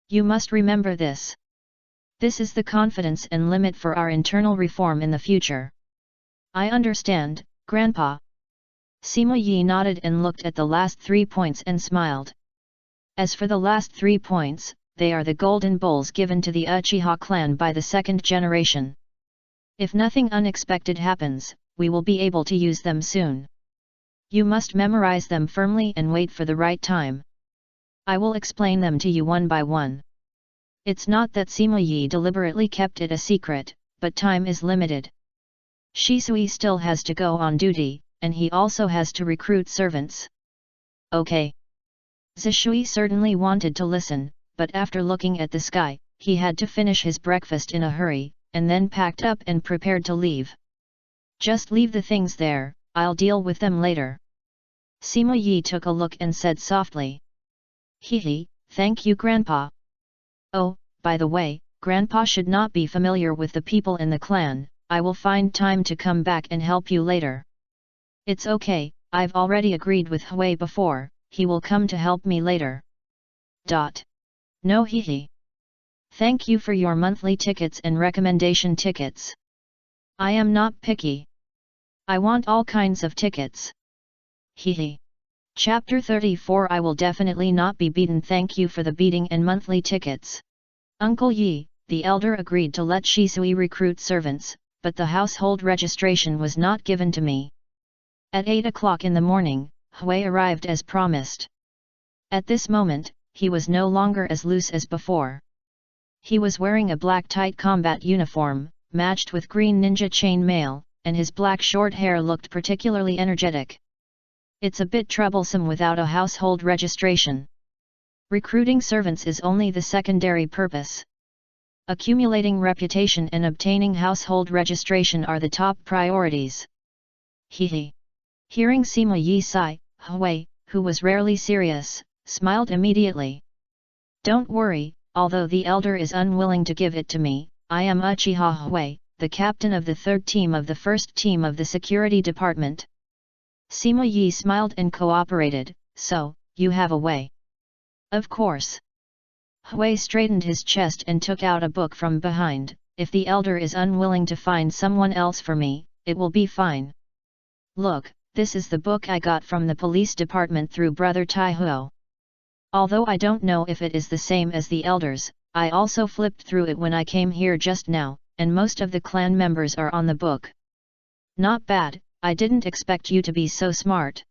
You must remember this. This is the confidence and limit for our internal reform in the future. I understand, Grandpa. Sima Yi nodded and looked at the last 3 points and smiled. As for the last 3 points, they are the golden bowls given to the Uchiha clan by the second generation. If nothing unexpected happens, we will be able to use them soon. You must memorize them firmly and wait for the right time. I will explain them to you one by one. It's not that Sima Yi deliberately kept it a secret, but time is limited. Shisui still has to go on duty, and he also has to recruit servants. Okay. Zishui certainly wanted to listen, but after looking at the sky, he had to finish his breakfast in a hurry, and then packed up and prepared to leave. Just leave the things there, I'll deal with them later. Sima Yi took a look and said softly. Hehe, thank you Grandpa. Oh, by the way, Grandpa should not be familiar with the people in the clan, I will find time to come back and help you later. It's okay, I've already agreed with Hui before, he will come to help me later. No hehe. Thank you for your monthly tickets and recommendation tickets. I am not picky. I want all kinds of tickets. Hehe. Chapter 34 I will definitely not be beaten. Thank you for the beating and monthly tickets. Uncle Yi, the elder agreed to let Shisui recruit servants, but the household registration was not given to me. At 8 o'clock in the morning, Hui arrived as promised. At this moment, he was no longer as loose as before. He was wearing a black tight combat uniform, matched with green ninja chain mail, and his black short hair looked particularly energetic. It's a bit troublesome without a household registration. Recruiting servants is only the secondary purpose. Accumulating reputation and obtaining household registration are the top priorities. Hehe. Hearing Sima Yi sigh, Hui, who was rarely serious, smiled immediately. Don't worry, although the elder is unwilling to give it to me, I am Uchiha Hui, the captain of the third team of the first team of the security department. Sima Yi smiled and cooperated, so, you have a way. Of course. Hui straightened his chest and took out a book from behind. If the elder is unwilling to find someone else for me, it will be fine. Look, this is the book I got from the police department through Brother Taihuo. Although I don't know if it is the same as the elders, I also flipped through it when I came here just now, and most of the clan members are on the book. Not bad, I didn't expect you to be so smart.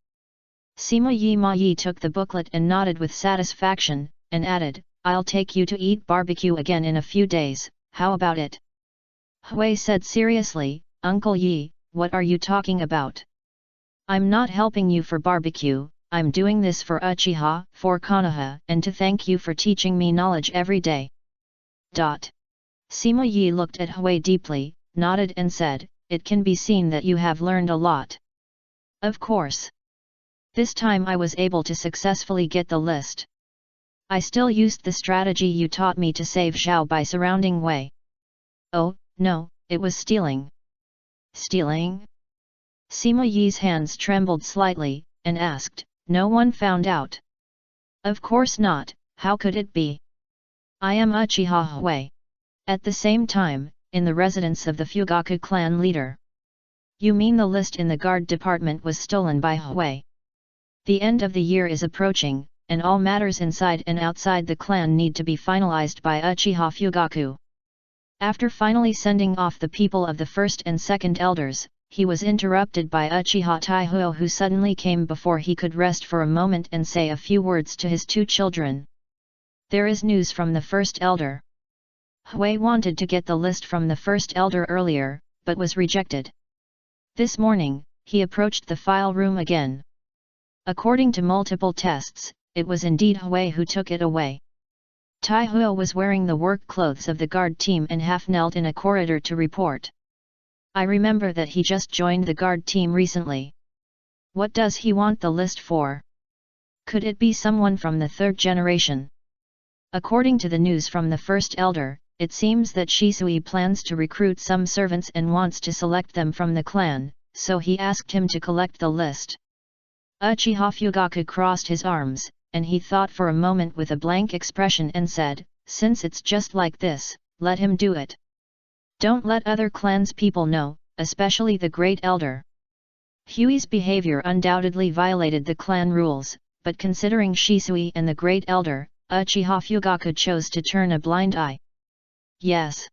Sima Yi took the booklet and nodded with satisfaction, and added, I'll take you to eat barbecue again in a few days, how about it? Hui said seriously, Uncle Yi, what are you talking about? I'm not helping you for barbecue, I'm doing this for Uchiha, for Konoha, and to thank you for teaching me knowledge every day. Sima Yi looked at Hui deeply, nodded and said, it can be seen that you have learned a lot. Of course. This time I was able to successfully get the list. I still used the strategy you taught me to save Zhao by surrounding Wei. Oh, no, it was stealing. Stealing? Sima Yi's hands trembled slightly, and asked, no one found out? Of course not, how could it be? I am Uchiha Hui. At the same time, in the residence of the Fugaku clan leader. You mean the list in the guard department was stolen by Hui? The end of the year is approaching, and all matters inside and outside the clan need to be finalized by Uchiha Fugaku. After finally sending off the people of the first and second elders, he was interrupted by Uchiha Taihuo, who suddenly came before he could rest for a moment and say a few words to his two children. There is news from the first elder. Hui wanted to get the list from the first elder earlier, but was rejected. This morning, he approached the file room again. According to multiple tests, it was indeed Hui who took it away. Taihuo was wearing the work clothes of the guard team and half knelt in a corridor to report. I remember that he just joined the guard team recently. What does he want the list for? Could it be someone from the third generation? According to the news from the first elder, it seems that Shisuis plans to recruit some servants and wants to select them from the clan, so he asked him to collect the list. Uchiha Fugaku crossed his arms, and he thought for a moment with a blank expression and said, "Since it's just like this, let him do it. Don't let other clans' people know, especially the Great Elder." Huey's behavior undoubtedly violated the clan rules, but considering Shisui and the Great Elder, Uchiha Fugaku chose to turn a blind eye. Yes.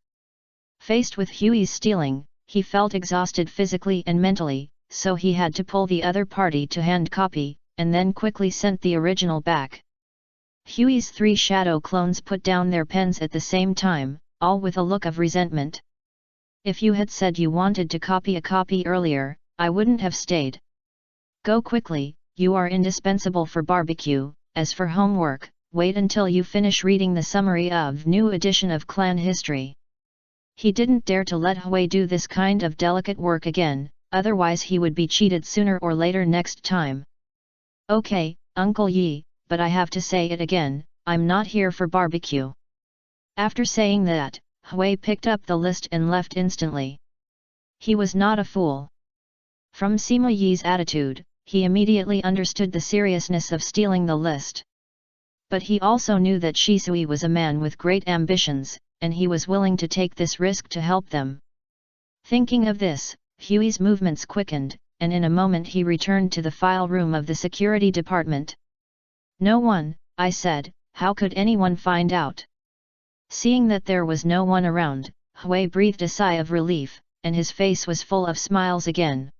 Faced with Huey's stealing, he felt exhausted physically and mentally, so he had to pull the other party to hand copy, and then quickly sent the original back. Huey's 3 shadow clones put down their pens at the same time, all with a look of resentment. If you had said you wanted to copy a copy earlier, I wouldn't have stayed. Go quickly, you are indispensable for barbecue. As for homework, wait until you finish reading the summary of new edition of clan history. He didn't dare to let Hui do this kind of delicate work again, otherwise he would be cheated sooner or later next time. Okay, Uncle Yi, but I have to say it again, I'm not here for barbecue. After saying that, Hui picked up the list and left instantly. He was not a fool. From Sima Yi's attitude, he immediately understood the seriousness of stealing the list. But he also knew that Shisui was a man with great ambitions, and he was willing to take this risk to help them. Thinking of this, Huey's movements quickened, and in a moment he returned to the file room of the security department. "No one," I said, "how could anyone find out?" Seeing that there was no one around, Hui breathed a sigh of relief, and his face was full of smiles again.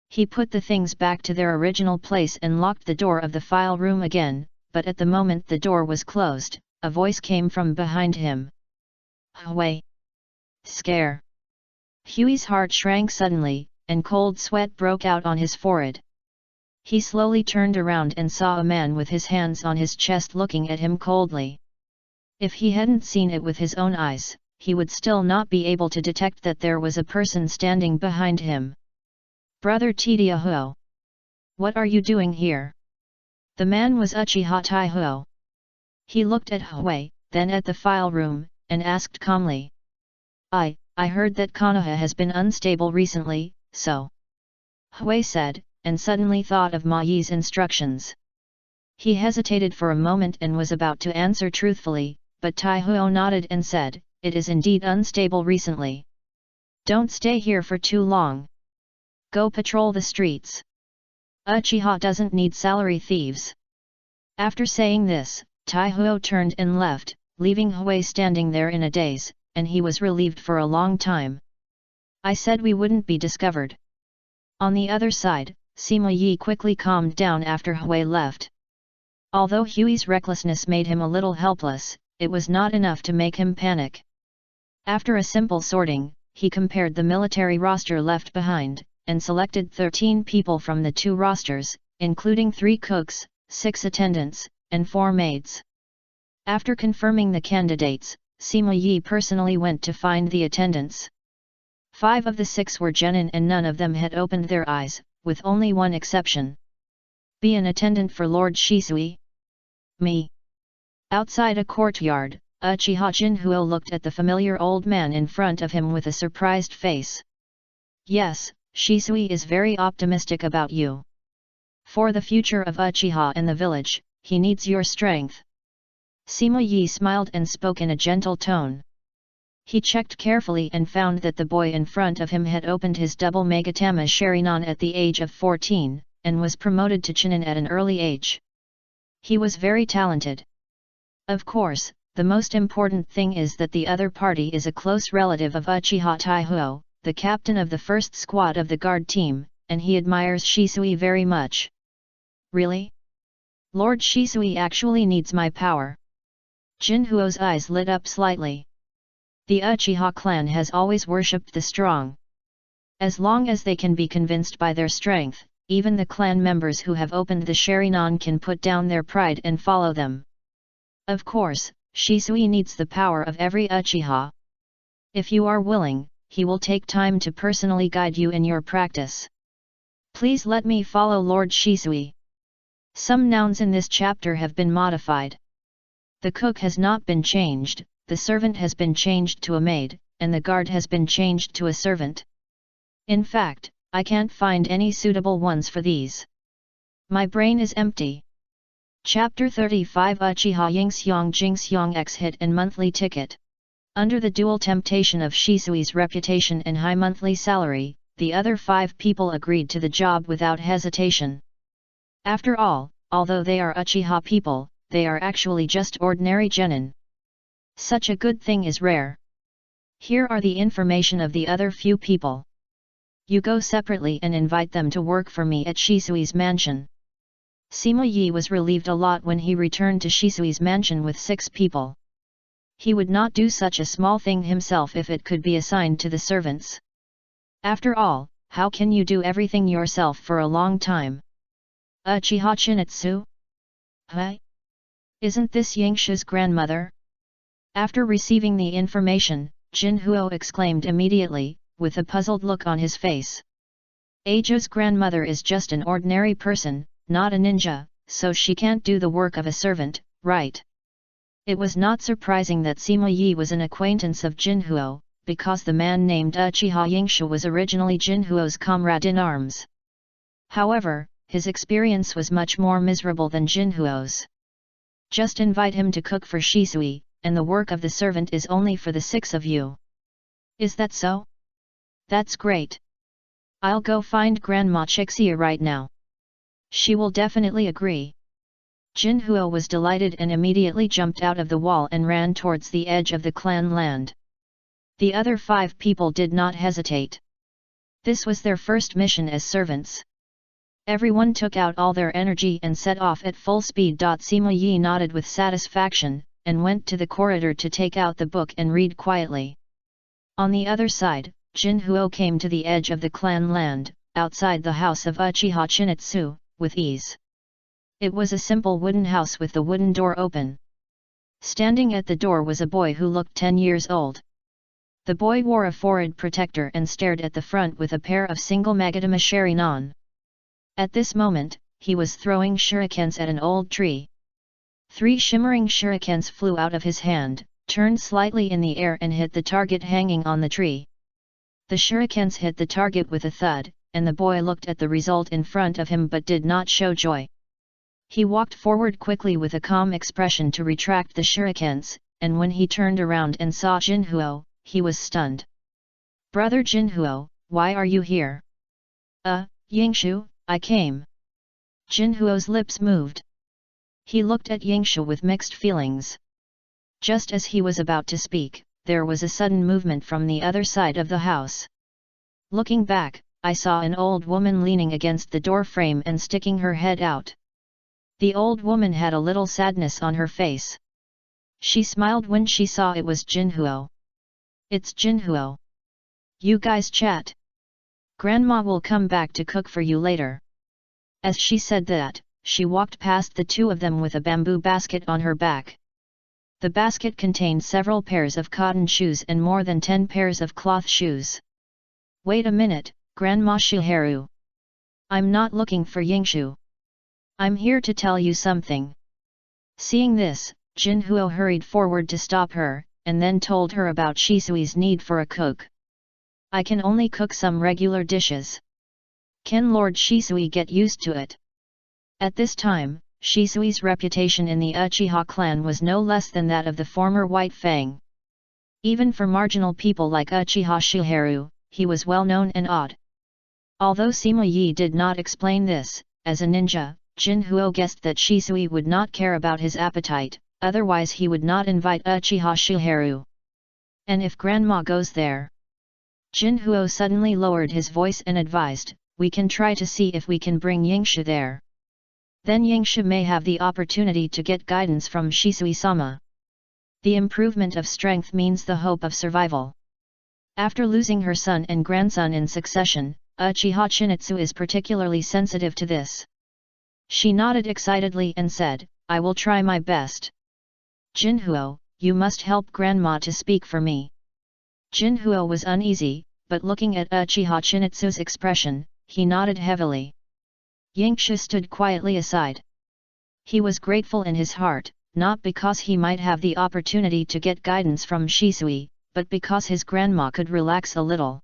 He put the things back to their original place and locked the door of the file room again, but at the moment the door was closed, a voice came from behind him. "Hui! Scare!" Huey's heart shrank suddenly, and cold sweat broke out on his forehead. He slowly turned around and saw a man with his hands on his chest looking at him coldly. If he hadn't seen it with his own eyes, he would still not be able to detect that there was a person standing behind him. "Brother Taihuo! What are you doing here?" The man was Uchiha Taihuo. He looked at Hui, then at the file room, and asked calmly. I heard that Konoha has been unstable recently, so..." Hui said, and suddenly thought of Ma Yi's instructions. He hesitated for a moment and was about to answer truthfully, but Taihuo nodded and said, "It is indeed unstable recently. Don't stay here for too long. Go patrol the streets. Uchiha doesn't need salary thieves." After saying this, Taihuo turned and left, leaving Hui standing there in a daze, and he was relieved for a long time. "I said we wouldn't be discovered." On the other side, Sima Yi quickly calmed down after Hui left. Although Huey's recklessness made him a little helpless, it was not enough to make him panic. After a simple sorting, he compared the military roster left behind, and selected 13 people from the 2 rosters, including 3 cooks, 6 attendants, and 4 maids. After confirming the candidates, Sima Yi personally went to find the attendants. 5 of the 6 were genin and none of them had opened their eyes, with only one exception. "Be an attendant for Lord Shisui?" "Me." Outside a courtyard, Uchiha Jinhuo looked at the familiar old man in front of him with a surprised face. "Yes, Shisui is very optimistic about you. For the future of Uchiha and the village, he needs your strength." Sima Yi smiled and spoke in a gentle tone. He checked carefully and found that the boy in front of him had opened his double Megatama Sharinon at the age of 14, and was promoted to Chunin at an early age. He was very talented. Of course, the most important thing is that the other party is a close relative of Uchiha Taihuo, the captain of the first squad of the guard team, and he admires Shisui very much. "Really? Lord Shisui actually needs my power?" Jinhuo's eyes lit up slightly. The Uchiha clan has always worshipped the strong. As long as they can be convinced by their strength, even the clan members who have opened the Sharinon can put down their pride and follow them. Of course, Shisui needs the power of every Uchiha. If you are willing, he will take time to personally guide you in your practice. Please let me follow Lord Shisui. Some nouns in this chapter have been modified. The cook has not been changed, the servant has been changed to a maid, and the guard has been changed to a servant. In fact, I can't find any suitable ones for these. My brain is empty. Chapter 35 Uchiha Yingxiong Jingxiong X Hit and Monthly Ticket. Under the dual temptation of Shisui's reputation and high monthly salary, the other 5 people agreed to the job without hesitation. After all, although they are Uchiha people, they are actually just ordinary genin. Such a good thing is rare. Here are the information of the other few people. You go separately and invite them to work for me at Shisui's mansion. Sima Yi was relieved a lot when he returned to Shisui's mansion with 6 people. He would not do such a small thing himself if it could be assigned to the servants. After all, how can you do everything yourself for a long time? Uchiha Chinatsu? Huh? Isn't this Yingshu's grandmother? After receiving the information, Jinhuo exclaimed immediately, with a puzzled look on his face. Ajo's grandmother is just an ordinary person, not a ninja, so she can't do the work of a servant, right? It was not surprising that Sima Yi was an acquaintance of Jinhuo, because the man named Uchiha Yingshu was originally Jinhuo's comrade in arms. However, his experience was much more miserable than Jinhuo's. Just invite him to cook for Shisui, and the work of the servant is only for the 6 of you. Is that so? That's great. I'll go find Grandma Chixia right now. She will definitely agree. Jinhuo was delighted and immediately jumped out of the wall and ran towards the edge of the clan land. The other 5 people did not hesitate. This was their first mission as servants. Everyone took out all their energy and set off at full speed. Sima Yi nodded with satisfaction, and went to the corridor to take out the book and read quietly. On the other side, Jinhuo came to the edge of the clan land, outside the house of Uchiha Chinatsu, with ease. It was a simple wooden house with the wooden door open. Standing at the door was a boy who looked 10 years old. The boy wore a forehead protector and stared at the front with a pair of single magatama sharinon. At this moment, he was throwing shurikens at an old tree. 3 shimmering shurikens flew out of his hand, turned slightly in the air and hit the target hanging on the tree. The shurikens hit the target with a thud, and the boy looked at the result in front of him but did not show joy. He walked forward quickly with a calm expression to retract the shurikens, and when he turned around and saw Jinhuo, he was stunned. "Brother Jinhuo, why are you here?" Yingshu, I came." Jinhuo's lips moved. He looked at Yingshu with mixed feelings. Just as he was about to speak, there was a sudden movement from the other side of the house. Looking back, I saw an old woman leaning against the door frame and sticking her head out. The old woman had a little sadness on her face. She smiled when she saw it was Jinhuo. "It's Jinhuo. You guys chat. Grandma will come back to cook for you later." As she said that, she walked past the 2 of them with a bamboo basket on her back. The basket contained several pairs of cotton shoes and more than 10 pairs of cloth shoes. "Wait a minute, Grandma Shiharu. I'm not looking for Yingshu. I'm here to tell you something." Seeing this, Jinhuo hurried forward to stop her, and then told her about Shisui's need for a cook. "I can only cook some regular dishes. Can Lord Shisui get used to it?" At this time, Shisui's reputation in the Uchiha clan was no less than that of the former White Fang. Even for marginal people like Uchiha Shiharu, he was well known and awed. Although Sima Yi did not explain this, as a ninja, Jinhuo guessed that Shisui would not care about his appetite, otherwise he would not invite Uchiha Shiharu. "And if Grandma goes there?" Jinhuo suddenly lowered his voice and advised, "We can try to see if we can bring Yingshu there. Then Yingshu may have the opportunity to get guidance from Shisui-sama. The improvement of strength means the hope of survival." After losing her son and grandson in succession, Uchiha Chinatsu is particularly sensitive to this. She nodded excitedly and said, "I will try my best." Jinhuo, you must help grandma to speak for me. Jinhuo was uneasy, but looking at Uchiha Chinitsu's expression, he nodded heavily. Yangshu stood quietly aside. He was grateful in his heart, not because he might have the opportunity to get guidance from Shisui, but because his grandma could relax a little.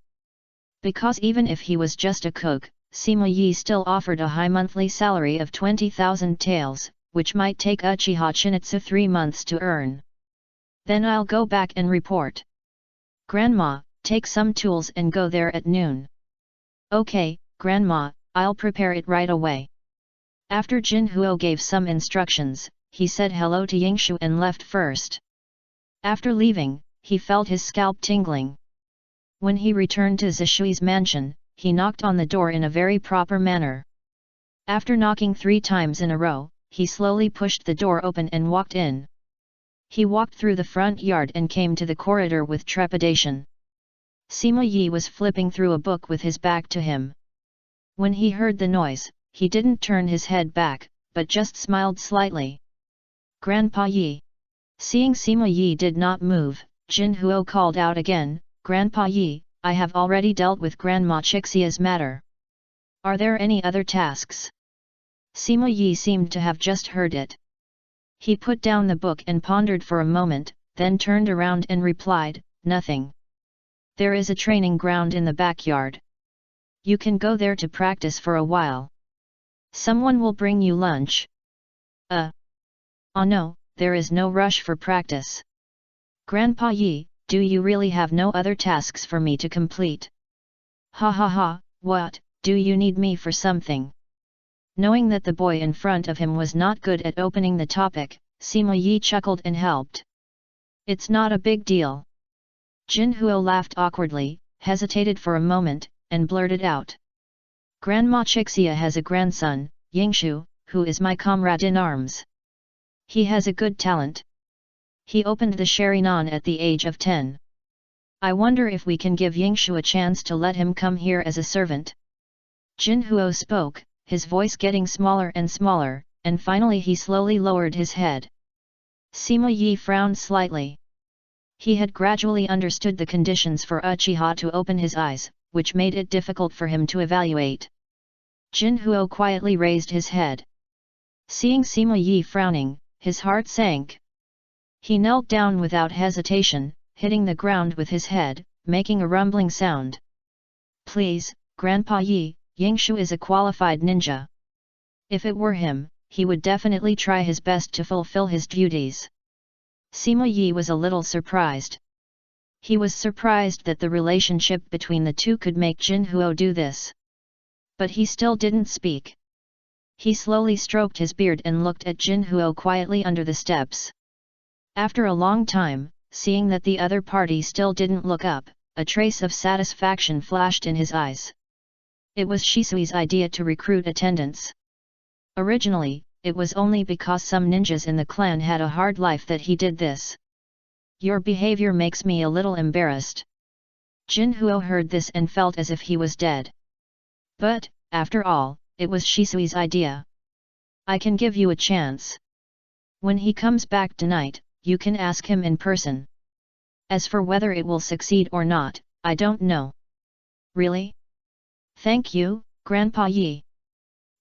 Because even if he was just a cook, Sima Yi still offered a high monthly salary of 20,000 taels, which might take Uchiha Chinitsu 3 months to earn. Then I'll go back and report. Grandma, take some tools and go there at noon. Okay, Grandma, I'll prepare it right away. After Jinhuo gave some instructions, he said hello to Yangshu and left first. After leaving, he felt his scalp tingling. When he returned to Zishui's mansion, he knocked on the door in a very proper manner. After knocking 3 times in a row, he slowly pushed the door open and walked in. He walked through the front yard and came to the corridor with trepidation. Sima Yi was flipping through a book with his back to him. When he heard the noise, he didn't turn his head back, but just smiled slightly. Grandpa Yi. Seeing Sima Yi did not move, Jinhuo called out again, Grandpa Yi, I have already dealt with Grandma Chixia's matter. Are there any other tasks? Sima Yi seemed to have just heard it. He put down the book and pondered for a moment, then turned around and replied, Nothing. There is a training ground in the backyard. You can go there to practice for a while. Someone will bring you lunch. Oh no, there is no rush for practice. Grandpa Yi, do you really have no other tasks for me to complete? Ha ha ha, what, do you need me for something? Knowing that the boy in front of him was not good at opening the topic, Sima Yi chuckled and helped. It's not a big deal. Jinhuo laughed awkwardly, hesitated for a moment, and blurted out. Grandma Chixia has a grandson, Yangshu, who is my comrade in arms. He has a good talent. He opened the Sharinan at the age of 10. I wonder if we can give Yangshu a chance to let him come here as a servant. Jinhuo spoke, his voice getting smaller and smaller, and finally he slowly lowered his head. Sima Yi frowned slightly. He had gradually understood the conditions for Uchiha to open his eyes, which made it difficult for him to evaluate. Jinhuo quietly raised his head. Seeing Sima Yi frowning, his heart sank. He knelt down without hesitation, hitting the ground with his head, making a rumbling sound. Please, Grandpa Yi, Yangshu is a qualified ninja. If it were him, he would definitely try his best to fulfill his duties. Sima Yi was a little surprised. He was surprised that the relationship between the two could make Jinhuo do this. But he still didn't speak. He slowly stroked his beard and looked at Jinhuo quietly under the steps. After a long time, seeing that the other party still didn't look up, a trace of satisfaction flashed in his eyes. It was Shisui's idea to recruit attendants. Originally, it was only because some ninjas in the clan had a hard life that he did this. Your behavior makes me a little embarrassed. Jinhuo heard this and felt as if he was dead. But, after all, it was Shisui's idea. I can give you a chance. When he comes back tonight, you can ask him in person. As for whether it will succeed or not, I don't know. Really? Thank you, Grandpa Yi.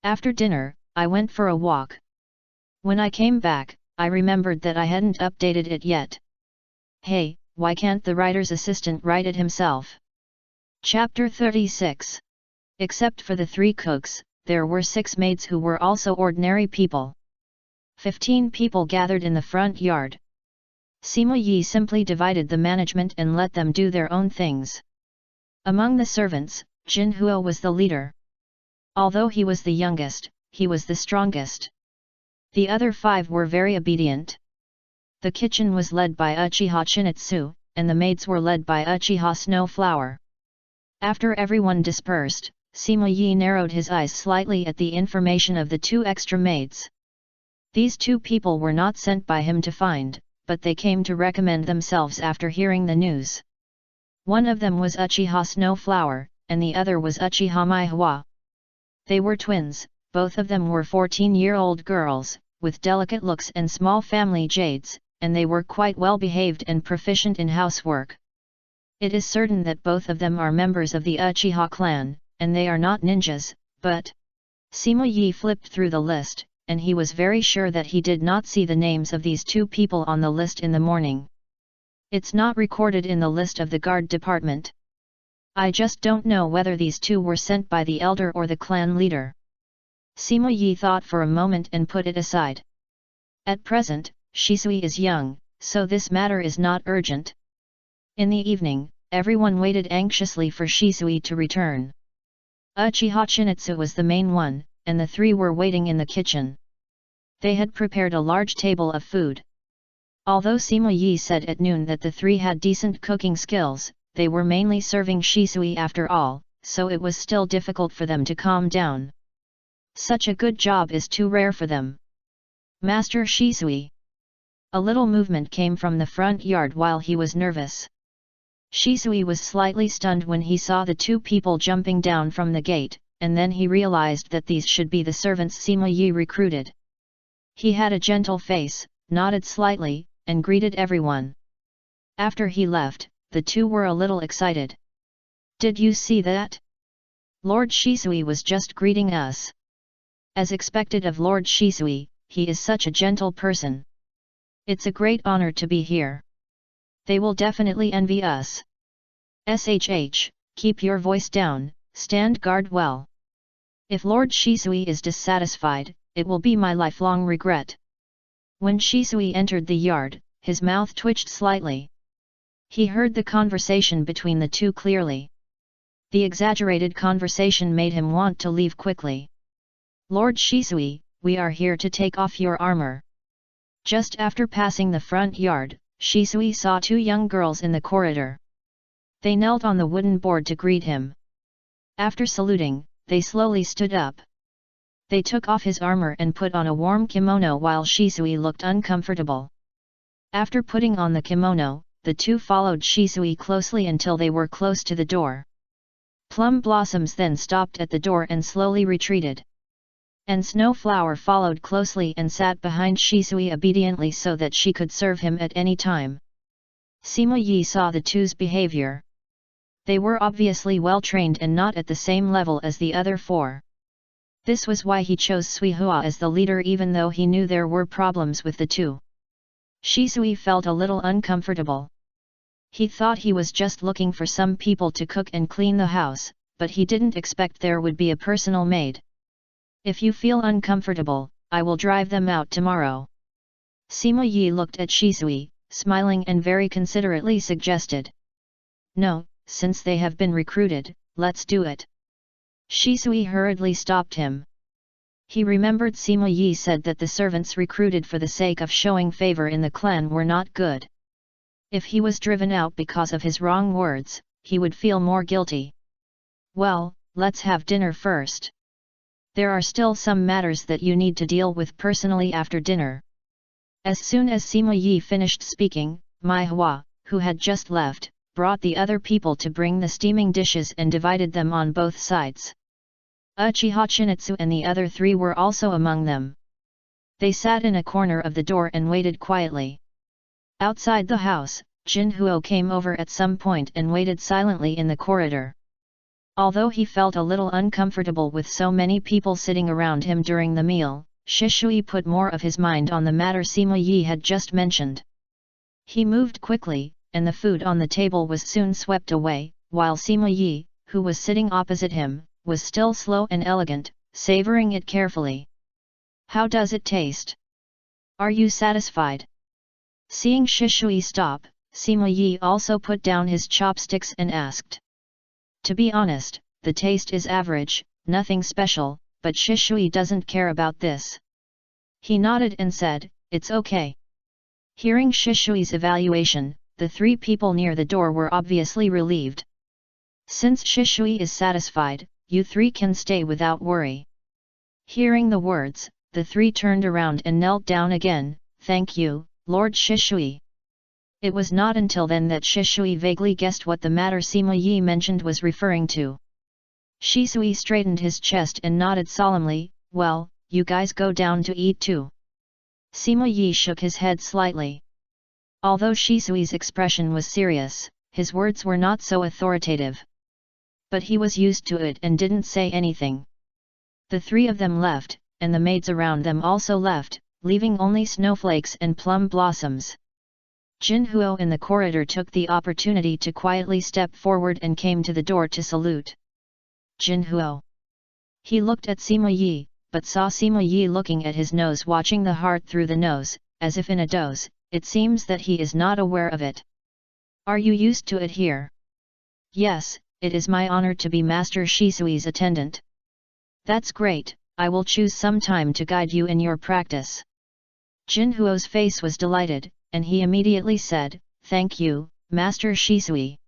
After dinner, I went for a walk. When I came back, I remembered that I hadn't updated it yet. Hey, why can't the writer's assistant write it himself? Chapter 36. Except for the 3 cooks, there were 6 maids who were also ordinary people. 15 people gathered in the front yard. Sima Yi simply divided the management and let them do their own things. Among the servants, Jinhuo was the leader. Although he was the youngest, he was the strongest. The other 5 were very obedient. The kitchen was led by Uchiha Chinitsu, and the maids were led by Uchiha Snowflower. After everyone dispersed, Sima Yi narrowed his eyes slightly at the information of the 2 extra maids. These 2 people were not sent by him to find, but they came to recommend themselves after hearing the news. One of them was Uchiha Snowflower, and the other was Uchiha Maihua. They were twins, both of them were 14-year-old girls, with delicate looks and small family jades, and they were quite well behaved and proficient in housework. It is certain that both of them are members of the Uchiha clan, and they are not ninjas, but... Sima Yi flipped through the list, and he was very sure that he did not see the names of these two people on the list in the morning. It's not recorded in the list of the guard department. I just don't know whether these two were sent by the elder or the clan leader. Sima Yi thought for a moment and put it aside. At present, Shisui is young, so this matter is not urgent. In the evening, everyone waited anxiously for Shisui to return. Uchiha Chinitsu was the main one, and the three were waiting in the kitchen. They had prepared a large table of food. Although Sima Yi said at noon that the three had decent cooking skills, they were mainly serving Shisui after all, so it was still difficult for them to calm down. Such a good job is too rare for them. Master Shisui. A little movement came from the front yard while he was nervous. Shisui was slightly stunned when he saw the two people jumping down from the gate, and then he realized that these should be the servants Sima Yi recruited. He had a gentle face, nodded slightly, and greeted everyone. After he left, the two were a little excited. Did you see that? Lord Shisui was just greeting us. As expected of Lord Shisui, he is such a gentle person. It's a great honor to be here. They will definitely envy us. SHH, keep your voice down, stand guard well. If Lord Shisui is dissatisfied, it will be my lifelong regret. When Shisui entered the yard, his mouth twitched slightly. He heard the conversation between the two clearly. The exaggerated conversation made him want to leave quickly. Lord Shisui, we are here to take off your armor. Just after passing the front yard, Shisui saw two young girls in the corridor. They knelt on the wooden board to greet him. After saluting, they slowly stood up. They took off his armor and put on a warm kimono while Shisui looked uncomfortable. After putting on the kimono, the two followed Shisui closely until they were close to the door. Plum Blossoms then stopped at the door and slowly retreated. And Snowflower followed closely and sat behind Shisui obediently so that she could serve him at any time. Sima Yi saw the two's behavior. They were obviously well trained and not at the same level as the other four. This was why he chose Suihua as the leader even though he knew there were problems with the two. Shisui felt a little uncomfortable. He thought he was just looking for some people to cook and clean the house, but he didn't expect there would be a personal maid. If you feel uncomfortable, I will drive them out tomorrow. Sima Yi looked at Shisui, smiling and very considerately suggested. No, since they have been recruited, let's do it. Shisui hurriedly stopped him. He remembered Sima Yi said that the servants recruited for the sake of showing favor in the clan were not good. If he was driven out because of his wrong words, he would feel more guilty. Well, let's have dinner first. There are still some matters that you need to deal with personally after dinner. As soon as Sima Yi finished speaking, Mai Hua, who had just left, brought the other people to bring the steaming dishes and divided them on both sides. Uchiha Chinitsu and the other three were also among them. They sat in a corner of the door and waited quietly. Outside the house, Jinhuo came over at some point and waited silently in the corridor. Although he felt a little uncomfortable with so many people sitting around him during the meal, Shisui put more of his mind on the matter Sima Yi had just mentioned. He moved quickly, and the food on the table was soon swept away, while Sima Yi, who was sitting opposite him, was still slow and elegant, savoring it carefully. How does it taste? Are you satisfied? Seeing Shisui stop, Sima Yi also put down his chopsticks and asked. To be honest, the taste is average, nothing special, but Shisui doesn't care about this. He nodded and said, it's okay. Hearing Shisui's evaluation, the three people near the door were obviously relieved. Since Shisui is satisfied, you three can stay without worry. Hearing the words, the three turned around and knelt down again. Thank you, Lord Shisui. It was not until then that Shisui vaguely guessed what the matter Sima Yi mentioned was referring to. Shisui straightened his chest and nodded solemnly, well, you guys go down to eat too. Sima Yi shook his head slightly. Although Shisui's expression was serious, his words were not so authoritative. But he was used to it and didn't say anything. The three of them left, and the maids around them also left, leaving only snowflakes and plum blossoms. Jinhuo in the corridor took the opportunity to quietly step forward and came to the door to salute. Jinhuo. He looked at Sima Yi, but saw Sima Yi looking at his nose, watching the heart through the nose, as if in a doze. It seems that he is not aware of it. Are you used to it here? Yes, it is my honor to be Master Shisui's attendant. That's great, I will choose some time to guide you in your practice. Jinhuo's face was delighted, and he immediately said, Thank you, Master Shisui.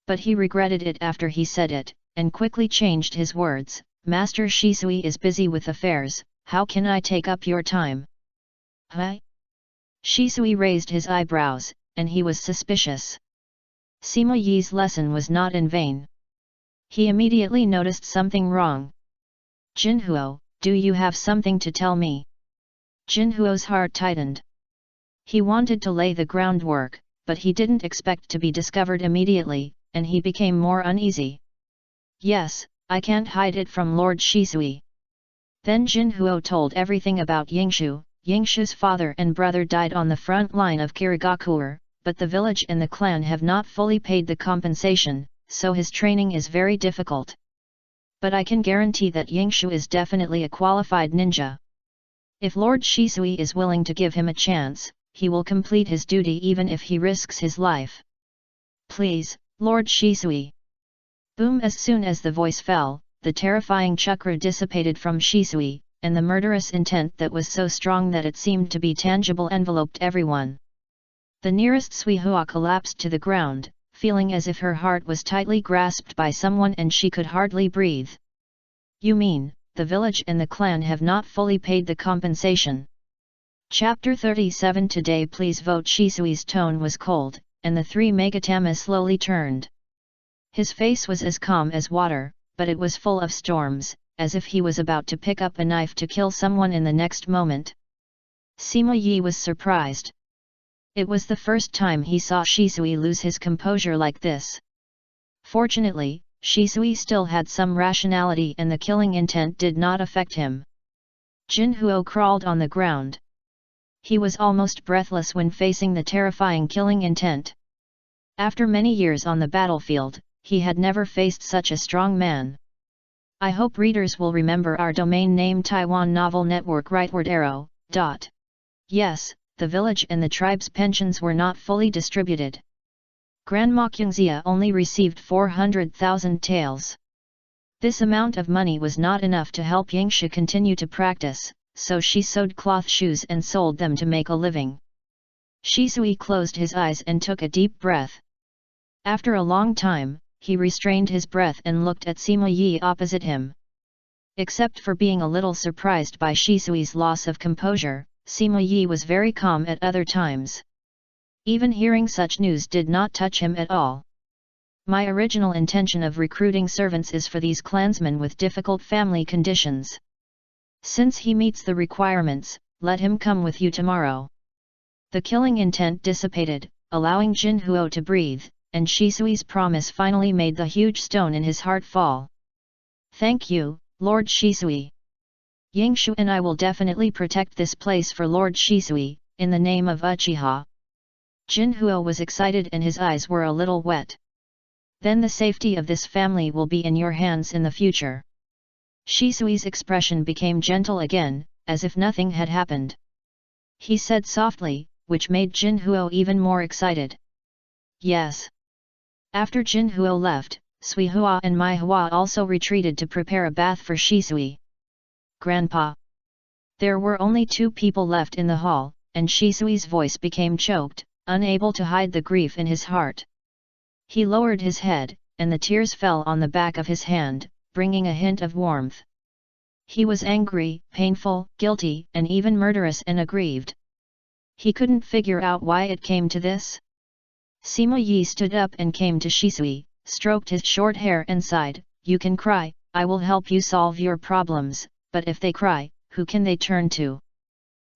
But he regretted it after he said it, and quickly changed his words, Master Shisui is busy with affairs, how can I take up your time? Huh? Shisui raised his eyebrows, and he was suspicious. Sima Yi's lesson was not in vain. He immediately noticed something wrong. Jinhuo, do you have something to tell me? Jinhuo's heart tightened. He wanted to lay the groundwork, but he didn't expect to be discovered immediately, and he became more uneasy. Yes, I can't hide it from Lord Shisui. Then Jinhuo told everything about Yingshu. Yingshu's father and brother died on the front line of Kirigakuer, but the village and the clan have not fully paid the compensation, so his training is very difficult. But I can guarantee that Yingshu is definitely a qualified ninja. If Lord Shisui is willing to give him a chance, he will complete his duty even if he risks his life. Please, Lord Shisui. Boom! As soon as the voice fell, the terrifying chakra dissipated from Shisui, and the murderous intent that was so strong that it seemed to be tangible enveloped everyone. The nearest Suihua collapsed to the ground, feeling as if her heart was tightly grasped by someone and she could hardly breathe. You mean, the village and the clan have not fully paid the compensation? Chapter 37. Today please vote. Shisui's tone was cold, and the three Megatama slowly turned. His face was as calm as water, but it was full of storms, as if he was about to pick up a knife to kill someone in the next moment. Sima Yi was surprised. It was the first time he saw Shisui lose his composure like this. Fortunately, Shisui still had some rationality and the killing intent did not affect him. Jinhuo crawled on the ground. He was almost breathless when facing the terrifying killing intent. After many years on the battlefield, he had never faced such a strong man. I hope readers will remember our domain name Taiwan Novel Network Rightward Arrow. Yes, the village and the tribe's pensions were not fully distributed. Grandma Qingxia only received 400,000 taels. This amount of money was not enough to help Yingshu continue to practice, so she sewed cloth shoes and sold them to make a living. Shisui closed his eyes and took a deep breath. After a long time, he restrained his breath and looked at Sima Yi opposite him. Except for being a little surprised by Shisui's loss of composure, Sima Yi was very calm at other times. Even hearing such news did not touch him at all. My original intention of recruiting servants is for these clansmen with difficult family conditions. Since he meets the requirements, let him come with you tomorrow. The killing intent dissipated, allowing Jinhuo to breathe, and Shisui's promise finally made the huge stone in his heart fall. Thank you, Lord Shisui. Yingshu and I will definitely protect this place for Lord Shisui, in the name of Uchiha. Jinhuo was excited and his eyes were a little wet. Then the safety of this family will be in your hands in the future. Shisui's expression became gentle again, as if nothing had happened. He said softly, which made Jinhuo even more excited. Yes. After Jinhuo left, Suihua and Maihua also retreated to prepare a bath for Shisui. Grandpa. There were only two people left in the hall, and Shisui's voice became choked, unable to hide the grief in his heart. He lowered his head, and the tears fell on the back of his hand, bringing a hint of warmth. He was angry, painful, guilty, and even murderous and aggrieved. He couldn't figure out why it came to this. Sima Yi stood up and came to Shisui, stroked his short hair and sighed, "You can cry, I will help you solve your problems, but if they cry, who can they turn to?"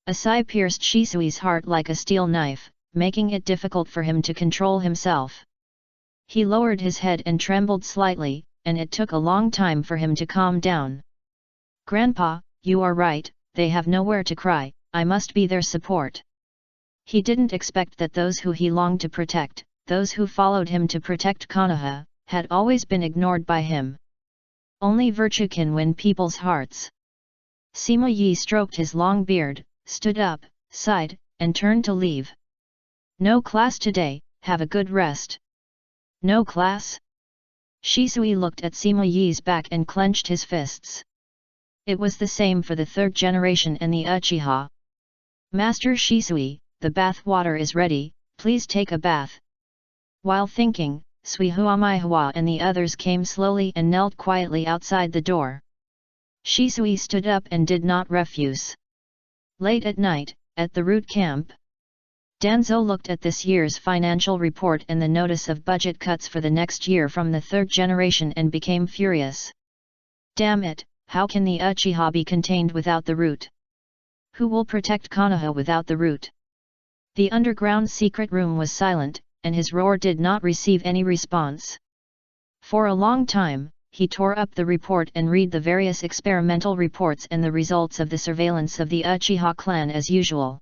A sigh pierced Shisui's heart like a steel knife, making it difficult for him to control himself. He lowered his head and trembled slightly, and it took a long time for him to calm down. "Grandpa, you are right, they have nowhere to cry, I must be their support." He didn't expect that those who he longed to protect, those who followed him to protect Konoha, had always been ignored by him. Only virtue can win people's hearts. Sima Yi stroked his long beard, stood up, sighed, and turned to leave. "No class today, have a good rest." "No class?" Shisui looked at Sima Yi's back and clenched his fists. It was the same for the third generation and the Uchiha. "Master Shisui, the bath water is ready, please take a bath." While thinking, Suihuamihua and the others came slowly and knelt quietly outside the door. Shisui stood up and did not refuse. Late at night, at the root camp, Danzo looked at this year's financial report and the notice of budget cuts for the next year from the third generation and became furious. "Damn it, how can the Uchiha be contained without the root? Who will protect Konoha without the root?" The underground secret room was silent, and his roar did not receive any response. For a long time, he tore up the report and read the various experimental reports and the results of the surveillance of the Uchiha clan as usual.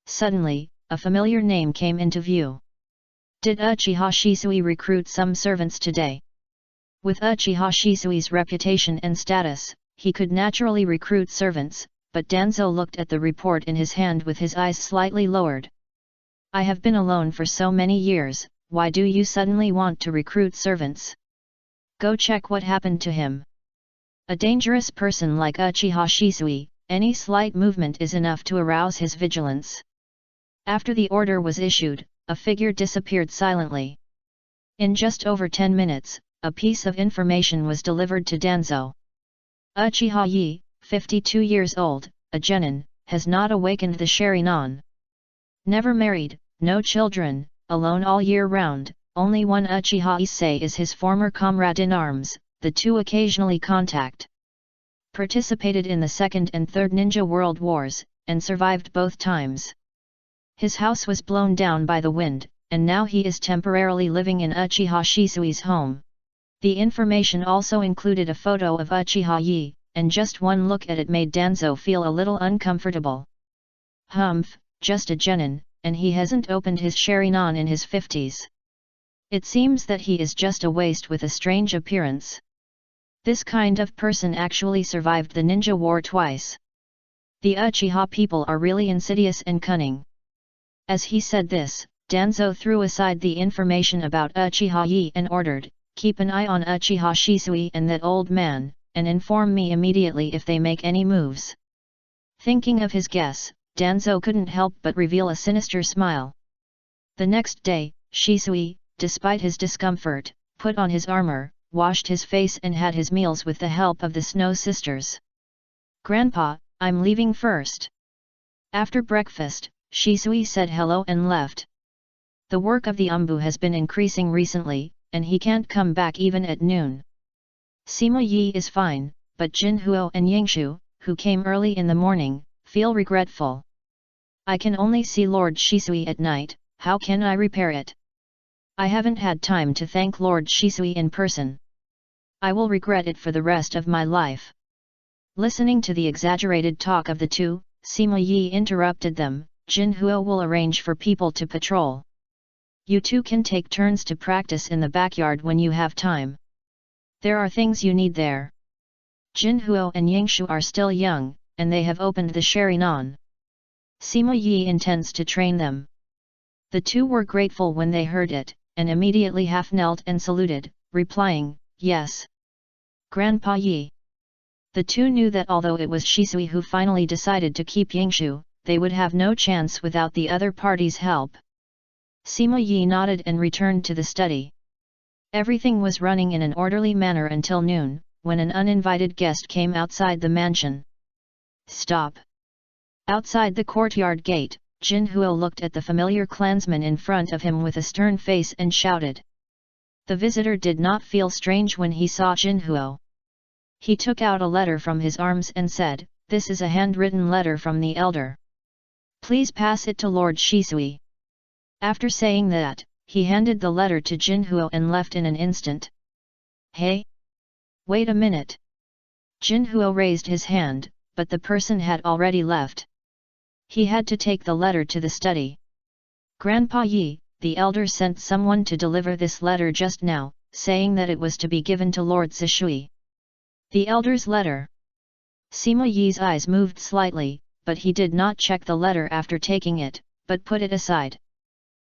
Suddenly, a familiar name came into view. Did Uchiha Shisui recruit some servants today? With Uchiha Shisui's reputation and status, he could naturally recruit servants, but Danzo looked at the report in his hand with his eyes slightly lowered. "I have been alone for so many years, why do you suddenly want to recruit servants? Go check what happened to him." A dangerous person like Uchiha Shisui, any slight movement is enough to arouse his vigilance. After the order was issued, a figure disappeared silently. In just over 10 minutes, a piece of information was delivered to Danzo. "Uchiha Yi, 52 years old, a genin, has not awakened the Sharinan. Never married, no children, alone all year round, only one Uchiha Issei is his former comrade in arms, the two occasionally contact. Participated in the Second and Third Ninja World Wars, and survived both times. His house was blown down by the wind, and now he is temporarily living in Uchiha Shisui's home." The information also included a photo of Uchiha Yi, and just one look at it made Danzo feel a little uncomfortable. "Humph, just a genin, and he hasn't opened his Sharinan in his 50s. It seems that he is just a waste with a strange appearance. This kind of person actually survived the ninja war twice. The Uchiha people are really insidious and cunning." As he said this, Danzo threw aside the information about Uchiha Yi and ordered, "Keep an eye on Uchiha Shisui and that old man, and inform me immediately if they make any moves." Thinking of his guess, Danzo couldn't help but reveal a sinister smile. The next day, Shisui, despite his discomfort, put on his armor, washed his face and had his meals with the help of the Snow Sisters. "Grandpa, I'm leaving first." After breakfast, Shisui said hello and left. The work of the Umbu has been increasing recently, and he can't come back even at noon. Sima Yi is fine, but Jinhuo and Yingshu, who came early in the morning, feel regretful. "I can only see Lord Shisui at night, how can I repair it? I haven't had time to thank Lord Shisui in person. I will regret it for the rest of my life." Listening to the exaggerated talk of the two, Sima Yi interrupted them. "Jinhuo will arrange for people to patrol. You two can take turns to practice in the backyard when you have time. There are things you need there. Jinhuo and Yingshu are still young, and they have opened the Sharinan. Sima Yi intends to train them." The two were grateful when they heard it, and immediately half knelt and saluted, replying, "Yes. Grandpa Yi." The two knew that although it was Shisui who finally decided to keep Yingshu, they would have no chance without the other party's help. Sima Yi nodded and returned to the study. Everything was running in an orderly manner until noon, when an uninvited guest came outside the mansion. "Stop!" Outside the courtyard gate, Jinhuo looked at the familiar clansman in front of him with a stern face and shouted. The visitor did not feel strange when he saw Jinhuo. He took out a letter from his arms and said, "This is a handwritten letter from the elder. Please pass it to Lord Shisui." After saying that, he handed the letter to Jinhuo and left in an instant. Hey? Wait a minute. Jinhuo raised his hand, but the person had already left. He had to take the letter to the study. Grandpa Yi, the elder sent someone to deliver this letter just now, saying that it was to be given to Lord Shisuis. The elder's letter. Sima Yi's eyes moved slightly, but he did not check the letter after taking it, but put it aside.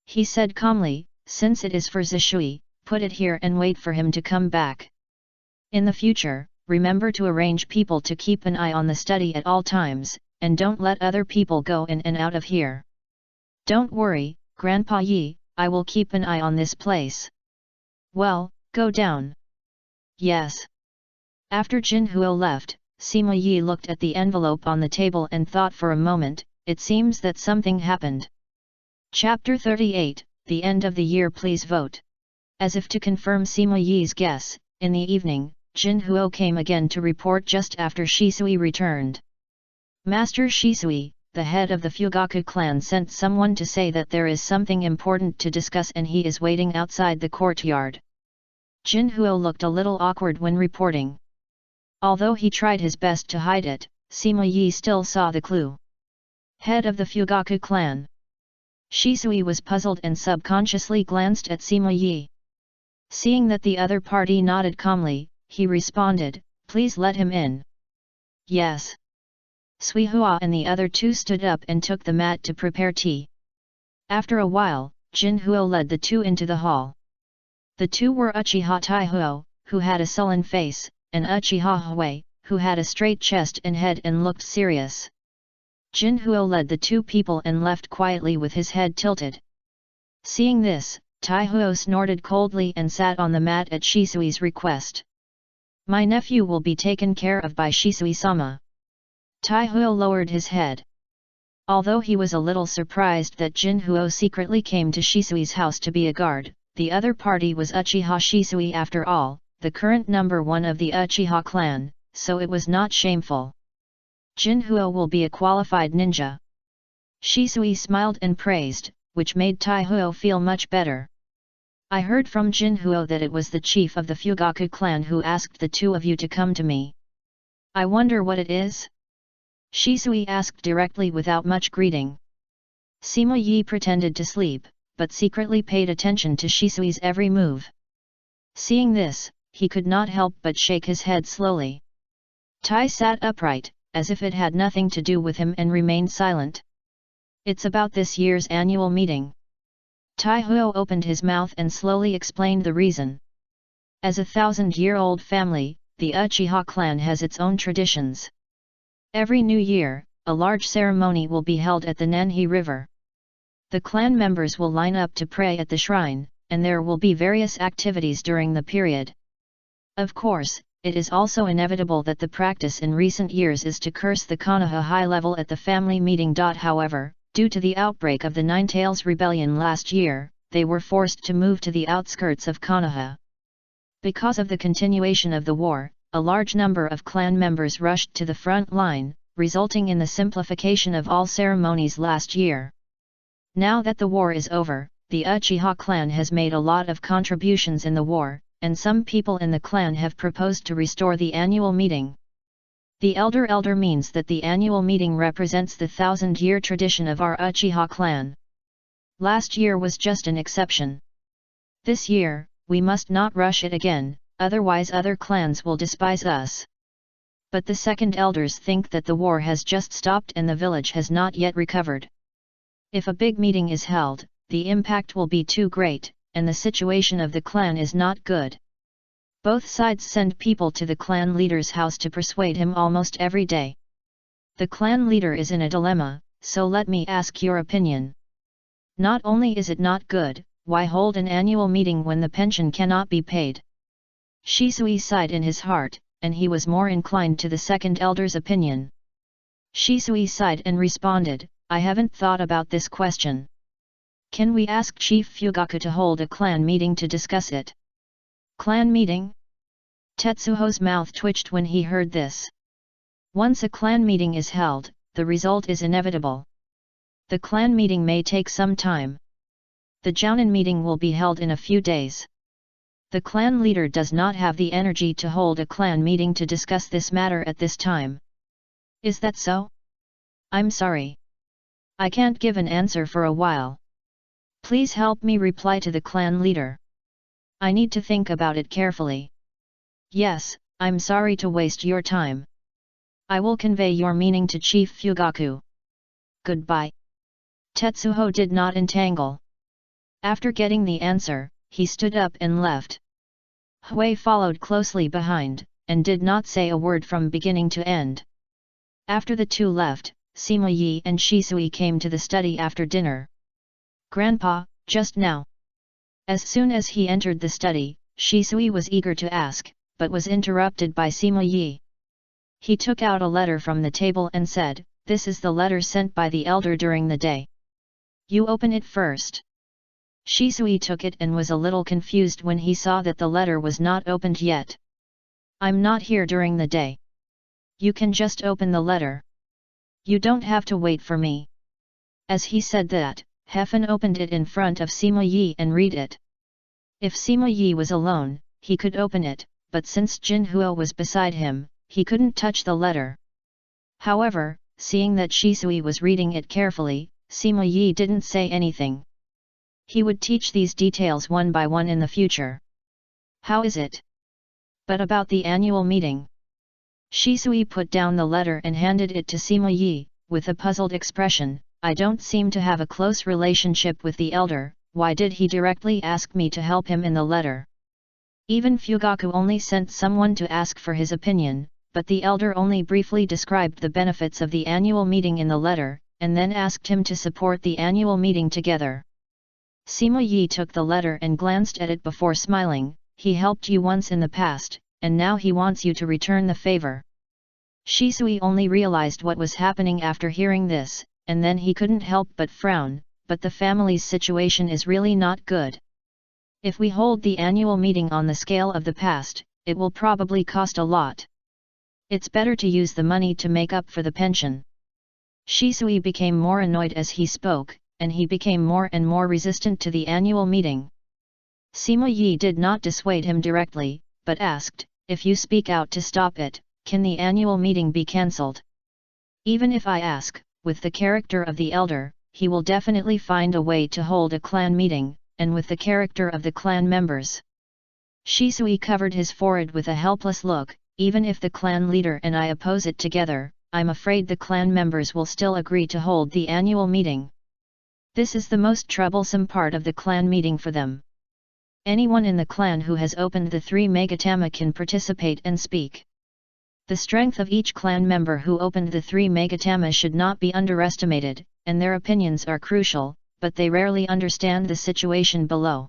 He said calmly, since it is for Shisuis, put it here and wait for him to come back. In the future, remember to arrange people to keep an eye on the study at all times, and don't let other people go in and out of here. Don't worry, Grandpa Yi, I will keep an eye on this place. Well, go down. Yes. After Jinhuo left, Sima Yi looked at the envelope on the table and thought for a moment, it seems that something happened. Chapter 38, The End of the Year. Please vote. As if to confirm Sima Yi's guess, in the evening, Jinhuo came again to report just after Shisuis returned. Master Shisuis, the head of the Fugaku clan, sent someone to say that there is something important to discuss and he is waiting outside the courtyard. Jinhuo looked a little awkward when reporting. Although he tried his best to hide it, Sima Yi still saw the clue. Head of the Fugaku clan. Shisuis was puzzled and subconsciously glanced at Sima Yi. Seeing that the other party nodded calmly, he responded, please let him in. Yes. Suihua and the other two stood up and took the mat to prepare tea. After a while, Jinhuo led the two into the hall. The two were Uchiha Taihuo, who had a sullen face, and Uchiha Hui, who had a straight chest and head and looked serious. Jinhuo led the two people and left quietly with his head tilted. Seeing this, Taihuo snorted coldly and sat on the mat at Shisui's request. My nephew will be taken care of by Shisui-sama. Taihuo lowered his head. Although he was a little surprised that Jinhuo secretly came to Shisui's house to be a guard, the other party was Uchiha Shisui after all, the current number one of the Uchiha clan, so it was not shameful. Jinhuo will be a qualified ninja. Shisui smiled and praised, which made Taihuo feel much better. I heard from Jinhuo that it was the chief of the Fugaku clan who asked the two of you to come to me. I wonder what it is? Shisui asked directly without much greeting. Sima Yi pretended to sleep, but secretly paid attention to Shisui's every move. Seeing this, he could not help but shake his head slowly. Tai sat upright, as if it had nothing to do with him, and remained silent. It's about this year's annual meeting. Taihuo opened his mouth and slowly explained the reason. As a 1,000-year-old family, the Uchiha clan has its own traditions. Every new year, a large ceremony will be held at the Nanhe River. The clan members will line up to pray at the shrine, and there will be various activities during the period. Of course, it is also inevitable that the practice in recent years is to curse the Konoha high level at the family meeting. However, due to the outbreak of the Ninetales rebellion last year, they were forced to move to the outskirts of Konoha. Because of the continuation of the war, a large number of clan members rushed to the front line, resulting in the simplification of all ceremonies last year. Now that the war is over, the Uchiha clan has made a lot of contributions in the war, and some people in the clan have proposed to restore the annual meeting. The elder means that the annual meeting represents the 1,000-year tradition of our Uchiha clan. Last year was just an exception. This year, we must not rush it again, otherwise other clans will despise us. But the second elders think that the war has just stopped and the village has not yet recovered. If a big meeting is held, the impact will be too great, and the situation of the clan is not good. Both sides send people to the clan leader's house to persuade him almost every day. The clan leader is in a dilemma, so let me ask your opinion. Not only is it not good, why hold an annual meeting when the pension cannot be paid? Shisui sighed in his heart, and he was more inclined to the second elder's opinion. Shisui sighed and responded, I haven't thought about this question. Can we ask Chief Fugaku to hold a clan meeting to discuss it? Clan meeting? Tetsuho's mouth twitched when he heard this. Once a clan meeting is held, the result is inevitable. The clan meeting may take some time. The Jounin meeting will be held in a few days. The clan leader does not have the energy to hold a clan meeting to discuss this matter at this time. Is that so? I'm sorry. I can't give an answer for a while. Please help me reply to the clan leader. I need to think about it carefully. Yes, I'm sorry to waste your time. I will convey your meaning to Chief Fugaku. Goodbye. Tetsuho did not entangle. After getting the answer, he stood up and left. Hui followed closely behind, and did not say a word from beginning to end. After the two left, Sima Yi and Shisui came to the study after dinner. Grandpa, just now. As soon as he entered the study, Shisui was eager to ask, but was interrupted by Sima Yi. He took out a letter from the table and said, "This is the letter sent by the elder during the day. You open it first." Shisui took it and was a little confused when he saw that the letter was not opened yet. "I'm not here during the day. You can just open the letter. You don't have to wait for me." As he said that, Hefen opened it in front of Sima Yi and read it. If Sima Yi was alone, he could open it, but since Jinhua was beside him, he couldn't touch the letter. However, seeing that Shisui was reading it carefully, Sima Yi didn't say anything. He would teach these details one by one in the future. How is it? But about the annual meeting? Shisui put down the letter and handed it to Sima Yi, with a puzzled expression. "I don't seem to have a close relationship with the elder, why did he directly ask me to help him in the letter?" Even Fugaku only sent someone to ask for his opinion, but the elder only briefly described the benefits of the annual meeting in the letter, and then asked him to support the annual meeting together. Sima Yi took the letter and glanced at it before smiling. "He helped you once in the past, and now he wants you to return the favor." Shisui only realized what was happening after hearing this, and then he couldn't help but frown, but the family's situation is really not good. If we hold the annual meeting on the scale of the past, it will probably cost a lot. It's better to use the money to make up for the pension. Shisui became more annoyed as he spoke, and he became more and more resistant to the annual meeting. Sima Yi did not dissuade him directly, but asked, "If you speak out to stop it, can the annual meeting be cancelled?" "Even if I ask, with the character of the elder, he will definitely find a way to hold a clan meeting, and with the character of the clan members." Shisui covered his forehead with a helpless look. "Even if the clan leader and I oppose it together, I'm afraid the clan members will still agree to hold the annual meeting. This is the most troublesome part of the clan meeting for them. Anyone in the clan who has opened the 3 Megatama can participate and speak. The strength of each clan member who opened the 3 Megatama should not be underestimated, and their opinions are crucial, but they rarely understand the situation below.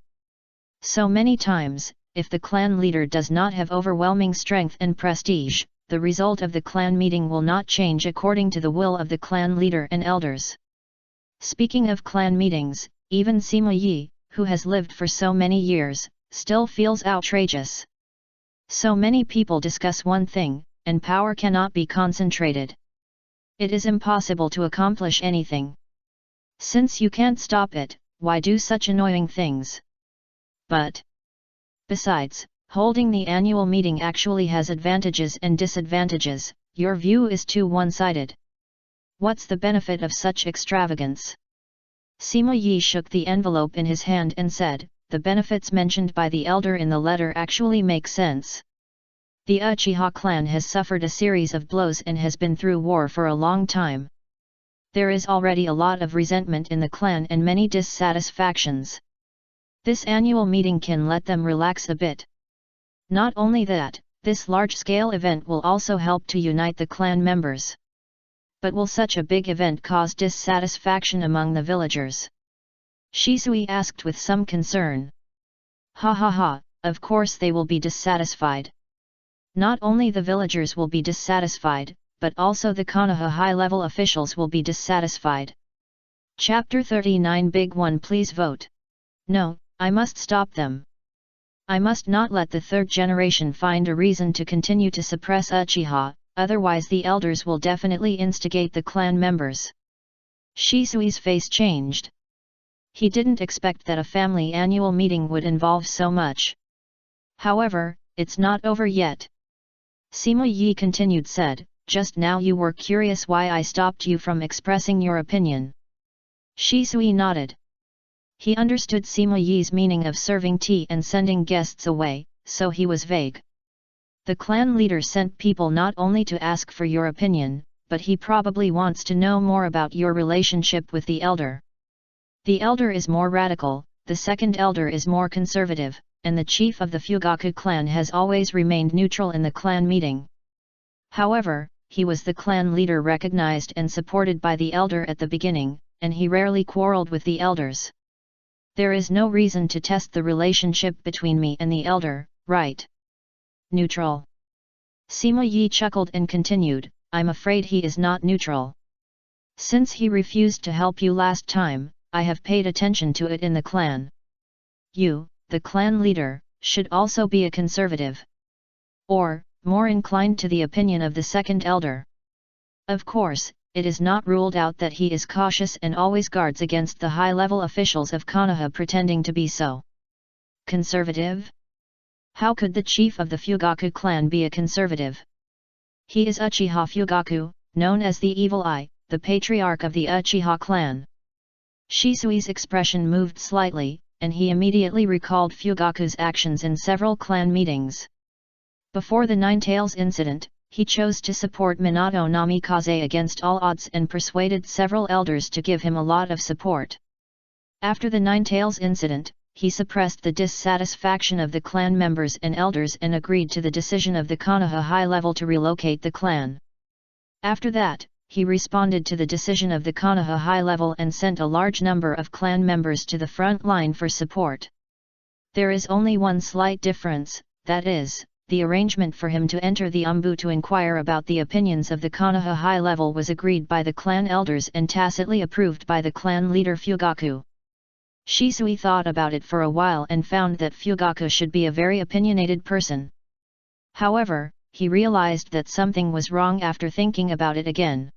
So many times, if the clan leader does not have overwhelming strength and prestige, the result of the clan meeting will not change according to the will of the clan leader and elders." Speaking of clan meetings, even Sima Yi, who has lived for so many years, still feels outrageous. So many people discuss one thing, and power cannot be concentrated. It is impossible to accomplish anything. Since you can't stop it, why do such annoying things? But besides, holding the annual meeting actually has advantages and disadvantages. Your view is too one-sided. What's the benefit of such extravagance? Sima Yi shook the envelope in his hand and said, "The benefits mentioned by the elder in the letter actually make sense. The Uchiha clan has suffered a series of blows and has been through war for a long time. There is already a lot of resentment in the clan and many dissatisfactions. This annual meeting can let them relax a bit. Not only that, this large-scale event will also help to unite the clan members. But will such a big event cause dissatisfaction among the villagers?" Shisui asked with some concern. "Ha ha ha, of course they will be dissatisfied. Not only the villagers will be dissatisfied, but also the Konoha high-level officials will be dissatisfied." Chapter 39 Big One. Please vote. No, I must stop them. I must not let the third generation find a reason to continue to suppress Uchiha, otherwise the elders will definitely instigate the clan members. Shisui's face changed. He didn't expect that a family annual meeting would involve so much. However, it's not over yet. Sima Yi continued said, just now you were curious why I stopped you from expressing your opinion. Shisui nodded. He understood Sima Yi's meaning of serving tea and sending guests away, so he was vague. The clan leader sent people not only to ask for your opinion, but he probably wants to know more about your relationship with the elder. The elder is more radical, the second elder is more conservative, and the chief of the Fugaku clan has always remained neutral in the clan meeting. However, he was the clan leader recognized and supported by the elder at the beginning, and he rarely quarreled with the elders. There is no reason to test the relationship between me and the elder, right? Neutral. Sima Yi chuckled and continued, I'm afraid he is not neutral. Since he refused to help you last time, I have paid attention to it in the clan. You, the clan leader, should also be a conservative. Or, more inclined to the opinion of the second elder. Of course, it is not ruled out that he is cautious and always guards against the high-level officials of Konoha pretending to be so. Conservative? How could the chief of the Fugaku clan be a conservative? He is Uchiha Fugaku, known as the Evil Eye, the patriarch of the Uchiha clan. Shisui's expression moved slightly, and he immediately recalled Fugaku's actions in several clan meetings. Before the Ninetales incident, he chose to support Minato Namikaze against all odds and persuaded several elders to give him a lot of support. After the Ninetales incident, he suppressed the dissatisfaction of the clan members and elders and agreed to the decision of the Konoha high level to relocate the clan. After that, he responded to the decision of the Konoha high level and sent a large number of clan members to the front line for support. There is only one slight difference, that is, the arrangement for him to enter the Umbu to inquire about the opinions of the Konoha high level was agreed by the clan elders and tacitly approved by the clan leader Fugaku. Shisui thought about it for a while and found that Fugaku should be a very opinionated person. However, he realized that something was wrong after thinking about it again.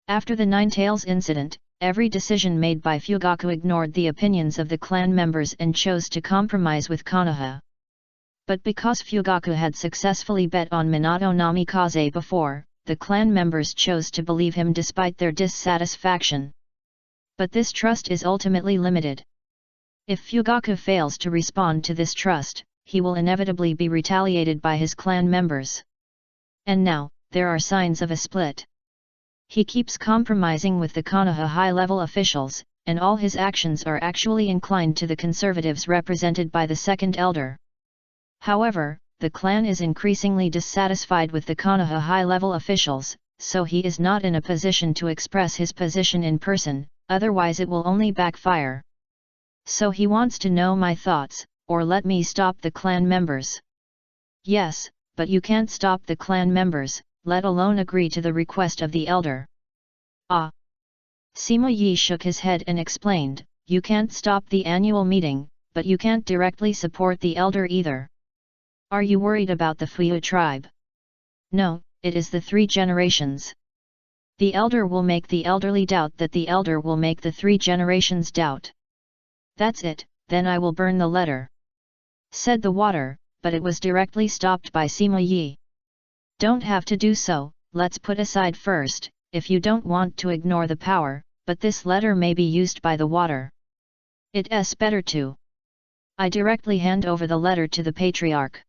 After the Ninetales incident, every decision made by Fugaku ignored the opinions of the clan members and chose to compromise with Konoha. But because Fugaku had successfully bet on Minato Namikaze before, the clan members chose to believe him despite their dissatisfaction. But this trust is ultimately limited. If Fugaku fails to respond to this trust, he will inevitably be retaliated by his clan members. And now, there are signs of a split. He keeps compromising with the Konoha high-level officials, and all his actions are actually inclined to the conservatives represented by the second elder. However, the clan is increasingly dissatisfied with the Konoha high-level officials, so he is not in a position to express his position in person, otherwise it will only backfire. So he wants to know my thoughts, or let me stop the clan members. Yes, but you can't stop the clan members, let alone agree to the request of the elder. Ah! Sima Yi shook his head and explained, you can't stop the annual meeting, but you can't directly support the elder either. Are you worried about the Fuyu tribe? No, it is the 3 generations. The elder will make the elderly doubt that the elder will make the 3 generations doubt. That's it, then I will burn the letter. Said the water, but it was directly stopped by Sima Yi. Don't have to do so, let's put aside first, if you don't want to ignore the power, but this letter may be used by the water. It's better to. I directly hand over the letter to the patriarch.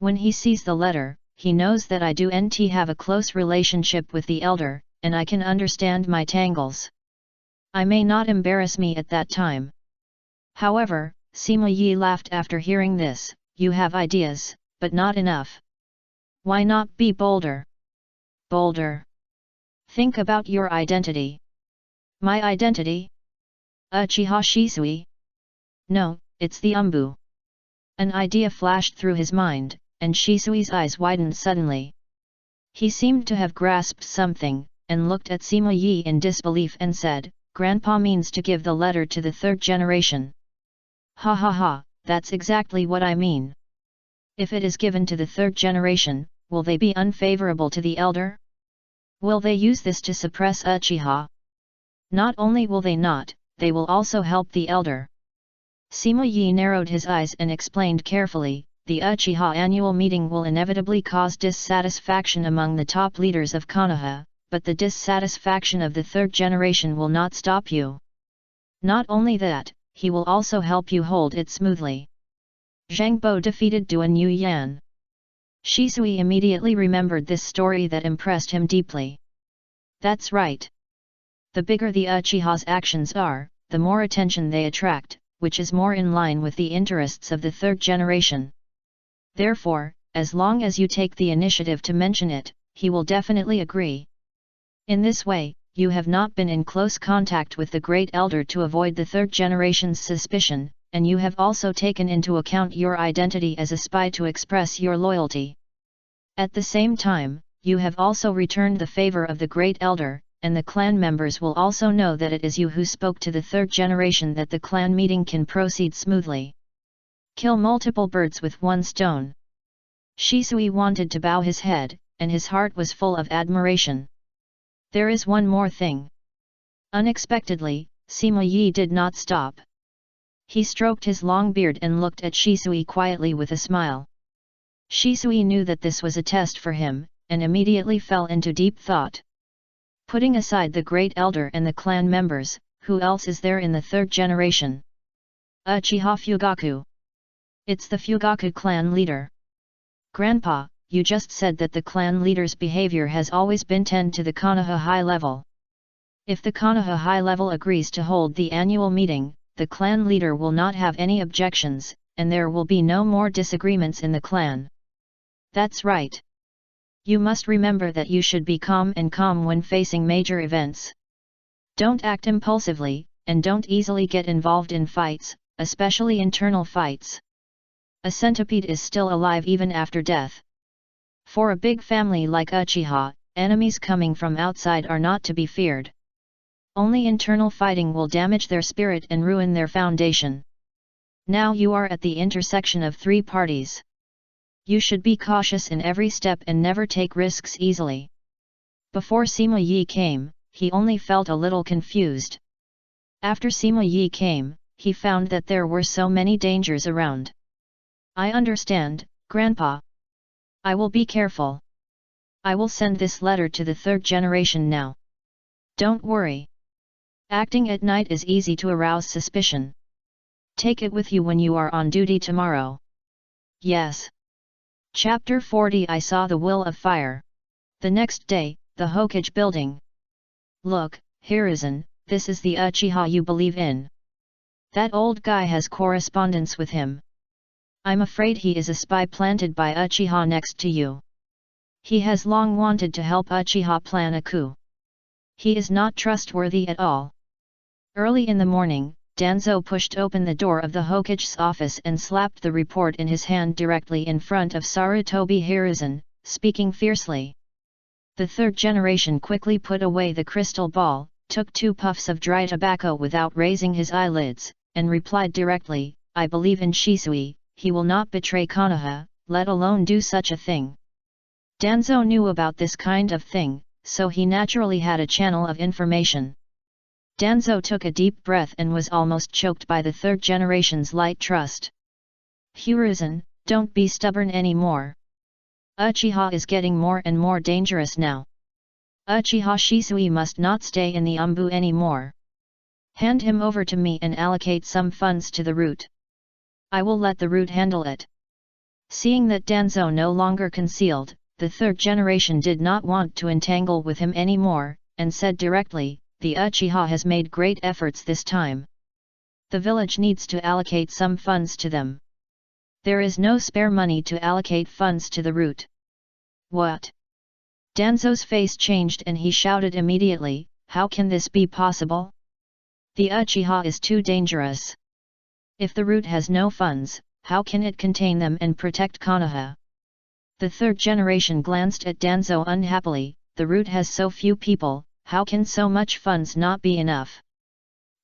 When he sees the letter, he knows that I do not have a close relationship with the elder, and I can understand my tangles. I may not embarrass me at that time. However, Sima Yi laughed after hearing this, you have ideas, but not enough. Why not be bolder? Bolder. Think about your identity. My identity? Uchiha Shisui? No, it's the Umbu. An idea flashed through his mind, and Shisui's eyes widened suddenly. He seemed to have grasped something, and looked at Sima Yi in disbelief and said, Grandpa means to give the letter to the 3rd generation. Ha ha ha, that's exactly what I mean. If it is given to the 3rd generation, will they be unfavorable to the elder? Will they use this to suppress Uchiha? Not only will they not, they will also help the elder. Sima Yi narrowed his eyes and explained carefully, the Uchiha annual meeting will inevitably cause dissatisfaction among the top leaders of Konoha, but the dissatisfaction of the third generation will not stop you. Not only that, he will also help you hold it smoothly. Zhang Bo defeated Duan Yu Yan. Shisui immediately remembered this story that impressed him deeply. That's right. The bigger the Uchiha's actions are, the more attention they attract, which is more in line with the interests of the third generation. Therefore, as long as you take the initiative to mention it, he will definitely agree. In this way, you have not been in close contact with the great elder to avoid the third generation's suspicion, and you have also taken into account your identity as a spy to express your loyalty. At the same time, you have also returned the favor of the great elder, and the clan members will also know that it is you who spoke to the third generation that the clan meeting can proceed smoothly. Kill multiple birds with one stone. Shisui wanted to bow his head, and his heart was full of admiration. There is one more thing. Unexpectedly, Sima Yi did not stop. He stroked his long beard and looked at Shisui quietly with a smile. Shisui knew that this was a test for him, and immediately fell into deep thought. Putting aside the great elder and the clan members, who else is there in the third generation? Uchiha Fugaku. It's the Fugaku clan leader. Grandpa, you just said that the clan leader's behavior has always been tend to the Konoha high level. If the Konoha high level agrees to hold the annual meeting, the clan leader will not have any objections, and there will be no more disagreements in the clan. That's right. You must remember that you should be calm when facing major events. Don't act impulsively, and don't easily get involved in fights, especially internal fights. A centipede is still alive even after death. For a big family like Uchiha, enemies coming from outside are not to be feared. Only internal fighting will damage their spirit and ruin their foundation. Now you are at the intersection of three parties. You should be cautious in every step and never take risks easily. Before Sima Yi came, he only felt a little confused. After Sima Yi came, he found that there were so many dangers around. I understand, Grandpa. I will be careful. I will send this letter to the third generation now. Don't worry. Acting at night is easy to arouse suspicion. Take it with you when you are on duty tomorrow. Yes. Chapter 40 I saw the will of fire. The next day, the Hokage building. Look, Hiruzen, this is the Uchiha you believe in. That old guy has correspondence with him. I'm afraid he is a spy planted by Uchiha next to you. He has long wanted to help Uchiha plan a coup. He is not trustworthy at all. Early in the morning, Danzo pushed open the door of the Hokage's office and slapped the report in his hand directly in front of Sarutobi Hiruzen, speaking fiercely. The third generation quickly put away the crystal ball, took 2 puffs of dry tobacco without raising his eyelids, and replied directly, I believe in Shisui, he will not betray Konoha, let alone do such a thing. Danzo knew about this kind of thing, so he naturally had a channel of information. Danzo took a deep breath and was almost choked by the third generation's light trust. Hiruzen, don't be stubborn anymore. Uchiha is getting more and more dangerous now. Uchiha Shisui must not stay in the Umbu anymore. Hand him over to me and allocate some funds to the root. I will let the root handle it. Seeing that Danzo no longer concealed, the third generation did not want to entangle with him anymore, and said directly, the Uchiha has made great efforts this time. The village needs to allocate some funds to them. There is no spare money to allocate funds to the root. What? Danzo's face changed and he shouted immediately, how can this be possible? The Uchiha is too dangerous. If the root has no funds, how can it contain them and protect Konoha? The third generation glanced at Danzo unhappily, the root has so few people, how can so much funds not be enough?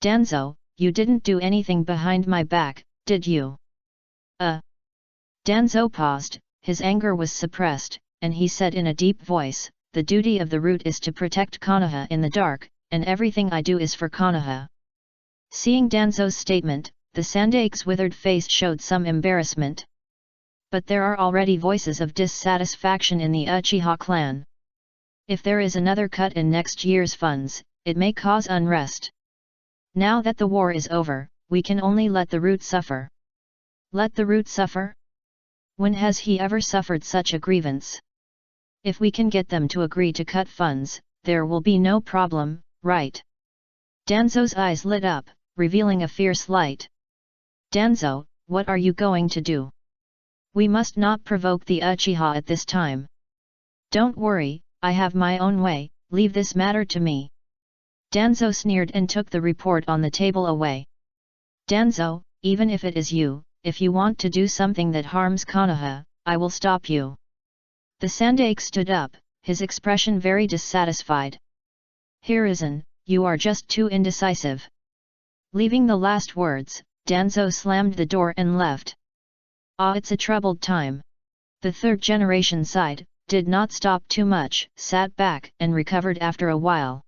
Danzo, you didn't do anything behind my back, did you? Danzo paused, his anger was suppressed, and he said in a deep voice, the duty of the root is to protect Konoha in the dark, and everything I do is for Konoha. Seeing Danzo's statement, the Sandake's withered face showed some embarrassment. But there are already voices of dissatisfaction in the Uchiha clan. If there is another cut in next year's funds, it may cause unrest. Now that the war is over, we can only let the root suffer. Let the root suffer? When has he ever suffered such a grievance? If we can get them to agree to cut funds, there will be no problem, right? Danzo's eyes lit up, revealing a fierce light. Danzo, what are you going to do? We must not provoke the Uchiha at this time. Don't worry, I have my own way, leave this matter to me. Danzo sneered and took the report on the table away. Danzo, even if it is you, if you want to do something that harms Konoha, I will stop you. The Sandake stood up, his expression very dissatisfied. Hiruzen, you are just too indecisive. Leaving the last words, Danzo slammed the door and left. Ah, it's a troubled time. The third generation sighed, did not stop too much, sat back and recovered after a while.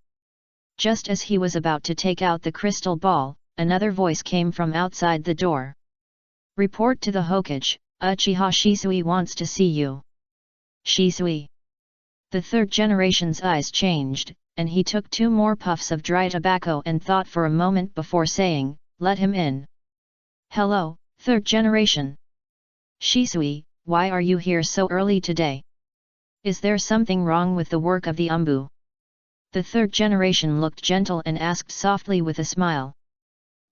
Just as he was about to take out the crystal ball, another voice came from outside the door. Report to the Hokage, Uchiha Shisui wants to see you. Shisui. The third generation's eyes changed, and he took 2 more puffs of dry tobacco and thought for a moment before saying, let him in. Hello, third generation. Shisui, why are you here so early today? Is there something wrong with the work of the Umbu? The third generation looked gentle and asked softly with a smile.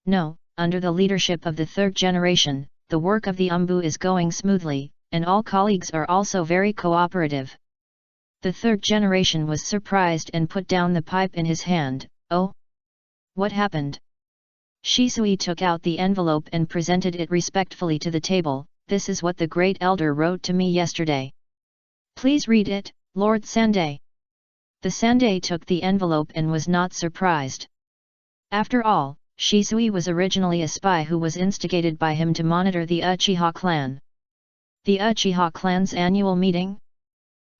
No, under the leadership of the third generation, the work of the Umbu is going smoothly, and all colleagues are also very cooperative. The third generation was surprised and put down the pipe in his hand. Oh? What happened? Shisui took out the envelope and presented it respectfully to the table. This is what the Great Elder wrote to me yesterday. Please read it, Lord Sandai. The Sandai took the envelope and was not surprised. After all, Shisui was originally a spy who was instigated by him to monitor the Uchiha clan. The Uchiha clan's annual meeting?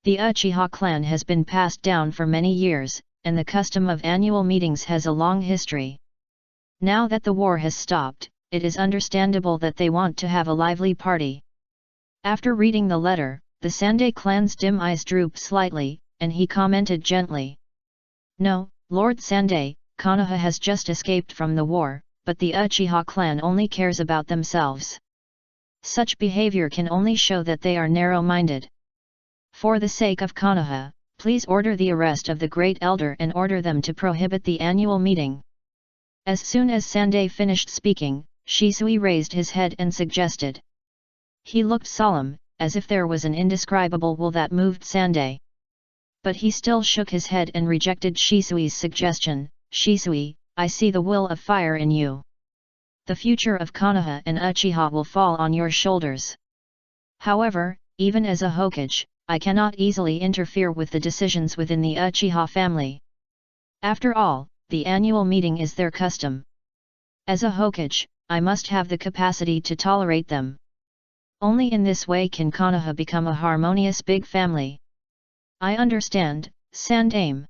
The Uchiha clan has been passed down for many years, and the custom of annual meetings has a long history. Now that the war has stopped, it is understandable that they want to have a lively party. After reading the letter, the Sandai clan's dim eyes drooped slightly, and he commented gently. No, Lord Sandai, Konoha has just escaped from the war, but the Uchiha clan only cares about themselves. Such behavior can only show that they are narrow-minded. For the sake of Konoha, please order the arrest of the Great Elder and order them to prohibit the annual meeting. As soon as Sandai finished speaking, Shisui raised his head and suggested. He looked solemn, as if there was an indescribable will that moved Sandai. But he still shook his head and rejected Shisui's suggestion. Shisui, I see the will of fire in you. The future of Konoha and Uchiha will fall on your shoulders. However, even as a Hokage, I cannot easily interfere with the decisions within the Uchiha family. After all, the annual meeting is their custom. As a Hokage, I must have the capacity to tolerate them. Only in this way can Konoha become a harmonious big family. I understand, Sandaime.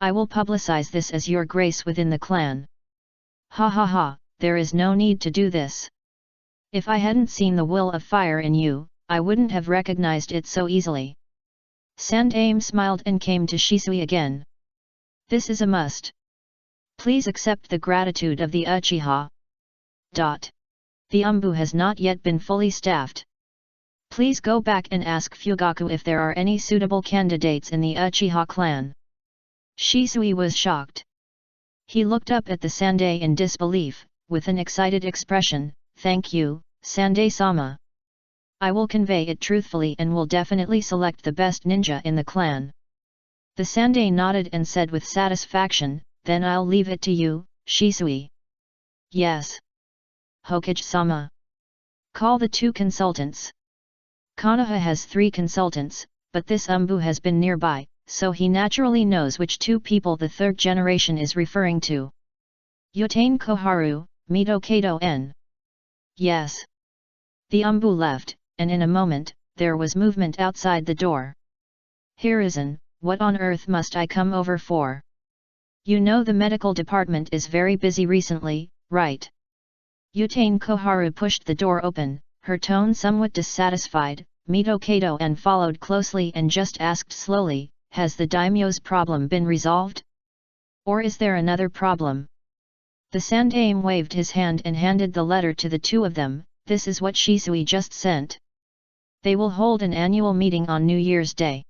I will publicize this as your grace within the clan. Ha ha ha, there is no need to do this. If I hadn't seen the will of fire in you, I wouldn't have recognized it so easily. Sandaime smiled and came to Shisui again. This is a must. Please accept the gratitude of the Uchiha. The Umbu has not yet been fully staffed. Please go back and ask Fugaku if there are any suitable candidates in the Uchiha clan. Shisui was shocked. He looked up at the Sandai in disbelief, with an excited expression. Thank you, Sandai-sama. I will convey it truthfully and will definitely select the best ninja in the clan. The Sandai nodded and said with satisfaction, then I'll leave it to you, Shisui. Yes. Hokage-sama. Call the 2 consultants. Konoha has 3 consultants, but this Umbu has been nearby, so he naturally knows which 2 people the third generation is referring to. Yotane Koharu, Mito Kato N. Yes. The Umbu left, and in a moment, there was movement outside the door. Hiruzen, what on earth must I come over for? You know the medical department is very busy recently, right? Utane Koharu pushed the door open, her tone somewhat dissatisfied. Mito Kato and followed closely and just asked slowly, has the daimyo's problem been resolved? Or is there another problem? The Sandaime waved his hand and handed the letter to the two of them. This is what Shisui just sent. They will hold an annual meeting on New Year's Day.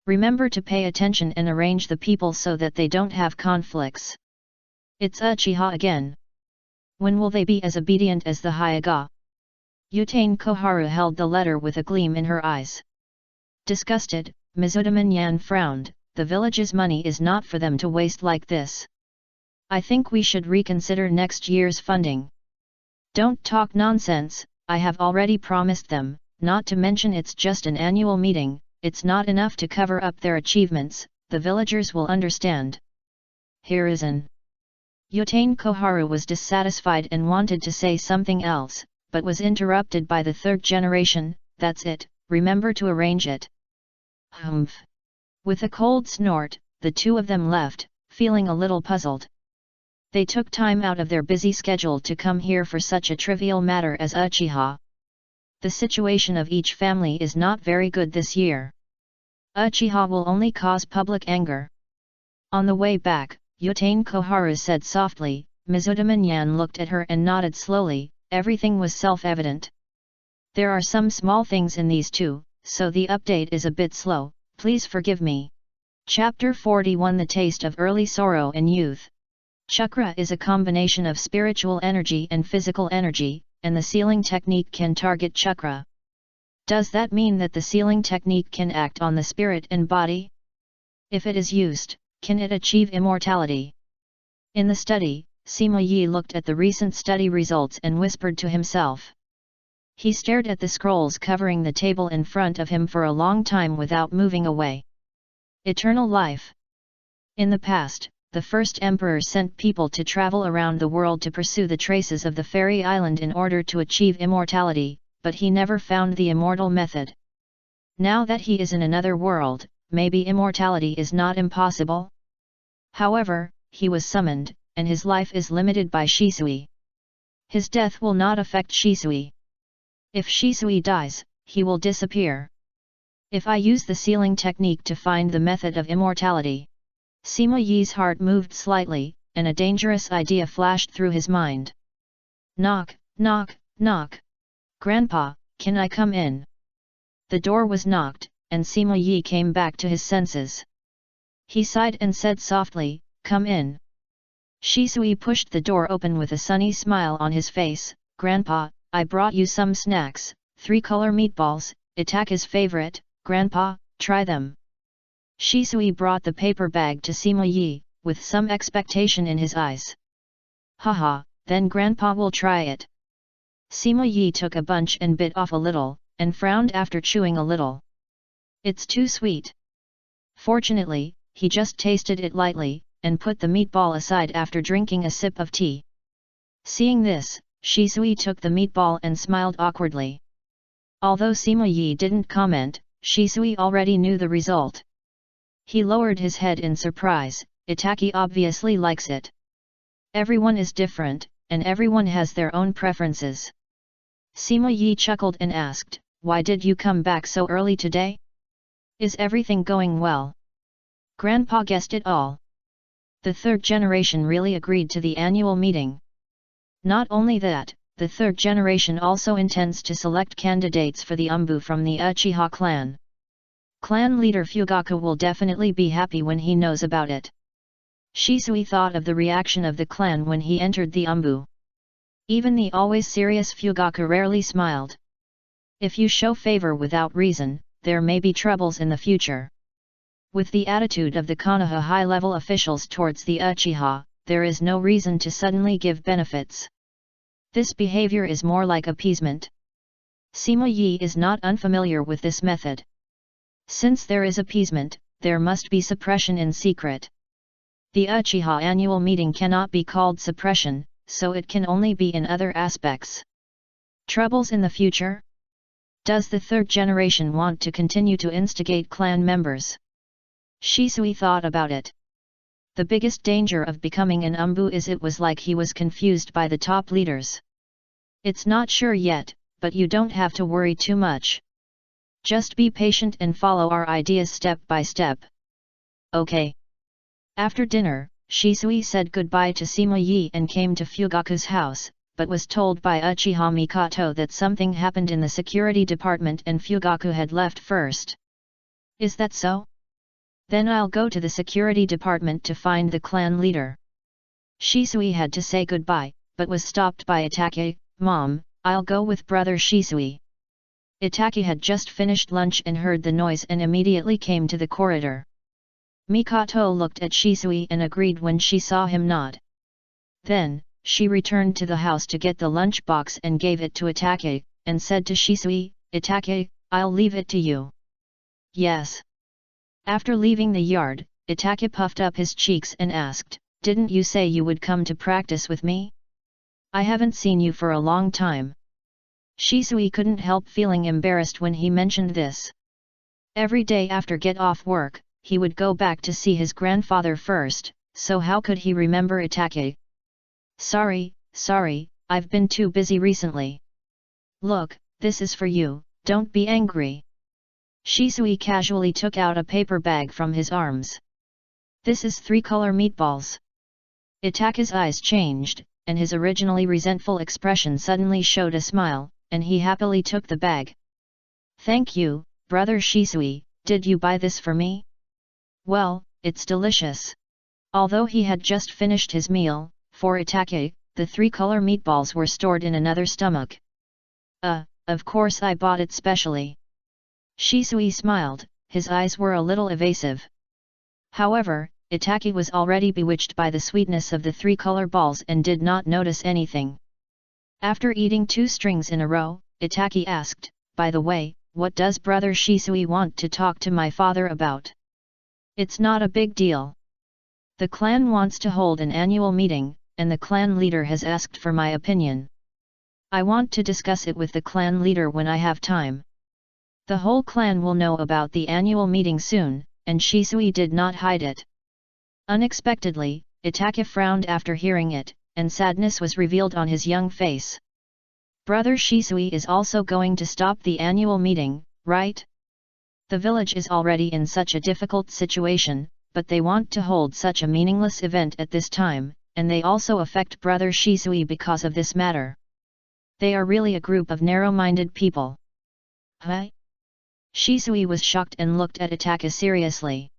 Remember to pay attention and arrange the people so that they don't have conflicts. It's Uchiha again. When will they be as obedient as the Hyaga? Utane Koharu held the letter with a gleam in her eyes. Disgusted, Mizudaman Yan frowned. The village's money is not for them to waste like this. I think we should reconsider next year's funding. Don't talk nonsense, I have already promised them, not to mention it's just an annual meeting, it's not enough to cover up their achievements, the villagers will understand. Hiruzen. Utane Koharu was dissatisfied and wanted to say something else, but was interrupted by the third generation. That's it, remember to arrange it. Humph. With a cold snort, the two of them left, feeling a little puzzled. They took time out of their busy schedule to come here for such a trivial matter as Uchiha. The situation of each family is not very good this year. Uchiha will only cause public anger. On the way back, Utane Koharu said softly. Mizudaman Yan looked at her and nodded slowly. Everything was self-evident. There are some small things in these two, so the update is a bit slow, please forgive me. Chapter 41 The Taste of Early Sorrow and Youth. Chakra is a combination of spiritual energy and physical energy, and the sealing technique can target chakra. Does that mean that the sealing technique can act on the spirit and body? If it is used, can it achieve immortality? In the study, Sima Yi looked at the recent study results and whispered to himself. He stared at the scrolls covering the table in front of him for a long time without moving away. Eternal life. In the past, the first emperor sent people to travel around the world to pursue the traces of the fairy island in order to achieve immortality, but he never found the immortal method. Now that he is in another world, maybe immortality is not impossible? However, he was summoned, and his life is limited by Shisui. His death will not affect Shisui. If Shisui dies, he will disappear. If I use the sealing technique to find the method of immortality. Sima Yi's heart moved slightly, and a dangerous idea flashed through his mind. Knock, knock, knock. Grandpa, can I come in? The door was knocked, and Sima Yi came back to his senses. He sighed and said softly, come in. Shisui pushed the door open with a sunny smile on his face. Grandpa, I brought you some snacks, 3-color meatballs, Itaka's favorite. Grandpa, try them. Shisui brought the paper bag to Sima Yi, with some expectation in his eyes. Haha, then Grandpa will try it. Sima Yi took a bunch and bit off a little, and frowned after chewing a little. It's too sweet. Fortunately, he just tasted it lightly, and put the meatball aside after drinking a sip of tea. Seeing this, Shisui took the meatball and smiled awkwardly. Although Sima Yi didn't comment, Shisui already knew the result. He lowered his head in surprise. Itaki obviously likes it. Everyone is different, and everyone has their own preferences. Sima Yi chuckled and asked, why did you come back so early today? Is everything going well? Grandpa guessed it all. The third generation really agreed to the annual meeting. Not only that, the third generation also intends to select candidates for the Umbu from the Uchiha clan. Clan leader Fugaku will definitely be happy when he knows about it. Shisui thought of the reaction of the clan when he entered the Umbu. Even the always serious Fugaku rarely smiled. If you show favor without reason, there may be troubles in the future. With the attitude of the Konoha high-level officials towards the Uchiha, there is no reason to suddenly give benefits. This behavior is more like appeasement. Sima Yi is not unfamiliar with this method. Since there is appeasement, there must be suppression in secret. The Uchiha annual meeting cannot be called suppression, so it can only be in other aspects. Troubles in the future? Does the third generation want to continue to instigate clan members? Shisui thought about it. The biggest danger of becoming an umbu is it was like he was confused by the top leaders. It's not sure yet, but you don't have to worry too much. Just be patient and follow our ideas step by step. Okay. After dinner, Shisui said goodbye to Sima Yi and came to Fugaku's house, but was told by Uchiha Mikoto that something happened in the security department and Fugaku had left first. Is that so? Then I'll go to the security department to find the clan leader. Shisui had to say goodbye, but was stopped by Itake. Mom, I'll go with brother Shisui. Itake had just finished lunch and heard the noise and immediately came to the corridor. Mikoto looked at Shisui and agreed when she saw him nod. Then, she returned to the house to get the lunch box and gave it to Itake, and said to Shisui, Itake, I'll leave it to you. Yes. After leaving the yard, Itake puffed up his cheeks and asked, didn't you say you would come to practice with me? I haven't seen you for a long time. Shisui couldn't help feeling embarrassed when he mentioned this. Every day after get off work, he would go back to see his grandfather first, so how could he remember Itake? Sorry, I've been too busy recently. Look, this is for you, don't be angry. Shisui casually took out a paper bag from his arms. This is 3-color meatballs. Itake's eyes changed, and his originally resentful expression suddenly showed a smile, and he happily took the bag. Thank you, brother Shisui, did you buy this for me? Well, it's delicious. Although he had just finished his meal, for Itake, the 3-color meatballs were stored in another stomach. Of course I bought it specially. Shisui smiled, his eyes were a little evasive. However, Itake was already bewitched by the sweetness of the 3-color balls and did not notice anything. After eating 2 strings in a row, Itake asked, by the way, what does brother Shisui want to talk to my father about? It's not a big deal. The clan wants to hold an annual meeting, and the clan leader has asked for my opinion. I want to discuss it with the clan leader when I have time. The whole clan will know about the annual meeting soon, and Shisui did not hide it. Unexpectedly, Itake frowned after hearing it, and sadness was revealed on his young face. Brother Shisui is also going to stop the annual meeting, right? The village is already in such a difficult situation, but they want to hold such a meaningless event at this time, and they also affect brother Shisui because of this matter. They are really a group of narrow-minded people. Huh? Shisui was shocked and looked at Itake seriously.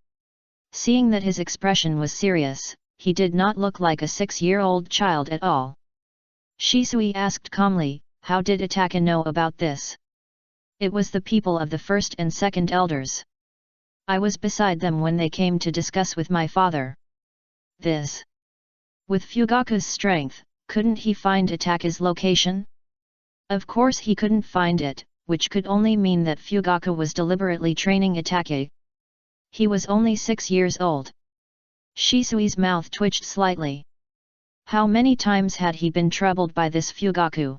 Seeing that his expression was serious, he did not look like a 6-year-old child at all. Shisui asked calmly, how did Itake know about this? It was the people of the first and second elders. I was beside them when they came to discuss with my father. This. With Fugaku's strength, couldn't he find Itake's location? Of course he couldn't find it, which could only mean that Fugaku was deliberately training Itake. He was only 6 years old. Shisui's mouth twitched slightly. How many times had he been troubled by this Fugaku?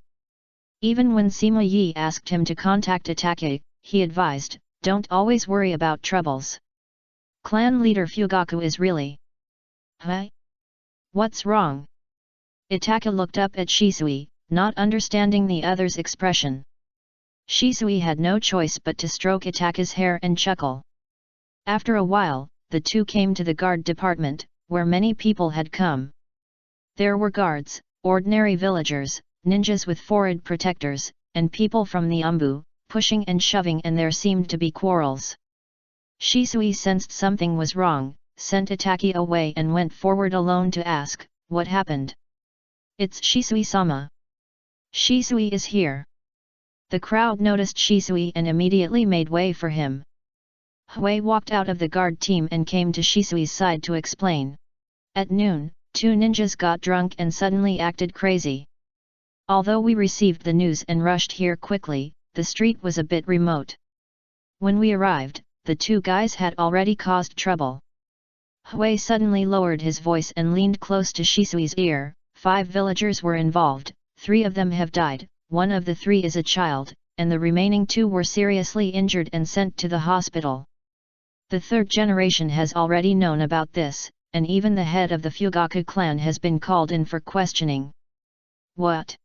Even when Sima Yi asked him to contact Itake, he advised, don't always worry about troubles. Clan leader Fugaku is really... Huh? What's wrong? Itake looked up at Shisui, not understanding the other's expression. Shisui had no choice but to stroke Itake's hair and chuckle. After a while, the two came to the guard department, where many people had come. There were guards, ordinary villagers, ninjas with forehead protectors, and people from the Umbu, pushing and shoving, and there seemed to be quarrels. Shisui sensed something was wrong, sent Itake away and went forward alone to ask, what happened? It's Shisui-sama. Shisui is here. The crowd noticed Shisui and immediately made way for him. Hui walked out of the guard team and came to Shisui's side to explain. At noon, 2 ninjas got drunk and suddenly acted crazy. Although we received the news and rushed here quickly, the street was a bit remote. When we arrived, the 2 guys had already caused trouble. Hui suddenly lowered his voice and leaned close to Shisui's ear. 5 villagers were involved, 3 of them have died, 1 of the 3 is a child, and the remaining 2 were seriously injured and sent to the hospital. The 3rd generation has already known about this, and even the head of the Fugaku clan has been called in for questioning. What?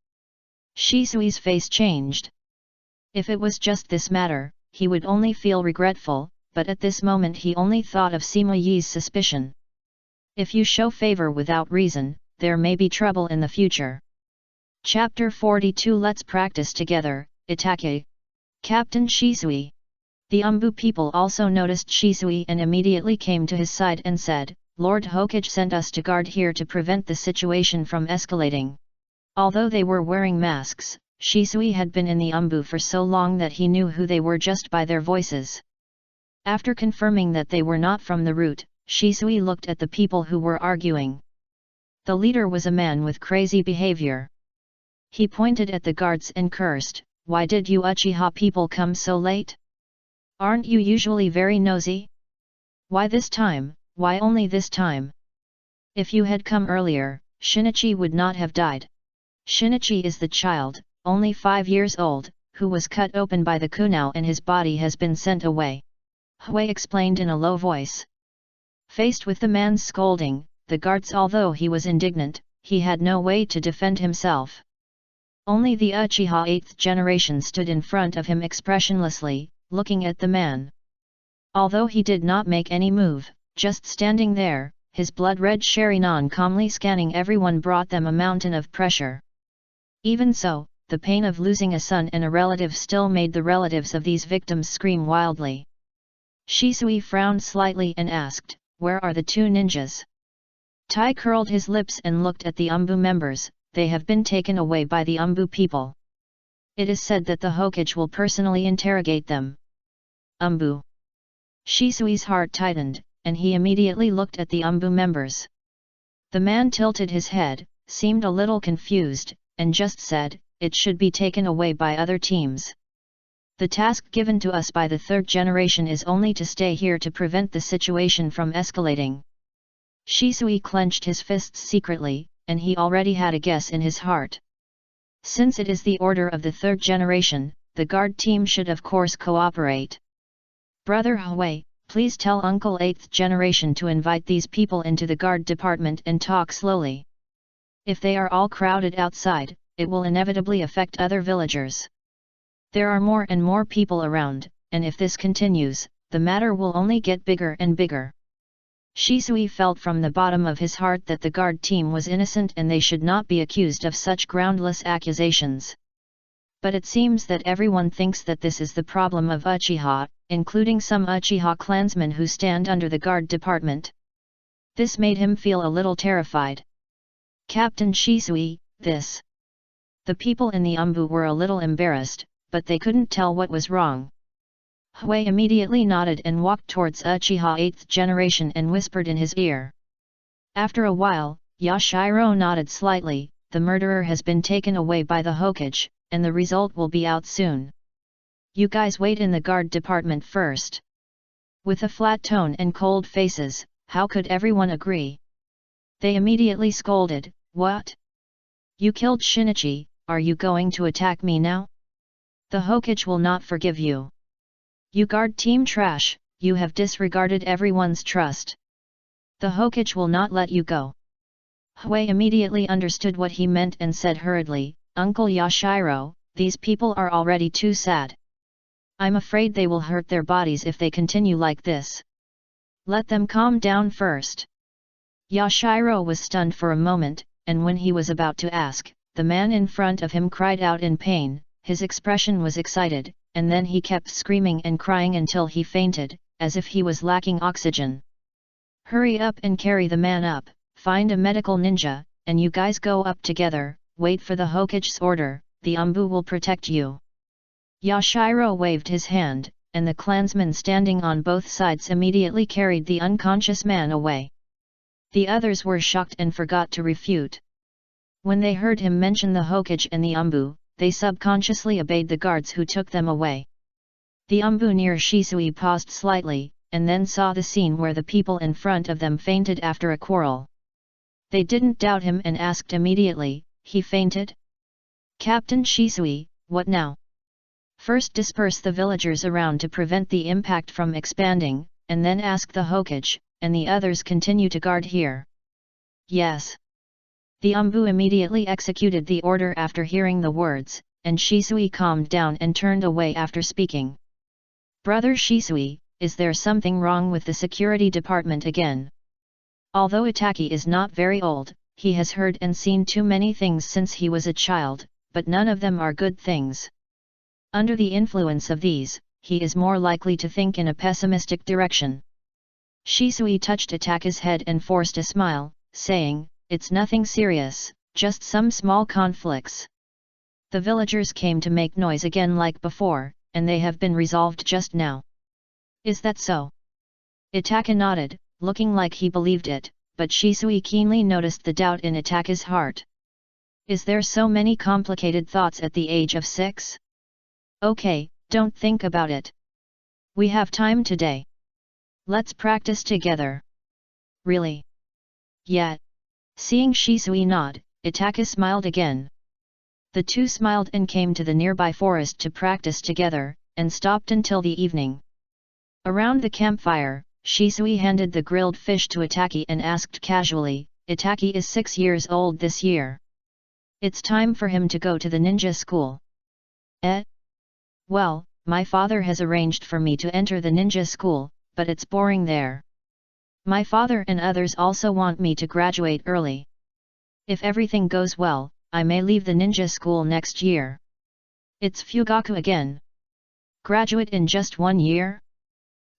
Shisui's face changed. If it was just this matter, he would only feel regretful, but at this moment he only thought of Sima Yi's suspicion. If you show favor without reason, there may be trouble in the future. Chapter 42 Let's practice together, Itake. Captain Shisui. The Umbu people also noticed Shisui and immediately came to his side and said, Lord Hokage sent us to guard here to prevent the situation from escalating. Although they were wearing masks, Shisui had been in the Umbu for so long that he knew who they were just by their voices. After confirming that they were not from the root, Shisui looked at the people who were arguing. The leader was a man with crazy behavior. He pointed at the guards and cursed, "Why did you Uchiha people come so late? Aren't you usually very nosy? Why this time, why only this time? If you had come earlier, Shinichi would not have died." Shinichi is the child, only 5 years old, who was cut open by the kunao and his body has been sent away. Hui explained in a low voice. Faced with the man's scolding, the guards, although he was indignant, he had no way to defend himself. Only the Uchiha 8th generation stood in front of him expressionlessly, looking at the man. Although he did not make any move, just standing there, his blood-red Sharingan calmly scanning everyone brought them a mountain of pressure. Even so, the pain of losing a son and a relative still made the relatives of these victims scream wildly. Shisui frowned slightly and asked, "Where are the 2 ninjas?" Tai curled his lips and looked at the Umbu members. "They have been taken away by the Umbu people. It is said that the Hokage will personally interrogate them." Umbu. Shisui's heart tightened, and he immediately looked at the Umbu members. The man tilted his head, seemed a little confused, and just said, "It should be taken away by other teams. The task given to us by the 3rd generation is only to stay here to prevent the situation from escalating." Shisui clenched his fists secretly, and he already had a guess in his heart. Since it is the order of the 3rd generation, the guard team should of course cooperate. "Brother Hui, please tell Uncle 8th generation to invite these people into the guard department and talk slowly. If they are all crowded outside, it will inevitably affect other villagers. There are more and more people around, and if this continues, the matter will only get bigger and bigger." Shisui felt from the bottom of his heart that the guard team was innocent and they should not be accused of such groundless accusations. But it seems that everyone thinks that this is the problem of Uchiha, including some Uchiha clansmen who stand under the guard department. This made him feel a little terrified. "Captain Shisui, this..." The people in the Umbu were a little embarrassed, but they couldn't tell what was wrong. Hui immediately nodded and walked towards Uchiha 8th generation and whispered in his ear. After a while, Yashiro nodded slightly. "The murderer has been taken away by the Hokage, and the result will be out soon. You guys wait in the guard department first." With a flat tone and cold faces, how could everyone agree? They immediately scolded, "What? You killed Shinichi, are you going to attack me now? The Hokage will not forgive you. You guard team trash, you have disregarded everyone's trust. The Hokage will not let you go." Hui immediately understood what he meant and said hurriedly, "Uncle Yashiro, these people are already too sad. I'm afraid they will hurt their bodies if they continue like this. Let them calm down first." Yashiro was stunned for a moment, and when he was about to ask, the man in front of him cried out in pain. His expression was excited, and then he kept screaming and crying until he fainted, as if he was lacking oxygen. "Hurry up and carry the man up, find a medical ninja, and you guys go up together, wait for the Hokage's order, the Umbu will protect you." Yashiro waved his hand, and the clansmen standing on both sides immediately carried the unconscious man away. The others were shocked and forgot to refute. When they heard him mention the Hokage and the Umbu, they subconsciously obeyed the guards who took them away. The Umbu near Shisui paused slightly, and then saw the scene where the people in front of them fainted after a quarrel. They didn't doubt him and asked immediately, "He fainted? Captain Shisui, what now? First disperse the villagers around to prevent the impact from expanding, and then ask the Hokage, and the others continue to guard here. Yes. The Umbu immediately executed the order after hearing the words, and Shisui calmed down and turned away after speaking. Brother Shisui, is there something wrong with the security department again? Although Itaki is not very old, he has heard and seen too many things since he was a child, but none of them are good things. Under the influence of these, he is more likely to think in a pessimistic direction. Shisui touched Itaki's head and forced a smile, saying, "It's nothing serious, just some small conflicts. The villagers came to make noise again like before, and they have been resolved just now." "Is that so?" Itaki nodded, looking like he believed it, but Shisui keenly noticed the doubt in Itaki's heart. "Is there so many complicated thoughts at the age of 6? Okay, don't think about it. We have time today. Let's practice together." "Really?" "Yeah." Seeing Shisui nod, Itaki smiled again. The two smiled and came to the nearby forest to practice together, and stopped until the evening. Around the campfire, Shisui handed the grilled fish to Itaki and asked casually, "Itaki is 6 years old this year. It's time for him to go to the ninja school." "Eh? Well, my father has arranged for me to enter the ninja school, but it's boring there. My father and others also want me to graduate early. If everything goes well, I may leave the ninja school next year." "It's Fugaku again. Graduate in just 1 year?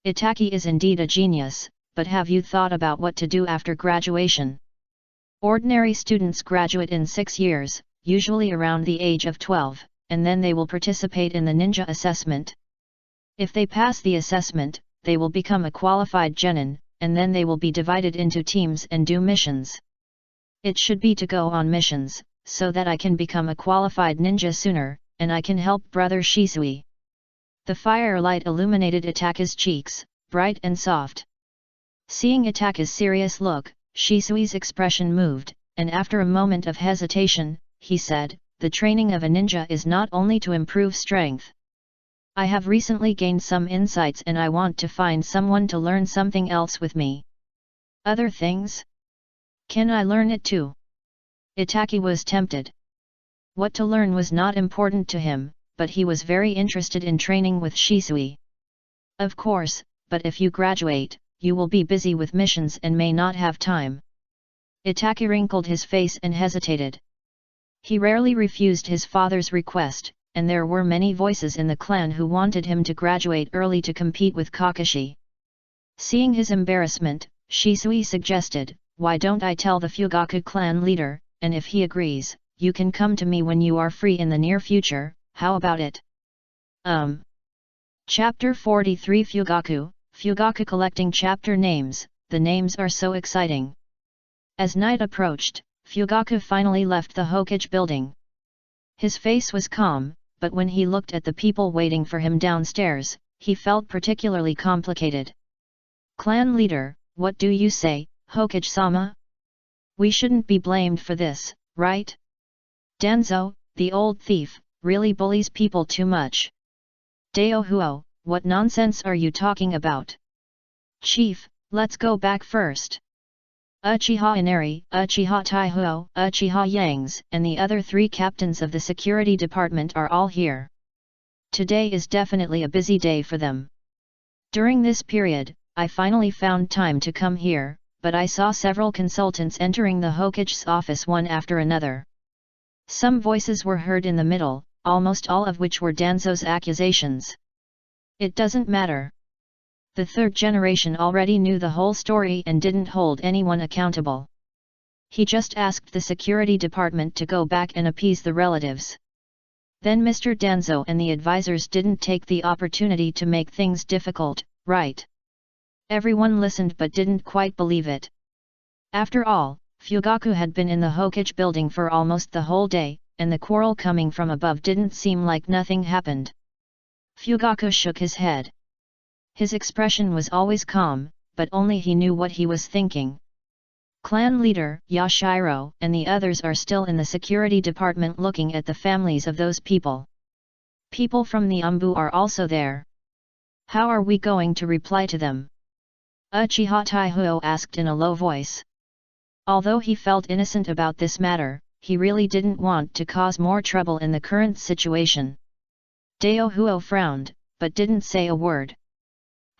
Itaki is indeed a genius, but have you thought about what to do after graduation? Ordinary students graduate in 6 years, usually around the age of 12, and then they will participate in the ninja assessment. If they pass the assessment, they will become a qualified genin, and then they will be divided into teams and do missions. It should be to go on missions, so that I can become a qualified ninja sooner, and I can help brother Shisui." The firelight illuminated Itaki's cheeks, bright and soft. Seeing Itaki's serious look, Shisui's expression moved, and after a moment of hesitation, he said, "The training of a ninja is not only to improve strength. I have recently gained some insights and I want to find someone to learn something else with me." "Other things? Can I learn it too?" Itaki was tempted. What to learn was not important to him, but he was very interested in training with Shisui. "Of course, but if you graduate, you will be busy with missions and may not have time." Itaki wrinkled his face and hesitated. He rarely refused his father's request, and there were many voices in the clan who wanted him to graduate early to compete with Kakashi. Seeing his embarrassment, Shisui suggested, "Why don't I tell the Fugaku clan leader, and if he agrees, you can come to me when you are free in the near future, how about it?" Chapter 43 Fugaku collecting chapter names, the names are so exciting. As night approached, Fugaku finally left the Hokage building. His face was calm, but when he looked at the people waiting for him downstairs, he felt particularly complicated. "Clan leader, what do you say, Hokage-sama? We shouldn't be blamed for this, right? Danzo, the old thief, really bullies people too much. Daohuo, what nonsense are you talking about? Chief, let's go back first. Uchiha Inari, Uchiha Taihuo, Uchiha Yangs, and the other 3 captains of the security department are all here. Today is definitely a busy day for them. During this period, I finally found time to come here, but I saw several consultants entering the Hokage's office one after another. Some voices were heard in the middle, almost all of which were Danzo's accusations. It doesn't matter. The 3rd generation already knew the whole story and didn't hold anyone accountable. He just asked the security department to go back and appease the relatives. Then Mr. Danzo and the advisors didn't take the opportunity to make things difficult, right? Everyone listened but didn't quite believe it. After all, Fugaku had been in the Hokage building for almost the whole day, and the quarrel coming from above didn't seem like nothing happened. Fugaku shook his head. His expression was always calm, but only he knew what he was thinking. Clan leader Yashiro and the others are still in the security department looking at the families of those people. People from the Umbu are also there. How are we going to reply to them? Uchiha Taihuo asked in a low voice. Although he felt innocent about this matter, he really didn't want to cause more trouble in the current situation. Daohuo frowned, but didn't say a word.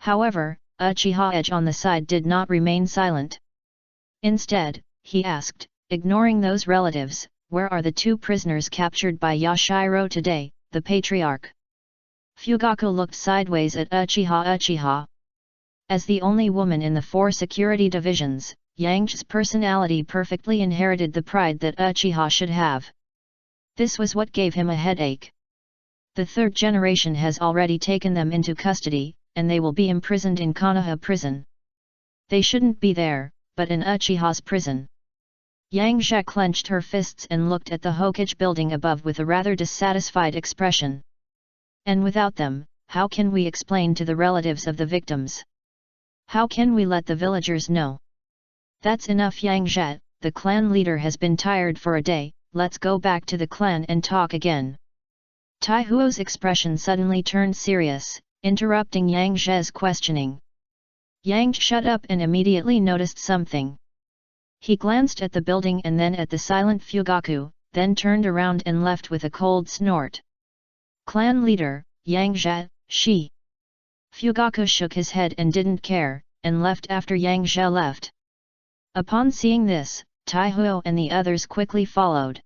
However, Uchiha Edge on the side did not remain silent. Instead, he asked, ignoring those relatives, where are the two prisoners captured by Yashiro today, the patriarch? Fugaku looked sideways at Uchiha. As the only woman in the 4 security divisions, Yang's personality perfectly inherited the pride that Uchiha should have. This was what gave him a headache. The 3rd generation has already taken them into custody, and they will be imprisoned in Konoha prison. They shouldn't be there, but in Uchiha's prison. Yang Zhe clenched her fists and looked at the Hokage building above with a rather dissatisfied expression. And without them, how can we explain to the relatives of the victims? How can we let the villagers know? That's enough, Yang Zhe, the clan leader has been tired for a day, let's go back to the clan and talk again. Taihuo's expression suddenly turned serious, interrupting Yang Zhe's questioning. Yang shut up and immediately noticed something. He glanced at the building and then at the silent Fugaku, then turned around and left with a cold snort. Clan leader, Yang Zhe, she. Fugaku shook his head and didn't care, and left after Yang Zhe left. Upon seeing this, Taihuo and the others quickly followed.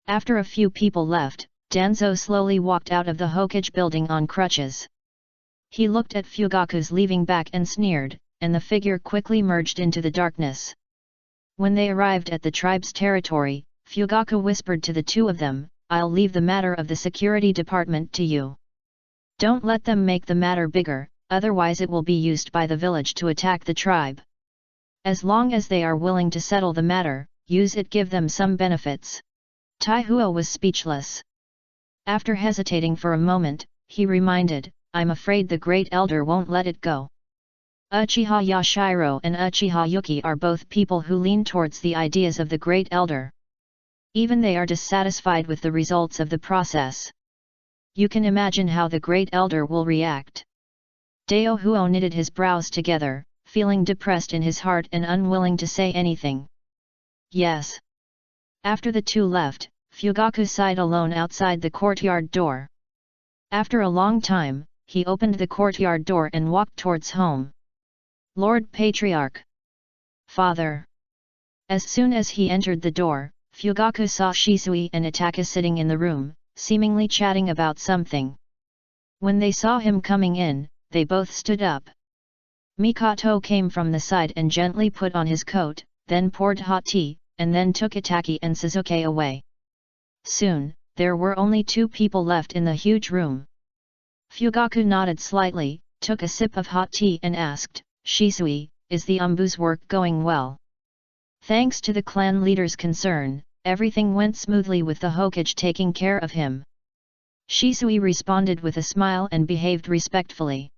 After a few people left, Danzo slowly walked out of the Hokage building on crutches. He looked at Fugaku's leaving back and sneered, and the figure quickly merged into the darkness. When they arrived at the tribe's territory, Fugaku whispered to the two of them, I'll leave the matter of the security department to you. Don't let them make the matter bigger, otherwise it will be used by the village to attack the tribe. As long as they are willing to settle the matter, use it, give them some benefits. Taihuo was speechless. After hesitating for a moment, he reminded, I'm afraid the Great Elder won't let it go. Uchiha Yashiro and Uchiha Yuki are both people who lean towards the ideas of the Great Elder. Even they are dissatisfied with the results of the process. You can imagine how the Great Elder will react. Daohuo knitted his brows together, feeling depressed in his heart and unwilling to say anything. Yes. After the two left, Fugaku sighed alone outside the courtyard door. After a long time, he opened the courtyard door and walked towards home. Lord Patriarch. Father. As soon as he entered the door, Fugaku saw Shisui and Itaka sitting in the room, seemingly chatting about something. When they saw him coming in, they both stood up. Mikoto came from the side and gently put on his coat, then poured hot tea, and then took Itaki and Suzuki away. Soon, there were only 2 people left in the huge room. Fugaku nodded slightly, took a sip of hot tea and asked, Shisui, is the Umbu's work going well? Thanks to the clan leader's concern, everything went smoothly with the Hokage taking care of him. Shisui responded with a smile and behaved respectfully.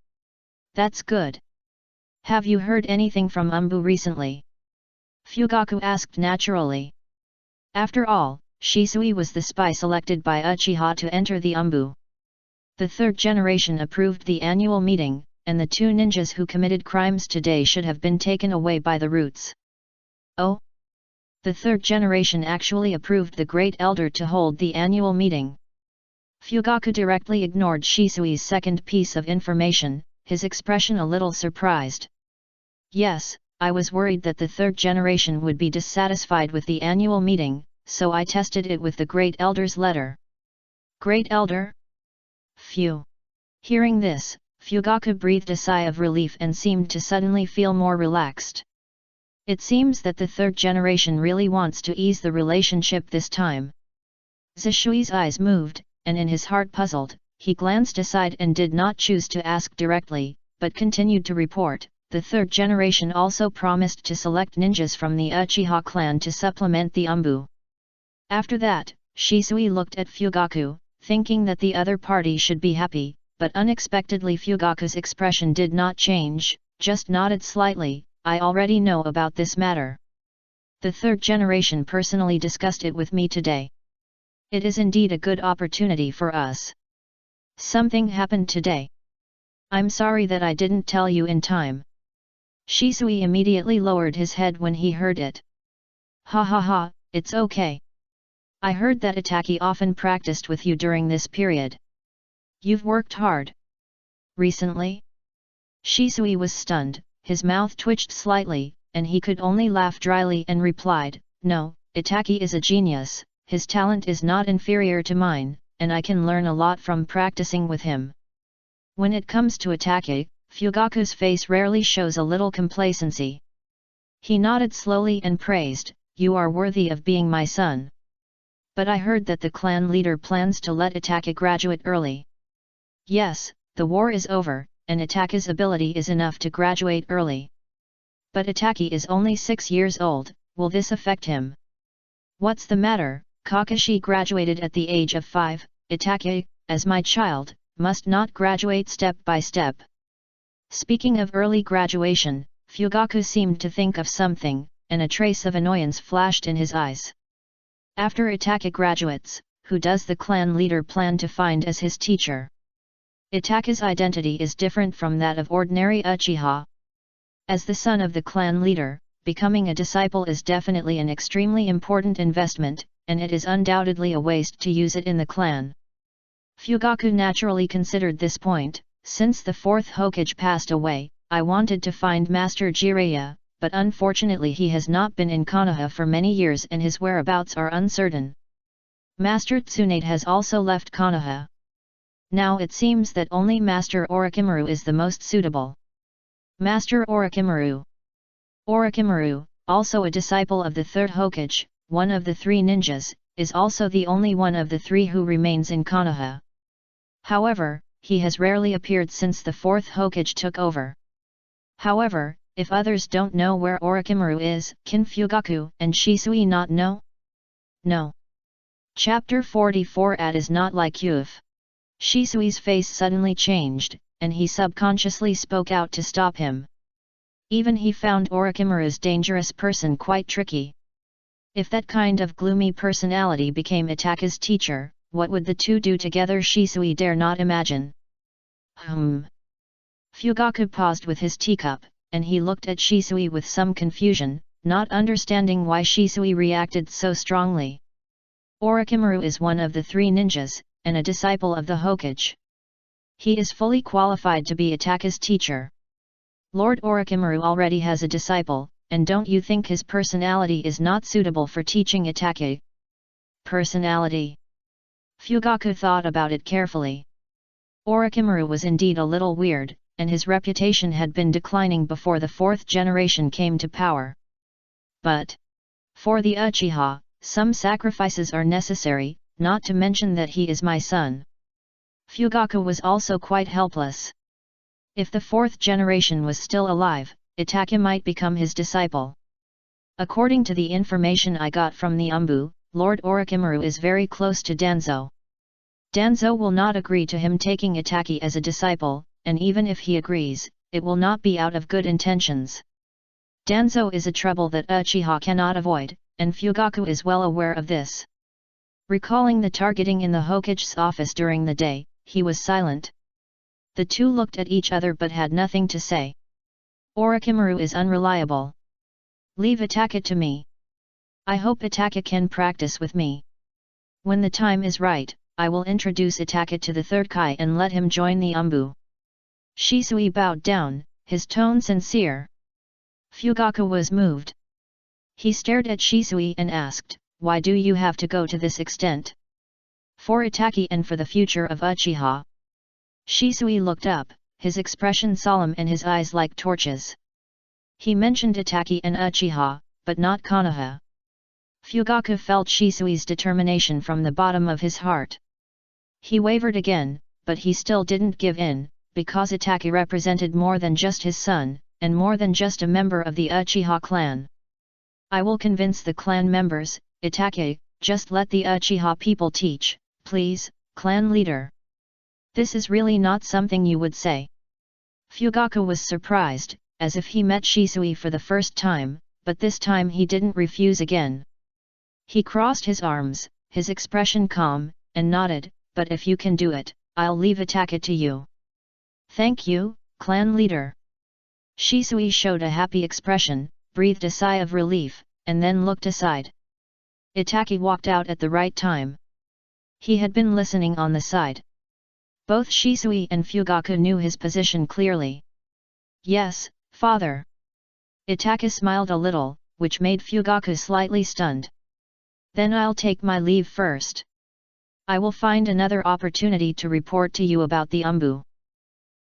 That's good. Have you heard anything from Umbu recently? Fugaku asked naturally. After all, Shisui was the spy selected by Uchiha to enter the Umbu. The 3rd generation approved the annual meeting, and the 2 ninjas who committed crimes today should have been taken away by the roots. Oh? The 3rd generation actually approved the Great Elder to hold the annual meeting. Fugaku directly ignored Shisui's second piece of information, his expression a little surprised. Yes, I was worried that the 3rd generation would be dissatisfied with the annual meeting, so I tested it with the Great Elder's letter. Great Elder? Phew! Hearing this, Fugaku breathed a sigh of relief and seemed to suddenly feel more relaxed. It seems that the 3rd generation really wants to ease the relationship this time. Zishui's eyes moved, and in his heart puzzled, he glanced aside and did not choose to ask directly, but continued to report, the 3rd generation also promised to select ninjas from the Uchiha clan to supplement the Umbu. After that, Shisui looked at Fugaku, thinking that the other party should be happy, but unexpectedly Fugaku's expression did not change, just nodded slightly, I already know about this matter. The 3rd generation personally discussed it with me today. It is indeed a good opportunity for us. Something happened today. I'm sorry that I didn't tell you in time. Shisui immediately lowered his head when he heard it. Ha ha ha, it's okay. I heard that Itaki often practiced with you during this period. You've worked hard. Recently? Shisui was stunned, his mouth twitched slightly, and he could only laugh dryly and replied, No, Itaki is a genius, his talent is not inferior to mine, and I can learn a lot from practicing with him. When it comes to Itaki, Fugaku's face rarely shows a little complacency. He nodded slowly and praised, You are worthy of being my son. But I heard that the clan leader plans to let Itaki graduate early. Yes, the war is over, and Itaki's ability is enough to graduate early. But Itaki is only 6 years old, will this affect him? What's the matter? Kakashi graduated at the age of 5, Itaki, as my child, must not graduate step by step. Speaking of early graduation, Fugaku seemed to think of something, and a trace of annoyance flashed in his eyes. After Itaki graduates, who does the clan leader plan to find as his teacher? Itaki's identity is different from that of ordinary Uchiha. As the son of the clan leader, becoming a disciple is definitely an extremely important investment, and it is undoubtedly a waste to use it in the clan. Fugaku naturally considered this point. Since the 4th Hokage passed away, I wanted to find Master Jiraiya, but unfortunately he has not been in Konoha for many years and his whereabouts are uncertain. Master Tsunade has also left Konoha. Now it seems that only Master Orochimaru is the most suitable. Master Orochimaru. Orochimaru, also a disciple of the 3rd Hokage, one of the 3 ninjas, is also the only one of the 3 who remains in Konoha. However, he has rarely appeared since the 4th Hokage took over. However, if others don't know where Orochimaru is, can Fugaku and Shisui not know? No. Chapter 44 Ad is not like you've. Shisui's face suddenly changed, and he subconsciously spoke out to stop him. Even he found Orochimaru's dangerous person quite tricky. If that kind of gloomy personality became Itaki's teacher, what would the two do together? Shisui dare not imagine. Fugaku paused with his teacup, and he looked at Shisui with some confusion, not understanding why Shisui reacted so strongly. Orochimaru is one of the 3 ninjas, and a disciple of the Hokage. He is fully qualified to be Itaki's teacher. Lord Orochimaru already has a disciple, and don't you think his personality is not suitable for teaching Itaki? Personality? Fugaku thought about it carefully. Orochimaru was indeed a little weird, and his reputation had been declining before the 4th generation came to power. But for the Uchiha, some sacrifices are necessary, not to mention that he is my son. Fugaku was also quite helpless. If the 4th generation was still alive, Itaki might become his disciple. According to the information I got from the Umbu, Lord Orochimaru is very close to Danzo. Danzo will not agree to him taking Itaki as a disciple, and even if he agrees, it will not be out of good intentions. Danzo is a trouble that Uchiha cannot avoid, and Fugaku is well aware of this. Recalling the targeting in the Hokage's office during the day, he was silent. The two looked at each other but had nothing to say. Orochimaru is unreliable. Leave Itaki to me. I hope Itaki can practice with me. When the time is right, I will introduce Itaki to the 3rd Kai and let him join the Umbu. Shisui bowed down, his tone sincere. Fugaku was moved. He stared at Shisui and asked, Why do you have to go to this extent? For Itaki and for the future of Uchiha. Shisui looked up, his expression solemn and his eyes like torches. He mentioned Itaki and Uchiha, but not Konoha. Fugaku felt Shisui's determination from the bottom of his heart. He wavered again, but he still didn't give in, because Itaki represented more than just his son, and more than just a member of the Uchiha clan. I will convince the clan members, Itaki, just let the Uchiha people teach, please, clan leader. This is really not something you would say. Fugaku was surprised, as if he met Shisui for the first time, but this time he didn't refuse again. He crossed his arms, his expression calm, and nodded, but if you can do it, I'll leave Itaki to you. Thank you, clan leader. Shisui showed a happy expression, breathed a sigh of relief, and then looked aside. Itaki walked out at the right time. He had been listening on the side. Both Shisui and Fugaku knew his position clearly. Yes, father. Itaki smiled a little, which made Fugaku slightly stunned. Then I'll take my leave first. I will find another opportunity to report to you about the umbu.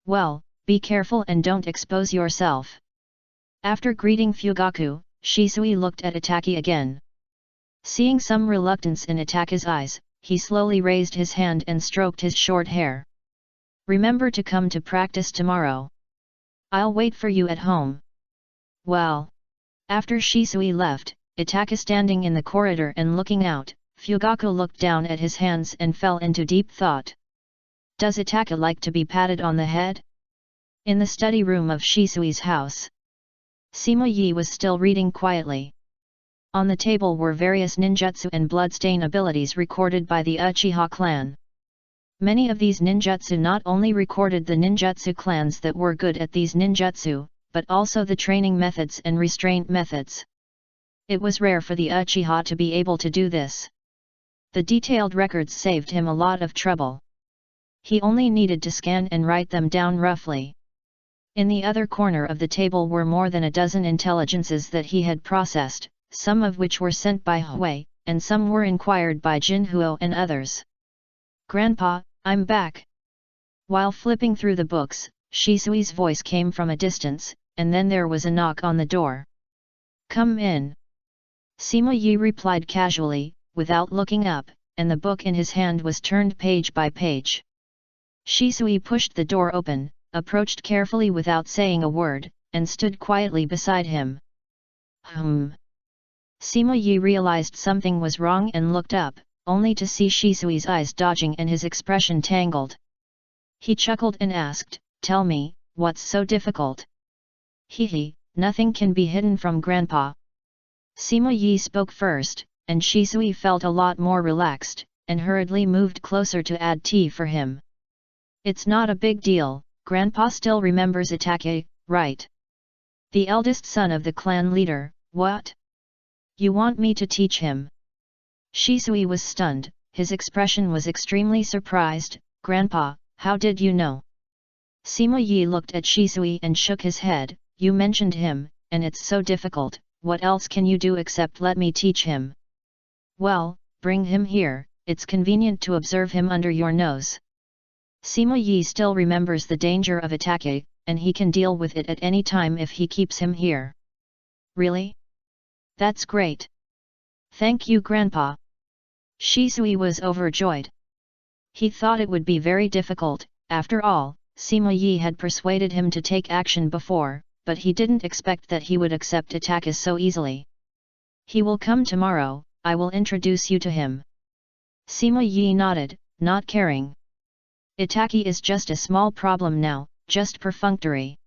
Well, be careful and don't expose yourself. After greeting Fugaku, Shisui looked at Itaki again. Seeing some reluctance in Itaki's eyes, he slowly raised his hand and stroked his short hair. Remember to come to practice tomorrow. I'll wait for you at home. Well. After Shisui left, Itaki standing in the corridor and looking out, Fugaku looked down at his hands and fell into deep thought. Does Itaki like to be patted on the head? In the study room of Shisui's house, Sima Yi was still reading quietly. On the table were various ninjutsu and bloodstain abilities recorded by the Uchiha clan. Many of these ninjutsu not only recorded the ninjutsu clans that were good at these ninjutsu, but also the training methods and restraint methods. It was rare for the Uchiha to be able to do this. The detailed records saved him a lot of trouble. He only needed to scan and write them down roughly. In the other corner of the table were more than a dozen intelligences that he had processed, some of which were sent by Hui, and some were inquired by Jinhuo and others. Grandpa, I'm back. While flipping through the books, Shisui's voice came from a distance, and then there was a knock on the door. Come in. Sima Yi replied casually, without looking up, and the book in his hand was turned page by page. Shisui pushed the door open, approached carefully without saying a word, and stood quietly beside him. Sima Yi realized something was wrong and looked up, only to see Shisui's eyes dodging and his expression tangled. He chuckled and asked, Tell me, what's so difficult? Hehe, nothing can be hidden from Grandpa. Sima Yi spoke first, and Shisui felt a lot more relaxed, and hurriedly moved closer to add tea for him. It's not a big deal, Grandpa still remembers Itaki, right? The eldest son of the clan leader, what? You want me to teach him? Shisui was stunned, his expression was extremely surprised. Grandpa, how did you know? Sima Yi looked at Shisui and shook his head. You mentioned him, and it's so difficult, what else can you do except let me teach him? Well, bring him here, it's convenient to observe him under your nose. Sima Yi still remembers the danger of Itaki, and he can deal with it at any time if he keeps him here. Really? That's great. Thank you, Grandpa. Shisui was overjoyed. He thought it would be very difficult. After all, Sima Yi had persuaded him to take action before, but he didn't expect that he would accept Itaki so easily. He will come tomorrow, I will introduce you to him. Sima Yi nodded, not caring. Itaki is just a small problem now, just perfunctory.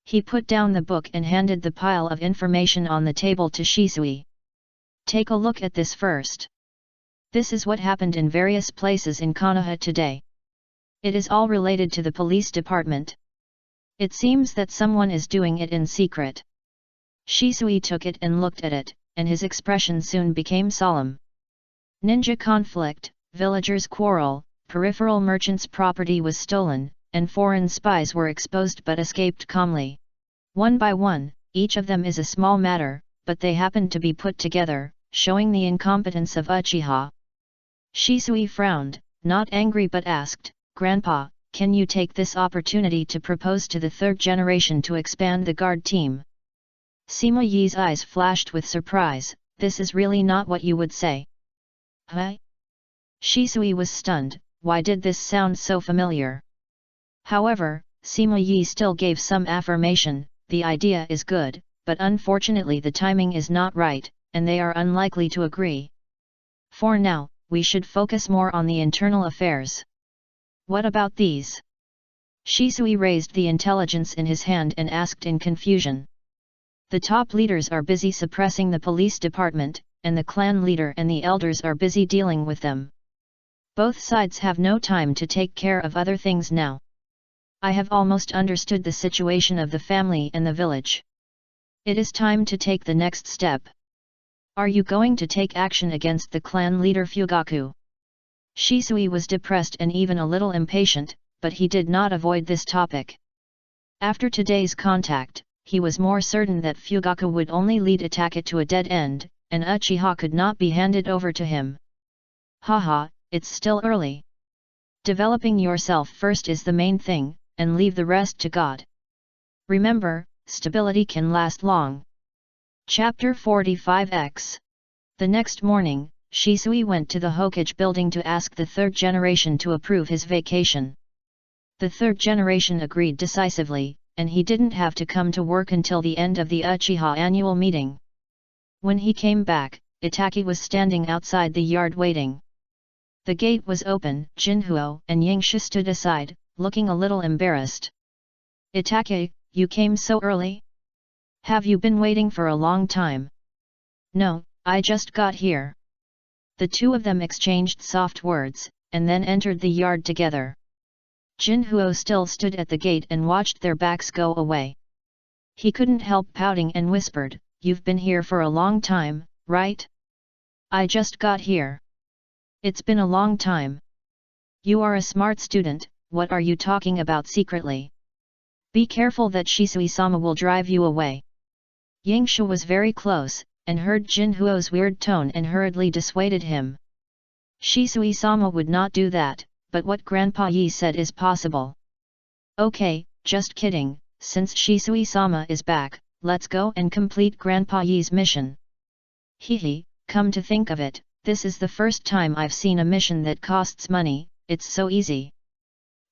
He put down the book and handed the pile of information on the table to Shisui. Take a look at this first. This is what happened in various places in Konoha today. It is all related to the police department. It seems that someone is doing it in secret. Shisui took it and looked at it, and his expression soon became solemn. Ninja conflict, villagers quarrel, peripheral merchants' property was stolen, and foreign spies were exposed but escaped calmly. One by one, each of them is a small matter, but they happen to be put together, showing the incompetence of Uchiha. Shisui frowned, not angry but asked, Grandpa, can you take this opportunity to propose to the third generation to expand the guard team? Sima Yi's eyes flashed with surprise, this is really not what you would say. Huh? Shisui was stunned, why did this sound so familiar? However, Sima Yi still gave some affirmation, the idea is good, but unfortunately the timing is not right, and they are unlikely to agree. For now, we should focus more on the internal affairs. What about these? Shisui raised the intelligence in his hand and asked in confusion. The top leaders are busy suppressing the police department, and the clan leader and the elders are busy dealing with them. Both sides have no time to take care of other things now. I have almost understood the situation of the family and the village. It is time to take the next step. Are you going to take action against the clan leader Fugaku? Shisui was depressed and even a little impatient, but he did not avoid this topic. After today's contact, he was more certain that Fugaku would only lead Itaka to a dead end, and Uchiha could not be handed over to him. Haha, it's still early. Developing yourself first is the main thing, and leave the rest to God. Remember, stability can last long. Chapter 45X. The next morning, Shisui went to the Hokage building to ask the third generation to approve his vacation. The third generation agreed decisively, and he didn't have to come to work until the end of the Uchiha annual meeting. When he came back, Itaki was standing outside the yard waiting. The gate was open. Jinhuo and Yangsha stood aside, looking a little embarrassed. Itaki, you came so early? Have you been waiting for a long time? No, I just got here. The two of them exchanged soft words, and then entered the yard together. Jinhuo still stood at the gate and watched their backs go away. He couldn't help pouting and whispered, "You've been here for a long time, right?" "I just got here." "It's been a long time." "You are a smart student, what are you talking about secretly? Be careful that Shisui-sama will drive you away." Yangsha was very close, and heard Jinhuo's weird tone and hurriedly dissuaded him. Shisui-sama would not do that, but what Grandpa Yi said is possible. "Okay, just kidding, since Shisui-sama is back, let's go and complete Grandpa Yi's mission." "Hehe, come to think of it, this is the first time I've seen a mission that costs money, it's so easy."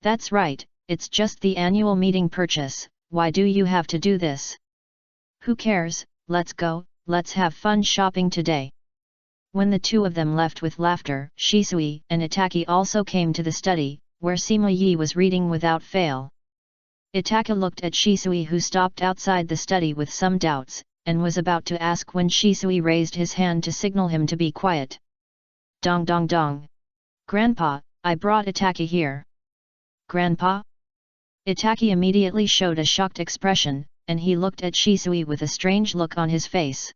"That's right, it's just the annual meeting purchase, why do you have to do this?" "Who cares, let's go, let's have fun shopping today." When the two of them left with laughter, Shisui and Itaki also came to the study, where Sima Yi was reading without fail. Itaka looked at Shisui, who stopped outside the study with some doubts, and was about to ask when Shisui raised his hand to signal him to be quiet. "Dong dong dong! Grandpa, I brought Itaki here." "Grandpa?" Itaki immediately showed a shocked expression, and he looked at Shisui with a strange look on his face.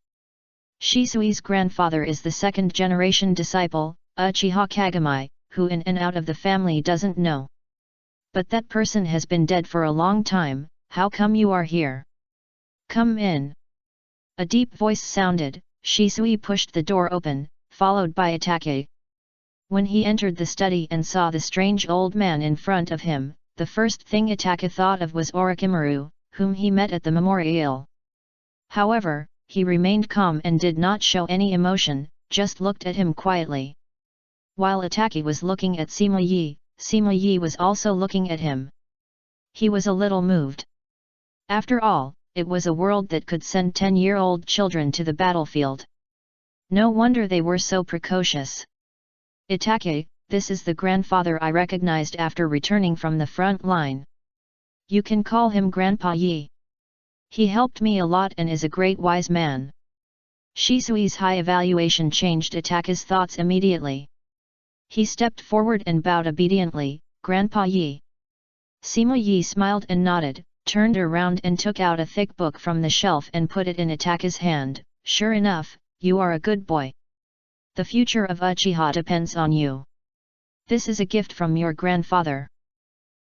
Shisui's grandfather is the second-generation disciple, Uchiha Kagami, who in and out of the family doesn't know. "But that person has been dead for a long time, how come you are here? Come in." A deep voice sounded. Shisui pushed the door open, followed by Itaki. When he entered the study and saw the strange old man in front of him, the first thing Itaka thought of was Orochimaru, whom he met at the memorial. However, he remained calm and did not show any emotion, just looked at him quietly. While Itaki was looking at Sima Yi was also looking at him. He was a little moved. After all, it was a world that could send 10-year-old children to the battlefield. No wonder they were so precocious. "Itaki, this is the grandfather I recognized after returning from the front line. You can call him Grandpa Yi. He helped me a lot and is a great wise man." Shisui's high evaluation changed Itaka's thoughts immediately. He stepped forward and bowed obediently, "Grandpa Yi." Sima Yi smiled and nodded, turned around and took out a thick book from the shelf and put it in Itaka's hand. "Sure enough, you are a good boy. The future of Uchiha depends on you. This is a gift from your grandfather.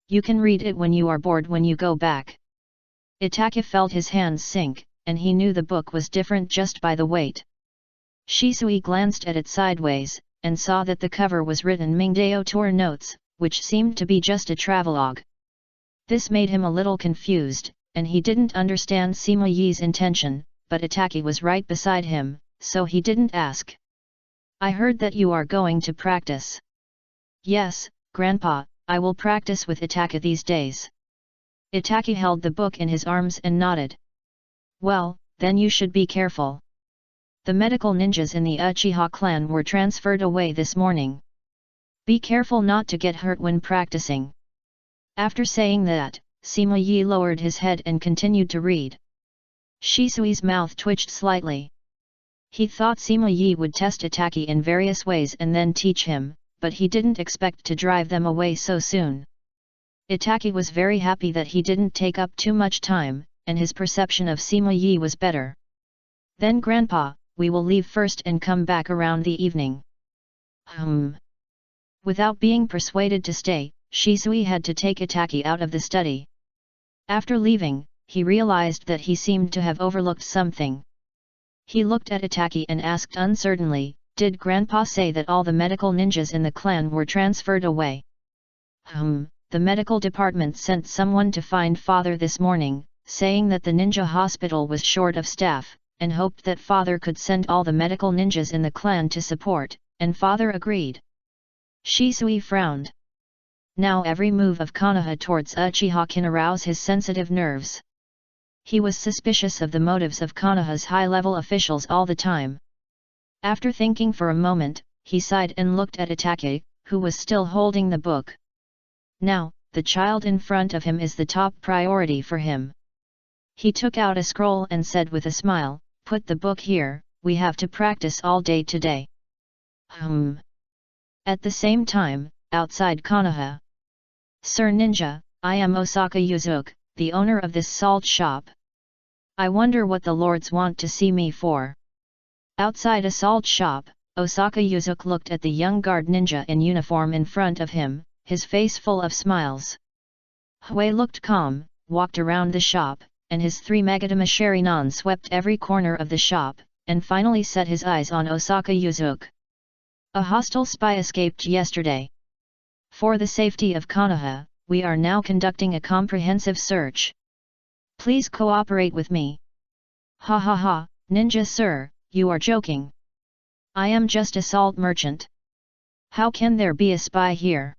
You can read it when you are bored when you go back." Itaka felt his hands sink, and he knew the book was different just by the weight. Shisui glanced at it sideways, and saw that the cover was written Mingdao Tour Notes, which seemed to be just a travelogue. This made him a little confused, and he didn't understand Sima Yi's intention, but Itaki was right beside him, so he didn't ask. "I heard that you are going to practice." "Yes, Grandpa, I will practice with Itaka these days." Itaki held the book in his arms and nodded. "Well, then you should be careful. The medical ninjas in the Uchiha clan were transferred away this morning. Be careful not to get hurt when practicing." After saying that, Sima Yi lowered his head and continued to read. Shisui's mouth twitched slightly. He thought Sima Yi would test Itaki in various ways and then teach him, but he didn't expect to drive them away so soon. Itaki was very happy that he didn't take up too much time, and his perception of Sima Yi was better. Then Grandpa, we will leave first and come back around the evening. Without being persuaded to stay, Shisui had to take Itaki out of the study. After leaving, he realized that he seemed to have overlooked something. He looked at Itaki and asked uncertainly, "Did Grandpa say that all the medical ninjas in the clan were transferred away?" The medical department sent someone to find Father this morning, saying that the ninja hospital was short of staff, and hoped that Father could send all the medical ninjas in the clan to support, and Father agreed. Shisui frowned. Now every move of Konoha towards Uchiha can arouse his sensitive nerves. He was suspicious of the motives of Konoha's high-level officials all the time. After thinking for a moment, he sighed and looked at Itaki, who was still holding the book. Now, the child in front of him is the top priority for him. He took out a scroll and said with a smile, "Put the book here, we have to practice all day today." At the same time, outside Konoha. "Sir Ninja, I am Osaka Yuzuki, the owner of this salt shop. I wonder what the lords want to see me for." Outside a salt shop, Osaka Yuzuki looked at the young guard ninja in uniform in front of him, his face full of smiles. Hui looked calm, walked around the shop, and his 3 Magatama Sharinan swept every corner of the shop, and finally set his eyes on Osaka Yuzuki. "A hostile spy escaped yesterday. For the safety of Konoha, we are now conducting a comprehensive search. Please cooperate with me." "Ha ha ha, Ninja sir, you are joking. I am just a salt merchant. How can there be a spy here?"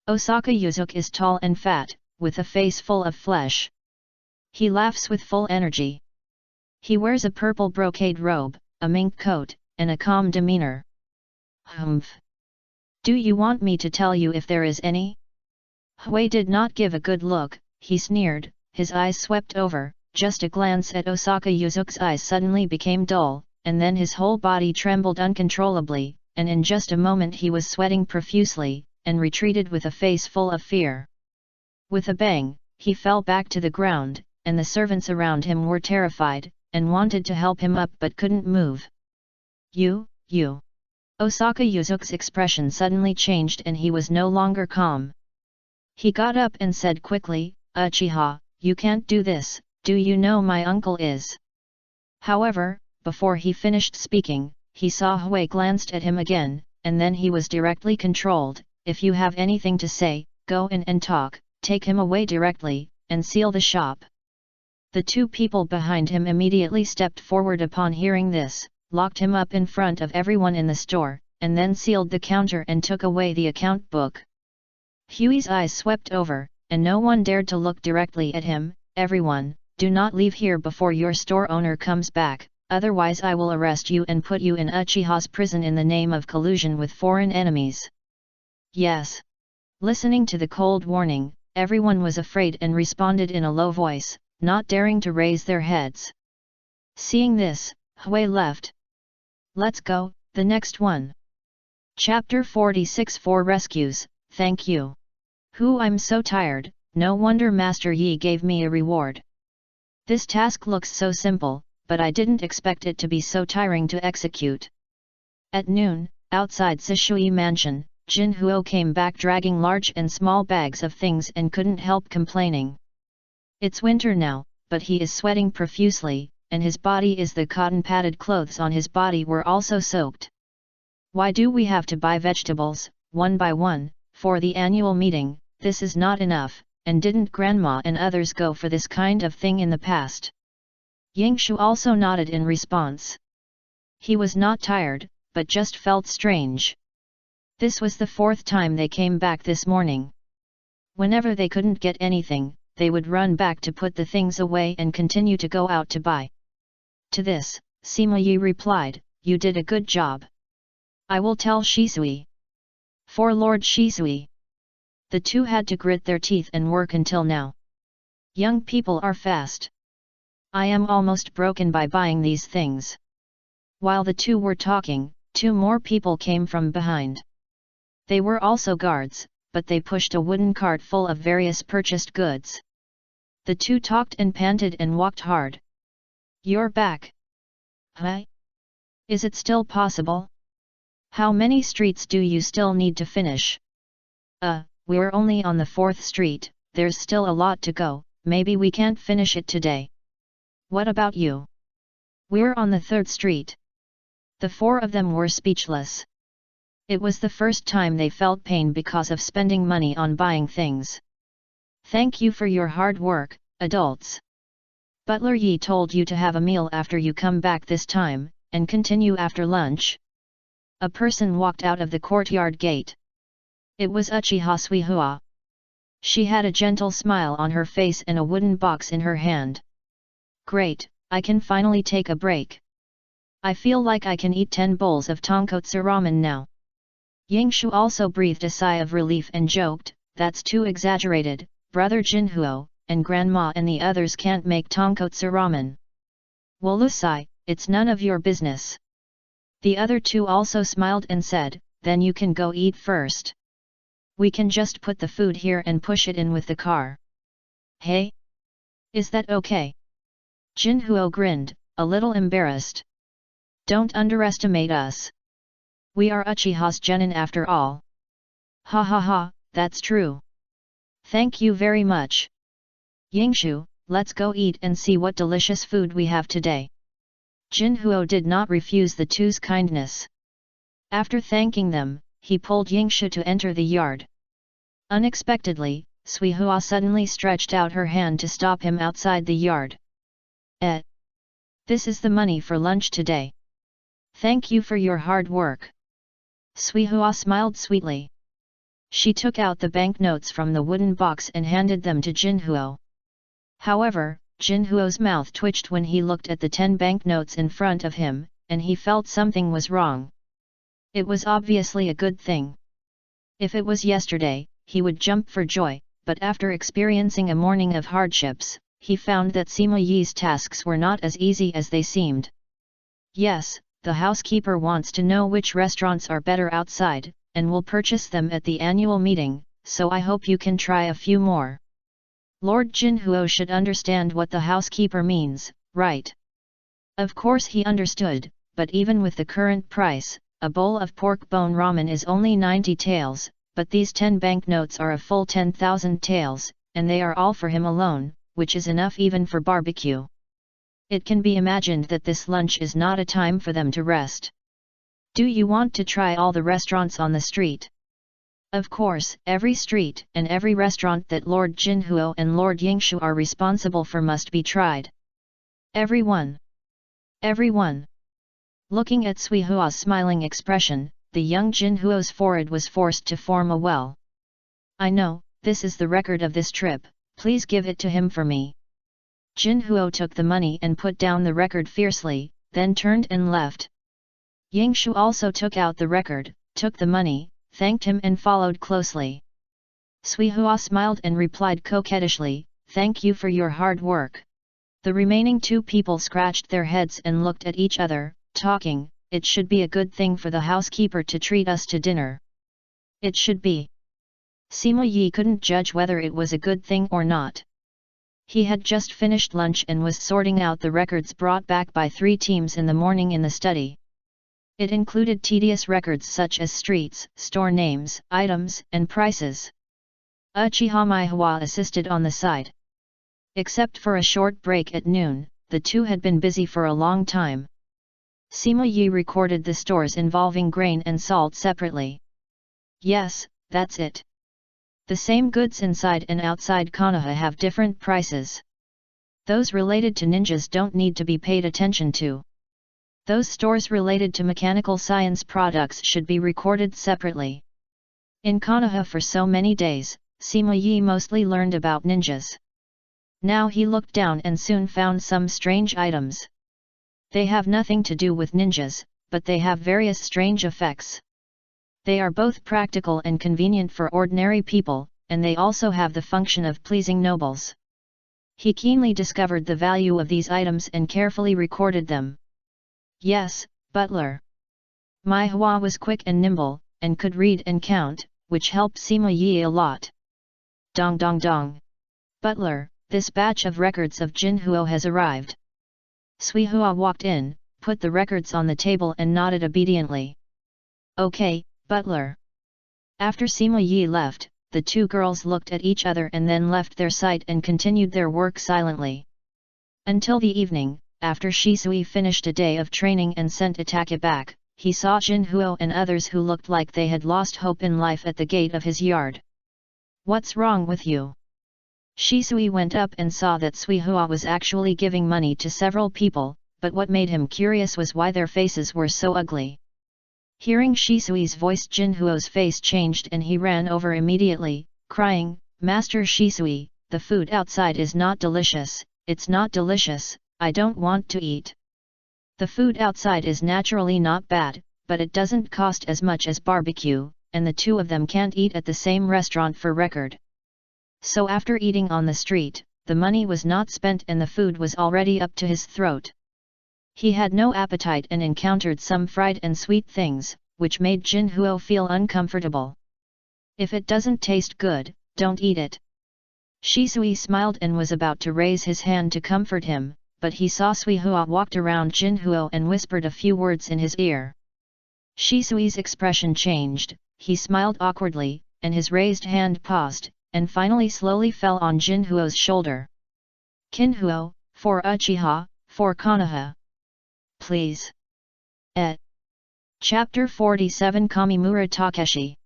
Osaka Yuzuki is tall and fat, with a face full of flesh. He laughs with full energy. He wears a purple brocade robe, a mink coat, and a calm demeanor. Do you want me to tell you if there is any?" Hui did not give a good look, he sneered, his eyes swept over, just a glance at Osaka Yuzuki's eyes suddenly became dull, and then his whole body trembled uncontrollably, and in just a moment he was sweating profusely, and retreated with a face full of fear. With a bang, he fell back to the ground, and the servants around him were terrified, and wanted to help him up but couldn't move. You. Osaka Yuzuki's expression suddenly changed and he was no longer calm. He got up and said quickly, "Uchiha, you can't do this, do you know my uncle is?" However, before he finished speaking, he saw Hui glanced at him again, and then he was directly controlled. "If you have anything to say, go in and talk, take him away directly, and seal the shop." The 2 people behind him immediately stepped forward upon hearing this, locked him up in front of everyone in the store, and then sealed the counter and took away the account book. Hui's eyes swept over, and no one dared to look directly at him. "Everyone, do not leave here before your store owner comes back, otherwise I will arrest you and put you in Uchiha's prison in the name of collusion with foreign enemies." "Yes." Listening to the cold warning, everyone was afraid and responded in a low voice, not daring to raise their heads. Seeing this, Hui left. Let's go, the next one. Chapter 46 4 Rescues, Thank you. I'm so tired, no wonder Master Yi gave me a reward. This task looks so simple, but I didn't expect it to be so tiring to execute. At noon, outside Shisui Mansion, Jin Huo came back dragging large and small bags of things and couldn't help complaining. It's winter now, but he is sweating profusely, and his body is the cotton-padded clothes on his body were also soaked. Why do we have to buy vegetables, one by one, for the annual meeting? This is not enough, and didn't Grandma and others go for this kind of thing in the past? Yingshu also nodded in response. He was not tired, but just felt strange. This was the 4th time they came back this morning. Whenever they couldn't get anything, they would run back to put the things away and continue to go out to buy. To this, Sima Yi replied, "You did a good job. I will tell Shisui." For Lord Shisui. The 2 had to grit their teeth and work until now. Young people are fast. I am almost broken by buying these things. While the 2 were talking, 2 more people came from behind. They were also guards, but they pushed a wooden cart full of various purchased goods. The two talked and panted and walked hard. "You're back. Huh? Is it still possible? How many streets do you still need to finish?" We're only on the 4th street, there's still a lot to go, maybe we can't finish it today." "What about you?" "We're on the 3rd street." The four of them were speechless. It was the first time they felt pain because of spending money on buying things. "Thank you for your hard work, adults. Butler Yi told you to have a meal after you come back this time, and continue after lunch." A person walked out of the courtyard gate. It was Uchiha Suihua. She had a gentle smile on her face and a wooden box in her hand. "Great, I can finally take a break. I feel like I can eat 10 bowls of tonkotsu ramen now." Yangshu also breathed a sigh of relief and joked, "That's too exaggerated, brother Jinhuo, and grandma and the others can't make tonkotsu ramen." "Wolusai, it's none of your business." The other two also smiled and said, "Then you can go eat first. We can just put the food here and push it in with the car." "Hey? Is that okay?" Jinhuo grinned, a little embarrassed. "Don't underestimate us. We are Uchiha's genin after all." "Ha ha ha, that's true. Thank you very much. Yangshu, let's go eat and see what delicious food we have today." Jinhuo did not refuse the two's kindness. After thanking them, he pulled Yangshu to enter the yard. Unexpectedly, Suihua suddenly stretched out her hand to stop him outside the yard. This is the money for lunch today. Thank you for your hard work." Suihua smiled sweetly. She took out the banknotes from the wooden box and handed them to Jinhuo. However, Jinhuo's mouth twitched when he looked at the 10 banknotes in front of him, and he felt something was wrong. It was obviously a good thing. If it was yesterday, he would jump for joy, but after experiencing a morning of hardships, he found that Sima Yi's tasks were not as easy as they seemed. "Yes, the housekeeper wants to know which restaurants are better outside, and will purchase them at the annual meeting, so I hope you can try a few more." Lord Jinhuo should understand what the housekeeper means, right? Of course he understood, but even with the current price, a bowl of pork bone ramen is only 90 taels, but these 10 banknotes are a full 10,000 taels, and they are all for him alone, which is enough even for barbecue. It can be imagined that this lunch is not a time for them to rest. "Do you want to try all the restaurants on the street?" Of course, every street and every restaurant that Lord Jinhuo and Lord Yangshu are responsible for must be tried. Everyone! Everyone! Looking at Suihua's smiling expression, the young Jinhuo's forehead was forced to form a well. "I know, this is the record of this trip, please give it to him for me." Jinhuo took the money and put down the record fiercely, then turned and left. Yangshu also took out the record, took the money, thanked him and followed closely. Suihua smiled and replied coquettishly, "Thank you for your hard work." The remaining two people scratched their heads and looked at each other, talking, "It should be a good thing for the housekeeper to treat us to dinner. It should be." Sima Yi couldn't judge whether it was a good thing or not. He had just finished lunch and was sorting out the records brought back by 3 teams in the morning in the study. It included tedious records such as streets, store names, items, and prices. Uchiha Maihua assisted on the side. Except for a short break at noon, the two had been busy for a long time. Sima Yi recorded the stores involving grain and salt separately. Yes, that's it. The same goods inside and outside Konoha have different prices. Those related to ninjas don't need to be paid attention to. Those stores related to mechanical science products should be recorded separately. In Konoha for so many days, Sima Yi mostly learned about ninjas. Now he looked down and soon found some strange items. They have nothing to do with ninjas, but they have various strange effects. They are both practical and convenient for ordinary people, and they also have the function of pleasing nobles. He keenly discovered the value of these items and carefully recorded them. Yes, butler. Maihua was quick and nimble, and could read and count, which helped Sima Yi a lot. Dong dong dong. Butler, this batch of records of Jinhuo has arrived. Sui Hua walked in, put the records on the table and nodded obediently. Okay, butler. After Sima Yi left, the two girls looked at each other and then left their sight and continued their work silently. Until the evening, after Shisui finished a day of training and sent Itake back, he saw Jinhuo and others who looked like they had lost hope in life at the gate of his yard. What's wrong with you? Shisui went up and saw that Suihua was actually giving money to several people, but what made him curious was why their faces were so ugly. Hearing Shisui's voice, Jinhuo's face changed and he ran over immediately, crying, Master Shisui, the food outside is not delicious, it's not delicious, I don't want to eat. The food outside is naturally not bad, but it doesn't cost as much as barbecue, and the two of them can't eat at the same restaurant for record. So after eating on the street, the money was not spent and the food was already up to his throat. He had no appetite and encountered some fried and sweet things, which made Jinhuo feel uncomfortable. If it doesn't taste good, don't eat it. Shisui smiled and was about to raise his hand to comfort him, but he saw Suihua walked around Jinhuo and whispered a few words in his ear. Shisui's expression changed, he smiled awkwardly, and his raised hand paused, and finally slowly fell on Jinhuo's shoulder. Kinhuo, for Uchiha, for Konoha. Please. Chapter 47 Kamimura Takeshi.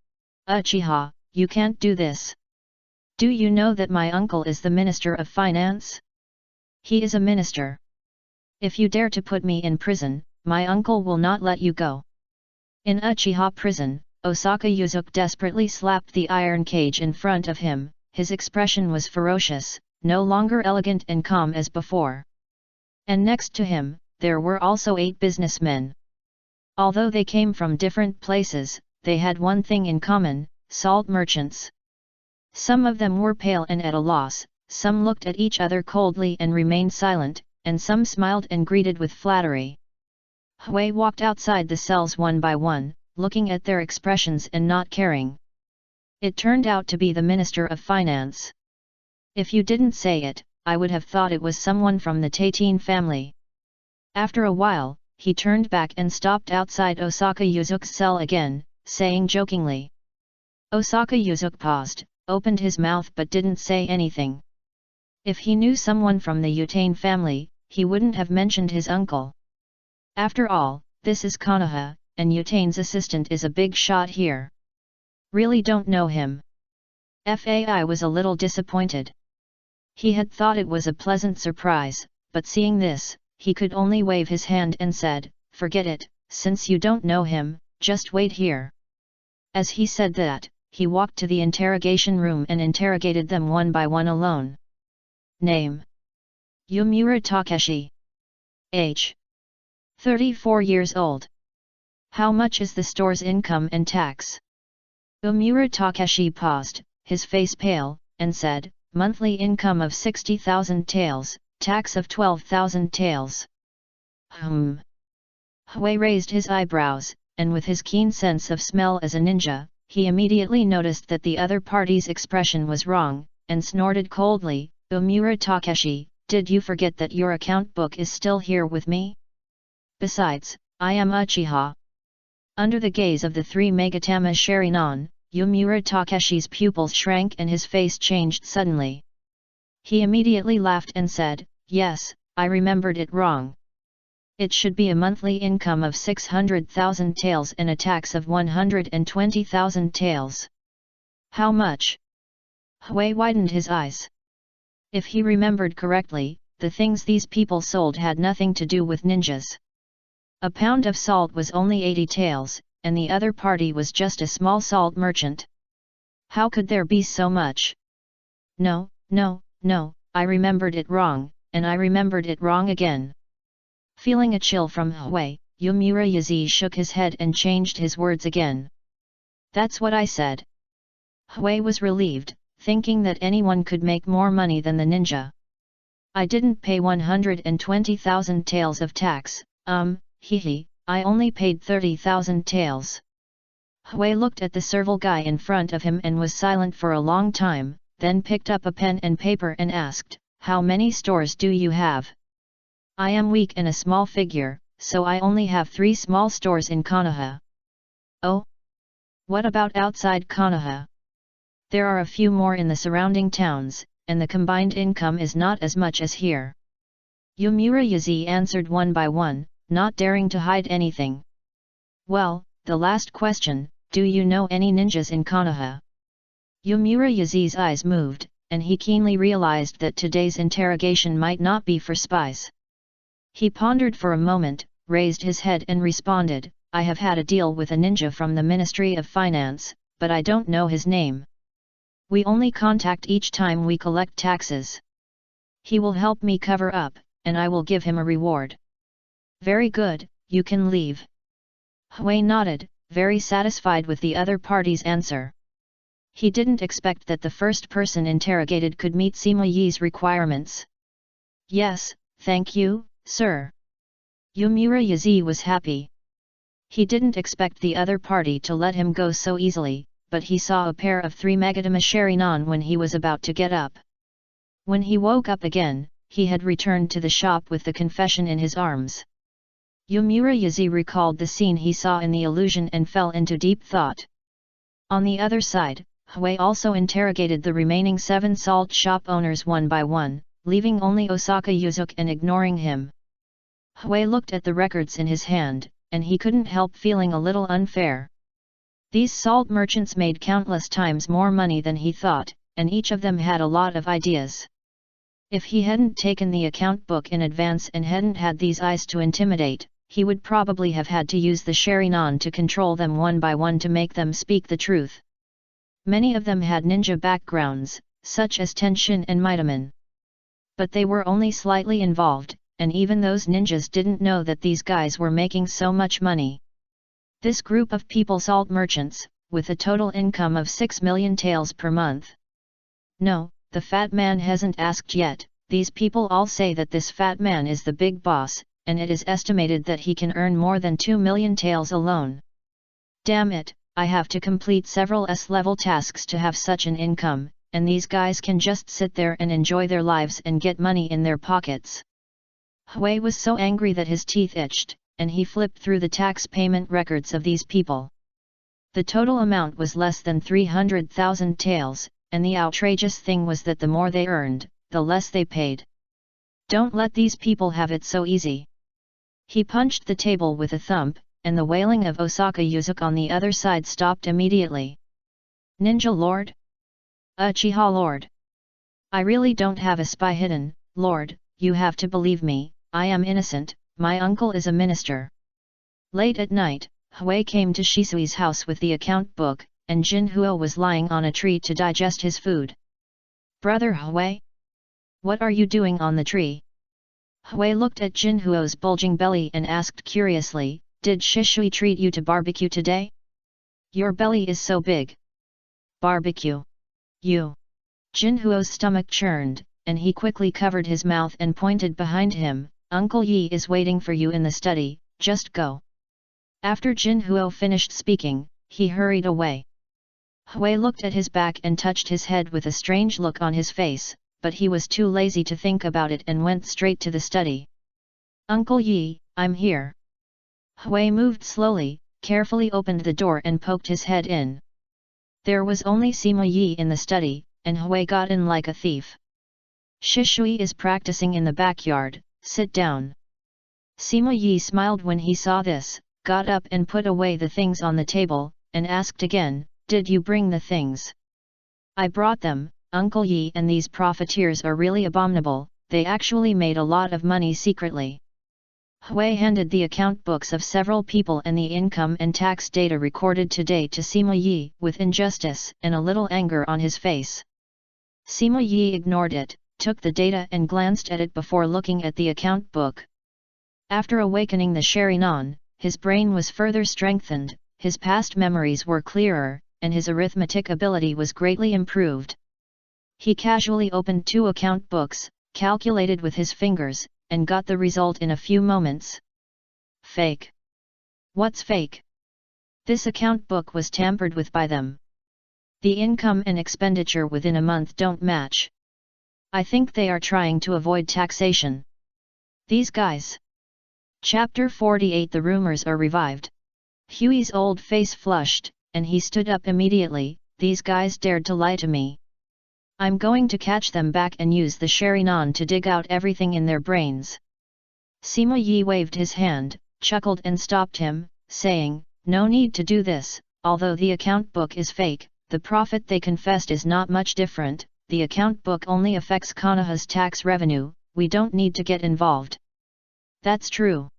Uchiha, you can't do this. Do you know that my uncle is the Minister of Finance? He is a minister. If you dare to put me in prison, my uncle will not let you go. In Uchiha prison, Osaka Yuzuki desperately slapped the iron cage in front of him. His expression was ferocious, no longer elegant and calm as before. And next to him, there were also 8 businessmen. Although they came from different places, they had one thing in common: salt merchants. Some of them were pale and at a loss, some looked at each other coldly and remained silent, and some smiled and greeted with flattery. Hui walked outside the cells one by one, looking at their expressions and not caring. It turned out to be the Minister of Finance. If you didn't say it, I would have thought it was someone from the Taitine family. After a while, he turned back and stopped outside Osaka Yuzuki's cell again, saying jokingly. Osaka Yuzuki paused, opened his mouth but didn't say anything. If he knew someone from the Utain family, he wouldn't have mentioned his uncle. After all, this is Konoha, and Utain's assistant is a big shot here. Really don't know him. Fai was a little disappointed. He had thought it was a pleasant surprise, but seeing this, he could only wave his hand and said, forget it, since you don't know him, just wait here. As he said that, he walked to the interrogation room and interrogated them one by one alone. Name: Yumura Takeshi. Age: 34 years old. How much is the store's income and tax? Yumura Takeshi paused, his face pale, and said, monthly income of 60,000 taels, tax of 12,000 taels. Hui raised his eyebrows, and with his keen sense of smell as a ninja, he immediately noticed that the other party's expression was wrong, and snorted coldly, Umura Takeshi, did you forget that your account book is still here with me? Besides, I am Uchiha. Under the gaze of the 3 Megatama Sharinan, Umura Takeshi's pupils shrank and his face changed suddenly. He immediately laughed and said, yes, I remembered it wrong. It should be a monthly income of 600,000 taels and a tax of 120,000 taels. How much? Hui widened his eyes. If he remembered correctly, the things these people sold had nothing to do with ninjas. A pound of salt was only 80 taels, and the other party was just a small salt merchant. How could there be so much? No, I remembered it wrong, and I remembered it wrong again. Feeling a chill from Hui, Yumura Yazi shook his head and changed his words again. That's what I said. Hui was relieved, thinking that anyone could make more money than the ninja. I didn't pay 120,000 taels of tax, I only paid 30,000 taels. Hui looked at the serval guy in front of him and was silent for a long time, then picked up a pen and paper and asked, "How many stores do you have?" "I am weak and a small figure, so I only have 3 small stores in Konoha." "Oh? What about outside Konoha?" "There are a few more in the surrounding towns, and the combined income is not as much as here." Yumura Yazi answered one by one, not daring to hide anything. "Well, the last question, do you know any ninjas in Konoha?" Yumura Yazi's eyes moved, and he keenly realized that today's interrogation might not be for spies. He pondered for a moment, raised his head and responded, "I have had a deal with a ninja from the Ministry of Finance, but I don't know his name. We only contact each time we collect taxes. He will help me cover up, and I will give him a reward." "Very good, you can leave." Hui nodded, very satisfied with the other party's answer. He didn't expect that the first person interrogated could meet Sima Yi's requirements. "Yes, thank you, sir." Yumura Yazi was happy. He didn't expect the other party to let him go so easily, but he saw a pair of 3 Magatama Sharinon when he was about to get up. When he woke up again, he had returned to the shop with the confession in his arms. Yumura Yazi recalled the scene he saw in the illusion and fell into deep thought. On the other side, Hui also interrogated the remaining 7 salt shop owners one by one, leaving only Osaka Yuzuki and ignoring him. Hui looked at the records in his hand, and he couldn't help feeling a little unfair. These salt merchants made countless times more money than he thought, and each of them had a lot of ideas. If he hadn't taken the account book in advance and hadn't had these eyes to intimidate, he would probably have had to use the Sharinon to control them one by one to make them speak the truth. Many of them had ninja backgrounds, such as Tenshin and Mitaman. But they were only slightly involved, and even those ninjas didn't know that these guys were making so much money. This group of people salt merchants, with a total income of 6 million taels per month. No, the fat man hasn't asked yet. These people all say that this fat man is the big boss, and it is estimated that he can earn more than 2 million taels alone. Damn it, I have to complete several S-level tasks to have such an income, and these guys can just sit there and enjoy their lives and get money in their pockets. Hui was so angry that his teeth itched, and he flipped through the tax payment records of these people. The total amount was less than 300,000 taels, and the outrageous thing was that the more they earned, the less they paid. Don't let these people have it so easy. He punched the table with a thump, and the wailing of Osaka Yuzuki on the other side stopped immediately. "Ninja Lord? Uchiha Lord? I really don't have a spy hidden, Lord, you have to believe me, I am innocent, my uncle is a minister." Late at night, Hui came to Shisui's house with the account book, and Jinhuo was lying on a tree to digest his food. "Brother Hui? What are you doing on the tree?" Hui looked at Jinhuo's bulging belly and asked curiously, "Did Shisui treat you to barbecue today? Your belly is so big." "Barbecue? You?" Jinhuo's stomach churned, and he quickly covered his mouth and pointed behind him, "Uncle Yi is waiting for you in the study, just go." After Jinhuo finished speaking, he hurried away. Hui looked at his back and touched his head with a strange look on his face, but he was too lazy to think about it and went straight to the study. "Uncle Yi, I'm here." Hui moved slowly, carefully opened the door and poked his head in. There was only Sima Yi in the study, and Hui got in like a thief. "Shisui is practicing in the backyard, sit down." Sima Yi smiled when he saw this, got up and put away the things on the table, and asked again, "Did you bring the things?" "I brought them, Uncle Yi, and these profiteers are really abominable, they actually made a lot of money secretly." Hui handed the account books of several people and the income and tax data recorded today to Sima Yi with injustice and a little anger on his face. Sima Yi ignored it, took the data and glanced at it before looking at the account book. After awakening the Sharinon, his brain was further strengthened, his past memories were clearer, and his arithmetic ability was greatly improved. He casually opened 2 account books, calculated with his fingers, and got the result in a few moments. "Fake? What's fake?" This account book was tampered with by them. The income and expenditure within a month don't match. I think they are trying to avoid taxation. These guys. Chapter 48. The rumors are revived. Huey's old face flushed, and he stood up immediately. These guys dared to lie to me. I'm going to catch them back and use the Sharinon to dig out everything in their brains. Sima Yi waved his hand, chuckled and stopped him, saying, no need to do this. Although the account book is fake, the profit they confessed is not much different. The account book only affects Konoha's tax revenue, we don't need to get involved. That's true.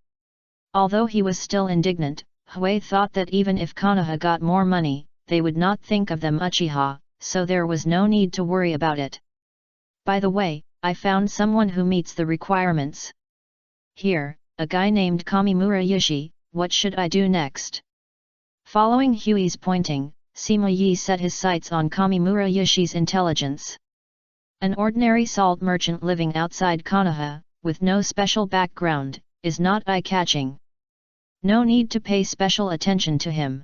Although he was still indignant, Hui thought that even if Konoha got more money, they would not think of them Uchiha, so there was no need to worry about it. By the way, I found someone who meets the requirements. Here, a guy named Kamimura Yushi. What should I do next? Following Huey's pointing, Sima Yi set his sights on Kamimura Yushi's intelligence. An ordinary salt merchant living outside Konoha, with no special background, is not eye-catching. No need to pay special attention to him.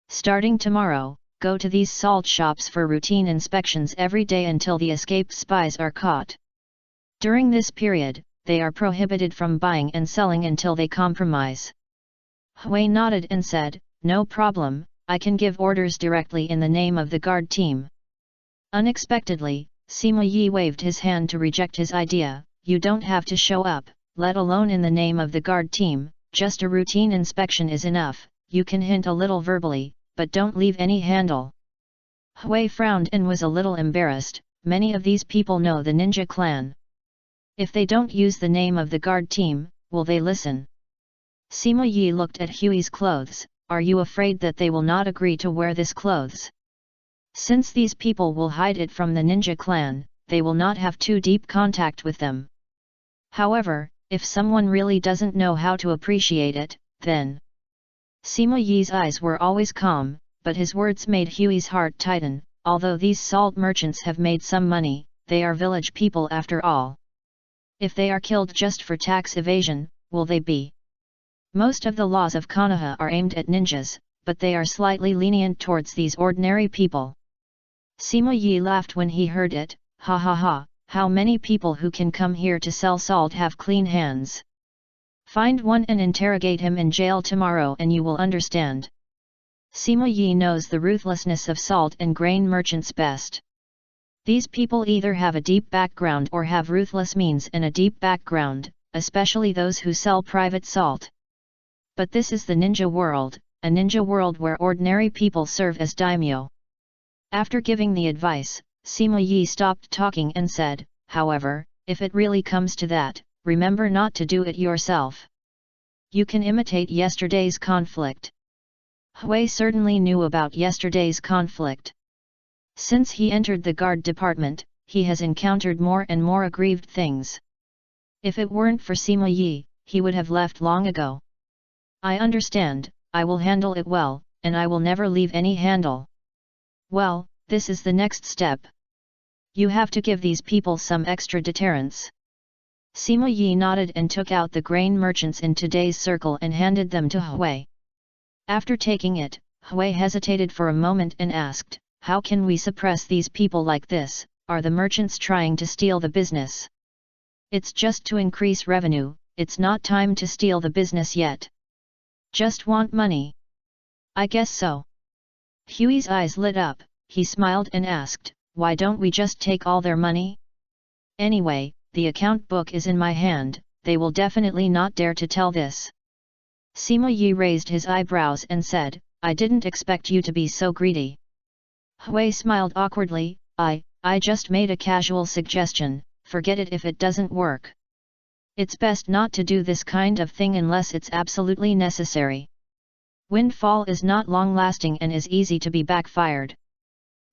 Starting tomorrow, go to these salt shops for routine inspections every day until the escaped spies are caught. During this period, they are prohibited from buying and selling until they compromise. Hui nodded and said, no problem, I can give orders directly in the name of the guard team. Unexpectedly, Sima Yi waved his hand to reject his idea. You don't have to show up, let alone in the name of the guard team, just a routine inspection is enough. You can hint a little verbally, but don't leave any handle. Hui frowned and was a little embarrassed. Many of these people know the ninja clan. If they don't use the name of the guard team, will they listen? Sima Yi looked at Huey's clothes. Are you afraid that they will not agree to wear this clothes? Since these people will hide it from the ninja clan, they will not have too deep contact with them. However, if someone really doesn't know how to appreciate it, then... Sima Yi's eyes were always calm, but his words made Huey's heart tighten. Although these salt merchants have made some money, they are village people after all. If they are killed just for tax evasion, will they be? Most of the laws of Konoha are aimed at ninjas, but they are slightly lenient towards these ordinary people. Sima Yi laughed when he heard it. Ha ha ha, how many people who can come here to sell salt have clean hands? Find one and interrogate him in jail tomorrow and you will understand. Sima Yi knows the ruthlessness of salt and grain merchants best. These people either have a deep background or have ruthless means and a deep background, especially those who sell private salt. But this is the ninja world, a ninja world where ordinary people serve as daimyo. After giving the advice, Sima Yi stopped talking and said, however, if it really comes to that, remember not to do it yourself. You can imitate yesterday's conflict. Hui certainly knew about yesterday's conflict. Since he entered the guard department, he has encountered more and more aggrieved things. If it weren't for Sima Yi, he would have left long ago. I understand, I will handle it well, and I will never leave any handle. Well, this is the next step. You have to give these people some extra deterrence. Sima Yi nodded and took out the grain merchants in today's circle and handed them to Hui. After taking it, Hui hesitated for a moment and asked, how can we suppress these people like this? Are the merchants trying to steal the business? It's just to increase revenue, it's not time to steal the business yet. Just want money? I guess so. Huey's eyes lit up, he smiled and asked, why don't we just take all their money? Anyway, the account book is in my hand, they will definitely not dare to tell this. Sima Yi raised his eyebrows and said, I didn't expect you to be so greedy. Hui smiled awkwardly, I just made a casual suggestion, forget it if it doesn't work. It's best not to do this kind of thing unless it's absolutely necessary. Windfall is not long-lasting and is easy to be backfired.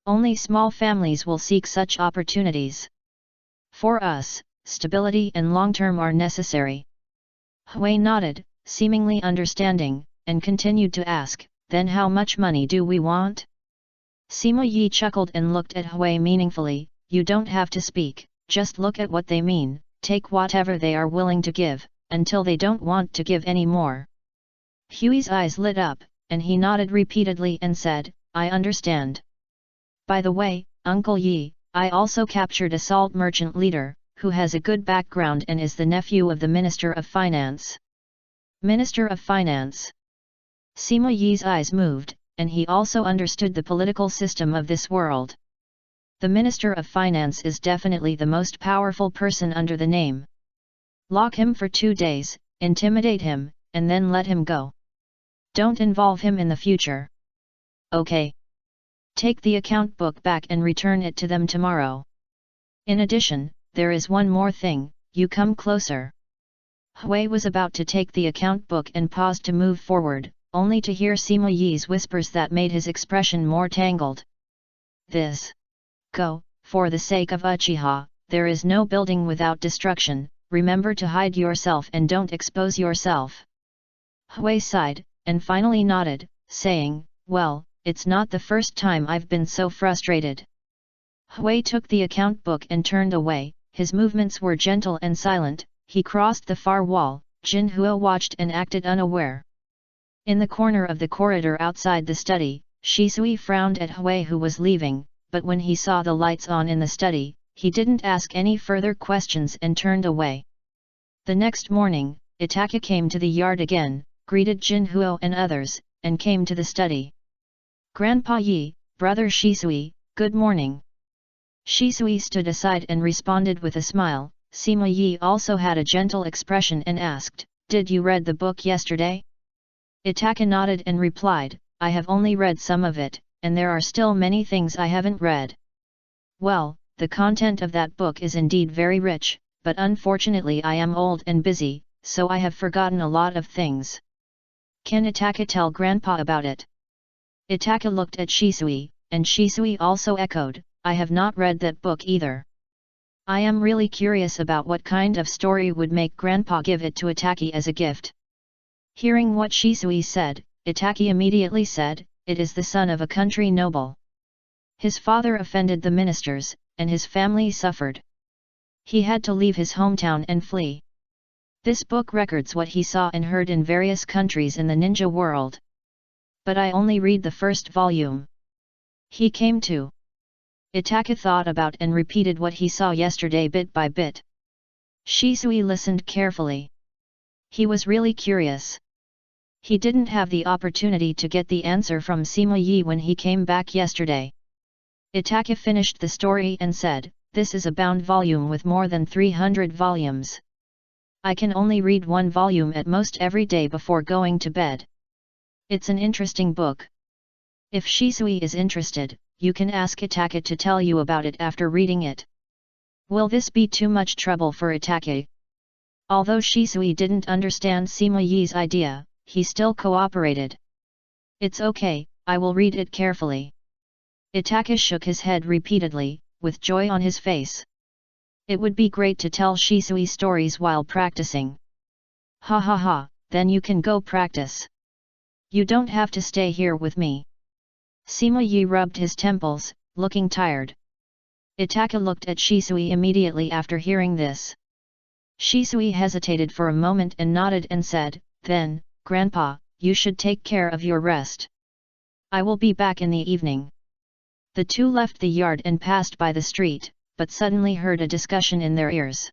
Only small families will seek such opportunities. For us, stability and long-term are necessary. Hui nodded, seemingly understanding, and continued to ask, then how much money do we want? Sima Yi chuckled and looked at Hui meaningfully, you don't have to speak, just look at what they mean, take whatever they are willing to give, until they don't want to give any more. Huey's eyes lit up, and he nodded repeatedly and said, I understand. By the way, Uncle Yi, I also captured a salt merchant leader, who has a good background and is the nephew of the Minister of Finance. Minister of Finance. Sima Yi's eyes moved, and he also understood the political system of this world. The Minister of Finance is definitely the most powerful person under the name. Lock him for 2 days, intimidate him, and then let him go. Don't involve him in the future. Okay. Take the account book back and return it to them tomorrow. In addition, there is one more thing, you come closer. Hui was about to take the account book and paused to move forward, only to hear Sima Yi's whispers that made his expression more tangled. This. Go, for the sake of Uchiha, there is no building without destruction, remember to hide yourself and don't expose yourself. Hui sighed, and finally nodded, saying, well, it's not the first time I've been so frustrated. Hui took the account book and turned away, his movements were gentle and silent, he crossed the far wall, Jinhua watched and acted unaware. In the corner of the corridor outside the study, Shisui frowned at Hui who was leaving, but when he saw the lights on in the study, he didn't ask any further questions and turned away. The next morning, Itaka came to the yard again, greeted Jinhua and others, and came to the study. Grandpa Yi, brother Shisui, good morning. Shisui stood aside and responded with a smile. Sima Yi also had a gentle expression and asked, did you read the book yesterday? Itaka nodded and replied, I have only read some of it, and there are still many things I haven't read. Well, the content of that book is indeed very rich, but unfortunately I am old and busy, so I have forgotten a lot of things. Can Itaka tell Grandpa about it? Itaka looked at Shisui, and Shisui also echoed, I have not read that book either. I am really curious about what kind of story would make Grandpa give it to Itaki as a gift. Hearing what Shisui said, Itaki immediately said, it is the son of a country noble. His father offended the ministers, and his family suffered. He had to leave his hometown and flee. This book records what he saw and heard in various countries in the ninja world. But I only read the first volume. He came to. Itaka thought about and repeated what he saw yesterday bit by bit. Shisui listened carefully. He was really curious. He didn't have the opportunity to get the answer from Sima Yi when he came back yesterday. Itaka finished the story and said, this is a bound volume with more than 300 volumes. I can only read one volume at most every day before going to bed. It's an interesting book. If Shisui is interested, you can ask Itaka to tell you about it after reading it. Will this be too much trouble for Itaka? Although Shisui didn't understand Sima Yi's idea, he still cooperated. It's okay, I will read it carefully. Itaka shook his head repeatedly, with joy on his face. It would be great to tell Shisui stories while practicing. Ha ha ha, then you can go practice. You don't have to stay here with me. Sima Yi rubbed his temples, looking tired. Itaka looked at Shisui immediately after hearing this. Shisui hesitated for a moment and nodded and said, then, Grandpa, you should take care of your rest. I will be back in the evening. The two left the yard and passed by the street, but suddenly heard a discussion in their ears.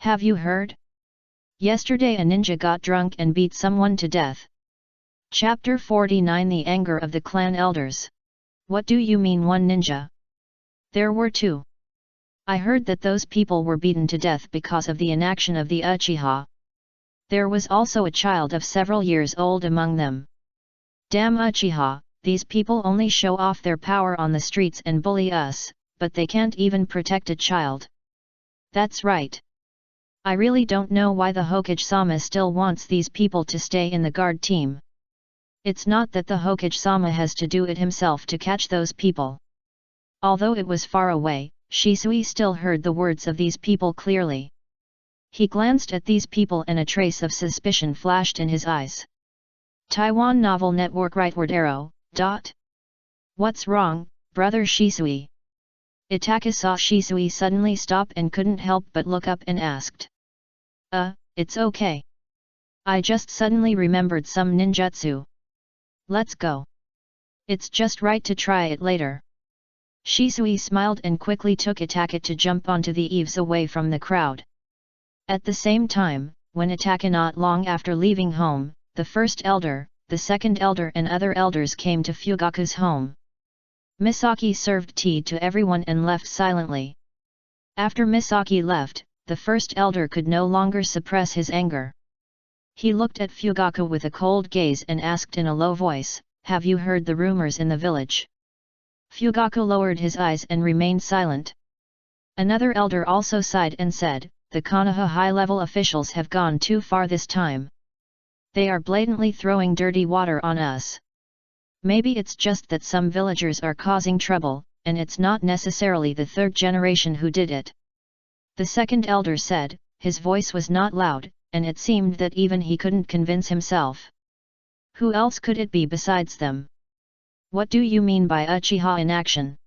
Have you heard? Yesterday a ninja got drunk and beat someone to death. Chapter 49 The Anger of the Clan Elders. What do you mean one ninja? There were two. I heard that those people were beaten to death because of the inaction of the Uchiha. There was also a child of several years old among them. Damn Uchiha, these people only show off their power on the streets and bully us, but they can't even protect a child. That's right. I really don't know why the Hokage-sama still wants these people to stay in the guard team. It's not that the Hokage-sama has to do it himself to catch those people. Although it was far away, Shisui still heard the words of these people clearly. He glanced at these people and a trace of suspicion flashed in his eyes. Taiwan Novel Network Rightward Arrow. What's wrong, brother Shisui? Itaka saw Shisui suddenly stop and couldn't help but look up and asked. It's okay. I just suddenly remembered some ninjutsu. Let's go. It's just right to try it later. Shisuis smiled and quickly took attack to jump onto the eaves away from the crowd. At the same time, when Ataka not long after leaving home, the first elder, the second elder and other elders came to Fugaku's home. Misaki served tea to everyone and left silently. After Misaki left, the first elder could no longer suppress his anger. He looked at Fugaku with a cold gaze and asked in a low voice, "Have you heard the rumors in the village?" Fugaku lowered his eyes and remained silent. Another elder also sighed and said, "The Konoha high-level officials have gone too far this time. They are blatantly throwing dirty water on us. Maybe it's just that some villagers are causing trouble, and it's not necessarily the third generation who did it." The second elder said, his voice was not loud, and it seemed that even he couldn't convince himself. Who else could it be besides them? What do you mean by Uchiha in action?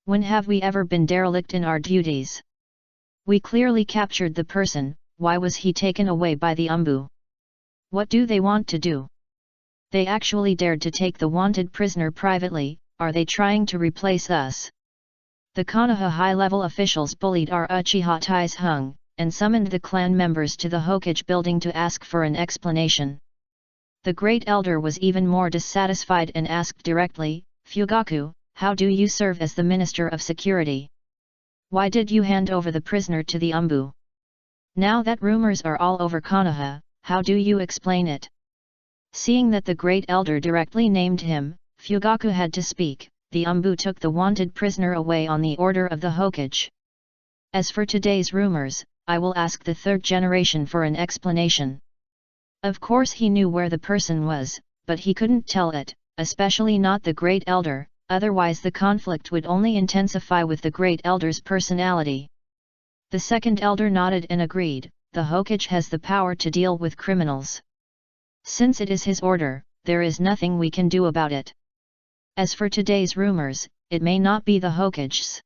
When have we ever been derelict in our duties? We clearly captured the person, why was he taken away by the Umbu? What do they want to do? They actually dared to take the wanted prisoner privately, are they trying to replace us? The Konoha high-level officials bullied our Uchiha Taizhung, and summoned the clan members to the Hokage building to ask for an explanation. The great elder was even more dissatisfied and asked directly, "Fugaku, how do you serve as the Minister of Security? Why did you hand over the prisoner to the Umbu? Now that rumors are all over Konoha, how do you explain it?" Seeing that the great elder directly named him, Fugaku had to speak. The Umbu took the wanted prisoner away on the order of the Hokage. As for today's rumors, I will ask the third generation for an explanation. Of course he knew where the person was, but he couldn't tell it, especially not the great elder, otherwise the conflict would only intensify with the great elder's personality. The second elder nodded and agreed, the Hokage has the power to deal with criminals. Since it is his order, there is nothing we can do about it. As for today's rumors, it may not be the Hokage's.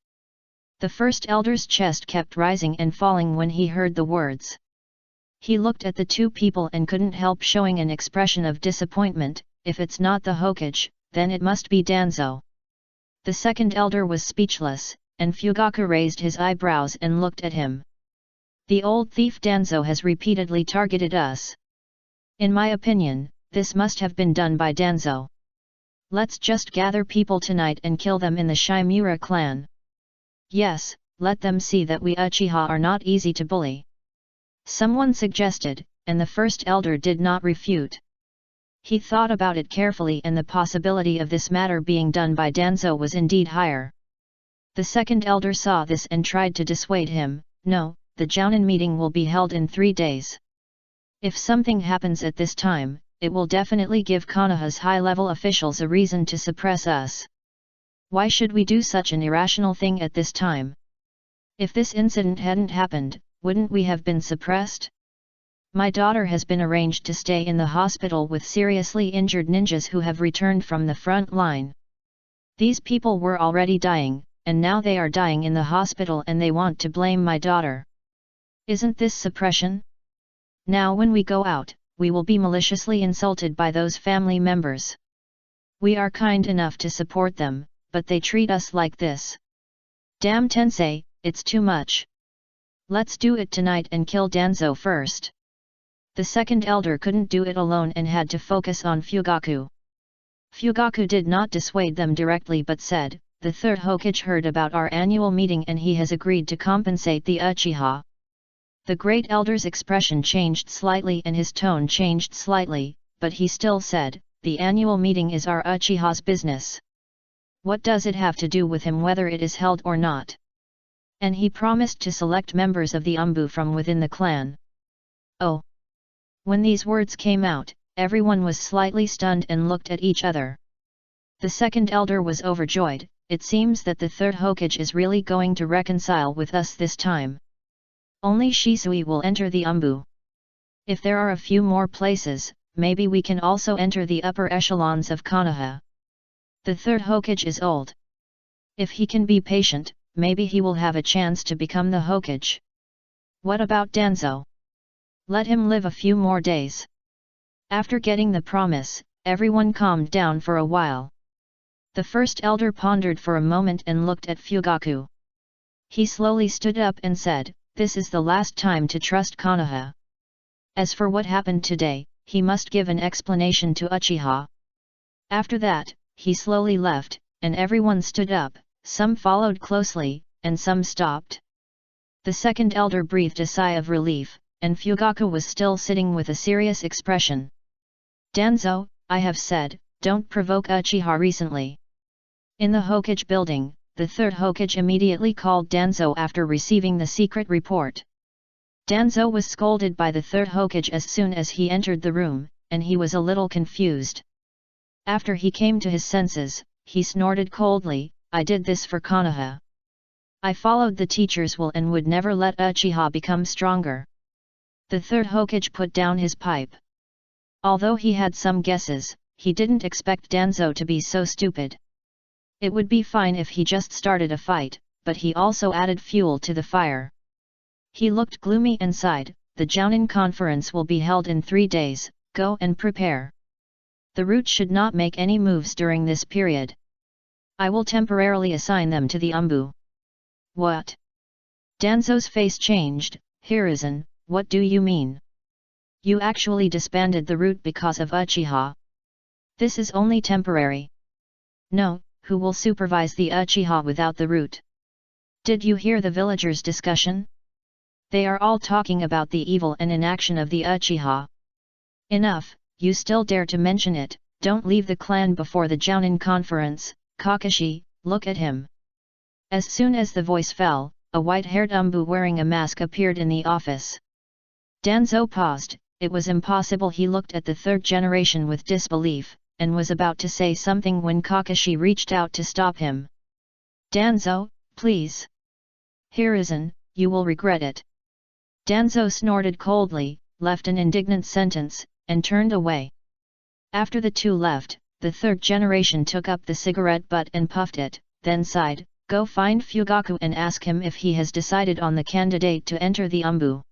The first elder's chest kept rising and falling when he heard the words. He looked at the two people and couldn't help showing an expression of disappointment. If it's not the Hokage, then it must be Danzo. The second elder was speechless, and Fugaku raised his eyebrows and looked at him. The old thief Danzo has repeatedly targeted us. In my opinion, this must have been done by Danzo. Let's just gather people tonight and kill them in the Shimura clan. Yes, let them see that we Uchiha are not easy to bully. Someone suggested, and the first elder did not refute. He thought about it carefully and the possibility of this matter being done by Danzo was indeed higher. The second elder saw this and tried to dissuade him, "No, the Jounin meeting will be held in 3 days. If something happens at this time, it will definitely give Konoha's high-level officials a reason to suppress us. Why should we do such an irrational thing at this time? If this incident hadn't happened, wouldn't we have been suppressed? My daughter has been arranged to stay in the hospital with seriously injured ninjas who have returned from the front line. These people were already dying, and now they are dying in the hospital and they want to blame my daughter. Isn't this suppression? Now when we go out, we will be maliciously insulted by those family members. We are kind enough to support them, but they treat us like this. Damn Tensei, it's too much. Let's do it tonight and kill Danzo first." The second elder couldn't do it alone and had to focus on Fugaku. Fugaku did not dissuade them directly but said, "The third Hokage heard about our annual meeting and he has agreed to compensate the Uchiha." The great elder's expression changed slightly and his tone changed slightly, but he still said, "The annual meeting is our Uchiha's business. What does it have to do with him whether it is held or not?" And he promised to select members of the Umbu from within the clan. Oh! When these words came out, everyone was slightly stunned and looked at each other. The second elder was overjoyed. It seems that the third Hokage is really going to reconcile with us this time. Only Shisuis will enter the Umbu. If there are a few more places, maybe we can also enter the upper echelons of Konoha. The third Hokage is old. If he can be patient, maybe he will have a chance to become the Hokage. What about Danzo? Let him live a few more days. After getting the promise, everyone calmed down for a while. The first elder pondered for a moment and looked at Fugaku. He slowly stood up and said, "This is the last time to trust Konoha. As for what happened today, he must give an explanation to Uchiha." After that, he slowly left, and everyone stood up, some followed closely, and some stopped. The second elder breathed a sigh of relief, and Fugaku was still sitting with a serious expression. "Danzo, I have said, don't provoke Uchiha recently." In the Hokage building, the third Hokage immediately called Danzo after receiving the secret report. Danzo was scolded by the third Hokage as soon as he entered the room, and he was a little confused. After he came to his senses, he snorted coldly, "I did this for Konoha. I followed the teacher's will and would never let Uchiha become stronger." The third Hokage put down his pipe. Although he had some guesses, he didn't expect Danzo to be so stupid. It would be fine if he just started a fight, but he also added fuel to the fire. He looked gloomy and sighed, "The Jounin conference will be held in 3 days, go and prepare. The root should not make any moves during this period. I will temporarily assign them to the Umbu." "What?" Danzo's face changed. "Hiruzen, what do you mean? You actually disbanded the root because of Uchiha? This is only temporary." "No, who will supervise the Uchiha without the root? Did you hear the villagers' discussion? They are all talking about the evil and inaction of the Uchiha." "Enough, you still dare to mention it, don't leave the clan before the Jounin conference, Kakashi, look at him." As soon as the voice fell, a white-haired Umbu wearing a mask appeared in the office. Danzo paused. It was impossible. He looked at the third generation with disbelief, and was about to say something when Kakashi reached out to stop him. "Danzo, please. Hiruzen, you will regret it." Danzo snorted coldly, left an indignant sentence, and turned away. After the two left, the third generation took up the cigarette butt and puffed it, then sighed, "Go find Fugaku and ask him if he has decided on the candidate to enter the Umbu.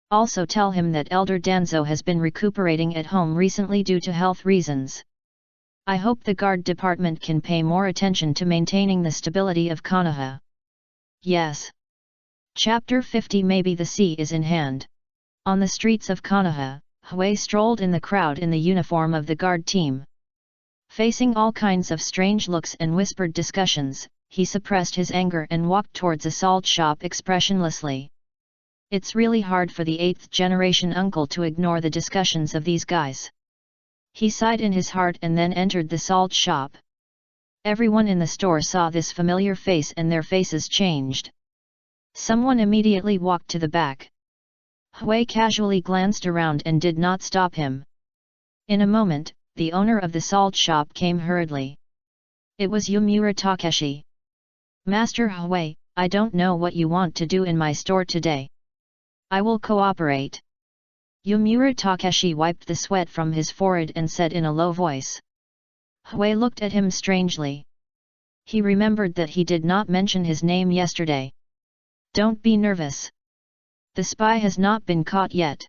Also tell him that Elder Danzo has been recuperating at home recently due to health reasons. I hope the guard department can pay more attention to maintaining the stability of Konoha." Yes. Chapter 50. Maybe the sea is in hand. On the streets of Konoha, Hui strolled in the crowd in the uniform of the guard team. Facing all kinds of strange looks and whispered discussions, he suppressed his anger and walked towards a salt shop expressionlessly. It's really hard for the 8th generation uncle to ignore the discussions of these guys. He sighed in his heart and then entered the salt shop. Everyone in the store saw this familiar face and their faces changed. Someone immediately walked to the back. Hui casually glanced around and did not stop him. In a moment, the owner of the salt shop came hurriedly. It was Yumura Takeshi. "Master Hui, I don't know what you want to do in my store today. I will cooperate." Yumura Takeshi wiped the sweat from his forehead and said in a low voice. Hui looked at him strangely. He remembered that he did not mention his name yesterday. "Don't be nervous. The spy has not been caught yet.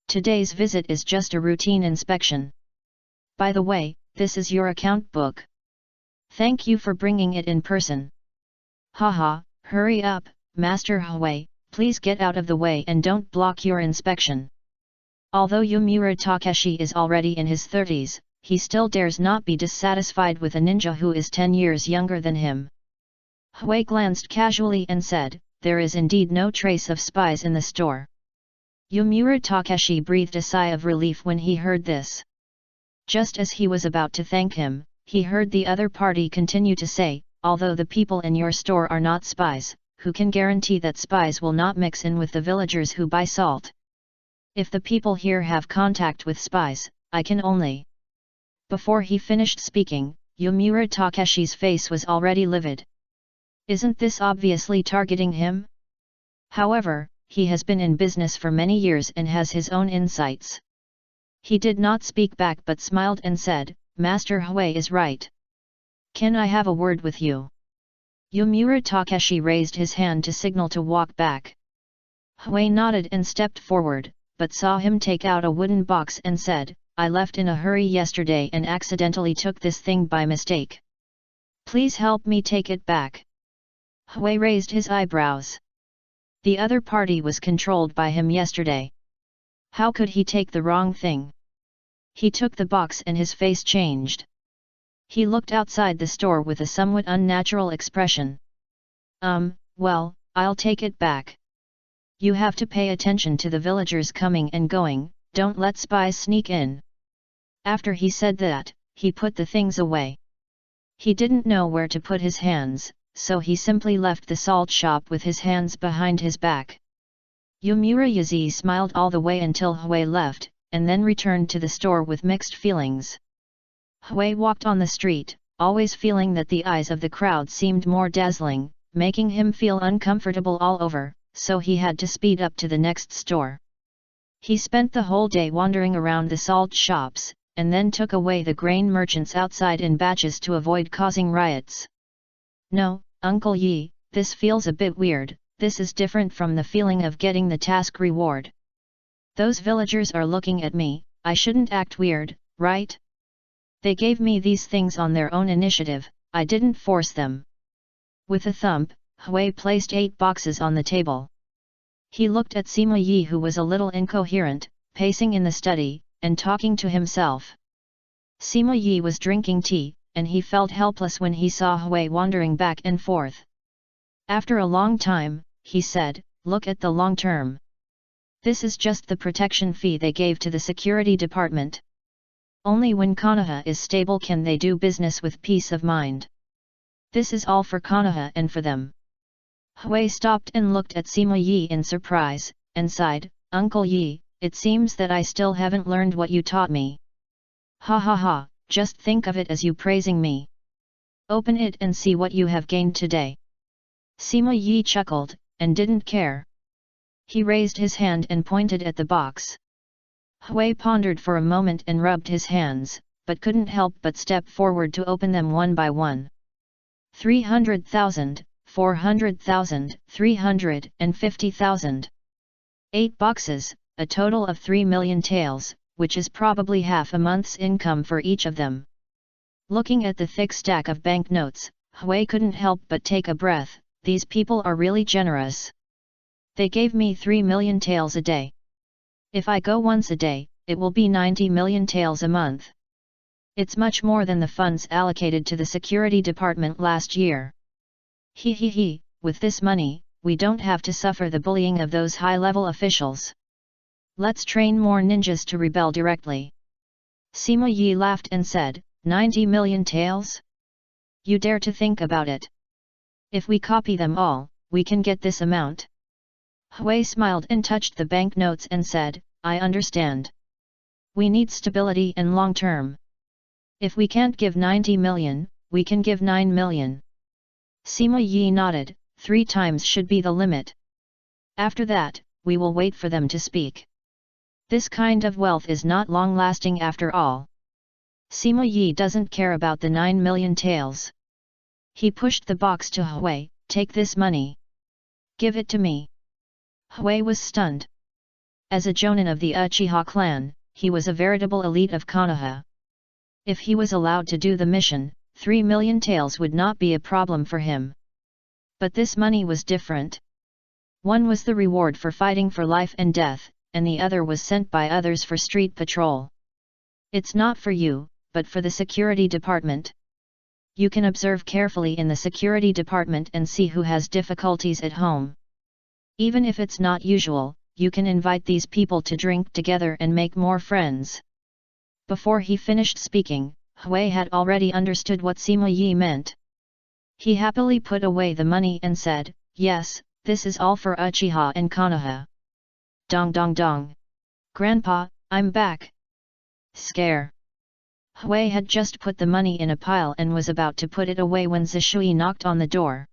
Today's visit is just a routine inspection. By the way, this is your account book. Thank you for bringing it in person." "Haha, hurry up, Master Hui, please get out of the way and don't block your inspection." Although Yumura Takeshi is already in his 30s, he still dares not be dissatisfied with a ninja who is 10 years younger than him. Hui glanced casually and said, "There is indeed no trace of spies in the store." Yumura Takeshi breathed a sigh of relief when he heard this. Just as he was about to thank him, he heard the other party continue to say, "Although the people in your store are not spies, who can guarantee that spies will not mix in with the villagers who buy salt? If the people here have contact with spies, I can only..." Before he finished speaking, Yumura Takeshi's face was already livid. Isn't this obviously targeting him? However, he has been in business for many years and has his own insights. He did not speak back but smiled and said, "Master Hui is right. Can I have a word with you?" Yumura Takeshi raised his hand to signal to walk back. Hui nodded and stepped forward, but saw him take out a wooden box and said, I left in a hurry yesterday and accidentally took this thing by mistake. Please help me take it back. Hui raised his eyebrows. The other party was controlled by him yesterday. How could he take the wrong thing? He took the box and his face changed. He looked outside the store with a somewhat unnatural expression. Well, I'll take it back. You have to pay attention to the villagers coming and going, don't let spies sneak in. After he said that, he put the things away. He didn't know where to put his hands, so he simply left the salt shop with his hands behind his back. Yumura Yazi smiled all the way until Hui left, and then returned to the store with mixed feelings. Hui walked on the street, always feeling that the eyes of the crowd seemed more dazzling, making him feel uncomfortable all over, so he had to speed up to the next store. He spent the whole day wandering around the salt shops, and then took away the grain merchants outside in batches to avoid causing riots. No, Uncle Yi, this feels a bit weird, this is different from the feeling of getting the task reward. Those villagers are looking at me, I shouldn't act weird, right? They gave me these things on their own initiative, I didn't force them. With a thump, Hui placed 8 boxes on the table. He looked at Sima Yi, who was a little incoherent, pacing in the study, and talking to himself. Sima Yi was drinking tea, and he felt helpless when he saw Hui wandering back and forth. After a long time, he said, look at the long term. This is just the protection fee they gave to the security department. Only when Konoha is stable can they do business with peace of mind. This is all for Konoha and for them. Hui stopped and looked at Sima Yi in surprise, and sighed, Uncle Yi, it seems that I still haven't learned what you taught me. Ha ha ha, just think of it as you praising me. Open it and see what you have gained today. Sima Yi chuckled, and didn't care. He raised his hand and pointed at the box. Hui pondered for a moment and rubbed his hands, but couldn't help but step forward to open them one by one. 300,000, 400,000, 350,000. 8 boxes, a total of 3 million taels, which is probably half a month's income for each of them. Looking at the thick stack of banknotes, Hui couldn't help but take a breath, these people are really generous. They gave me 3 million taels a day. If I go once a day, it will be 90 million taels a month. It's much more than the funds allocated to the security department last year. He, with this money, we don't have to suffer the bullying of those high-level officials. Let's train more ninjas to rebel directly. Sima Yi laughed and said, 90 million taels? You dare to think about it. If we copy them all, we can get this amount. Hui smiled and touched the banknotes and said, I understand. We need stability and long term. If we can't give 90 million, we can give 9 million. Sima Yi nodded, 3 times should be the limit. After that, we will wait for them to speak. This kind of wealth is not long-lasting after all. Sima Yi doesn't care about the 9 million taels. He pushed the box to Hui, take this money. Give it to me. Hui was stunned. As a jonin of the Uchiha clan, he was a veritable elite of Konoha. If he was allowed to do the mission, 3 million taels would not be a problem for him. But this money was different. One was the reward for fighting for life and death, and the other was sent by others for street patrol. It's not for you, but for the security department. You can observe carefully in the security department and see who has difficulties at home. Even if it's not usual, you can invite these people to drink together and make more friends. Before he finished speaking, Hui had already understood what Sima Yi meant. He happily put away the money and said, yes, this is all for Uchiha and Konoha. Dong dong dong. Grandpa, I'm back. Scare. Hui had just put the money in a pile and was about to put it away when Shisuis knocked on the door.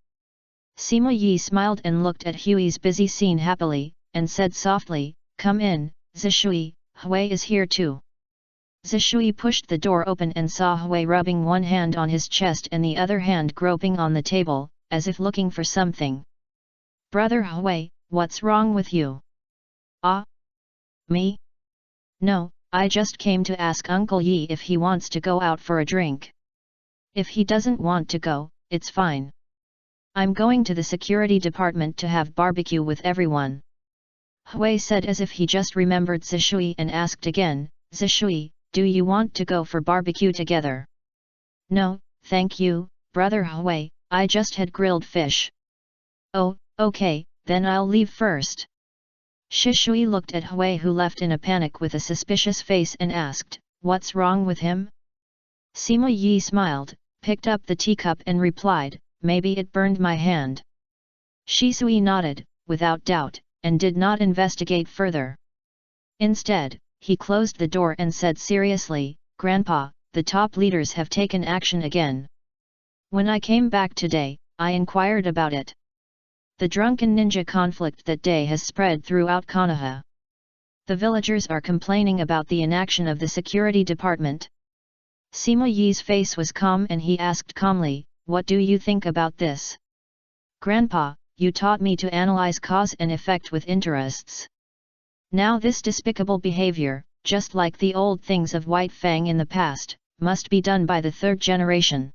Sima Yi smiled and looked at Hui's busy scene happily, and said softly, come in, Shisuis, Hui is here too. Shisuis pushed the door open and saw Hui rubbing one hand on his chest and the other hand groping on the table, as if looking for something. Brother Hui, what's wrong with you? Ah? Me? No, I just came to ask Uncle Yi if he wants to go out for a drink. If he doesn't want to go, it's fine. I'm going to the security department to have barbecue with everyone. Hui said as if he just remembered Shisuis and asked again, Shisuis, do you want to go for barbecue together? No, thank you, brother Hui, I just had grilled fish. Oh, okay, then I'll leave first. Shisuis looked at Hui, who left in a panic with a suspicious face, and asked, what's wrong with him? Sima Yi smiled, picked up the teacup and replied, maybe it burned my hand. Shisuis nodded, without doubt, and did not investigate further. Instead, he closed the door and said seriously, Grandpa, the top leaders have taken action again. When I came back today, I inquired about it. The drunken ninja conflict that day has spread throughout Konoha. The villagers are complaining about the inaction of the security department. Sima Yi's face was calm and he asked calmly, what do you think about this? Grandpa, you taught me to analyze cause and effect with interests. Now this despicable behavior, just like the old things of White Fang in the past, must be done by the third generation.